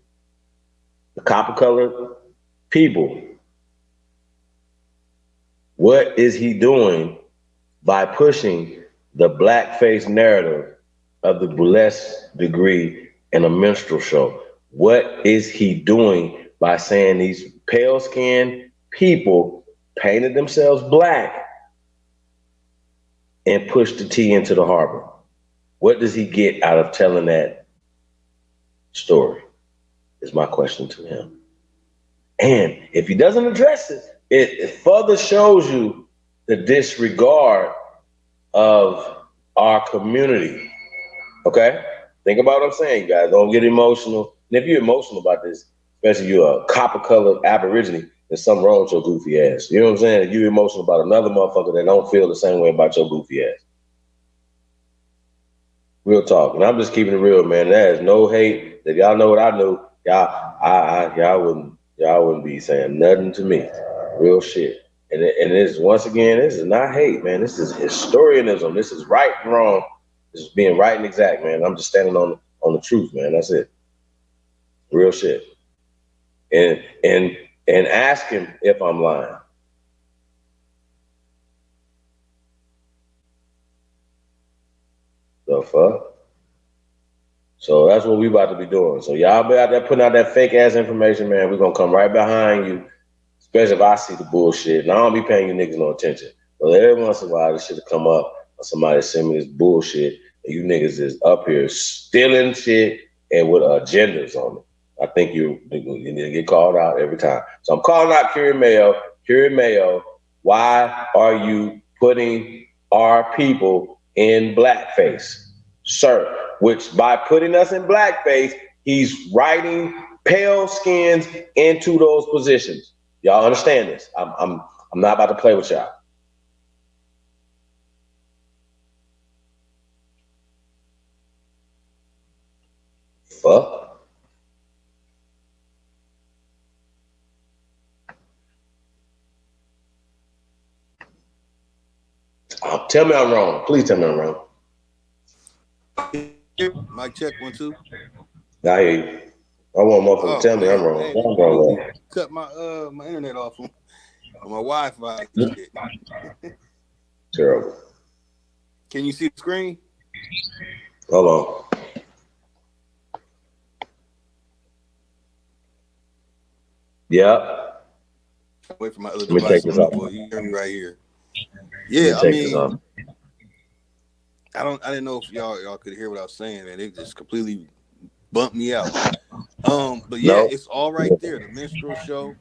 the copper-colored people, what is he doing by pushing the blackface narrative of the burlesque degree in a minstrel show? What is he doing by saying these pale-skinned people painted themselves black and pushed the tea into the harbor? What does he get out of telling that story, is my question to him. And if he doesn't address it, it further shows you the disregard of our community. Okay? Think about what I'm saying, you guys. Don't get emotional. And if you're emotional about this, especially you're a copper-colored Aborigine, there's something wrong with your goofy ass. You know what I'm saying? If you're emotional about another motherfucker that don't feel the same way about your goofy ass. Real talk. And I'm just keeping it real, man. There is no hate. If y'all know what I knew, y'all wouldn't be saying nothing to me. Real shit. And it's, once again, this is not hate, man. This is historianism. This is right and wrong. This is being right and exact, man. I'm just standing on the truth, man. That's it. Real shit. And ask him if I'm lying. The fuck? So that's what we about to be doing. So y'all be out there putting out that fake ass information, man. We're gonna come right behind you, especially if I see the bullshit. And I don't be paying you niggas no attention. But every once in a while, this shit will come up, or somebody send me this bullshit, and you niggas is up here stealing shit and with agendas on it. I think you need to get called out every time. So I'm calling out Curie Mayo. Curie Mayo, why are you putting our people in blackface? Sir, which by putting us in blackface, he's writing pale skins into those positions. Y'all understand this? I'm not about to play with y'all. Fuck. Tell me I'm wrong. Please tell me I'm wrong. Mic check 1 2. I hear you. I want motherfucker to tell me I'm wrong. Hey, I'm wrong. Cut my my internet off on my Wi-Fi. Terrible. Can you see the screen? Hold on. Yeah. Wait for my other Let me device. take this off. You hear me right here. Yeah, I mean, I didn't know if y'all could hear what I was saying, man. It just completely bump me out. But yeah, No. it's all right there. The minstrel show.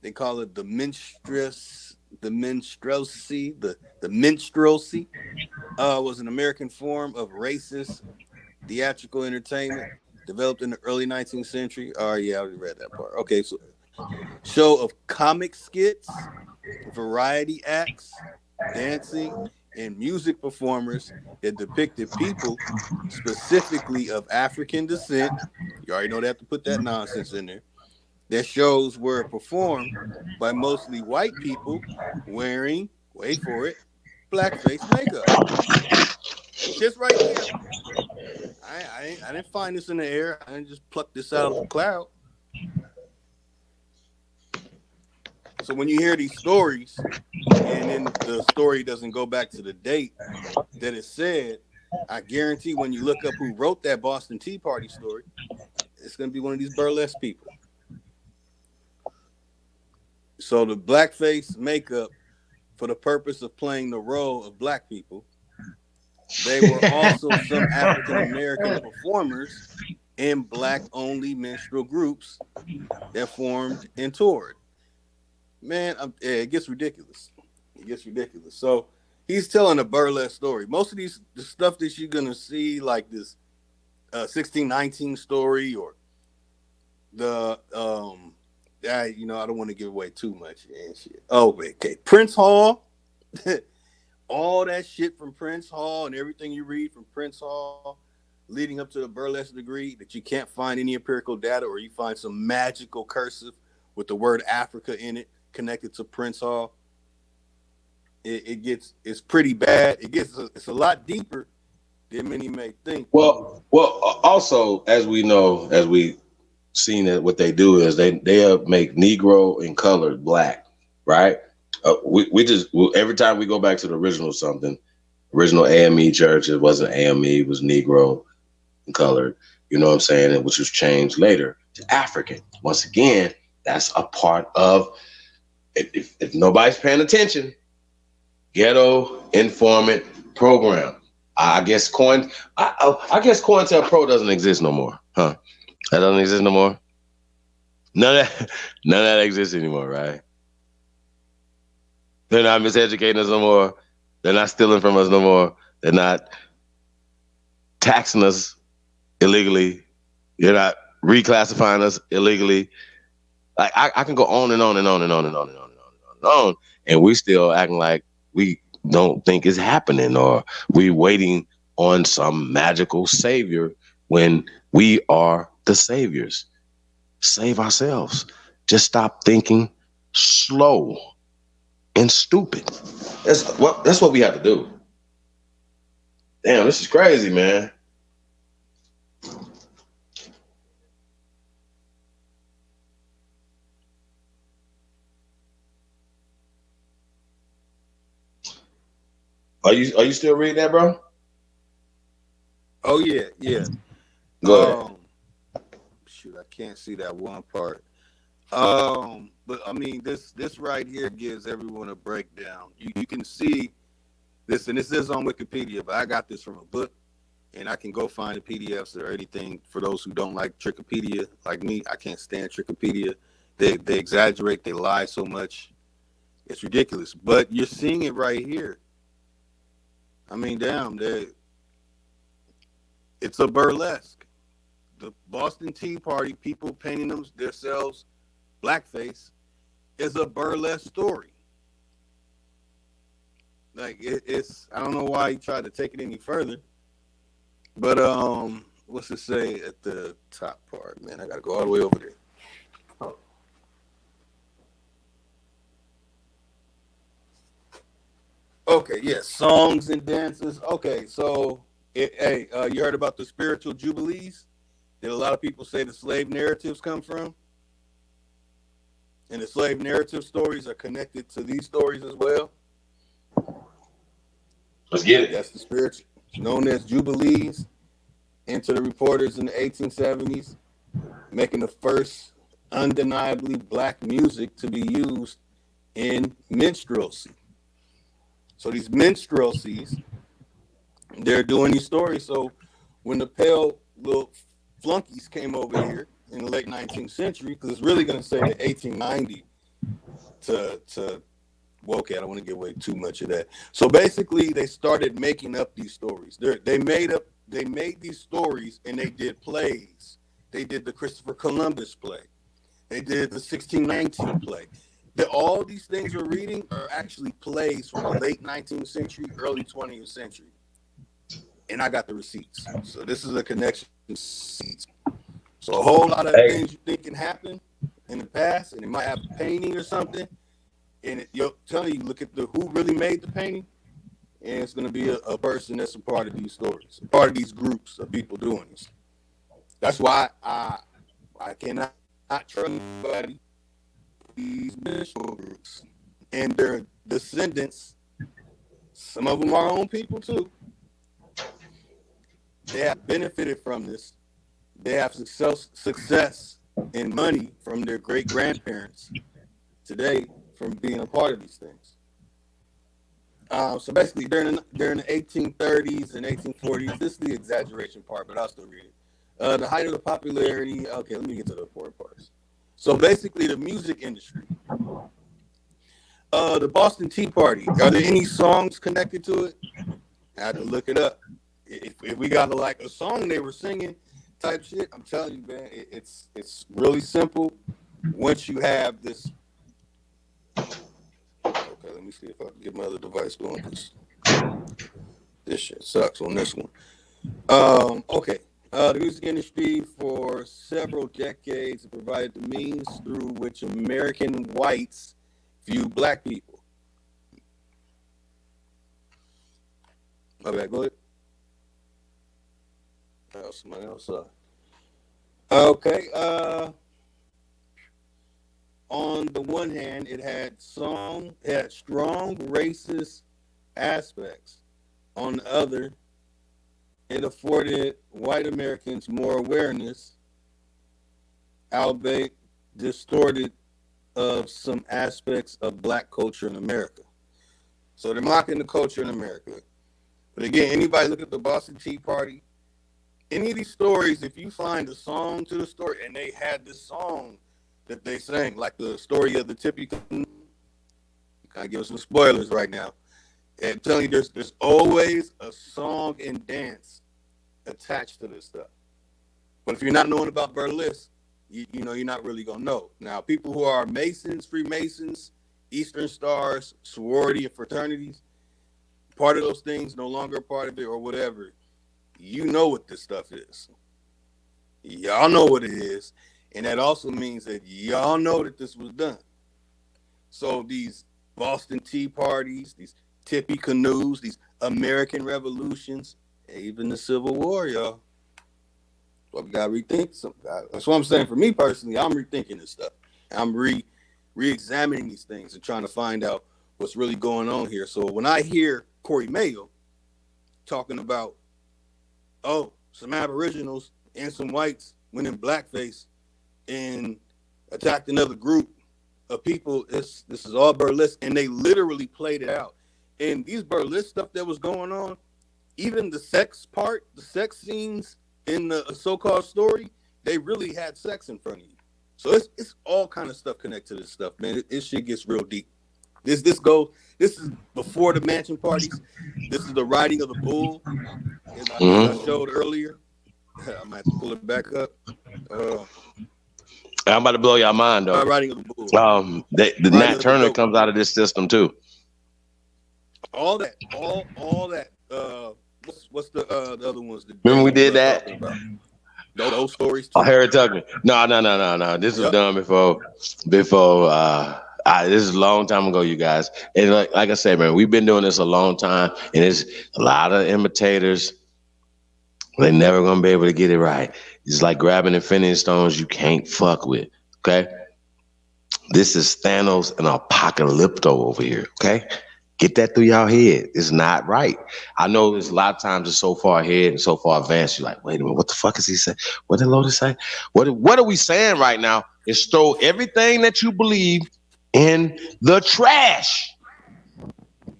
They call it the minstrelsy. The minstrelsy was an American form of racist theatrical entertainment developed in the early 19th century. Oh yeah, I already read that part. Okay, so show of comic skits, variety acts, dancing, and music performers that depicted people specifically of African descent. You already know they have to put that nonsense in there. Their shows were performed by mostly white people wearing, wait for it, blackface makeup. Just right there. I didn't find this in the air. I didn't just pluck this out of the cloud. So when you hear these stories, and then the story doesn't go back to the date that it said, I guarantee when you look up who wrote that Boston Tea Party story, it's going to be one of these burlesque people. So the blackface makeup for the purpose of playing the role of black people. They were also some African American performers in black-only minstrel groups that formed and toured. Man, it gets ridiculous. It gets ridiculous. So he's telling a burlesque story. Most of the stuff that you're gonna see, like this 1619 story, or the I don't want to give away too much and shit. Oh, okay, Prince Hall. All that shit from Prince Hall and everything you read from Prince Hall leading up to the burlesque degree that you can't find any empirical data, or you find some magical cursive with the word Africa in it connected to Prince Hall. It's pretty bad. It's a lot deeper than many may think. Well, also, as we know, as we seen that what they do is they make Negro and colored black, right? We just every time we go back to the original AME church, it wasn't AME, it was Negro and colored, you know what I'm saying, which was changed later to African. Once again, that's a part of, if nobody's paying attention, ghetto informant program. I guess COINTELPRO doesn't exist no more, huh? That doesn't exist no more. None of that exists anymore, right? They're not miseducating us no more. They're not stealing from us no more. They're not taxing us illegally. They're not reclassifying us illegally. Like I can go on and on and on and on and on and on and on and on, and we still acting like we don't think it's happening, or we waiting on some magical savior when we are the saviors. Save ourselves. Just stop thinking slow and stupid. That's what we have to do. Damn, this is crazy, man. Are you still reading that, bro? Oh yeah. Go ahead. Shoot, I can't see that one part. But I mean, this right here gives everyone a breakdown. You can see this, and this is on Wikipedia, but I got this from a book, and I can go find the PDFs or anything for those who don't like Trickopedia, like me. I can't stand Trickopedia. They exaggerate, they lie so much. It's ridiculous. But you're seeing it right here. I mean, damn, it's a burlesque. The Boston Tea Party, people painting themselves blackface, is a burlesque story. Like it's I don't know why he tried to take it any further. But what's it say at the top part? Man, I gotta go all the way over there. Okay, yeah, songs and dances. Okay, so you heard about the spiritual jubilees that a lot of people say the slave narratives come from? And the slave narrative stories are connected to these stories as well. Let's get it. That's the spiritual. It's known as jubilees. Into the reporters in the 1870s, making the first undeniably black music to be used in minstrelsy. So these minstrelsies, they're doing these stories. So when the pale little flunkies came over here in the late 19th century, because it's really going to say that 1890 to well, okay, I don't want to give away too much of that. So basically, they started making up these stories. They made these stories, and they did plays. They did the Christopher Columbus play. They did the 1619 play. All these things we're reading are actually plays from the late 19th century, early 20th century. And I got the receipts. So this is a connection to receipts. So a whole lot of things you think can happen in the past, and it might have a painting or something. And you're telling you, look at who really made the painting, and it's going to be a person that's a part of these stories, a part of these groups of people doing this. That's why I cannot trust anybody. These mission groups and their descendants, some of them are our own people too. They have benefited from this. They have success and money from their great grandparents today from being a part of these things. So basically, during the 1830s and 1840s, this is the exaggeration part, but I'll still read it. The height of the popularity. Okay, let me get to the important parts. So basically, the music industry. The Boston Tea Party. Are there any songs connected to it? I had to look it up. If we got a song they were singing type shit, I'm telling you, man, it's really simple. Once you have this. Okay, let me see if I can get my other device going. This shit sucks on this one. Okay. The music industry for several decades provided the means through which American whites view black people. My bad, go ahead. Oh, somebody else. Okay. On the one hand, it had strong racist aspects. On the other, it afforded white Americans more awareness, albeit distorted of some aspects of black culture in America. So they're mocking the culture in America. But again, anybody look at the Boston Tea Party, any of these stories, if you find a song to the story, and they had this song that they sang, like the story of the Tippy Canoe, I give us some spoilers right now. And I'm telling you, there's always a song and dance attached to this stuff. But if you're not knowing about burlesque, you know you're not really gonna know. Now, people who are Masons, Freemasons, Eastern Stars, sorority and fraternities, part of those things, no longer a part of it or whatever, you know what this stuff is. Y'all know what it is. And that also means that y'all know that this was done. So these Boston Tea Parties, these Tippy Canoes, these American revolutions, even the Civil War, y'all. Well, we gotta rethink something. That's what I'm saying. For me personally, I'm rethinking this stuff. I'm re-examining these things and trying to find out what's really going on here. So when I hear Corey Mayo talking about, some Aboriginals and some whites went in blackface and attacked another group of people, this is all burlesque, and they literally played it out. And these burlesque stuff that was going on, even the sex part, the sex scenes in the so-called story, they really had sex in front of you. So it's all kind of stuff connected to this stuff, man. This shit gets real deep. This is before the mansion parties. This is the riding of the bull, as I showed earlier. I might have to pull it back up. I'm about to blow your mind, though. Riding of the bull. The Nat Turner comes out of this system too. All that. What's the other ones? Remember we did that? Those stories too. Oh, Harry Tucker. No. This was done before. This is a long time ago, you guys. And like I said, man, we've been doing this a long time, and there's a lot of imitators. They're never gonna be able to get it right. It's like grabbing Infinity Stones you can't fuck with. Okay, this is Thanos and Apocalypto over here. Okay, get that through y'all head. It's not right. I know there's a lot of times it's so far ahead and so far advanced. You're like, wait a minute, what the fuck is he saying? What did Lotus say? What are we saying right now? Is throw everything that you believe in the trash.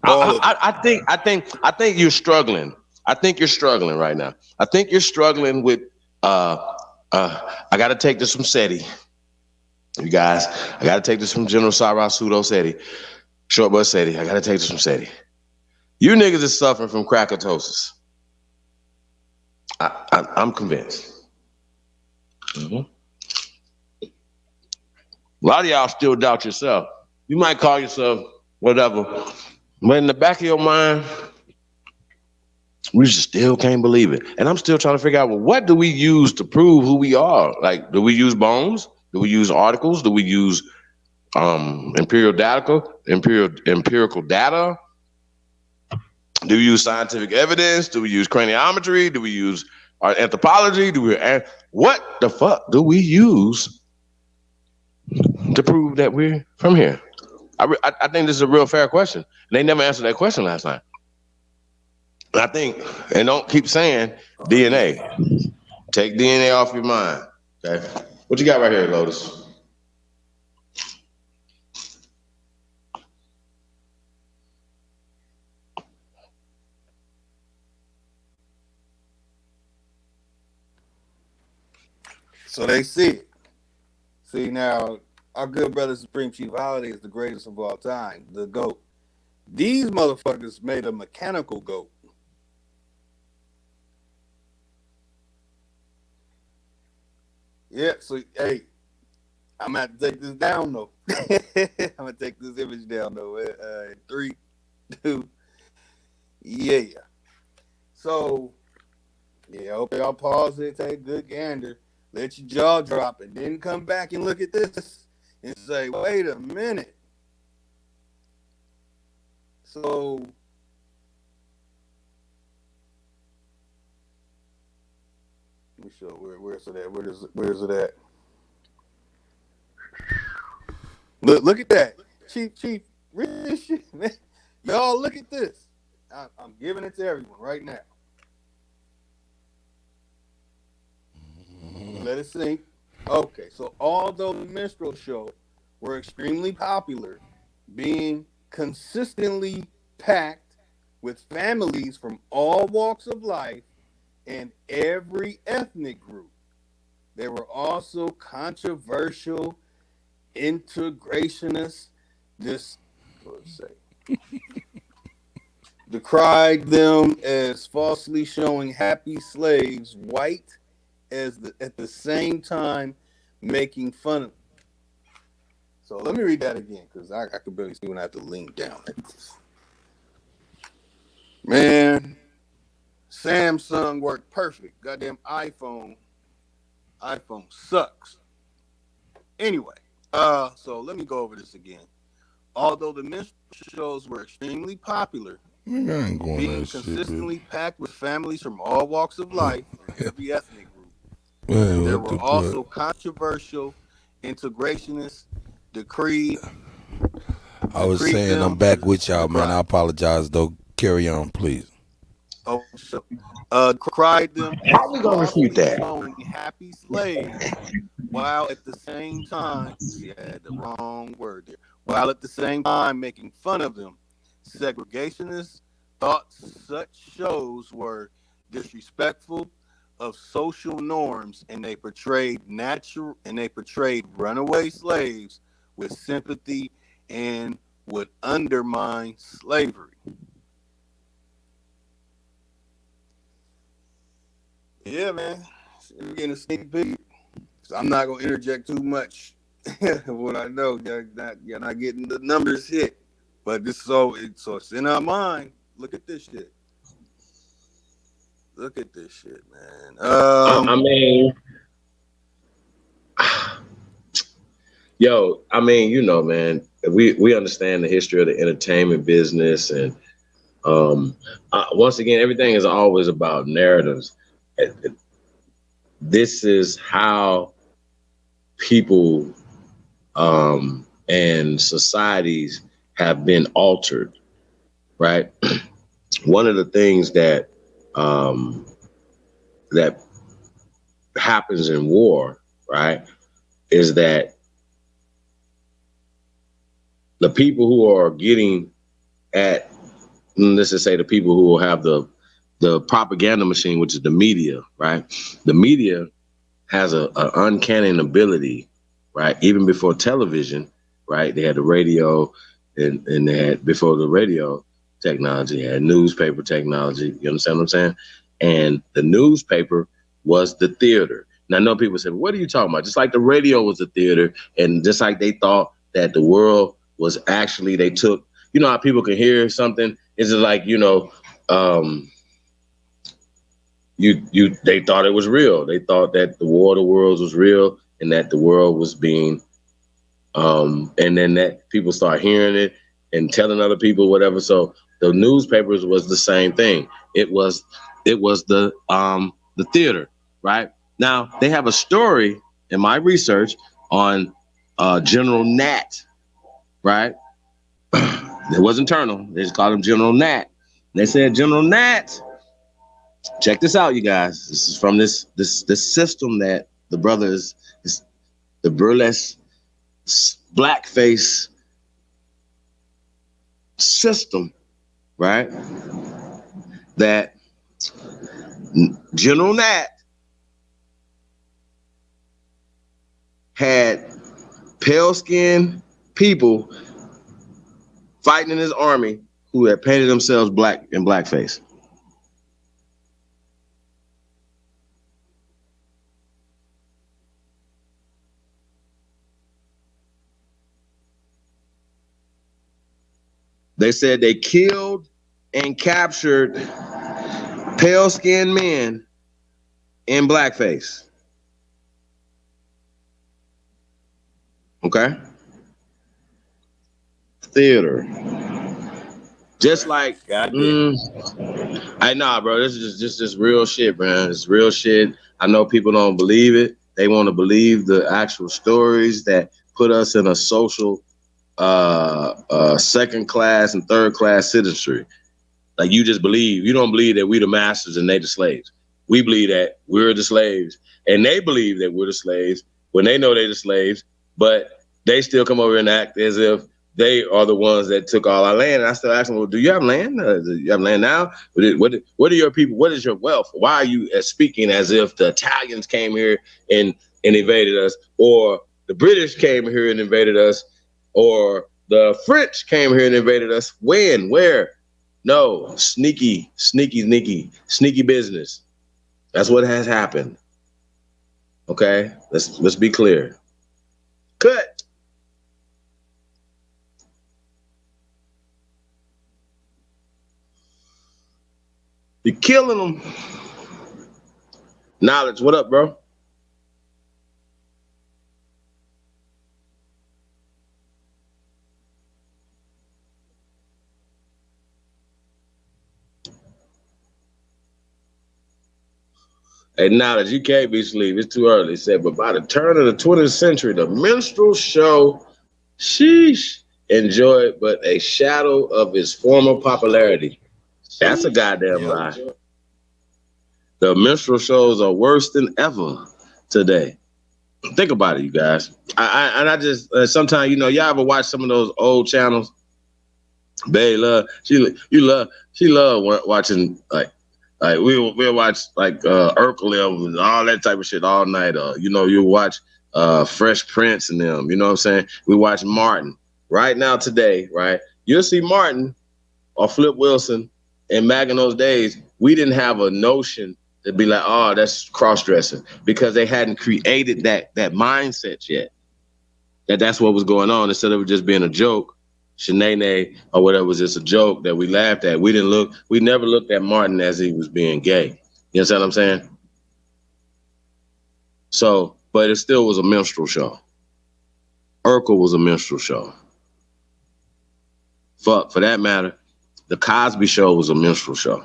I think you're struggling. I think you're struggling right now. I think you're struggling with I got to take this from SETI. You guys, I got to take this from General Sarah Pseudo SETI. Short Bus SETI. I got to take this from SETI. You niggas is suffering from crackatosis. I'm convinced. Mm-hmm. A lot of y'all still doubt yourself. You might call yourself whatever, but in the back of your mind, we just still can't believe it. And I'm still trying to figure out, well, what do we use to prove who we are? Like, do we use bones? Do we use articles? Do we use empirical data? Do we use scientific evidence? Do we use craniometry? Do we use anthropology? What the fuck do we use to prove that we're from here? I think this is a real fair question. And they never answered that question last night. And I think, and don't keep saying DNA. Take DNA off your mind. Okay. What you got right here, Lotus? So they see it. See, now, our good brother Supreme Chief Holiday is the greatest of all time, the GOAT. These motherfuckers made a mechanical goat. Yeah, so, hey, I'm going to take this down, though. I'm going to take this image down, though. 3, 2, yeah. So, yeah, okay, I'll pause it, take a good gander, let your jaw drop, and then come back and look at this and say, wait a minute. So, let me show where's it at? Where's it at? Look at that. Chief, read this shit, man. Y'all look at this. I'm giving it to everyone right now. Let it sink. Okay, so although the minstrel show were extremely popular, being consistently packed with families from all walks of life and every ethnic group, they were also controversial integrationists. Decried them as falsely showing happy slaves white at the same time making fun of them. So let me read that again because I could barely see when I have to lean down like this. Man, Samsung worked perfect. Goddamn iPhone sucks. Anyway, so let me go over this again. Although the minstrel shows were extremely popular, being consistently packed with families from all walks of life and every ethnic group, there were also controversial integrationists decreed. I was saying I'm back with y'all, man. I apologize, though. Carry on, please. Oh, so, cried them How we gonna refute that? Happy slaves, while at the same time, see, I had the wrong word there. While at the same time making fun of them, segregationists thought such shows were disrespectful of social norms, and they portrayed runaway slaves with sympathy and would undermine slavery. Yeah, man. We're getting a sneak peek. So I'm not gonna interject too much of what I know. You're not getting the numbers hit. But this so it's in our mind. Look at this shit. Look at this shit, man. I mean, yo, I mean, you know, man, we understand the history of the entertainment business, and once again, everything is always about narratives. This is how people and societies have been altered, right? One of the things that that happens in war, right, is that the people who are getting at, let's just say the people who will have the propaganda machine, which is the media, right? The media has an uncanny ability, right? Even before television, right? They had the radio, and they had, before the radio technology, had newspaper technology. You understand what I'm saying? And the newspaper was the theater. And I know people say, what are you talking about? Just like the radio was the theater, and just like they thought that the world was actually, they took, you know how people can hear something? It's just like, you know, they thought it was real. They thought that the War of the Worlds was real, and that the world was being, and then that people start hearing it and telling other people whatever. So the newspapers was the same thing. It was the theater, right? Now they have a story in my research on General Nat, right? It wasn't Colonel. They just called him General Nat. They said General Nat. Check this out, you guys. This is from this system that the brothers, the burlesque blackface system, right? That General Nat had pale-skinned people fighting in his army who had painted themselves black in blackface. They said they killed and captured pale-skinned men in blackface. Okay? Theater. Just like, I know, bro. This is just real shit, man. It's real shit. I know people don't believe it. They want to believe the actual stories that put us in a social second class and third class citizenry. Like, you just believe, you don't believe that we the masters and they the slaves. We believe that we're the slaves, and they believe that we're the slaves when they know they're the slaves, but they still come over and act as if they are the ones that took all our land. And I still ask them, well, do you have land? Do you have land now? What are your people? What is your wealth? Why are you speaking as if the Italians came here and invaded us, or the British came here and invaded us, or the French came here and invaded us? When? Where? No, sneaky business. That's what has happened. Okay, let's be clear. Cut. You're killing them. Knowledge, what up, bro? Hey, Knowledge, you can't be asleep. It's too early. He said, but by the turn of the 20th century, the minstrel show, sheesh, enjoyed but a shadow of its former popularity. That's a goddamn lie. The minstrel shows are worse than ever today. Think about it, you guys. I just sometimes, you know, y'all ever watch some of those old channels? Babe, she love watching like we'll watch like Urkel and all that type of shit all night. You know, you watch Fresh Prince and them. You know what I'm saying? We watch Martin right now today, right? You'll see Martin or Flip Wilson, and back in those days, we didn't have a notion to be like, oh, that's cross-dressing, because they hadn't created that mindset yet. That's what was going on. Instead of it just being a joke, Shanae or whatever was just a joke that we laughed at. We never looked at Martin as he was being gay. You understand what I'm saying? So, but it still was a minstrel show. Urkel was a minstrel show. For that matter, the Cosby Show was a minstrel show.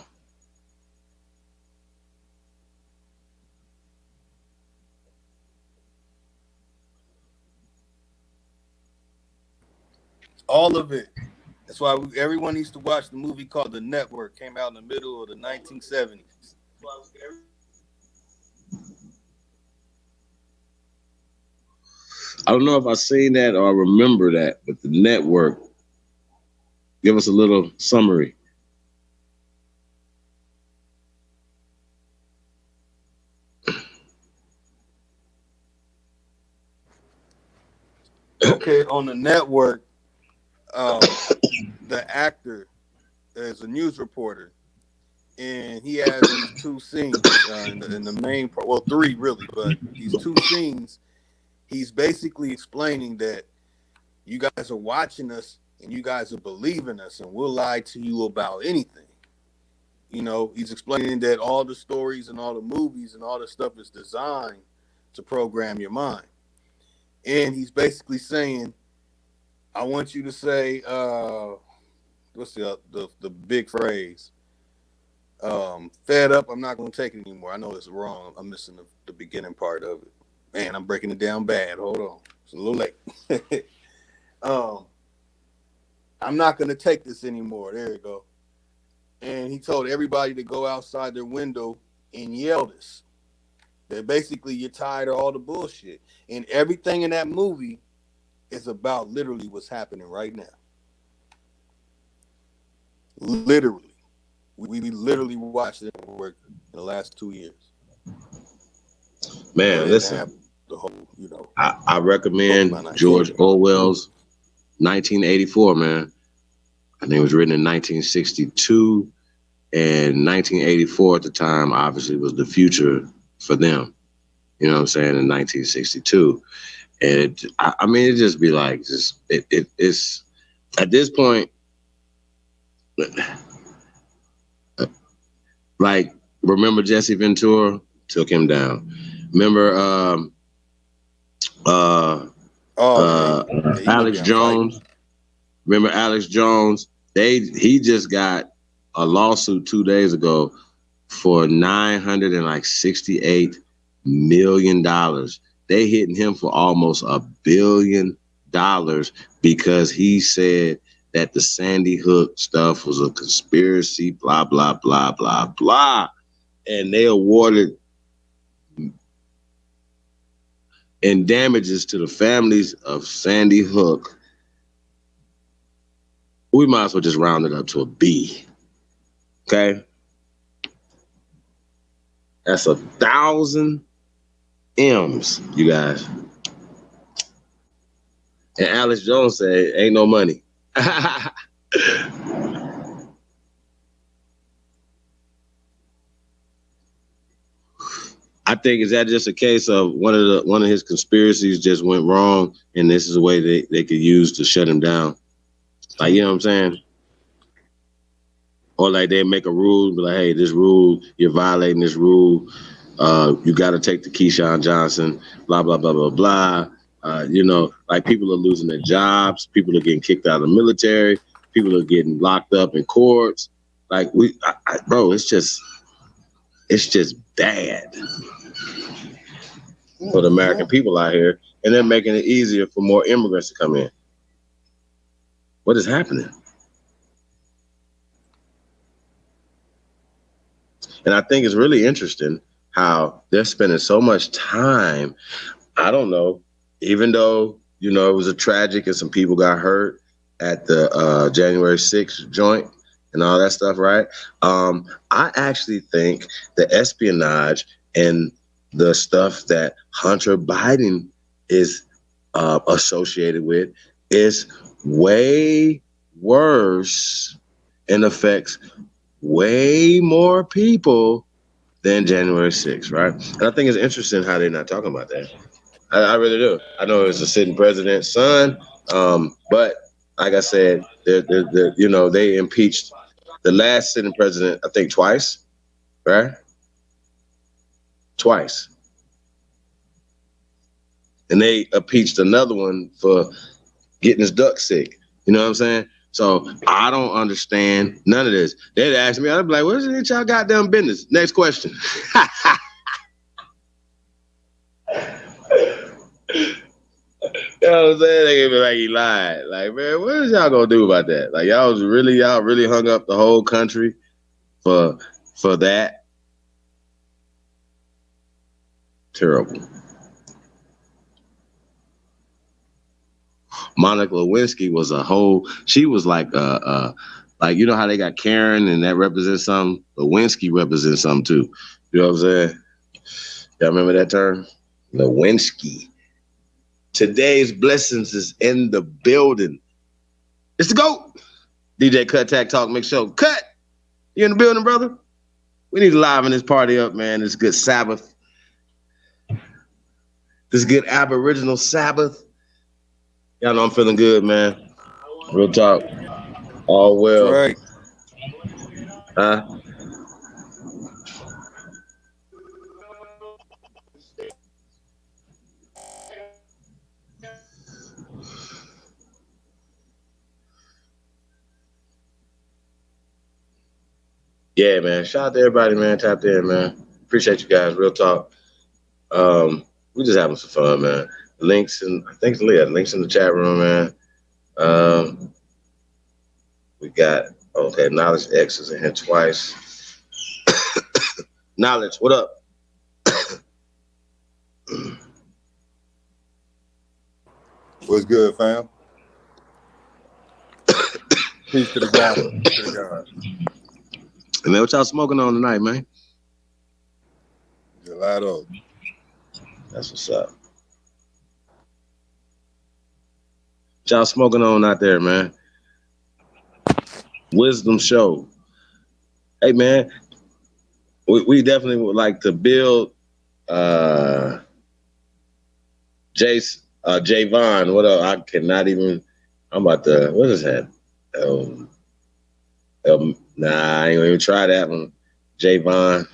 All of it. That's why everyone needs to watch the movie called The Network. Came out in the middle of the 1970s. I don't know if I've seen that or I remember that, but The Network. Give us a little summary. kid on the network, the actor is a news reporter, and he has these two scenes in the main part. Well, three really, but these two scenes, he's basically explaining that you guys are watching us and you guys are believing us, and we'll lie to you about anything. You know, he's explaining that all the stories and all the movies and all the stuff is designed to program your mind. And he's basically saying, I want you to say, what's the big phrase? Fed up, I'm not going to take it anymore. I know it's wrong. I'm missing the beginning part of it. Man, I'm breaking it down bad. Hold on. It's a little late. I'm not going to take this anymore. There you go. And he told everybody to go outside their window and yell this. That basically you're tired of all the bullshit. And everything in that movie is about literally what's happening right now. Literally. We literally watched it work in the last 2 years. Man, listen. The whole, you know, I recommend George Orwell's 1984, man. I think it was written in 1962, and 1984 at the time obviously was the future for them. You know what I'm saying? In 1962, and I mean, it just be like, it's at this point, like, remember Jesse Ventura took him down. Remember Alex Jones. Remember Alex Jones? He just got a lawsuit 2 days ago for $968 million. They hitting him for almost $1 billion because he said that the Sandy Hook stuff was a conspiracy, blah, blah, blah, blah, blah. And they awarded in damages to the families of Sandy Hook. We might as well just round it up to a B. Okay? That's 1,000 M's, you guys. And Alex Jones said, ain't no money. I think, is that just a case of one of his conspiracies just went wrong, and this is a way they could use to shut him down? Like, you know what I'm saying? Or like they make a rule, be like, hey, this rule, you're violating this rule. You got to take the Keyshawn Johnson, blah, blah, blah, blah, blah. You know, like people are losing their jobs. People are getting kicked out of the military. People are getting locked up in courts. Like, bro, it's just bad for the American people out here. And they're making it easier for more immigrants to come in. What is happening? And I think it's really interesting how they're spending so much time. I don't know, even though, you know, it was a tragic and some people got hurt at the January 6th joint and all that stuff, right? I actually think the espionage and the stuff that Hunter Biden is associated with is way worse and affects way more people than January 6th, right? And I think it's interesting how they're not talking about that. I really do. I know it's a sitting president's son, but like I said, you know, they impeached the last sitting president, I think twice, right? Twice. And they impeached another one for getting his duck sick. You know what I'm saying? So I don't understand none of this. They'd ask me, I'd be like, what's it y'all goddamn business? Next question. You know what I'm saying? They gonna be like, he lied. Like, man, what is y'all gonna do about that? Like, y'all really hung up the whole country for that? Terrible. Monica Lewinsky was she was like like, you know how they got Karen and that represents something? Lewinsky represents something too. You know what I'm saying? Y'all remember that term? Lewinsky. Today's blessings is in the building. It's the GOAT. DJ Cut Tack Talk Mix Show. Cut. You in the building, brother? We need to liven this party up, man. This good Sabbath. This good Aboriginal Sabbath. Y'all know I'm feeling good, man. Real talk. All well. Right. Huh? Yeah, man. Shout out to everybody, man. Tapped in, man. Appreciate you guys. Real talk. We just having some fun, man. Links and thanks, Leah. Links in the chat room, man. We got Knowledge X is in here twice. Knowledge, what up? What's good, fam? Peace to the God. Peace to the God. Hey, man, what y'all smoking on tonight, man? Gelato. That's what's up. What y'all smoking on out there, man? Wisdom Show. Hey, man, we definitely would like to build Javon. What up? I cannot even. I'm about to. What is that? Nah, I ain't gonna even try that one. Javon.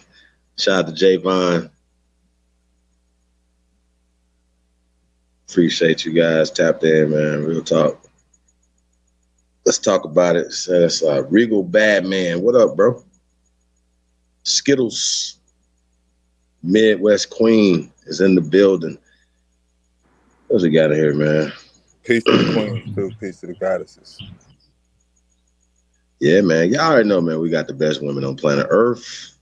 Shout out to Javon. Appreciate you guys tapped in, man. Real talk. Let's talk about it. So that's Regal Badman. What up, bro? Skittles. Midwest Queen is in the building. What's we got in here, man? Peace to the queens, too. Peace to the goddesses. Yeah, man. Y'all already know, man, we got the best women on planet Earth.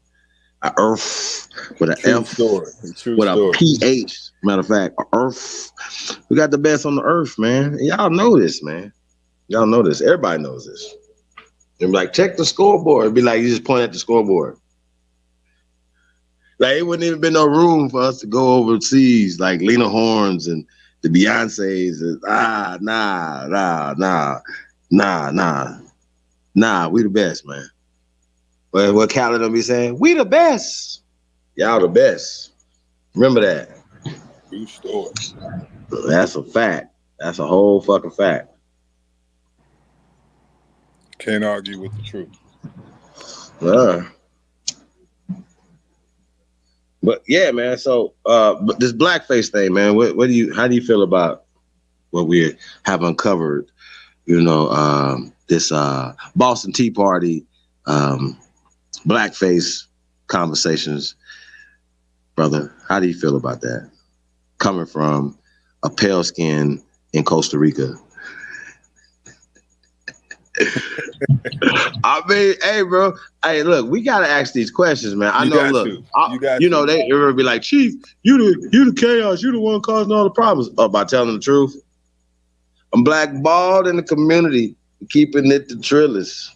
Earth with an True F, story. True with story. a PH. Matter of fact, Earth. We got the best on the Earth, man. And y'all know this, man. Y'all know this. Everybody knows this. And be like, check the scoreboard. It'd be like, you just point at the scoreboard. Like, it wouldn't even be no room for us to go overseas, like Lena Hornes and the Beyoncés. And, nah, we the best, man. Well, what Khaled be saying? We the best. Y'all the best. Remember that. True story. That's a fact. That's a whole fucking fact. Can't argue with the truth. But yeah, man. So, but this blackface thing, man. How do you feel about what we have uncovered? You know, this Boston Tea Party blackface conversations, brother. How do you feel about that? Coming from a pale skin in Costa Rica. I mean, hey, bro. Hey, look, we gotta ask these questions, man. I know. Look, you know, they're gonna be like, Chief, you the chaos. You the one causing all the problems. By telling the truth, I'm blackballed in the community, keeping it the trillers.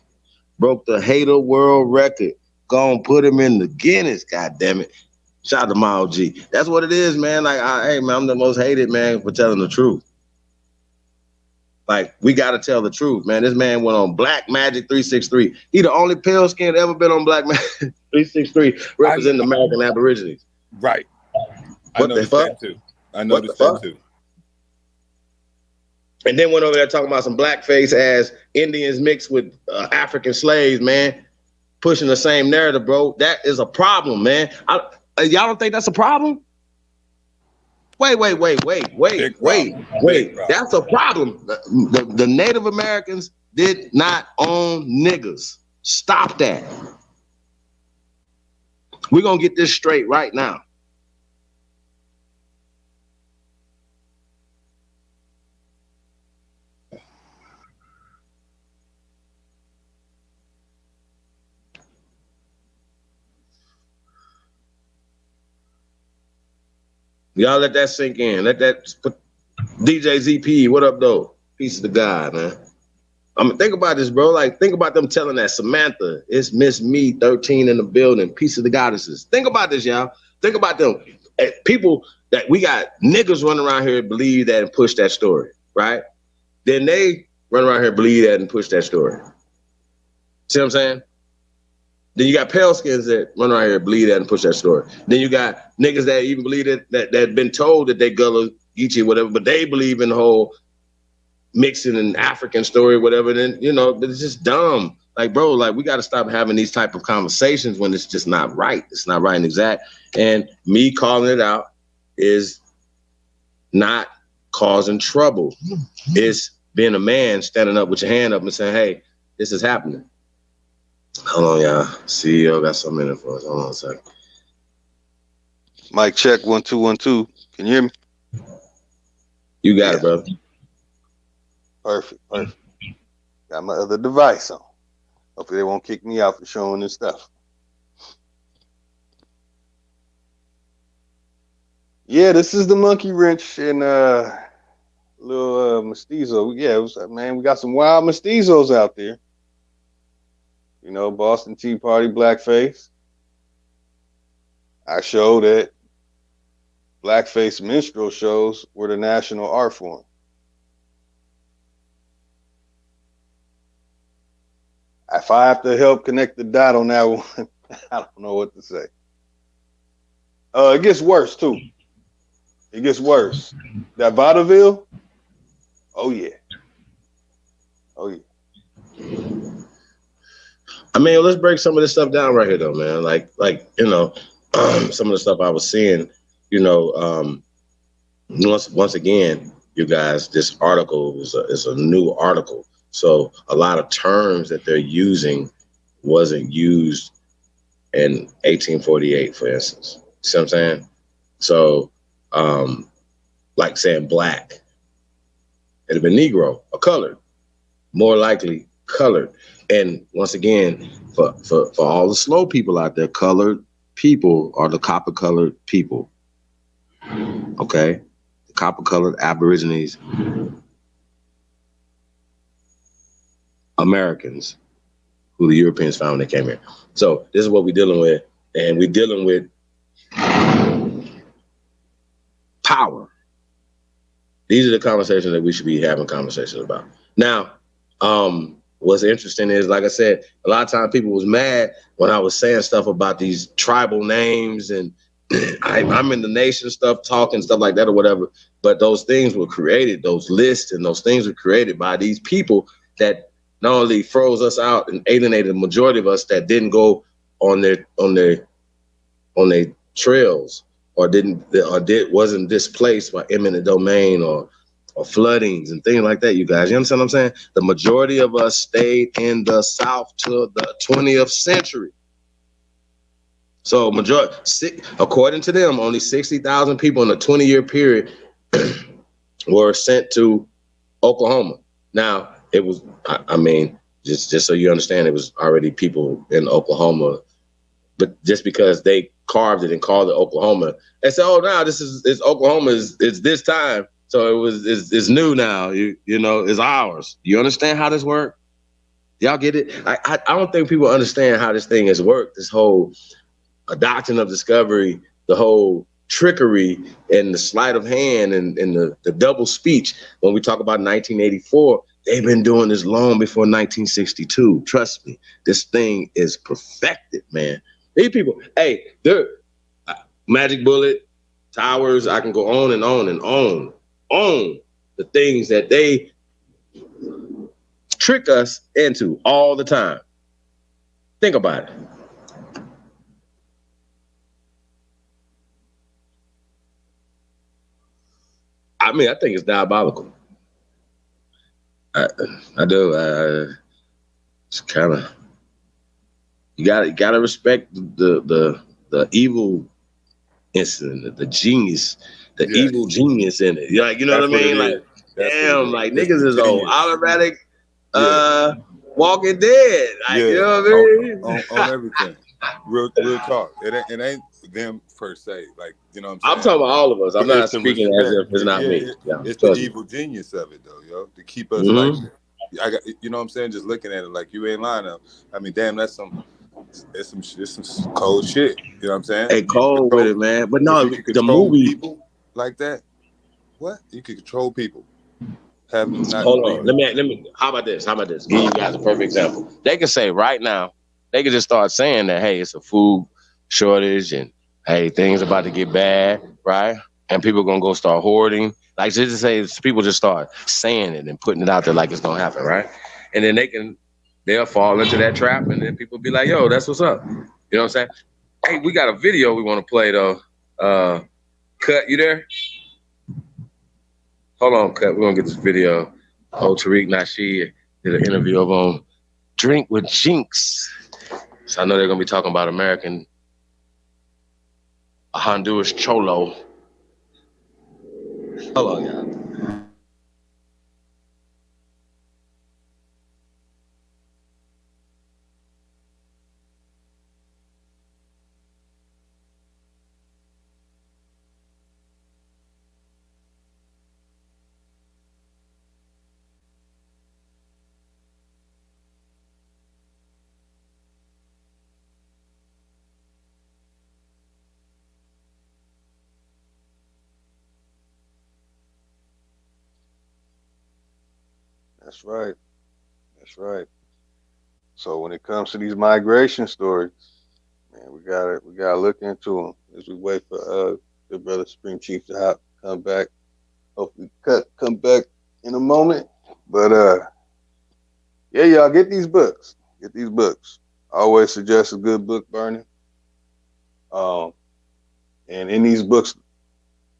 Broke the hater world record. Gonna put him in the Guinness. God damn it! Shout out to my OG. That's what it is, man. Like, hey, man, I'm the most hated man for telling the truth. Like, we got to tell the truth, man. This man went on Black Magic 363. He the only pale skin ever been on Black Magic 363 representing the American Aborigines. Right. What the fuck? I noticed that too. And then went over there talking about some blackface as Indians mixed with African slaves, man. Pushing the same narrative, bro. That is a problem, man. Y'all don't think that's a problem? Wait. That's a problem. The Native Americans did not own niggas. Stop that. We're going to get this straight right now. Y'all let that sink in. Let that DJ ZP. What up, though? Peace of the God, man. I mean, think about this, bro. Like, think about them telling that Samantha, it's Miss Me 13 in the building. Peace of the goddesses. Think about this, y'all. Think about them people That we got niggas running around here believe that and push that story, right? Then they run around here believe that and push that story. See what I'm saying? Then you got pale skins that run around here believe that and push that story. Then you got niggas that even believe that been told that they Gullah Geechee or whatever, but they believe in the whole mixing an African story or whatever. Then, you know, but it's just dumb. Like, bro, like we got to stop having these type of conversations when it's just not right. It's not right and exact. And me calling it out is not causing trouble. It's being a man standing up with your hand up and saying, hey, this is happening. Hold on, y'all. CEO got something in it for us. Hold on a second. Mic check 1 2 1 2. Can you hear me? You got it, brother. Perfect. Got my other device on. Hopefully they won't kick me out for showing this stuff. Yeah, this is the monkey wrench and little mestizo. Yeah, man, we got some wild mestizos out there. You know, Boston Tea Party blackface. I show that blackface minstrel shows were the national art form. If I have to help connect the dot on that one, I don't know what to say. It gets worse too. It gets worse. That vaudeville? Oh yeah. I mean, let's break some of this stuff down right here, though, man. Like you know, some of the stuff I was seeing, you know, once again, you guys, this article is a new article. So a lot of terms that they're using wasn't used in 1848, for instance. See what I'm saying? So, like saying black, it'd have been Negro or colored, more likely colored. And once again, for all the slow people out there, colored people are the copper colored people. Okay? The copper colored Aborigines, Americans, who the Europeans found when they came here. So this is what we're dealing with. And we're dealing with power. These are the conversations that we should be having conversations about. Now, what's interesting is, like I said, a lot of times people was mad when I was saying stuff about these tribal names and I'm in the nation stuff, talking stuff like that or whatever. But those things were created, those lists and those things were created by these people that not only froze us out and alienated the majority of us that didn't go on their trails or wasn't displaced by eminent domain or floodings and things like that, you guys. You understand what I'm saying? The majority of us stayed in the South till the 20th century. So according to them, only 60,000 people in a 20-year period were sent to Oklahoma. Now, it was, I mean, just so you understand, it was already people in Oklahoma, but just because they carved it and called it Oklahoma, they said, oh, now it's Oklahoma, it's this time. So it's new now, you know, it's ours. You understand how this works? Y'all get it? I don't think people understand how this thing has worked, this whole doctrine of discovery, the whole trickery and the sleight of hand and the double speech. When we talk about 1984, they've been doing this long before 1962. Trust me, this thing is perfected, man. These people, hey, they're Magic Bullet, Towers, I can go on and on and on the things that they trick us into all the time. Think about it. I mean, I think it's diabolical. I do. It's kind of, you gotta respect the evil incident, the genius, evil genius in it. Like, you know what I mean? Like, damn, like niggas is on automatic Walking Dead. Like, you know what I mean? On everything. Real talk. It ain't them per se. Like, you know what I'm saying? I'm talking about all of us. I'm not speaking as if it's not me. It's the evil genius of it, though, yo. To keep us like, you know what I'm saying? Just looking at it like you ain't lying up. I mean, damn, it's some cold shit. You know what I'm saying? Hey, cold with it, man. But no, the movie. like that, what? You can control people. Have them not Hold believe on. it. Let me. How about this? Give you guys a perfect example. They can say right now, they can just start saying that, hey, it's a food shortage and hey, things about to get bad, right? And people gonna go start hoarding. Like just to say, people just start saying it and putting it out there like it's gonna happen, right? And then they'll fall into that trap, and then people be like, yo, that's what's up. You know what I'm saying? Hey, we got a video we want to play though. Cut, you there? Hold on, Cut. We're gonna get this video. Oh, Tariq Nasheed did an interview of on Drink with Jinx. So I know they're gonna be talking about American Honduras Cholo. Hold on, y'all. That's right. That's right. So when it comes to these migration stories, man, we gotta look into them as we wait for the brother Spring Chief to come back. Hopefully, come back in a moment. But yeah, y'all get these books. Get these books. I always suggest a good book burning. And in these books,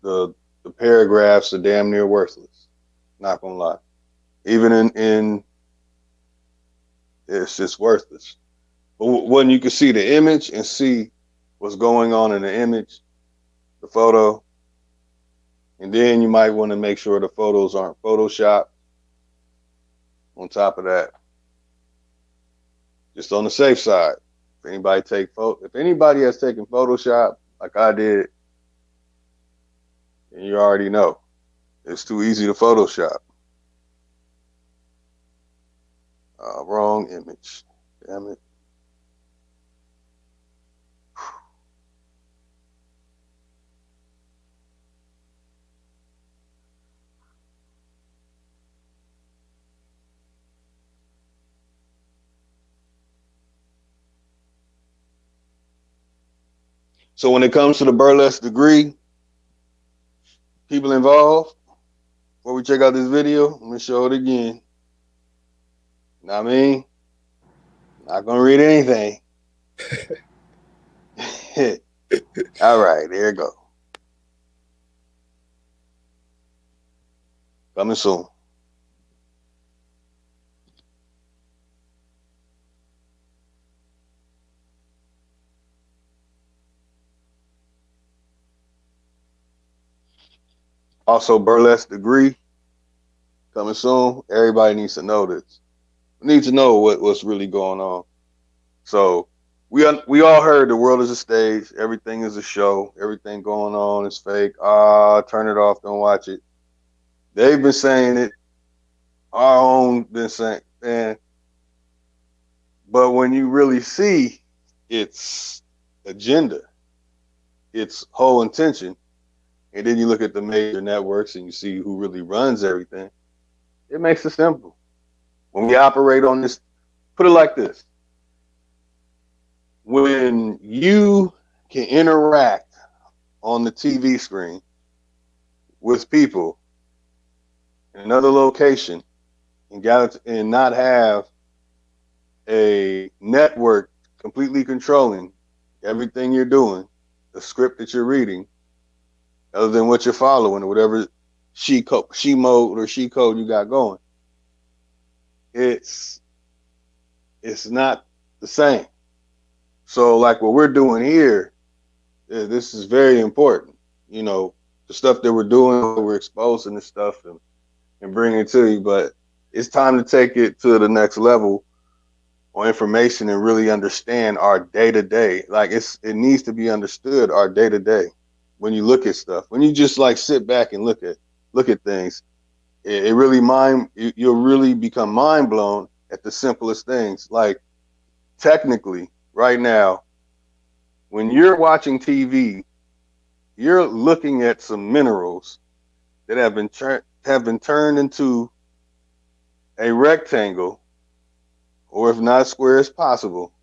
the paragraphs are damn near worthless. Not gonna lie. Even in it's just worthless. But when you can see the image and see what's going on in the image, the photo, and then you might want to make sure the photos aren't photoshopped. On top of that, just on the safe side, if anybody has taken Photoshop like I did, and you already know, it's too easy to Photoshop. Wrong image. Damn it. So when it comes to the burlesque degree, people involved, before we check out this video, let me show it again. Know what I mean? Not gonna read anything. All right, there you go. Coming soon. Also, burlesque degree coming soon. Everybody needs to know this. We need to know what's really going on. So we all heard the world is a stage. Everything is a show. Everything going on is fake. Turn it off. Don't watch it. They've been saying it. Our own been saying, man. But when you really see its agenda, its whole intention, and then you look at the major networks and you see who really runs everything, it makes it simple. When we operate on this, put it like this. When you can interact on the TV screen with people in another location and not have a network completely controlling everything you're doing, the script that you're reading, other than what you're following or whatever she mode or she code you got going, it's not the same. So like what we're doing here, this is very important. You know, the stuff that we're doing, we're exposing this stuff and bringing it to you, but it's time to take it to the next level on information and really understand our day-to-day. Like it needs to be understood, our day-to-day. When you look at stuff, when you just like sit back and look at things, it really you'll really become mind blown at the simplest things. Like technically right now, when you're watching TV you're looking at some minerals that have been turned into a rectangle, or if not square as possible,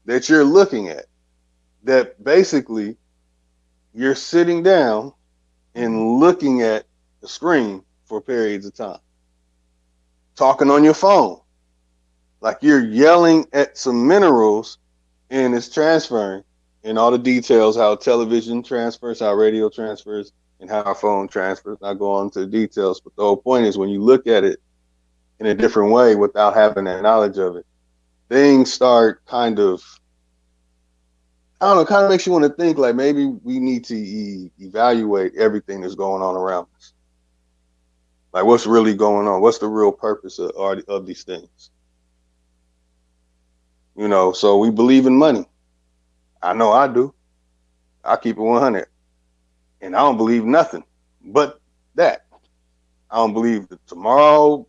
that you're looking at. That basically you're sitting down and looking at the screen for periods of time, talking on your phone, like you're yelling at some minerals, and it's transferring in all the details, how television transfers, how radio transfers, and how our phone transfers. I'll go on to the details, but the whole point is when you look at it in a different way without having that knowledge of it, things start kind of, I don't know, kind of makes you want to think like maybe we need to evaluate everything that's going on around us. Like what's really going on? What's the real purpose of these things? You know, so we believe in money. I know I do. I keep it 100. And I don't believe nothing but that. I don't believe that tomorrow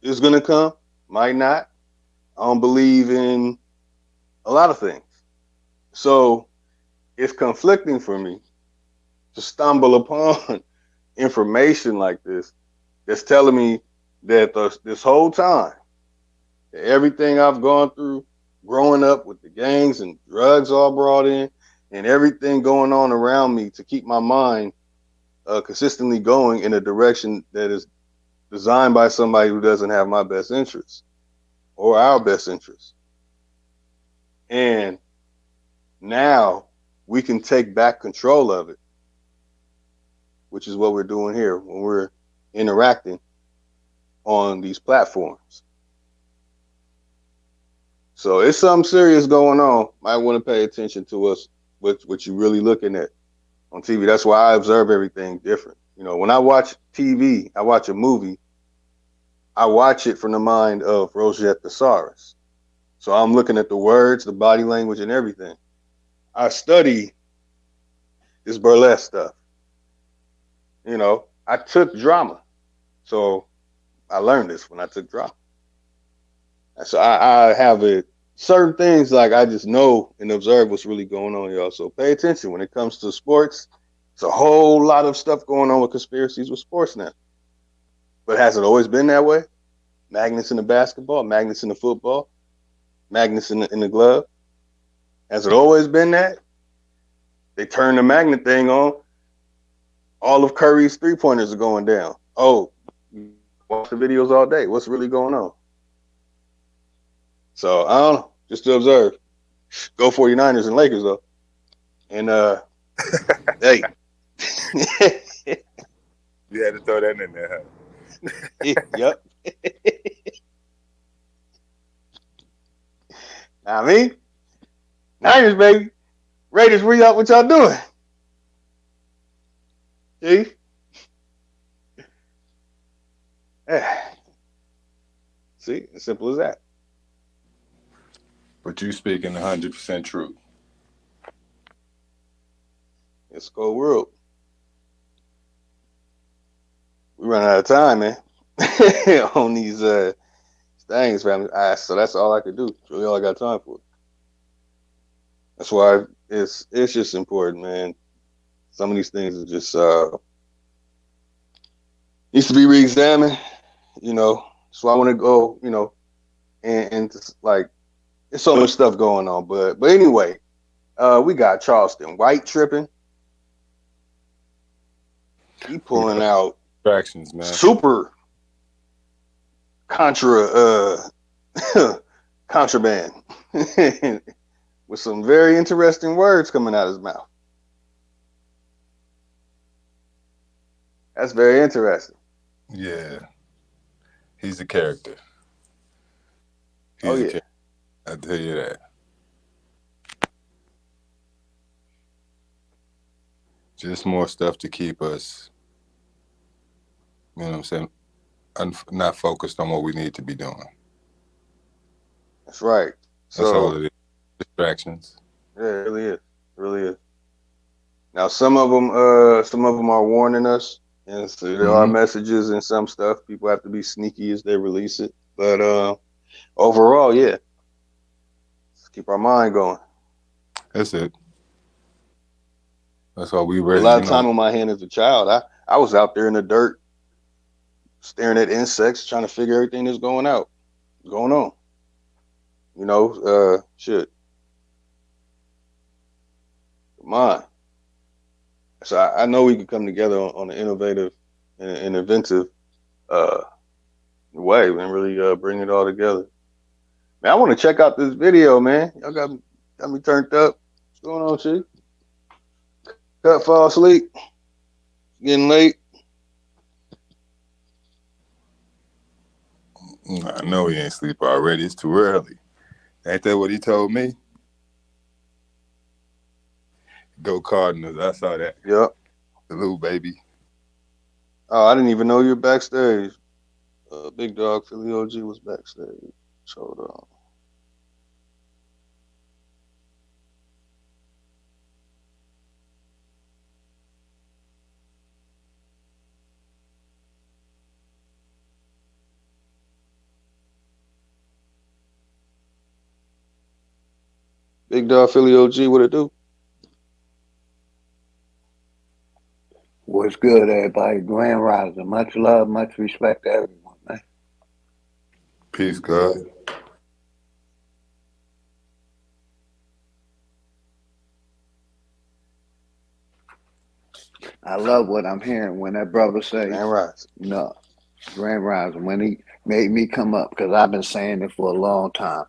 is going to come. Might not. I don't believe in a lot of things. So it's conflicting for me to stumble upon information like this that's telling me that this whole time, that everything I've gone through growing up with the gangs and drugs all brought in and everything going on around me to keep my mind consistently going in a direction that is designed by somebody who doesn't have my best interests or our best interests. And now we can take back control of it, which is what we're doing here when we're interacting on these platforms. So it's something serious going on. Might want to pay attention to us, what you're really looking at on TV. That's why I observe everything different. You know, when I watch TV, I watch a movie, I watch it from the mind of Rosette Thesaurus. So I'm looking at the words, the body language, and everything. I study this burlesque stuff. You know, I took drama. So I learned this when I took drama. So I have it. Certain things like I just know and observe what's really going on, y'all. So pay attention when it comes to sports. It's a whole lot of stuff going on with conspiracies with sports now. But has it always been that way? Magnets in the basketball, magnets in the football, magnets in the glove. Has it always been that? They turn the magnet thing on. All of Curry's 3-pointers are going down. Oh, watch the videos all day. What's really going on? So I don't know. Just to observe. Go 49ers and Lakers though. And hey. You had to throw that in there, huh? Yep. I mean, Niners, baby. Raiders, where y'all, what y'all doing? See? See, as simple as that. But you speaking 100% truth. It's a cold world. We run out of time, man. On these things, family. So that's all I could do. It's really all I got time for. That's why it's just important, man. Some of these things are just needs to be re-examined. You know, so I want to go. You know, and just like there's so much stuff going on. But anyway, we got Charleston White tripping. He pulling out distractions, man. Super contraband with some very interesting words coming out of his mouth. That's very interesting. Yeah. He's a character. He's a character. I tell you that. Just more stuff to keep us, you know what I'm saying, not focused on what we need to be doing. That's right. That's all it is. Distractions. Yeah, it really is. It really is. Now, some of them are warning us, and so there are messages and some stuff. People have to be sneaky as they release it. But overall, yeah, let's keep our mind going. That's it. That's why we A ready, lot of time on my hand as a child. I was out there in the dirt, staring at insects, trying to figure everything that's going on. Shit. Come on. So I know we could come together on an innovative and inventive way and really bring it all together. Man, I want to check out this video, man. Y'all got me turned up. What's going on, Chief? Cut, fall asleep. Getting late. I know he ain't sleep already. It's too early. Ain't that what he told me? Go Cardinals. I saw that. Yep. The little baby. Oh, I didn't even know you were backstage. Big Dog Philly OG was backstage. Hold on. Big Dog Philly OG, what it do? What's good, everybody? Grand Rising. Much love, much respect to everyone, man. Peace, God. I love what I'm hearing when that brother says, Grand Rising. Grand Rising, when he made me come up, because I've been saying it for a long time.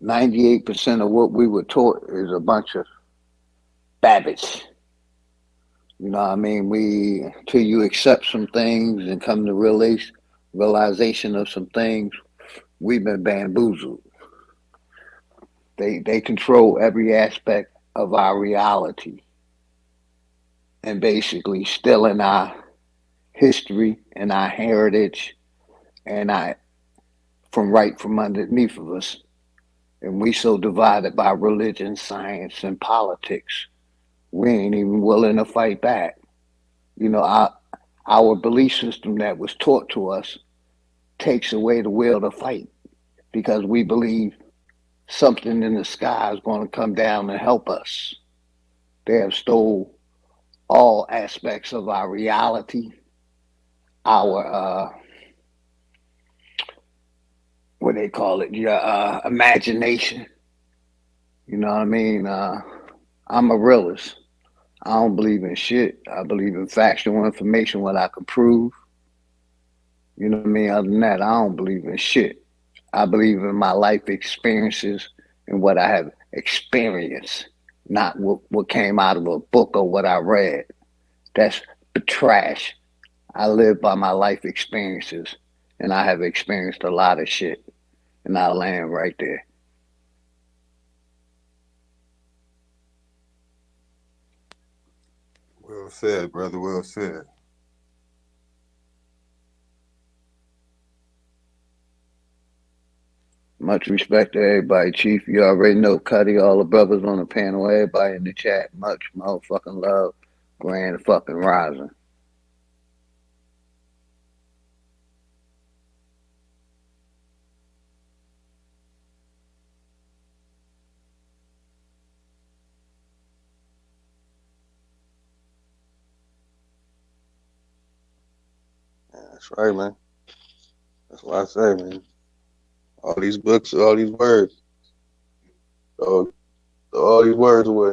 98% of what we were taught is a bunch of babbage. You know what I mean? Till you accept some things and come to realization of some things, we've been bamboozled. They control every aspect of our reality and basically stealing our history and our heritage and from underneath of us. And we so divided by religion, science, and politics, we ain't even willing to fight back. You know, our belief system that was taught to us takes away the will to fight because we believe something in the sky is going to come down and help us. They have stole all aspects of our reality, our what they call it, your imagination. You know what I mean? I'm a realist. I don't believe in shit. I believe in factual information, what I can prove. You know what I mean? Other than that, I don't believe in shit. I believe in my life experiences and what I have experienced, not what came out of a book or what I read. That's trash. I live by my life experiences, and I have experienced a lot of shit, and I land right there. Well said, brother. Well said. Much respect to everybody, Chief. You already know Cuddy, all the brothers on the panel, everybody in the chat. Much motherfucking love. Grand fucking rising. Yeah, that's right, man. That's what I say, man. All these books, all these words. Throw all these words away.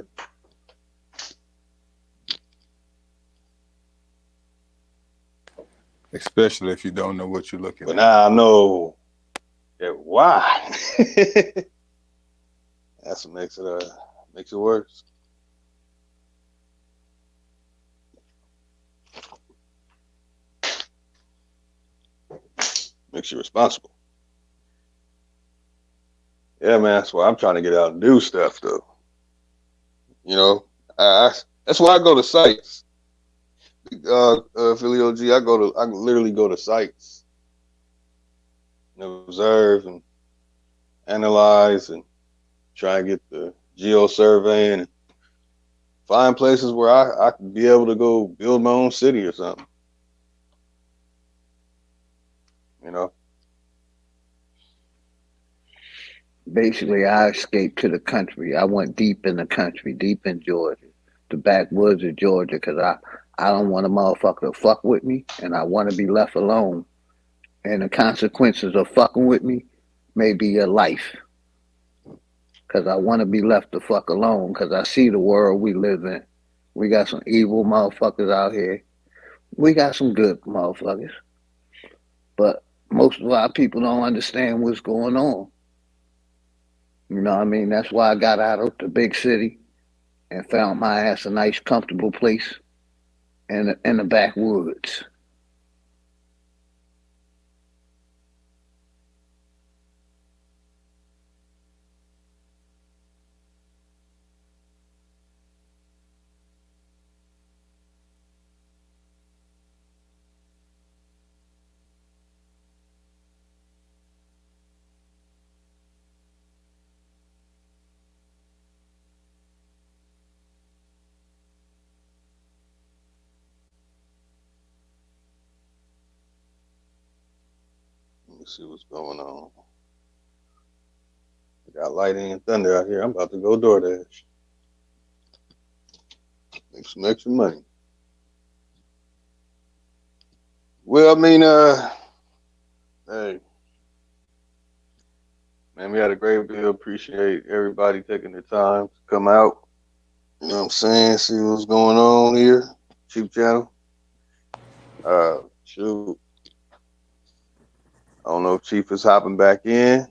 Especially if you don't know what you're looking But at. now I know that why. That's what makes it worse. Makes you responsible. Yeah, man. That's why I'm trying to get out and do stuff, though. You know, that's why I go to sites. Philly OG, I literally go to sites and observe and analyze and try and get the geo surveying and find places where I could be able to go build my own city or something. You know? Basically, I escaped to the country. I went deep in the country, deep in Georgia, the backwoods of Georgia because I don't want a motherfucker to fuck with me, and I want to be left alone. And the consequences of fucking with me may be your life. Because I want to be left the fuck alone because I see the world we live in. We got some evil motherfuckers out here. We got some good motherfuckers. But most of our people don't understand what's going on. You know what I mean? That's why I got out of the big city and found my ass a nice, comfortable place in the backwoods. Let me see what's going on. I got lightning and thunder out here. I'm about to go DoorDash. Make some extra money. Well, I mean, hey, man, we had a great deal. Appreciate everybody taking the time to come out. You know what I'm saying? See what's going on here. Chief Channel. Shoot. I don't know if Chief is hopping back in,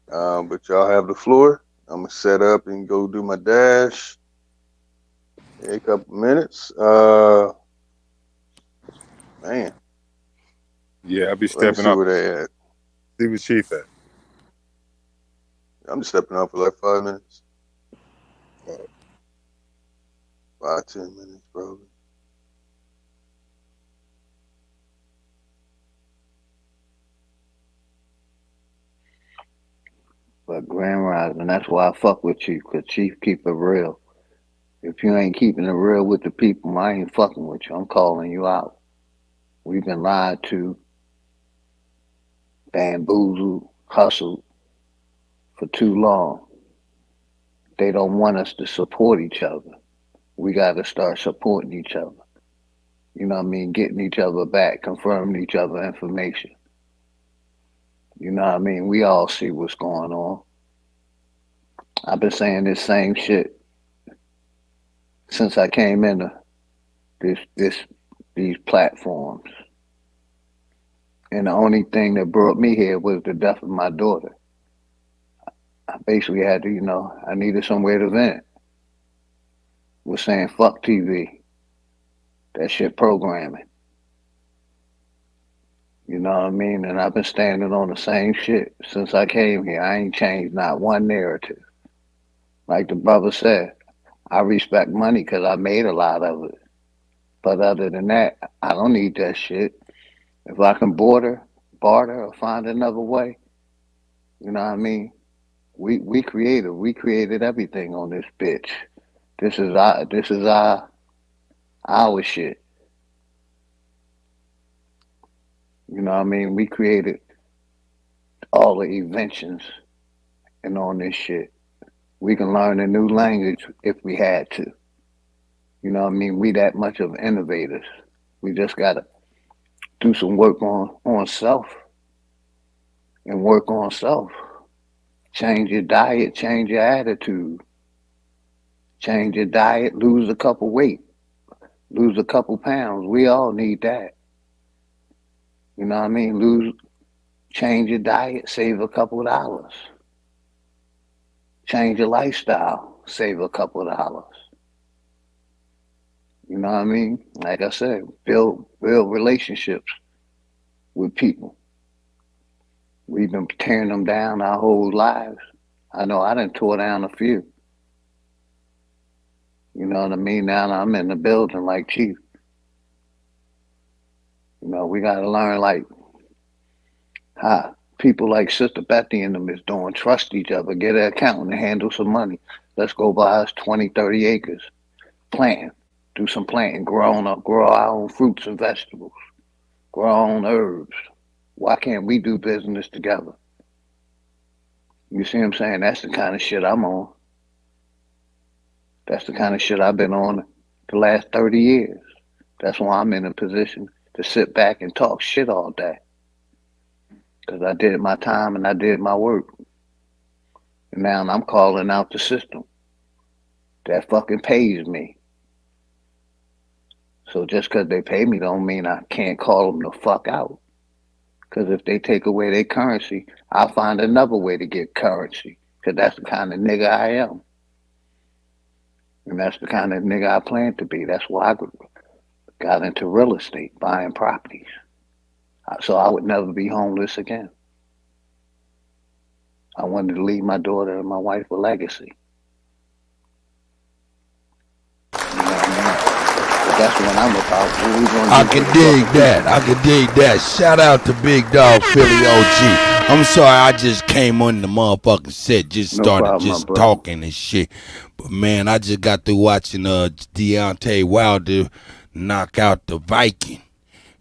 but y'all have the floor. I'm gonna set up and go do my dash in a couple minutes. Man. Yeah, I'll be Let me stepping see up. where they at. See where Chief at. I'm just stepping up for like 5 minutes. 5-10 minutes, probably. But Grand Rising, that's why I fuck with Chief, because Chief keep it real. If you ain't keeping it real with the people, I ain't fucking with you. I'm calling you out. We've been lied to, bamboozled, hustled for too long. They don't want us to support each other. We got to start supporting each other. You know what I mean? Getting each other back, confirming each other information. You know what I mean? We all see what's going on. I've been saying this same shit since I came into these platforms. And the only thing that brought me here was the death of my daughter. I basically had to, I needed somewhere to vent. Was saying fuck TV. That shit programming. You know what I mean? And I've been standing on the same shit since I came here. I ain't changed not one narrative. Like the brother said, I respect money because I made a lot of it. But other than that, I don't need that shit. If I can barter, or find another way, you know what I mean? We created everything on this bitch. This is our shit. You know what I mean? We created all the inventions and on this shit. We can learn a new language if we had to. You know what I mean? We that much of innovators. We just gotta do some work on self and work on self. Change your diet, change your attitude. Change your diet, lose a couple weight, lose a couple pounds. We all need that. You know what I mean? Change your diet, save a couple of dollars. Change your lifestyle, save a couple of dollars. You know what I mean? Like I said, build relationships with people. We've been tearing them down our whole lives. I know I done tore down a few. You know what I mean? Now I'm in the building like Chief. You know, we gotta learn like how people like Sister Betty and them is doing. Trust each other, get an accountant and handle some money. Let's go buy us 20, 30 acres. Plant. Do some planting, grow our own fruits and vegetables, grow our own herbs. Why can't we do business together? You see what I'm saying? That's the kind of shit I'm on. That's the kind of shit I've been on the last 30 years. That's why I'm in a position to sit back and talk shit all day. Because I did my time and I did my work. And now I'm calling out the system that fucking pays me. So just because they pay me don't mean I can't call them the fuck out. Because if they take away their currency, I'll find another way to get currency. Because that's the kind of nigga I am. And that's the kind of nigga I plan to be. That's why I got into real estate, buying properties. So I would never be homeless again. I wanted to leave my daughter and my wife a legacy. You know what I mean? But that's what I'm about. What we gonna I do can for the dig fucking that. people? I can dig that. Shout out to Big Dog Philly OG. I'm sorry, I just came on the motherfucking set, just No started problem, my just brother. talking and shit. But man, I just got through watching Deontay Wilder knock out the Viking.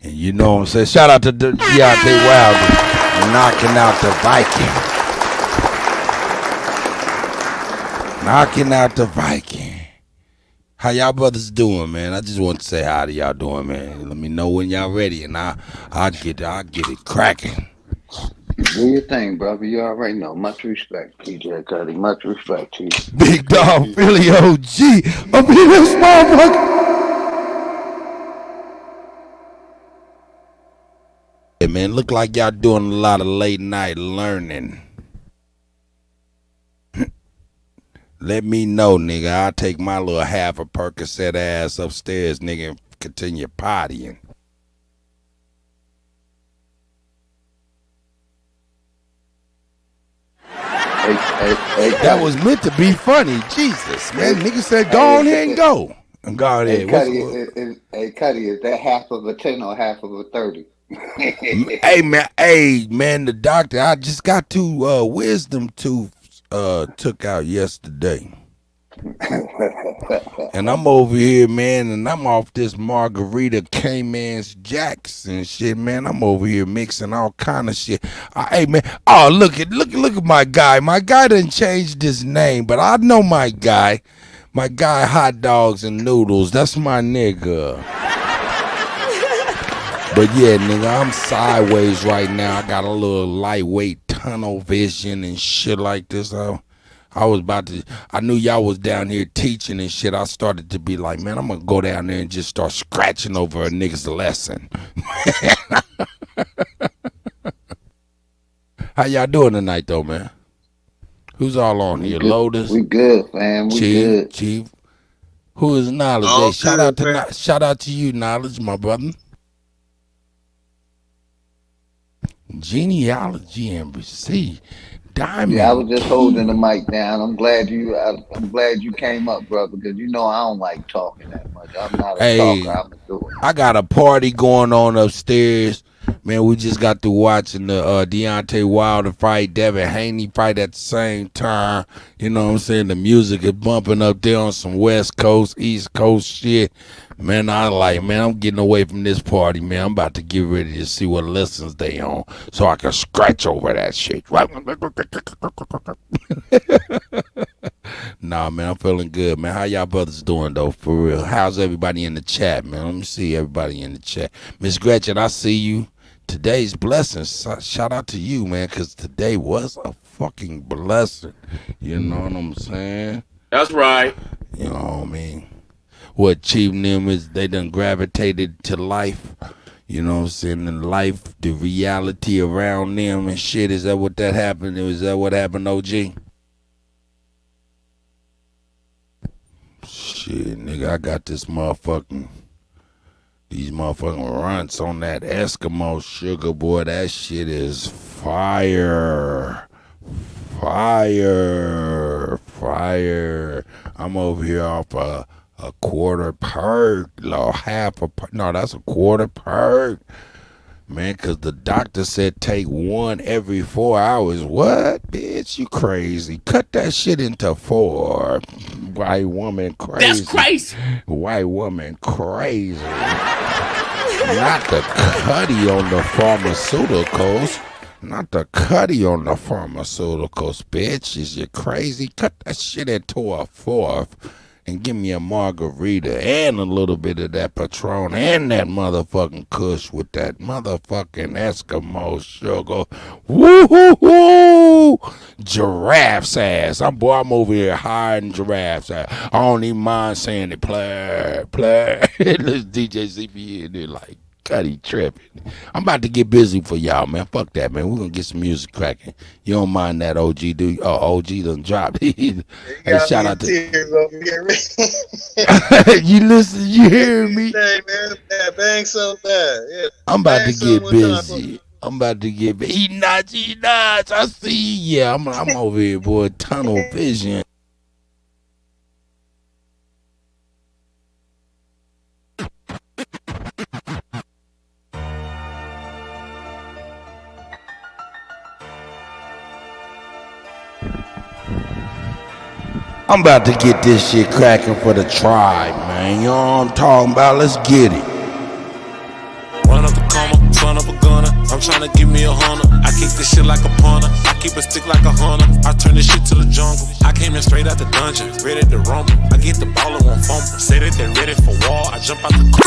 And you know what I'm saying? Shout out to Deontay Wilder knocking out the Viking. Knocking out the Viking. How y'all brothers doing, man? I just want to say hi to y'all doing, man. Let me know when y'all ready, and I'll get it cracking. Do your thing, brother. You already know. Much respect, TJ Cuddy. Much respect to you. Big Dog Philly OG. I'm in this motherfucker. Hey, man, look like y'all doing a lot of late night learning. Let me know, nigga. I'll take my little half a Percocet ass upstairs, nigga, and continue partying. That was meant to be funny. Jesus, man. Nigga said, go on here and go. And go ahead. Hey, Cuddy, is that half of a 10 or half of a 30? Hey, man, the doctor, I just got two wisdom tooths took out yesterday. And I'm over here, man, and I'm off this margarita Cayman's Jacks and shit, man. I'm over here mixing all kind of shit. Hey, man, oh, look at my guy. My guy done changed his name, but I know my guy. My guy, Hot Dogs and Noodles. That's my nigga. But yeah, nigga, I'm sideways right now. I got a little lightweight tunnel vision and shit like this. I knew y'all was down here teaching and shit. I started to be like, man, I'm gonna go down there and just start scratching over a nigga's lesson. How y'all doing tonight, though, man? Who's all on here? Lotus? We good, fam. We good. Chief. Who is Knowledge? All Hey, shout good, out to you, Knowledge, my brother. Genealogy and receipt. Diamond. Yeah, I was just holding the mic down. I'm glad you came up, brother, because you know I don't like talking that much. I'm not a talker. I'm a doer. I got a party going on upstairs. Man, we just got through watching the Deontay Wilder fight, Devin Haney fight at the same time. You know what I'm saying? The music is bumping up there on some West Coast, East Coast shit. Man, I'm getting away from this party, man. I'm about to get ready to see what lessons they on so I can scratch over that shit. Nah, man, I'm feeling good, man. How y'all brothers doing, though, for real? How's everybody in the chat, man? Let me see everybody in the chat. Miss Gretchen, I see you. Today's blessings. Shout out to you, man, because today was a fucking blessing. You know what I'm saying? That's right. You know what I mean? What Chief and them is, they done gravitated to life. You know what I'm saying? And life, the reality around them and shit. Is that what that happened? Is that what happened, OG? Shit, nigga, I got these motherfucking runts on that Eskimo sugar, boy. That shit is fire. I'm over here off a quarter perk, that's a quarter perk. Man, because the doctor said take one every 4 hours. What, bitch? You crazy. Cut that shit into 4. White woman crazy. That's crazy. White woman crazy. Not the cutty on the pharmaceuticals. Bitch. Is you crazy? Cut that shit into a 4th. and give me a margarita and a little bit of that Patron and that motherfucking Kush with that motherfucking Eskimo sugar. Woo-hoo-hoo! Giraffe's ass. I'm over here hiding giraffe's ass. I don't even mind saying it. Play. This DJ CP in there like, Cuddy tripping. I'm about to get busy for y'all, man. Fuck that, man. We're gonna get some music cracking. You don't mind that OG, do you? Oh, OG done dropped. Hey, shout out to tears over here, man. you listen, you hear me? Hey, man, bang so bad. Yeah, I'm about to get busy. I'm about to get busy. He nuts. I see. Yeah, I'm over here, boy. Tunnel vision. I'm about to get this shit cracking for the tribe, man. You know what I'm talking about? Let's get it. Run up the coma, son of a gunner. I'm trying to give me a hunter. I kick this shit like a punter. I keep a stick like a hunter. I turn this shit to the jungle. I came in straight out the dungeon, ready to rumble. I get the ball and won't fumble. Say that they're ready for war. I jump out the car.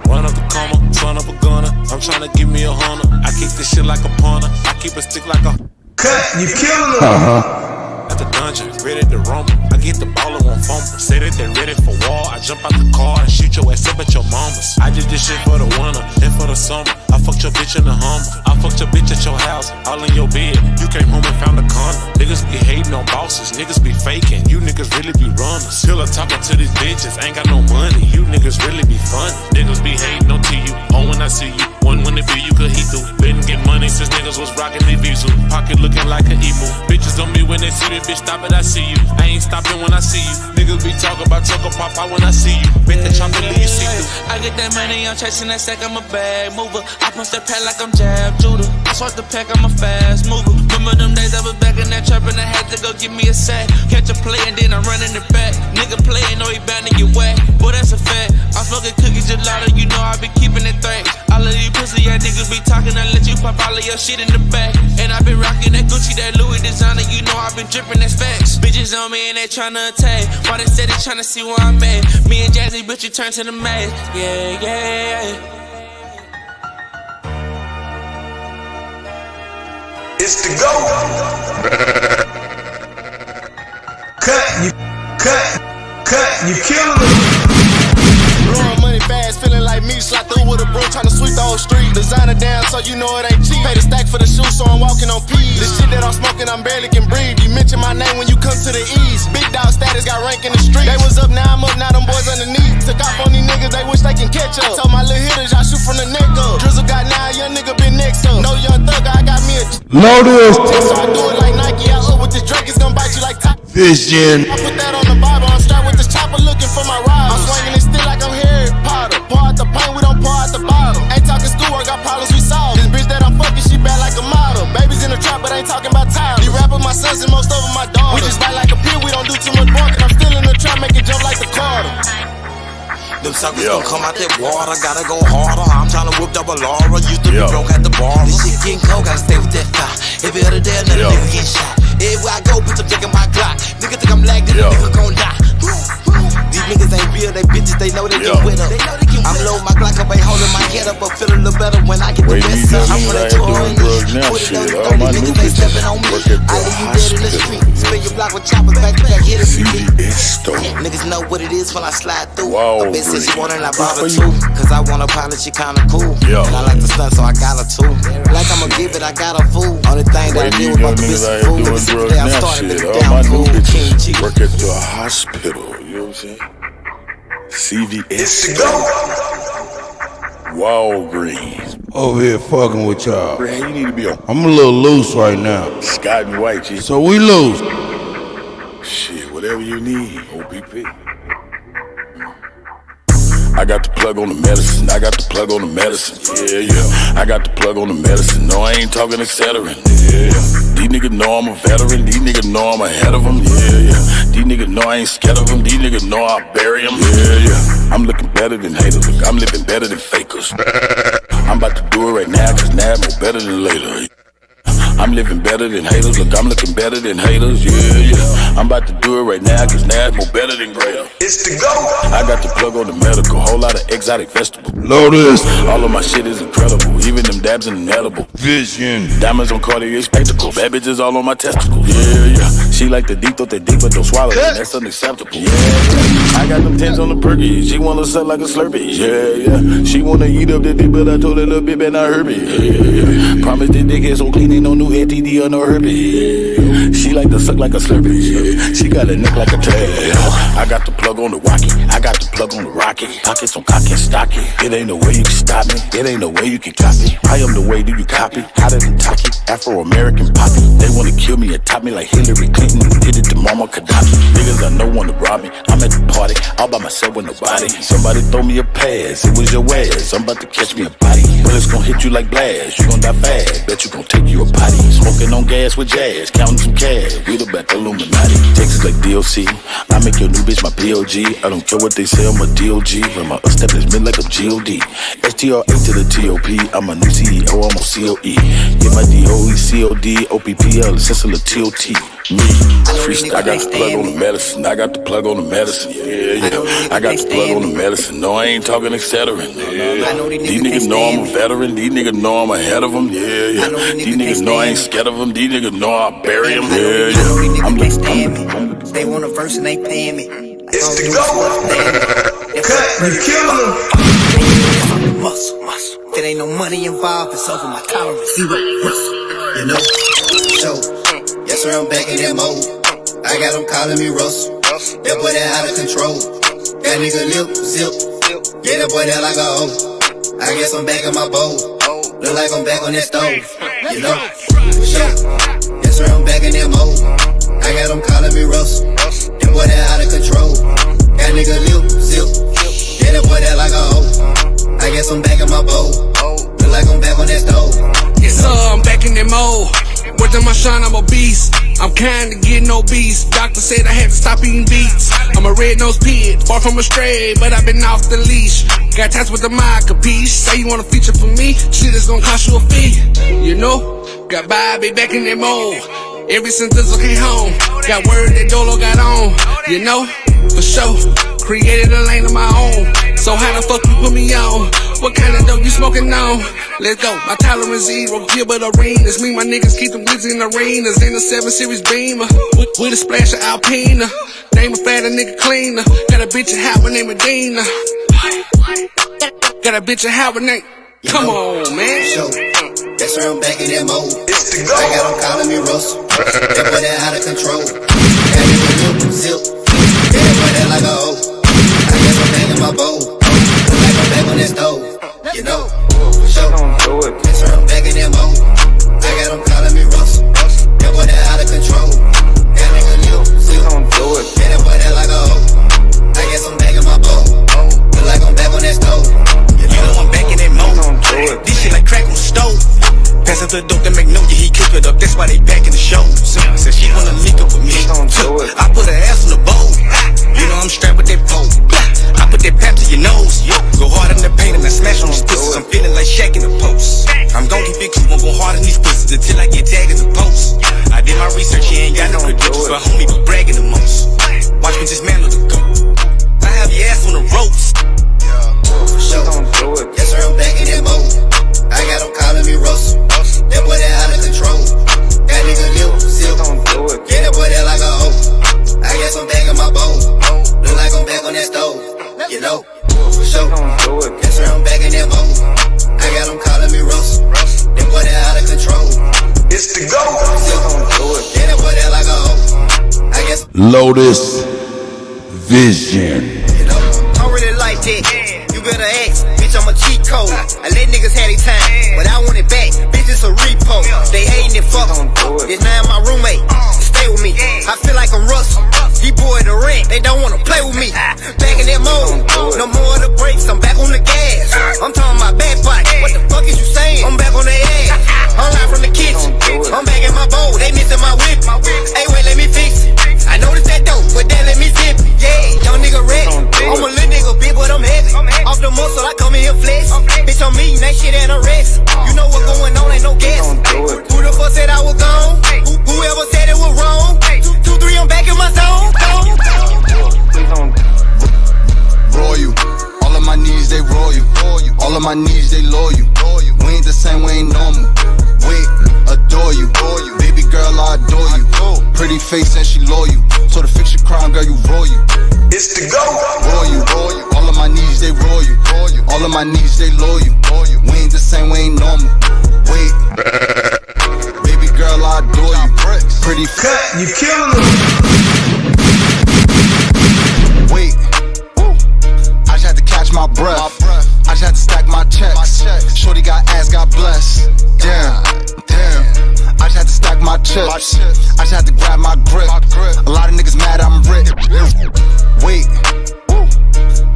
Run up the coma, son of a gunner. I'm trying to give me a hunter. I kick this shit like a punter. I keep a stick like a cut. You killing them. At the dungeon, ready to rumble. I get the ball and won't fumble. Say that they're ready for war. I jump out the car and shoot your ass up at your mama's. I did this shit for the winter and for the summer. I fucked your bitch in the Hummer. I fucked your bitch at your house, all in your bed. You came home and found a condom. Niggas be hating on bosses, niggas be faking. You niggas really be runners. Still talking to these bitches, ain't got no money. You niggas really be funny. Niggas be hating on you. Oh, when I see you, one when it be you could heat through. Been get money since niggas was rocking the visa. Pocket looking like an emu. Bitches on me when they see me, bitch, stop it, I see you. I ain't stopping when I see you. Niggas be talking about Choco Pop out when I see you. Bet the chocolate leave you see through. I get that money, I'm chasing that sack, I'm a bag mover. I punch that pack like I'm Jab Judah. I swipe the pack, I'm a fast mover. Remember them days I was back in that trap and I had to go give me a sack. Catch a play and then I'm running it back. Nigga playing, know he bound to get whack. Boy, that's a fact. I'm smoking cookies gelato, you know I be keeping it thick. All of these pussy ass niggas be talking, I let you pop all of your shit in the back. And I been rocking that Gucci, that Louis designer, you know I been dripping, that's facts. Bitches on me and they tryna attack. Why they steady tryna see where I'm at? Me and Jazzy, bitch, you turn to the mask. Yeah. It's the go. Cut, you killing them. Blowing money fast, feeling like me. Slide through with a broom, tryna sweep the whole street. Designer down, so you know it ain't cheap. Pay the stack for the shoes, so I'm walking on peas. This shit that I'm smoking, I'm barely can breathe. You mention my name when you come to the east. Big dog status got rank in the street. They was up, now I'm up, now them boys underneath. Took off on these niggas, they wish they can catch up. Told my little hitters, y'all shoot from the neck up. Drizzle got now, young nigga been next up. No young thug, I got me a Lotus. So I do it like Nike, I up with this Drake, it's gonna bite you like top. Vision. I put that on the Bible, I'm strapped with this chopper looking for my ride. I'm swinging it still like I'm Harry Potter. Pour out the paint, we don't pour out the bottle. Ain't talking schoolwork, got problems we solve. This bitch that I'm fucking, she bad like a model. Babies in the trap, but ain't talking about titles. These rappers my sons and most of them my daughters. We just bite like a pill, we don't do too much barking. I'm still in the trap, make it jump like the Carter. Them suckers gon' come out that water, gotta go harder. I'm tryna whip double Laura, used to be broke at the bar. This shit getting cold, gotta stay with that fire. If it other day, another nigga get shot. Everywhere I go, bitch, I'm taking my Glock. Nigga think I'm lagged, this nigga gon' die. These niggas ain't real, they bitches, they know they get with up. I'm low, my Glock up, ain't holding my head up, but feel a little better when I get the rest up. I'm running to a put it on the 30 niggas ain't stepping on me. I leave you dead in the street, spin your block with choppers back to back, hit it for me. Niggas know what it is when I slide through. A bitch said she want it, I bought her too. Cause I want a pilot, she kinda cool. And I like the stunt, so I got her too. Like I'ma give it, I got her fool. Only thing that I did was about the bitch fool. Niggas see the day I started, niggas down fool. King G. Work at the hospital, you know what I'm saying? CVS. Walgreens. Over here fucking with y'all. Man, you need to be on. I'm a little loose right now. Scott and White, G. So we loose. Shit, whatever you need, OPP. I got the plug on the medicine. I got the plug on the medicine. Yeah. I got the plug on the medicine. No, I ain't talking Excedrin. Yeah. These niggas know I'm a veteran. These niggas know I'm ahead of them. Yeah. These niggas know I ain't scared of them. These niggas know I'll bury them. Yeah. I'm looking better than haters. Look, I'm living better than fakers. I'm about to do it right now, cause now it's more better than later. I'm living better than haters. Look, I'm looking better than haters. Yeah. I'm about to do it right now, cause now it's more better than greater. It's the go. I got the plug on the medical, whole lot of exotic vegetables. Lotus. All of my shit is incredible, even them dabs in the edible. Vision. Diamonds on Cartier spectacles. Bad bitches all on my testicles. Yeah. She like the deep, thought they deep, but don't swallow it. That's unacceptable. Yeah. I got them tens on the perky. She wanna suck like a Slurpee. Yeah. She wanna eat up the dick, but I told her a little bit, but not herpes. Yeah. Promise the dick is so clean, ain't no new STD or no herpes. She like to suck like a Slurpee. She got a neck like a turkey. I got the plug on the walkie. I got the plug on the rocket. Pockets on cock and stocky. It ain't no way you can stop me. It ain't no way you can copy. I am the way, do you copy? Hotter than Taki, Afro-American poppy. They wanna kill me and top me like Hillary Clinton. Did it to Mama Gaddafi. Niggas I know wanna rob me. I'm at the party, all by myself with nobody. Somebody throw me a pass, it was your ass. I'm about to catch me a body. Bullets gon' hit you like blast, you gon' die fast. Bet you gon' take you a potty. Smoking on gas with jazz, counting some cash. We the back Illuminati. Texas like DLC. I make your new bitch my POG. I don't care what they say, I'm a DOG. When my step is mid like a GOD. STRA to the TOP. I'm a new CEO, I'm on COE. Get my DOE, COD, OPPL, Cecil TOT. Me, freestyle. I got the plug on the medicine. I got the plug on the medicine. Yeah. I got the plug on the medicine. No, I ain't talking etc. Yeah. These niggas know I'm a veteran. These niggas know I'm ahead of them. Yeah. These niggas know I ain't scared of them. These niggas know I'll bury them. Yeah. I'm They want a verse and they paying me. It's the go. Cut, you kill them. Muscle. If it ain't no money involved, it's over my tolerance. Zero. You know? So, yes sir, I'm back in that mode. I got them calling me Russell. That boy that out of control. That nigga lip, zip. Yeah, that boy that like a hoe. I guess I'm back in my bowl. Look like I'm back on that stove. You know? So, yes sir, I'm back in that mode. I got them calling me Russell. That boy that out of control. That nigga lip, zip. Yeah, that boy that like a hoe. I guess I'm back in my bowl. Look like I'm back on that stove. Yes, I'm back in that mode. Working my shine, I'm a beast. I'm kinda getting obese. Doctor said I had to stop eating beets. I'm a red-nosed pig, far from a stray, but I've been off the leash. Got tats with the mind, capiche? Say you want a feature for me? Shit is gonna cost you a fee. You know? Got Bobby back in that mode. Ever since Dizzle came home. Got word that Dolo got on. You know? For sure. Created a lane of my own. So how the fuck you put me on? What kind of dope you smoking on? Let's go. My tolerance zero. Gilbert Arenas. Me, my niggas keep them glitzy in arenas. In the 7 Series Beamer. With a splash of Alpina. Name a fat, a nigga cleaner. Got a bitch a Howard named Medina. Got a bitch a Howard named. Come on, man. So, yes sir, I'm back in that mode. I got them calling me Russell. That boy that out of control. That nigga lip, zip. Yeah, that boy that like a hoe. I guess I'm back in my bowl. Look like I'm back on that stove. You know? So, yes sir, I'm back in that mode. I got them calling me Russell. That boy that out of control. That nigga lip, zip. Yeah, that boy that like a hoe. I guess I'm back in my bowl. Look like I'm back on that stove. You know I'm back in that mode. This shit like crack on the stove. Pass up the dope to make note, yeah, he cook it up. That's why they back in the show. Said she wanna link up with me. I put her ass on the bowl. You know I'm strapped with that pole. I put that pap to your nose. Go hard in the paint and I smash on these pussies. I'm feeling like Shaq in the post. I'm gon' keep it cool, I'm gon' hard in these pussies until I get tagged in the post. I did my research, he ain't got no credentials, but homie be bragging the most. Watch me dismantle the goat. I have your ass on the ropes. For sure. Yes sir, I'm back in that mode. I got them calling me Russell. That boy that out of control. That nigga lip, zip. Yeah, that boy that like a hoe. I guess I'm back in my bowl. Look like I'm back on that stove. You know? For sure. Yes sir, I'm back in that mode. I got them calling me Russell. That boy that out of control. It's the go. Yeah, that boy that like a hoe. I guess Lotus Vision. You know? I don't really like that. You better ask. Bitch, I'm a cheat code. I let niggas have their time, but I want it back. Bitch, it's a repo. They hating and fuck. It's now my roommate. Stay with me. I feel like I'm Russell. He boy the rent. They don't wanna play with me. Back in that mode. No more of the brakes. I'm back on the gas. I'm talking my back bike. What the fuck is you saying? I'm back on their ass. I'm live from the kitchen. I'm back in my bowl. They missing my whip. Hey, wait, let me fix it. I noticed that dope, but then let me zip it. Yeah, young nigga ready. I'm a little nigga big, but I'm heavy. Off the muscle, I come in here flex. Bitch, I'm meeting that shit and a rest. You know what going on, ain't no gas. Who the fuck said I was face and she loyal. So to fix your crown, girl, you royal. It's the go. Royal. All of my needs, they royal. All of my needs, they loyal. We ain't the same, we ain't normal. Wait. Baby girl, I adore you. Pretty Cut, you killing them. Wait. I just had to catch my breath. I just had to stack my checks. Shorty got ass, God bless. Damn. I just had to stack my chips. I just had to grab my grip. A lot of niggas mad I'm rich. Wait.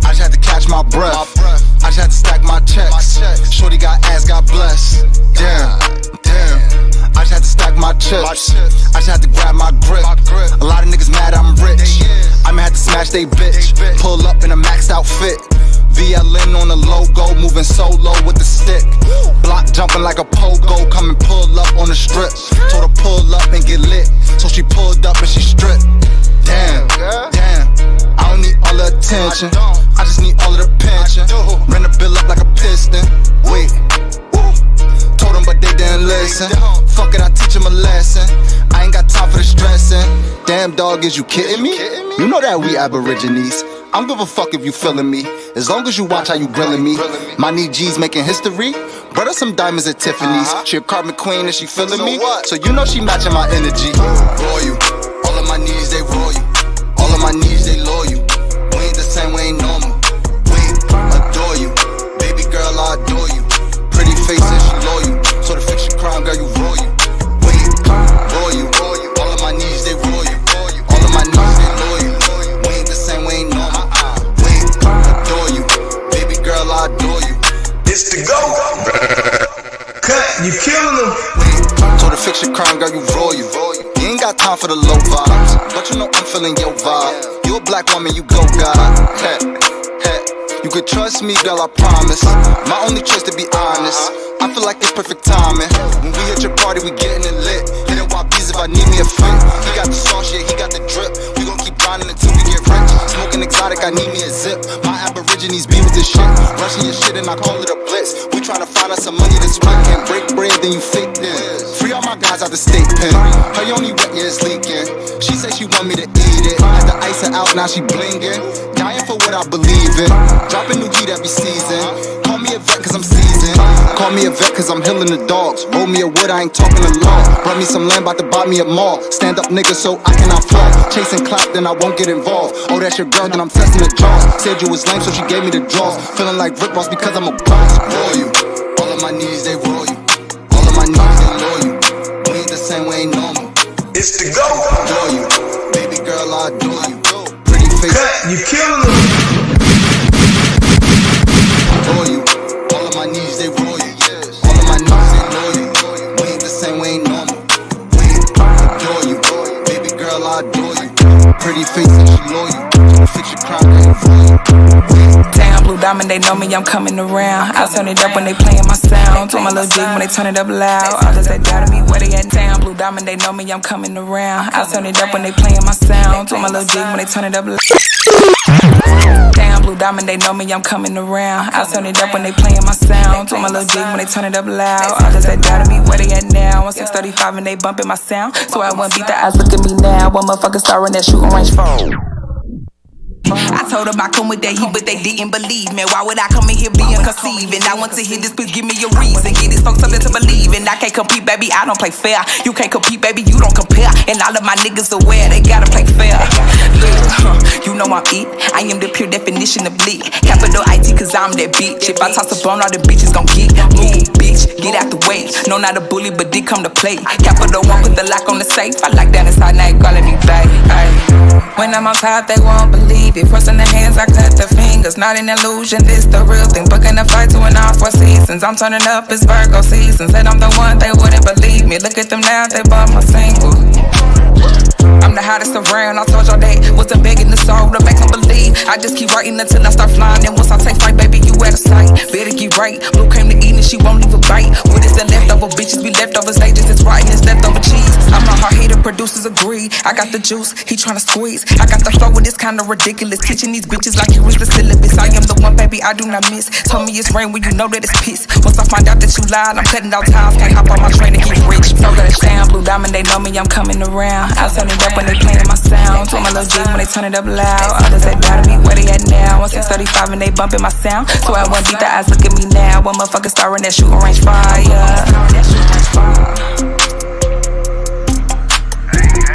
I just had to catch my breath. I just had to stack my checks. Shorty got ass, God bless. Damn. I just had to stack my chips. I just had to grab my grip. A lot of niggas mad I'm rich. I'ma have to smash they bitch. Pull up in a maxed out fit. VLN on the logo, moving solo with the stick. Block jumping like a pogo, come and pull up on the strip. Told her pull up and get lit, so she pulled up and she stripped. Damn, I don't need all the attention, I just need all of the pension. Ran the bill up like a piston. Wait, told them but they didn't listen. Fuck it, I teach them a lesson. I ain't got time for the stressing. Damn dog, is you kidding me? You know that we Aborigines. I don't give a fuck if you feeling me, as long as you watch how you grilling me. My knee G's making history. Brother, some diamonds at Tiffany's. She a carbon queen and she feeling me, so you know she matching my energy. Royal, all of my needs they royal. All of my needs they loyal. We ain't the same, we ain't normal. Wait, adore you, baby girl, I adore you. Pretty face and she loyal, so to fix your crown, girl, you royal. Wait, royal, all of my needs they royal. All of my needs they loyal. We ain't the same, we ain't normal. I adore you. It's the go. Cut, you killing them. So to fix your crown, girl, you royal. You ain't got time for the low vibes, but you know I'm feeling your vibe. You a black woman, you go God. You could trust me, girl, I promise. My only choice, to be honest. I feel like it's perfect timing. When we at your party, we getting it lit. Hitting YBs if I need me a fit. He got the sauce, yeah, he got the drip. We gon' keep grinding until we get rich. Smoking exotic, I need me a zip. My Aborigines be with this shit. Rushing your shit and I call it a blitz. We tryna find us some money to split. Can't break bread, then you fake this. Free all my guys out the state pen. Her only wet, yeah, it's leaking. She said she want me to eat it. Had to ice her out, now she blinging. Dying for what I believe in. Dropping new heat every season. Call me a vet cause I'm seasoned. Call me a vet cause I'm healing the dogs. Roll me a wood, I ain't talking the law. Brought me some land, about to buy me a mall. Stand up nigga so I cannot fall. Chasing clout, then I won't get involved. Oh, that's your girl, then I'm testing the jaws. Said you was lame, so she gave me the draws. Feeling like Rick Ross because I'm a boss. Royal, all of my needs, they royal. All of my needs, they loyal. We ain't the same, we ain't normal. It's the go. Adore you, baby girl, I adore you. Pretty face. Cut, you killing them. Royal, all of my needs, they royal. All of my needs, they loyal. We ain't the same, we ain't normal. Wait, adore you, baby girl, I adore you. Pretty face and she loyal. Fix your crown, girl, you royal. Damn, blue diamond, they know me, I'm coming around. I turn it up when they playing my sound. Told my little jig when they turn it up loud. Others that doubted me, where they at? Damn, blue diamond, they know me, I'm coming around. I turn it up when they playing my sound. Told my little jig when they turn it up loud. Damn, blue diamond, they know me, I'm coming around. I turn it up when they playing my sound. Told my little jig when they turn it up loud. Others that doubted me, where they at now? I'm 635 and they bumping my sound. So I won't beat the eyes, look at me now. One motherfucker star in that shooting range phone. I told them I come with that heat, but they didn't believe me. Why would I come in here being conceiving? I want to hear this bitch, give me a reason. Get these folks something to believe in. I can't compete, baby, I don't play fair. You can't compete, baby, you don't compare. And all of my niggas aware, they gotta play fair. Look, you know I'm it. I am the pure definition of lit. Capital IT, cause I'm that bitch. If I toss a bone, all the bitches gon' get move, bitch. Get out the way. No, not a bully, but did come to play. Capital One, put the lock on the safe. I like that inside, now you calling me back. When I'm on top, they won't believe it. Crossing the hands, I cut the fingers. Not an illusion, this the real thing. Booking a fight to an all 4 seasons. I'm turning up, it's Virgo season. Said I'm the one, they wouldn't believe me. Look at them now, they bought my single. I'm the hottest around, I told y'all that wasn't begging the soul to make them believe. I just keep writing until I start flying. And once I take flight, baby, you out of sight. Better get right, Blue came to eat and she won't leave a bite. What is the leftover bitches, we leftovers, they just rotten, it's leftover cheese. I'm a hard hater, producers agree. I got the juice, he tryna squeeze. I got the flow and it's kinda ridiculous. Teaching these bitches like you was the syllabus. I am the one, baby, I do not miss. Told me it's rain when you know that it's piss. Once I find out that you lied, I'm cutting out ties. Can't hop on my train to get rich. So that damn blue diamond, they know me, I'm coming around. I turn it up when they playing my sound. Told my little jig when they turn it up loud. Others that doubted me, where they at now? 1635 and they bumping my sound. So I won't beat the eyes, look at me now. One motherfucker starring that shooting range fire.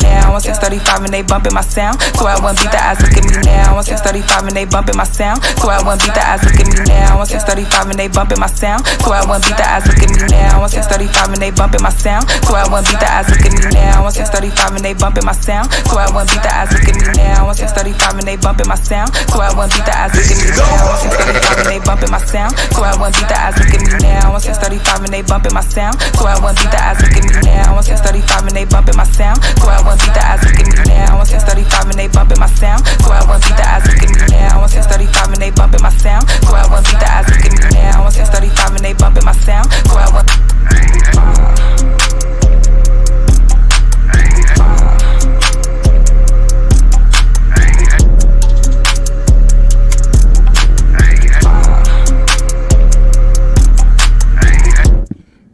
Now 1635 and they bumping my sound. So I won't beat the eyes, look at me now. 1635 and they bumping my sound. So I won't beat the eyes, look at me now. 1635 and they bumping my sound. So I won't beat the eyes, look at me now. 1635 and they bumping my sound. So I won't beat the eyes, look at me now. 1635 and they bumping my sound. So I won't beat the eyes, look at me now. 1635 and they bumping my sound. So I won't beat the eyes, look at me now. 1635 and they bumping my sound. So I won't beat the eyes, look at me now. 1635 and they bumping my sound. So I won't beat the eyes, look at me now. 1635 and they bumping my sound. So I won't beat the eyes, look at me now. 1635 and they bumping my sound. So I won't beat the eyes, look at me now. 1635 and they bumping my sound. So I won't beat the eyes, look at me now. 1635 and they bumping my sound. So I won't.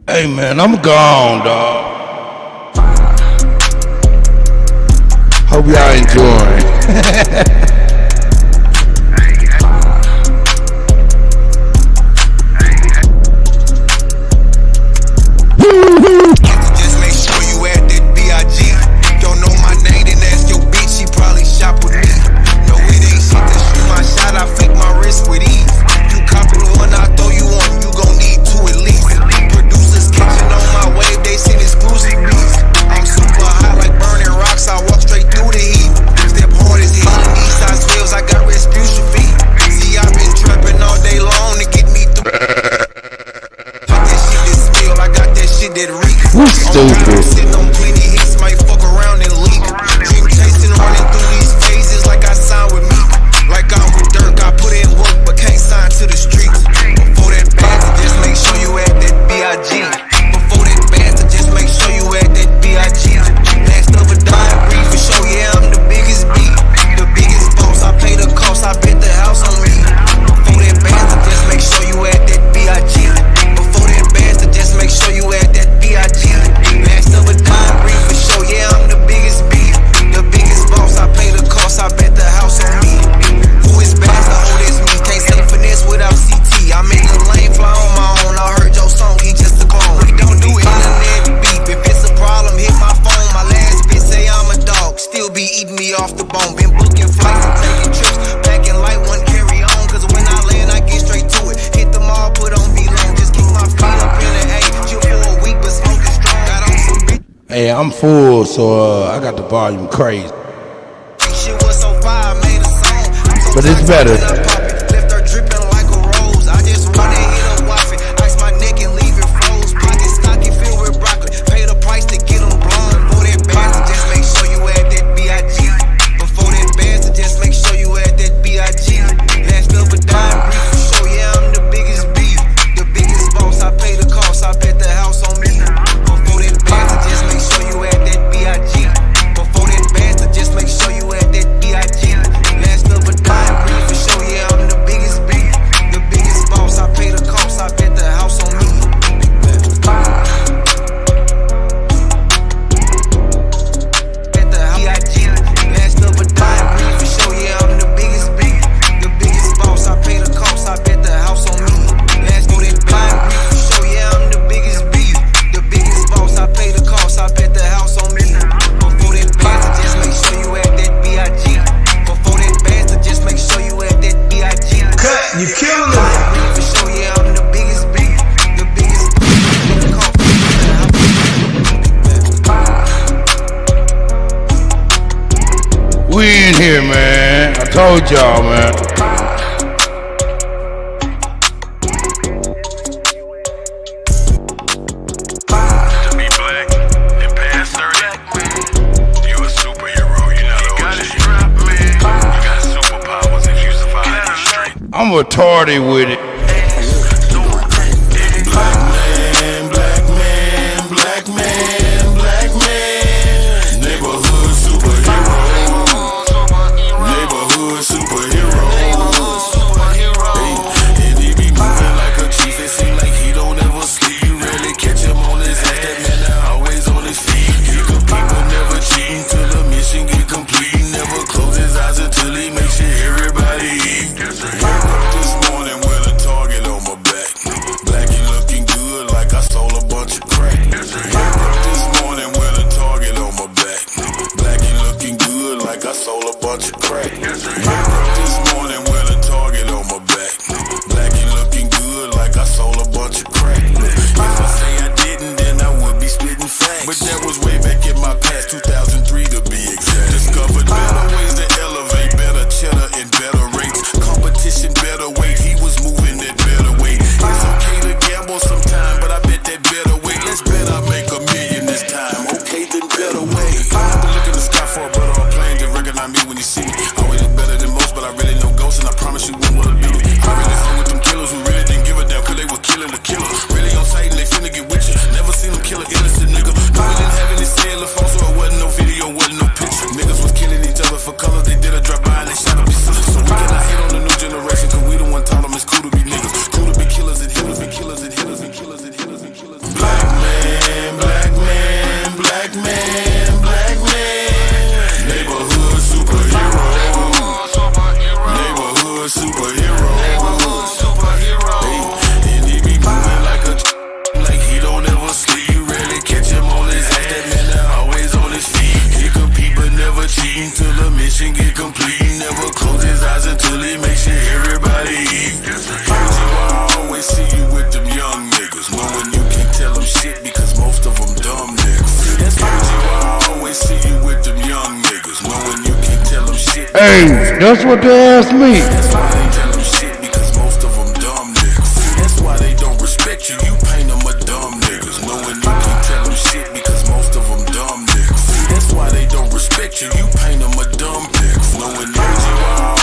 Hey man, I'm gone, dog. Hope y'all enjoying. Just make sure you at that B.I.G. Don't know my name, then ask your bitch, she probably shop with me. No, it ain't shit to shoot my shot, I flick my wrist with ease. You copy one, I throw you one, you gon' need two at least. Producers catching on my wave, they send exclusive beats. I'm super high like burning rocks, I walk straight through the heat. Step hard as hell in these size 12s, I got Respucia feet. See, I've been trapping all day long to get me through. That reek. You stupid. Sitting on plenty hits, might fuck around and leak. Dream chasing, running through these phases like I signed with me. Like I'm with Dirk, I put in work but can't sign to the streets. Before that bad to just make sure you at that B.I.G. Before that bad to just make sure you at that B.I.G. Last of a dime, breathe for sure, yeah, I'm the biggest beat. The biggest boss, I pay the cost, I bet the house on me. Before that bad to just make sure you at that B.I.G. Before that bad to just make sure you at that B.I.G. Last of a dime, breathe for sure, yeah, I'm the biggest beat. The biggest boss, I pay the cost, I bet the house on me. Who is bad to hold this me? Can't say finesse without CT. I made the lane fly on my own, I heard your song, he just a clone. We don't do internet beef, if it's a problem, hit my phone. My last bitch say I'm a dog, still be eating me off the bone. Been booking flights and taking trips, packing light, one carry on. Cause when I land, I get straight to it. Hit the mall, put on V-Long, just keep my feet up in the A. Chill for a week, but smoking strong. Got on some big. Hey, I'm full, so I got the volume crazy. Shit was so fire, I made a song. But it's better. Left her dripping like a rose. I just wanna hit her waffle. Ice my neck and leave it froze. Pocket stocky filled with broccoli. Pay the price to get them blown. Before that bad to just make sure you at that B.I.G. Before that bad to just make sure you at that B.I.G. Last of a dime, brief for sure, yeah, I'm the biggest beef. The biggest boss, I pay the cost, I bet the house on me. Before that bad to just make sure you at that B.I.G. Before that bad to just make sure you at that B.I.G. Last of a dime, brief for sure, yeah, I'm the biggest beef. The biggest boss, I pay the cost, I bet the house on me. At the B.I.G. Last of a dime, brief for sure, yeah, I'm the biggest beef. The biggest boss, I pay the cost, I bet the house on me. Last of that dime, brief for sure, yeah, I'm the biggest beef. The biggest boss, I pay the cost, I bet the house on me. Before that bad to just make sure you at that B.I.G. Before that bad to just make sure you at that B.I.G. Cut, you killing them. Brief for sure, yeah, I'm the biggest beef. The biggest We in here, man. I told y'all, man. To be black and past 30, you a superhero, you know. You got a strap, man. You got superpowers if you survive these streets. I'm retarded with it. Black man, neighborhood superhero. Neighborhood superhero. And he be moving like a chief, it seem like he don't ever sleep. You really catch him on his ass, that man always on his feet. He bunch of crack. Woke up this morning with a target on my back. Blackie looking good like I sold a bunch of crack. If I say I didn't, then I would be spitting facts. But that was way back in my past, 2003 to be exact. Discovered better ways to elevate, better cheddar and better rates. Competition better weight, he was moving that better weight. It's okay to gamble sometime, but I bet that better weight. Let's bet I make $1 million this time. Okay, then better way. I have to look in the sky for a bird or a plane to recognize me when you see me. I always look better than most, but I really know ghosts, and I promise you wouldn't wanna beat me. I really hung with them killers who really didn't give a damn, cause they were killing the killer. Really on sight and they finna get with you. Never seen them kill an innocent nigga. No, we didn't have any cellular phone, so it wasn't no video, wasn't no picture. Niggas was killing each other for color. They did a drop by and they shot up his sister. So we cannot hate on the new generation, cause we the one taught them it's cool to be niggas. Cool to be killers and healers and killers and healers and killers and healers and killers. Black man, black man, black man, black man. Neighborhood superhero. Neighborhood superhero. Hey, and he be moving like a like he don't ever sleep. You rarely catch him on his ass. That man that always on his feet. He compete but never cheat until the mission get complete. Never close his eyes until he makes sure everybody eat. Here's you, I always see you with them young niggas, knowing you can't tell them shit because most of them dumb niggas. That's here's you, I always see you with them young niggas, knowing you can't tell them shit. Hey, that's what they asked me. That's why they tell them shit because most of them dumb niggas. That's why they don't respect you. You paint them a dumb niggas, knowing you can't tell them shit because most of them dumb niggas. That's why they don't respect you. You paint them a dumb niggas, knowing you. I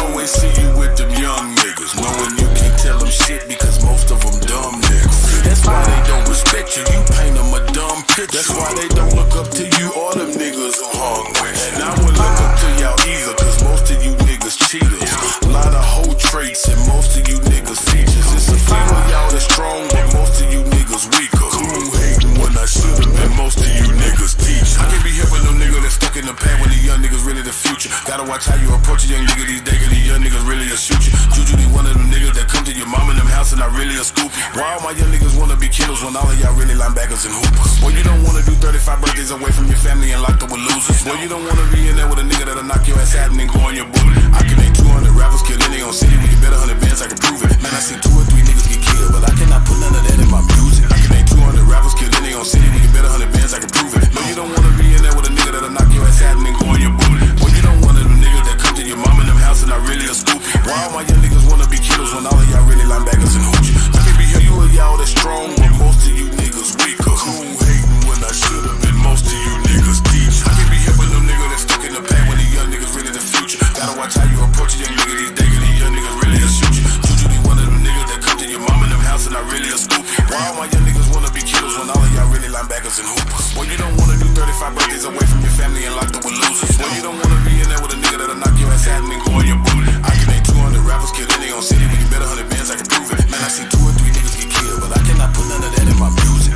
always see you with them young niggas, knowing you can't tell them shit because most of them dumb niggas. That's why they don't respect you. You paint them a dumb picture. That's why they don't look up to you or them niggas who hung with. And I wouldn't look up to y'all either, cause most of you niggas cheaters. A lot of whole traits and most of you niggas features. It's a few of y'all that's strong, but most of you niggas weaker. Cool hating when I should've been most of you niggas teach. I can't be helping no nigga that's stuck in the past when the young niggas really the future. Gotta watch how you approach a young nigga these days, cause these young niggas really a shoot you. Juju be one of them niggas that come to your mom in them house and I really a scoop you. Why all my young niggas wanna be killers when all of y'all really linebackers and hoopers? Boy, you don't wanna do 35 birthdays away from your family and locked up with losers. Boy, you don't wanna be in there with a nigga that'll knock your ass out and then go on your bullet. I can name 200 rappers killed any on city. We can bet 100 bands, I can prove it. Man, I seen 2 or 3 niggas get killed, but I cannot put none of that in my music. I can name 200 rappers killed any on city. We can bet 100 bands, I can prove it. No, you don't wanna be in there with a nigga that'll knock your ass out and then go on your bullet. Boy, you don't want them niggas that come to your mom in them house and I really a scoop. Why all my young niggas wanna be killers when all of y'all really linebackers and hoochies? I can be here, you of y'all that's strong, but most of you niggas weaker. Cool hating when I should've been most of you niggas teach. I can be here with them niggas that's stuck in the past when the young niggas really the future. Gotta watch how you approach a young nigga these days, cause these young niggas really a shoot you. Juju be one of them niggas that come to your mom in them house and I really a scoop. Why all my young niggas wanna be killers when all of y'all really linebackers and hoopers? Boy, you don't wanna do 35 birthdays away from your family and locked up with losers. Boy, you don't wanna be in there with a nigga that'll knock your ass out and then go on your bullet. I can name 200 rappers killed any on city. We can bet 100 bands, I can prove it. Man, I seen 2 or 3 niggas get killed, but I cannot put none of that in my music.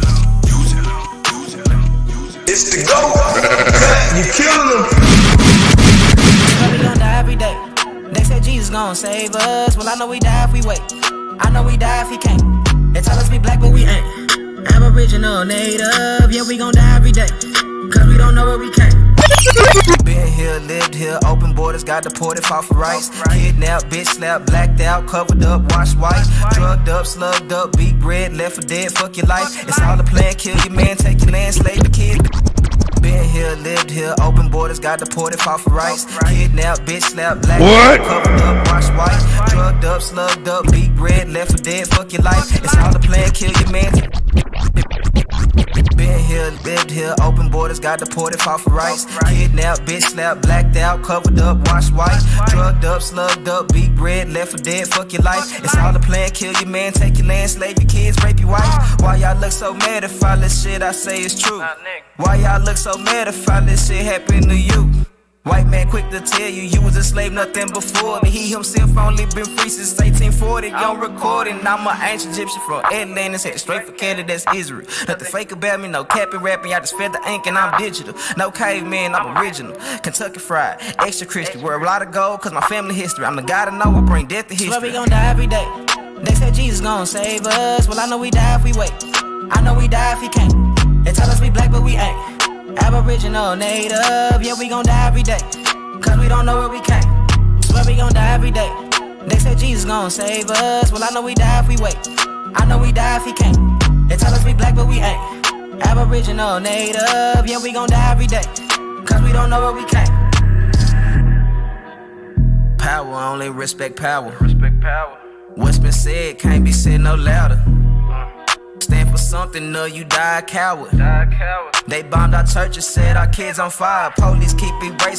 It's the GOAT. You killing them. We gon' die every day. They said Jesus gon' save us. Well, I know we die if we wait. I know we die if he can't. They tell us we black, but we ain't. Aboriginal, native, yeah, we gon' die every day. Cause we don't know where we came. Been here, lived here, open borders, got deported, fought for rights. Kidnapped, bitch slapped, blacked out, covered up, washed white. Drugged up, slugged up, beat bread, left for dead, fuck your life. It's all a plan, kill your man, take your land, slave the kid. Been here, lived here, open borders, got deported, fought for rights. Kidnapped, bitch slapped, blacked out, covered up, washed white. Drugged up, slugged up, beat bread, left for dead, fuck your life. It's all a plan, kill your man. Been here, lived here, open borders, got deported, fought for rights. Kidnapped, bitch slapped, blacked out, covered up, washed white. Drugged up, slugged up, beat bread, left for dead, fuck your life. It's all a plan, kill your man, take your land, slave your kids, rape your wife. Why y'all look so mad if all this shit I say is true? Why y'all look so mad if all this shit happen to you? White man quick to tell you, you was a slave, nothing before me. He himself only been free since 1840. Young recording, I'm an ancient Egyptian from Atlantis, headed straight for Canada, that's Israel. Nothing fake about me, no capping rapping, I just fed the ink and I'm digital. No caveman, I'm original. Kentucky fried, extra crispy, wear a lot of gold cause my family history. I'm the guy to know, I bring death to history. Swear we gon' die every day. They said Jesus gon' save us. Well, I know we die if we wait. I know we die if he can't. They tell us we black but we ain't. Aboriginal, native, yeah, we gon' die every day. cause we don't know where we came. Swear we gon' die every day. They say Jesus gon' save us. Well, I know we die if we wait. I know we die if he can't. They tell us we black, but we ain't. Aboriginal, native, yeah, we gon' die every day. Cause we don't know where we came. Power, only respect power. Respect power. What's been said can't be said no louder. Stand for something, or you die a coward. They bombed our churches, set our kids on fire. Police keep erasing.